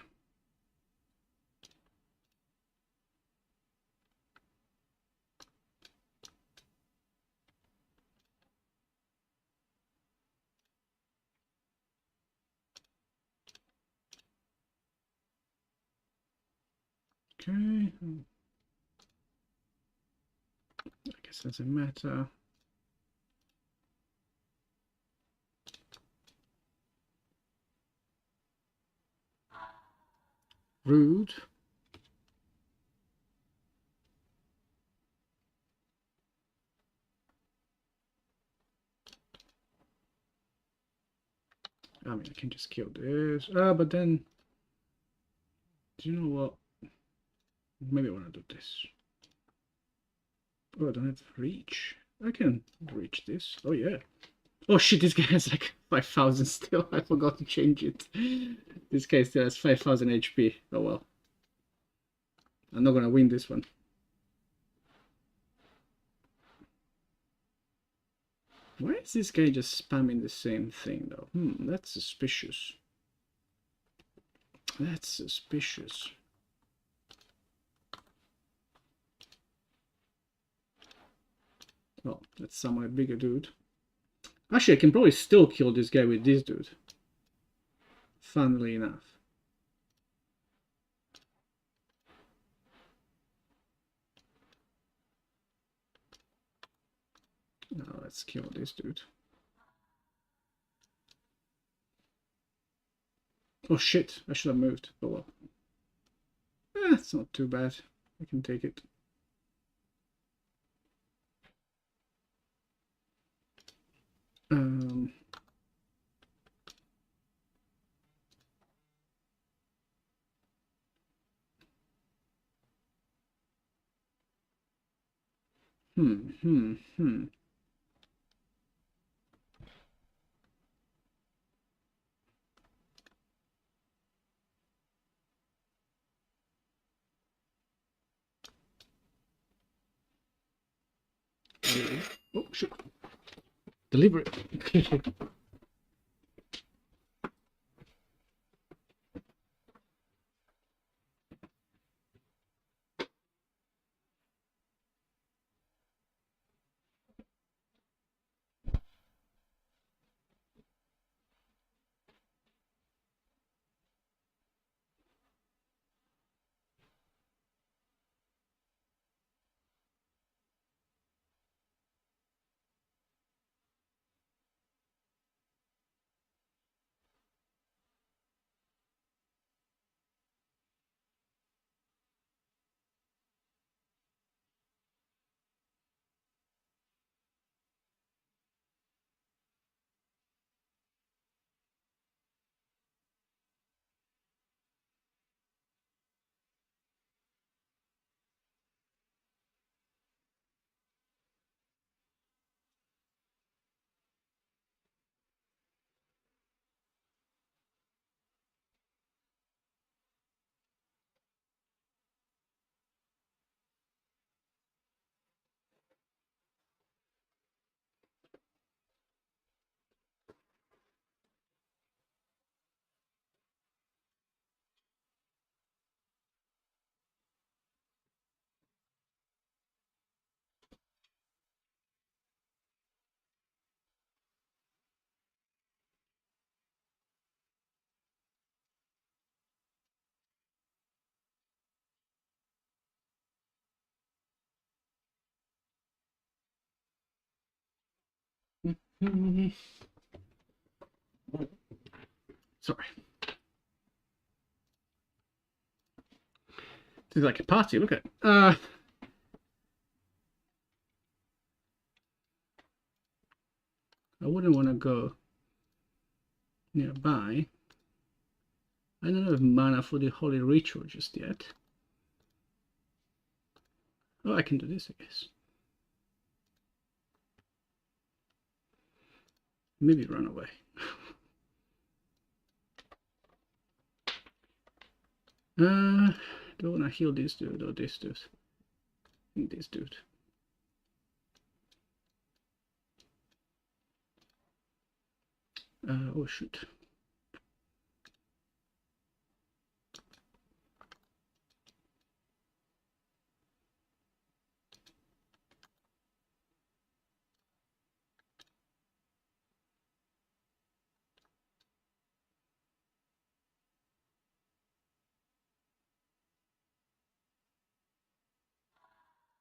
Okay. I guess that's a matter. Rude. I mean, I can just kill this. But then, do you know what? Maybe I want to do this. Oh, I don't have reach. I can reach this. Oh, yeah. Oh, shit, this guy has like 5,000 still. I forgot to change it. This guy still has 5,000 HP. Oh, well. I'm not gonna win this one. Why is this guy just spamming the same thing, though? That's suspicious. That's suspicious. Oh, that's somewhat bigger dude. Actually, I can probably still kill this guy with this dude. Funnily enough. Now let's kill this dude. Oh shit, I should have moved. Oh well. It's not too bad. I can take it. Um, hmm. Oh shit. Deliberate. Sorry. It's like a party, look at it. I wouldn't want to go nearby. I don't have mana for the holy ritual just yet. Oh, I can do this, I guess. Maybe run away. Do I want to heal this dude or this dude? I think this dude. Oh shoot.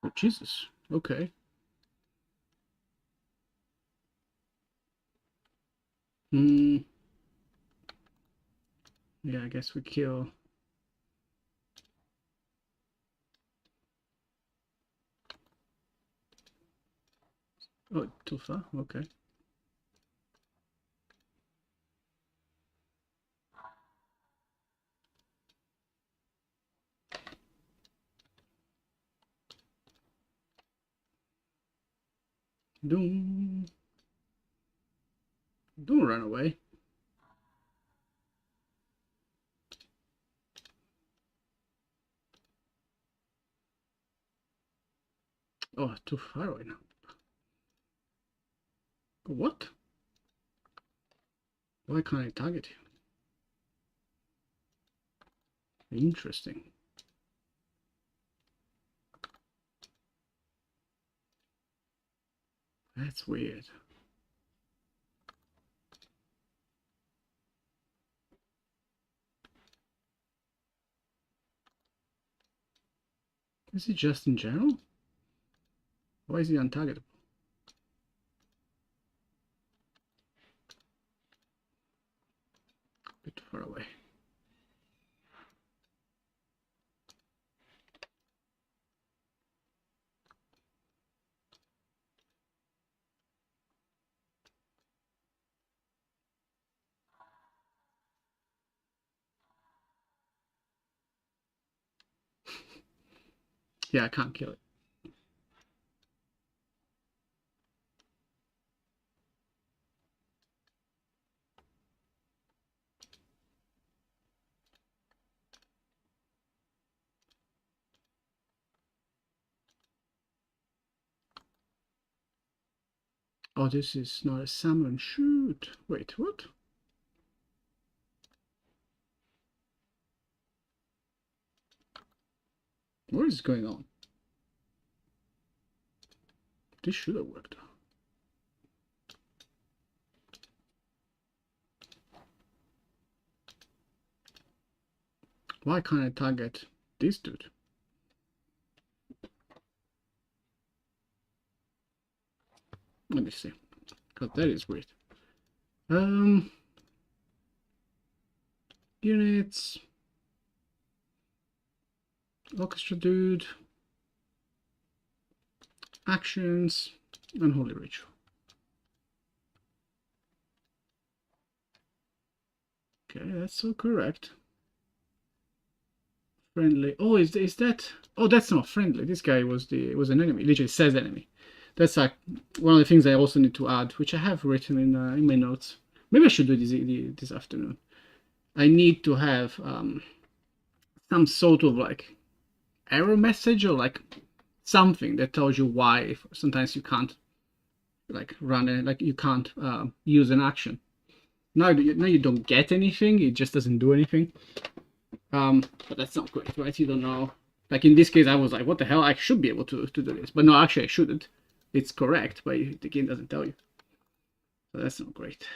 Oh Jesus. Okay. Yeah, I guess we kill. Oh, too far? Okay. Don't run away. Oh, too far away now. What? Why can't I target you? Interesting. That's weird. Is it just in general? Why is he untargetable? A bit far away. Yeah, I can't kill it. Oh, this is not a salmon. Shoot. Wait, what? What is going on? This should have worked. Why can't I target this dude? Let me see. Because that is weird. Units. Orchestra dude. Actions. Unholy ritual. Okay, that's so correct. Friendly. Oh, is that? Oh, that's not friendly. This guy was an enemy. It literally says enemy. That's like one of the things I also need to add, which I have written in my notes. Maybe I should do this afternoon. I need to have some sort of like error message or like something that tells you why sometimes you can't like run it, like you can't use an action. Now you don't get anything. It just doesn't do anything. But that's not great, right? You don't know. Like in this case, I was like, what the hell? I should be able to do this. But no, actually, I shouldn't. It's correct, but the game doesn't tell you. So that's not great.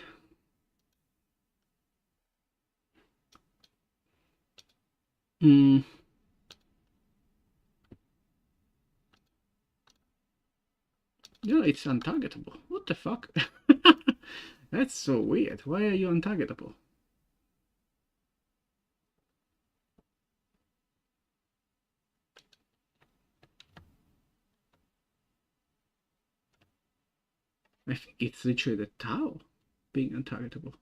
You know, it's untargetable. What the fuck? That's so weird. Why are you untargetable? I think it's literally the tau being untargetable.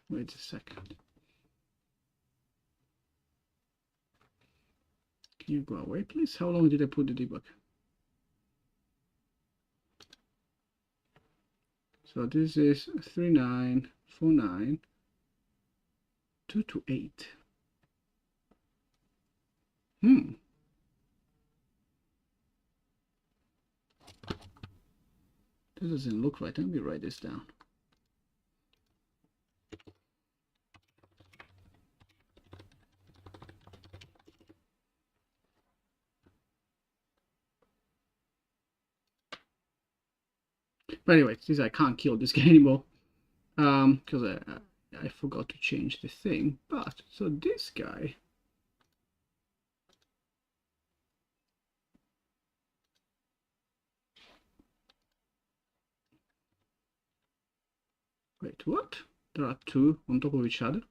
Wait a second. Can you go away, please? How long did I put the debug? So this is 3949 228. That doesn't look right. Let me write this down. But anyway, since I can't kill this guy anymore, because I forgot to change the thing. But so this guy, wait, what? There are two on top of each other.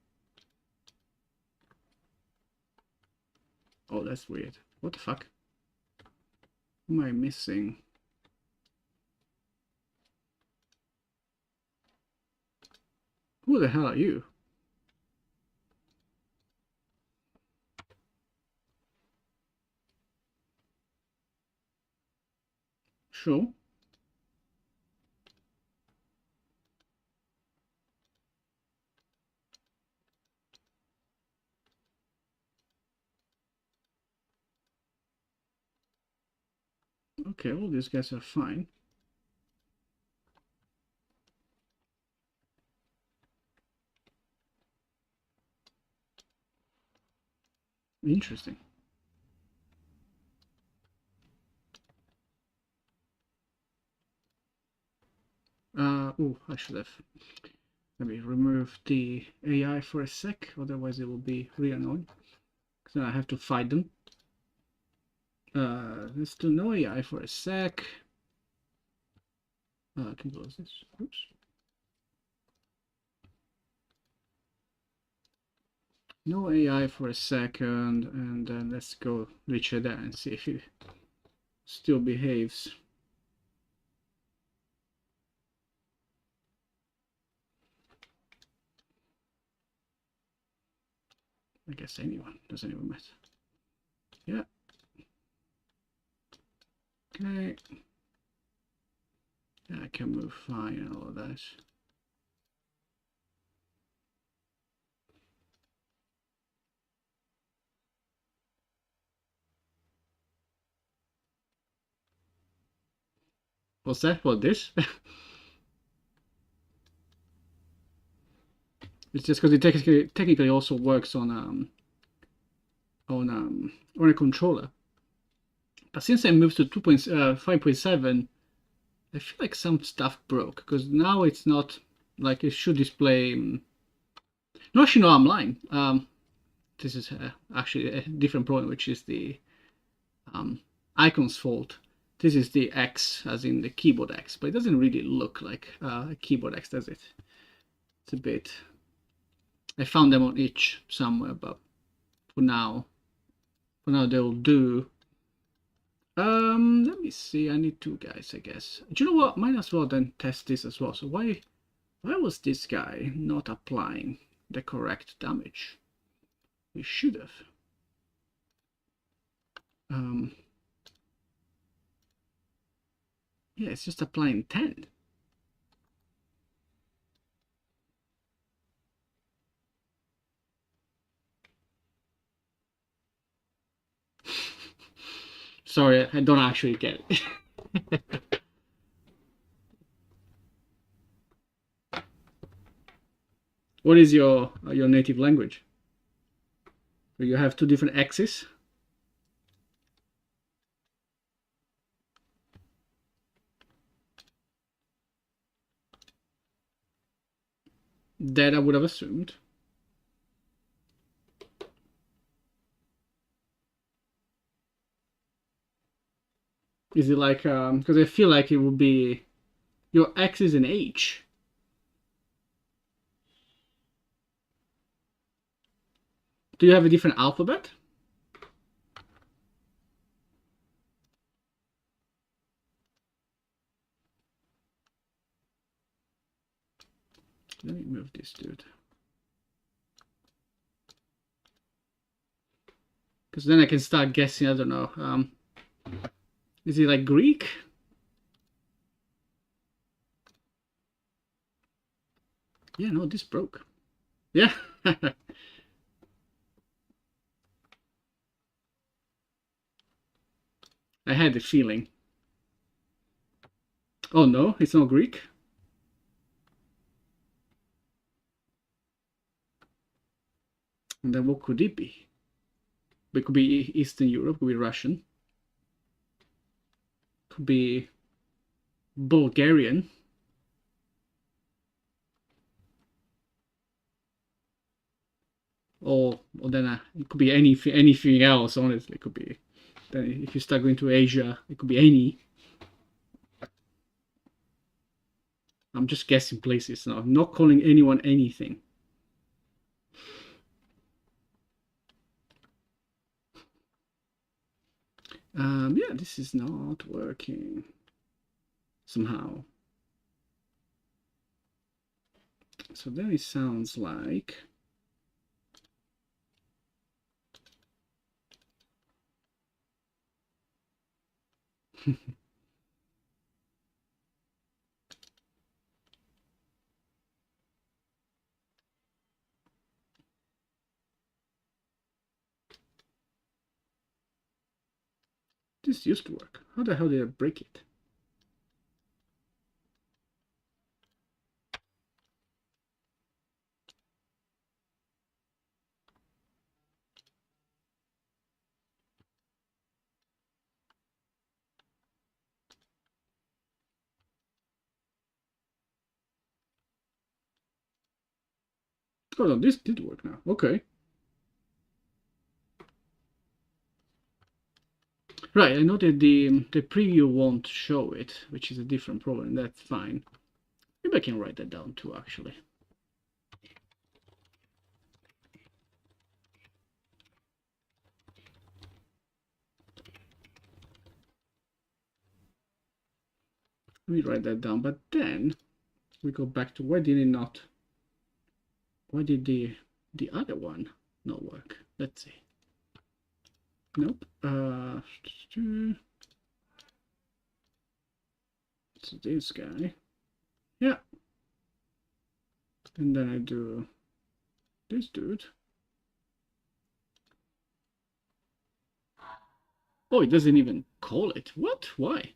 Oh, that's weird. What the fuck? What am I missing? Who the hell are you? Sure. Okay, all these guys are fine. Interesting. Oh, I should have maybe remove the AI for a sec, otherwise it will be really annoying. Because then I have to fight them. Let's do no AI for a sec. I can close this. Oops. No AI for a second, and then let's go reach it there and see if he still behaves. I guess anyone, doesn't even matter. Yeah. Okay. Yeah, I can move fine and all of that. What's that? What, this? It's just because it technically also works on a controller. But since I moved to 5.7, I feel like some stuff broke because now it's not like it should display. No, actually, no, I'm lying. This is actually a different problem, which is the icon's fault. This is the X, as in the keyboard X, but it doesn't really look like a keyboard X, does it? It's a bit. I found them on itch somewhere, but for now they'll do. Let me see. I need two guys, I guess. Do you know what? Might as well then test this as well. So why was this guy not applying the correct damage? He should have. Yeah, it's just applying 10. Sorry, I don't actually get it. What is your native language? Do you have two different X's? That I would have assumed. Is it like, because I feel like it would be your X is an H. Do you have a different alphabet? Let me move this dude. Because then I can start guessing, I don't know. Is he like Greek? Yeah, no, this broke. Yeah. I had the feeling. Oh no, it's not Greek? And then what could it be? It could be Eastern Europe, could be Russian. Could be Bulgarian. Or then it could be anything else, honestly. It could be, then if you start going to Asia, it could be any. I'm just guessing places now. I'm not calling anyone anything. Yeah, this is not working somehow. So then it sounds like this used to work. How the hell did I break it? Oh no, this did work now. Okay. Right, I know that the preview won't show it, which is a different problem. That's fine. Maybe I can write that down too, actually. Let me write that down. But then we go back to why did it not? Why did the other one not work? Let's see. Nope. So this guy. Yeah. And then I do this dude. Oh, it doesn't even call it. What? Why?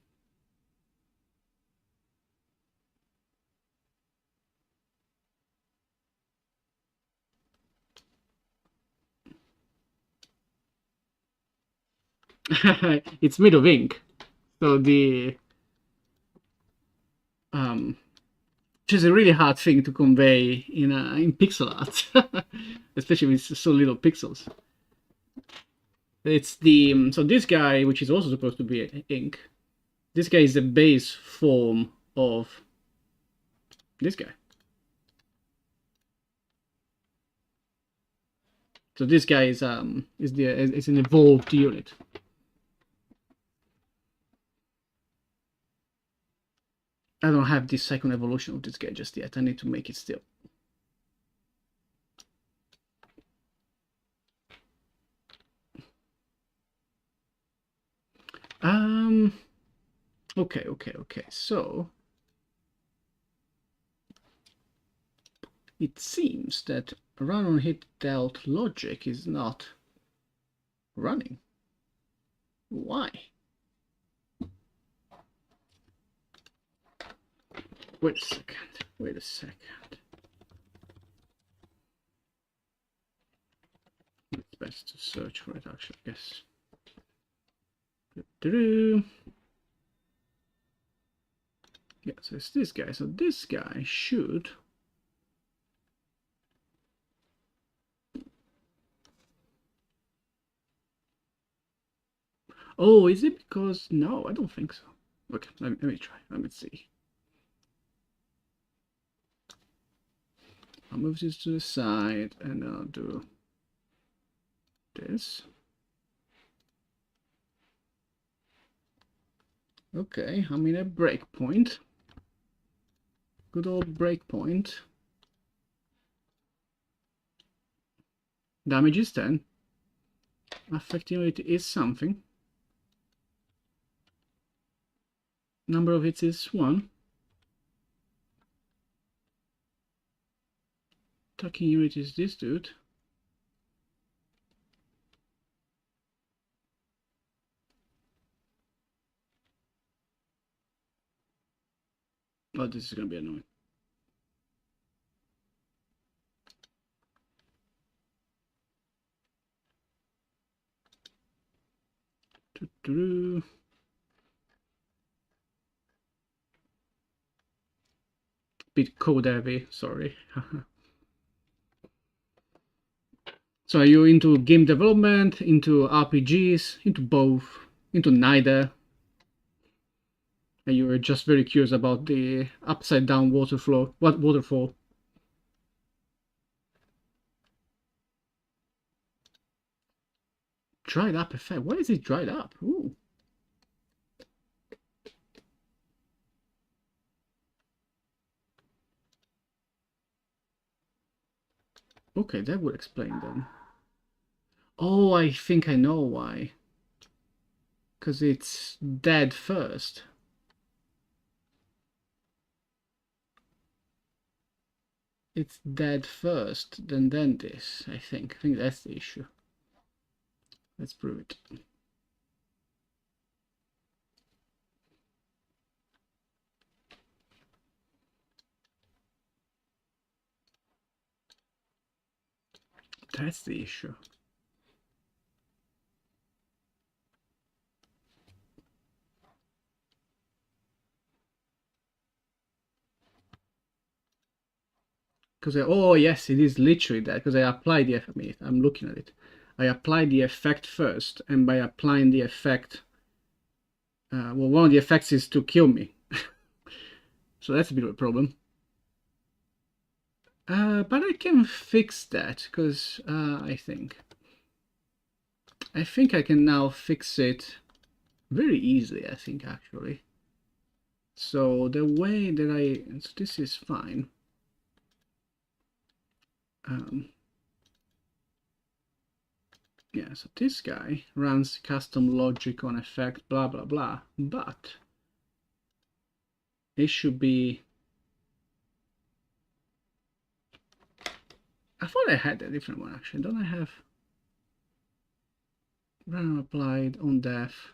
It's made of ink. So the which is a really hard thing to convey in pixel art, especially with so little pixels. It's the so this guy, which is also supposed to be ink. This guy is the base form of this guy. So this guy is an evolved unit. I don't have the second evolution of this guy just yet. I need to make it still. Okay. So it seems that run on hit delt logic is not running. Why? Wait a second. It's best to search for it, actually, I guess. Yeah, so it's this guy. So this guy should Oh, is it because... No, I don't think so. Okay, let me try. Let me see. I'll move this to the side and I'll do this. Okay, I'm in a breakpoint. Good old breakpoint. Damage is 10. Affecting rate is something. Number of hits is 1. Attacking unit is this dude. Oh, this is gonna be annoying. Bit code heavy, sorry. So are you into game development, into RPGs, into both, into neither? And you were just very curious about the upside down waterfall. What waterfall? Dried up effect. Why is it dried up? Ooh. Okay, that would explain then. Oh, I think I know why. Because it's dead first. It's dead first, then this, I think. I think that's the issue. Let's prove it. That's the issue. Because oh yes, it is literally that. Because I applied the effect. I'm looking at it. I applied the effect first, and by applying the effect, well, one of the effects is to kill me. So that's a bit of a problem. But I can fix that because I think I can now fix it very easily. I think actually. So the way that so this is fine. Yeah, so this guy runs custom logic on effect, blah blah blah, but it should be. I thought I had a different one actually. Don't I have random applied on def?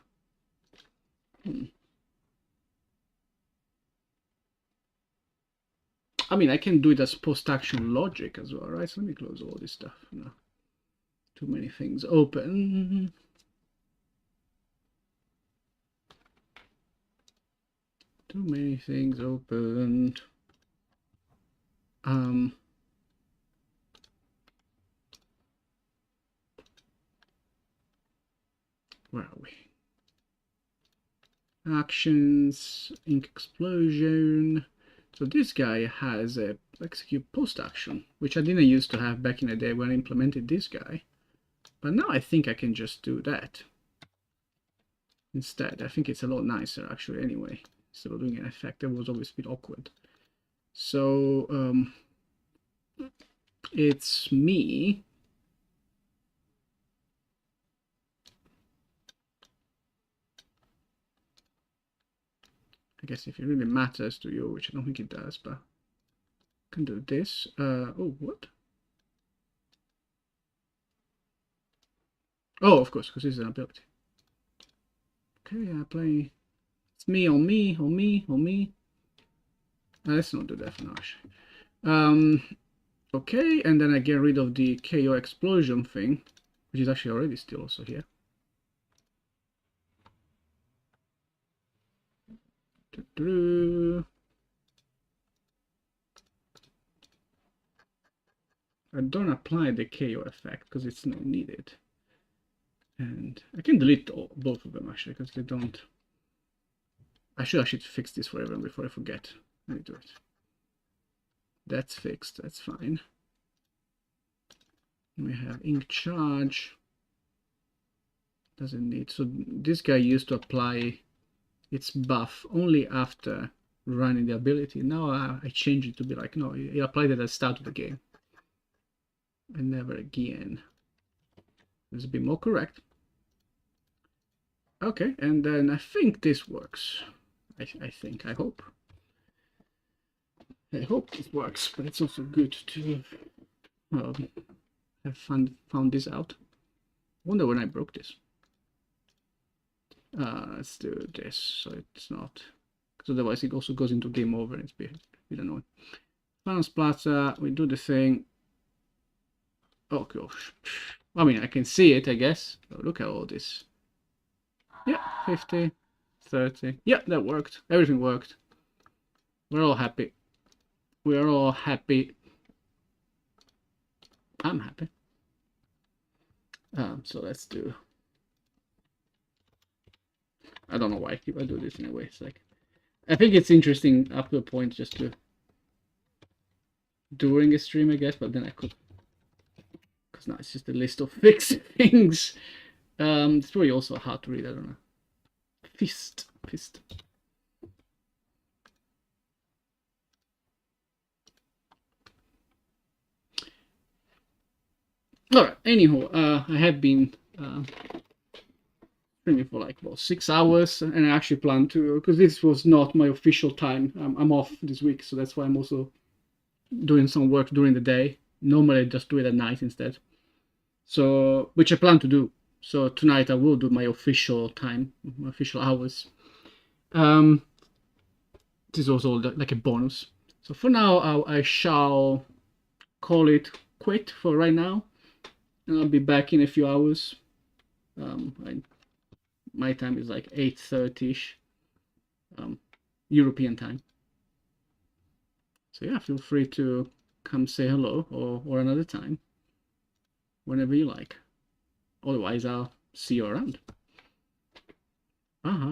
I mean, I can do it as post-action logic as well, right? So let me close all this stuff. No. Too many things open. Too many things open. Where are we? Actions, ink explosion. So this guy has a execute post action, which I didn't used to have back in the day when I implemented this guy. But now I think I can just do that instead. I think it's a lot nicer actually anyway. Instead of doing an effect, that was always a bit awkward. So it's me. I guess if it really matters to you, which I don't think it does, but I can do this. Oh, what? Oh, of course, because this is an ability. Okay, I play. It's me on me on me on me. Let's not do that for now. Okay, and then I get rid of the KO explosion thing, which is actually already still also here. I don't apply the KO effect because it's not needed. And I can delete both of them actually, because they don't. I should actually fix this for everyone before I forget. Let me do it. That's fixed, that's fine. We have ink charge. Doesn't need. So this guy used to apply its buff only after running the ability. Now I change it to be like, no, it applied it at the start of the game. And never again. This will be more correct. Okay, and then I think this works. I hope. I hope this works, but it's also good to have found this out. Wonder when I broke this. Let's do this so it's not, because otherwise it also goes into game over and it's a bit annoying. Final splatter, we do the thing. Oh gosh. I mean, I can see it, I guess. Oh, look at all this. Yeah, 50, 30. Yeah, that worked. Everything worked. We're all happy. We are all happy. I'm happy. So let's do. I don't know why I do this anyway. It's like, I think it's interesting up to a point just to during a stream, I guess, but then I could, because now it's just a list of fixed things. It's probably also hard to read. I don't know. Fist. All right. Anywho, I have been streaming for like about 6 hours, and I actually plan to, because this was not my official time. I'm off this week, so that's why I'm also doing some work during the day. Normally I just do it at night instead. So, which I plan to do. So tonight I will do my official time, my official hours. This is also like a bonus. So for now, I shall call it quit for right now, and I'll be back in a few hours. My time is like 8:30ish, European time. So yeah, feel free to come say hello or another time, whenever you like. Otherwise, I'll see you around. Bye.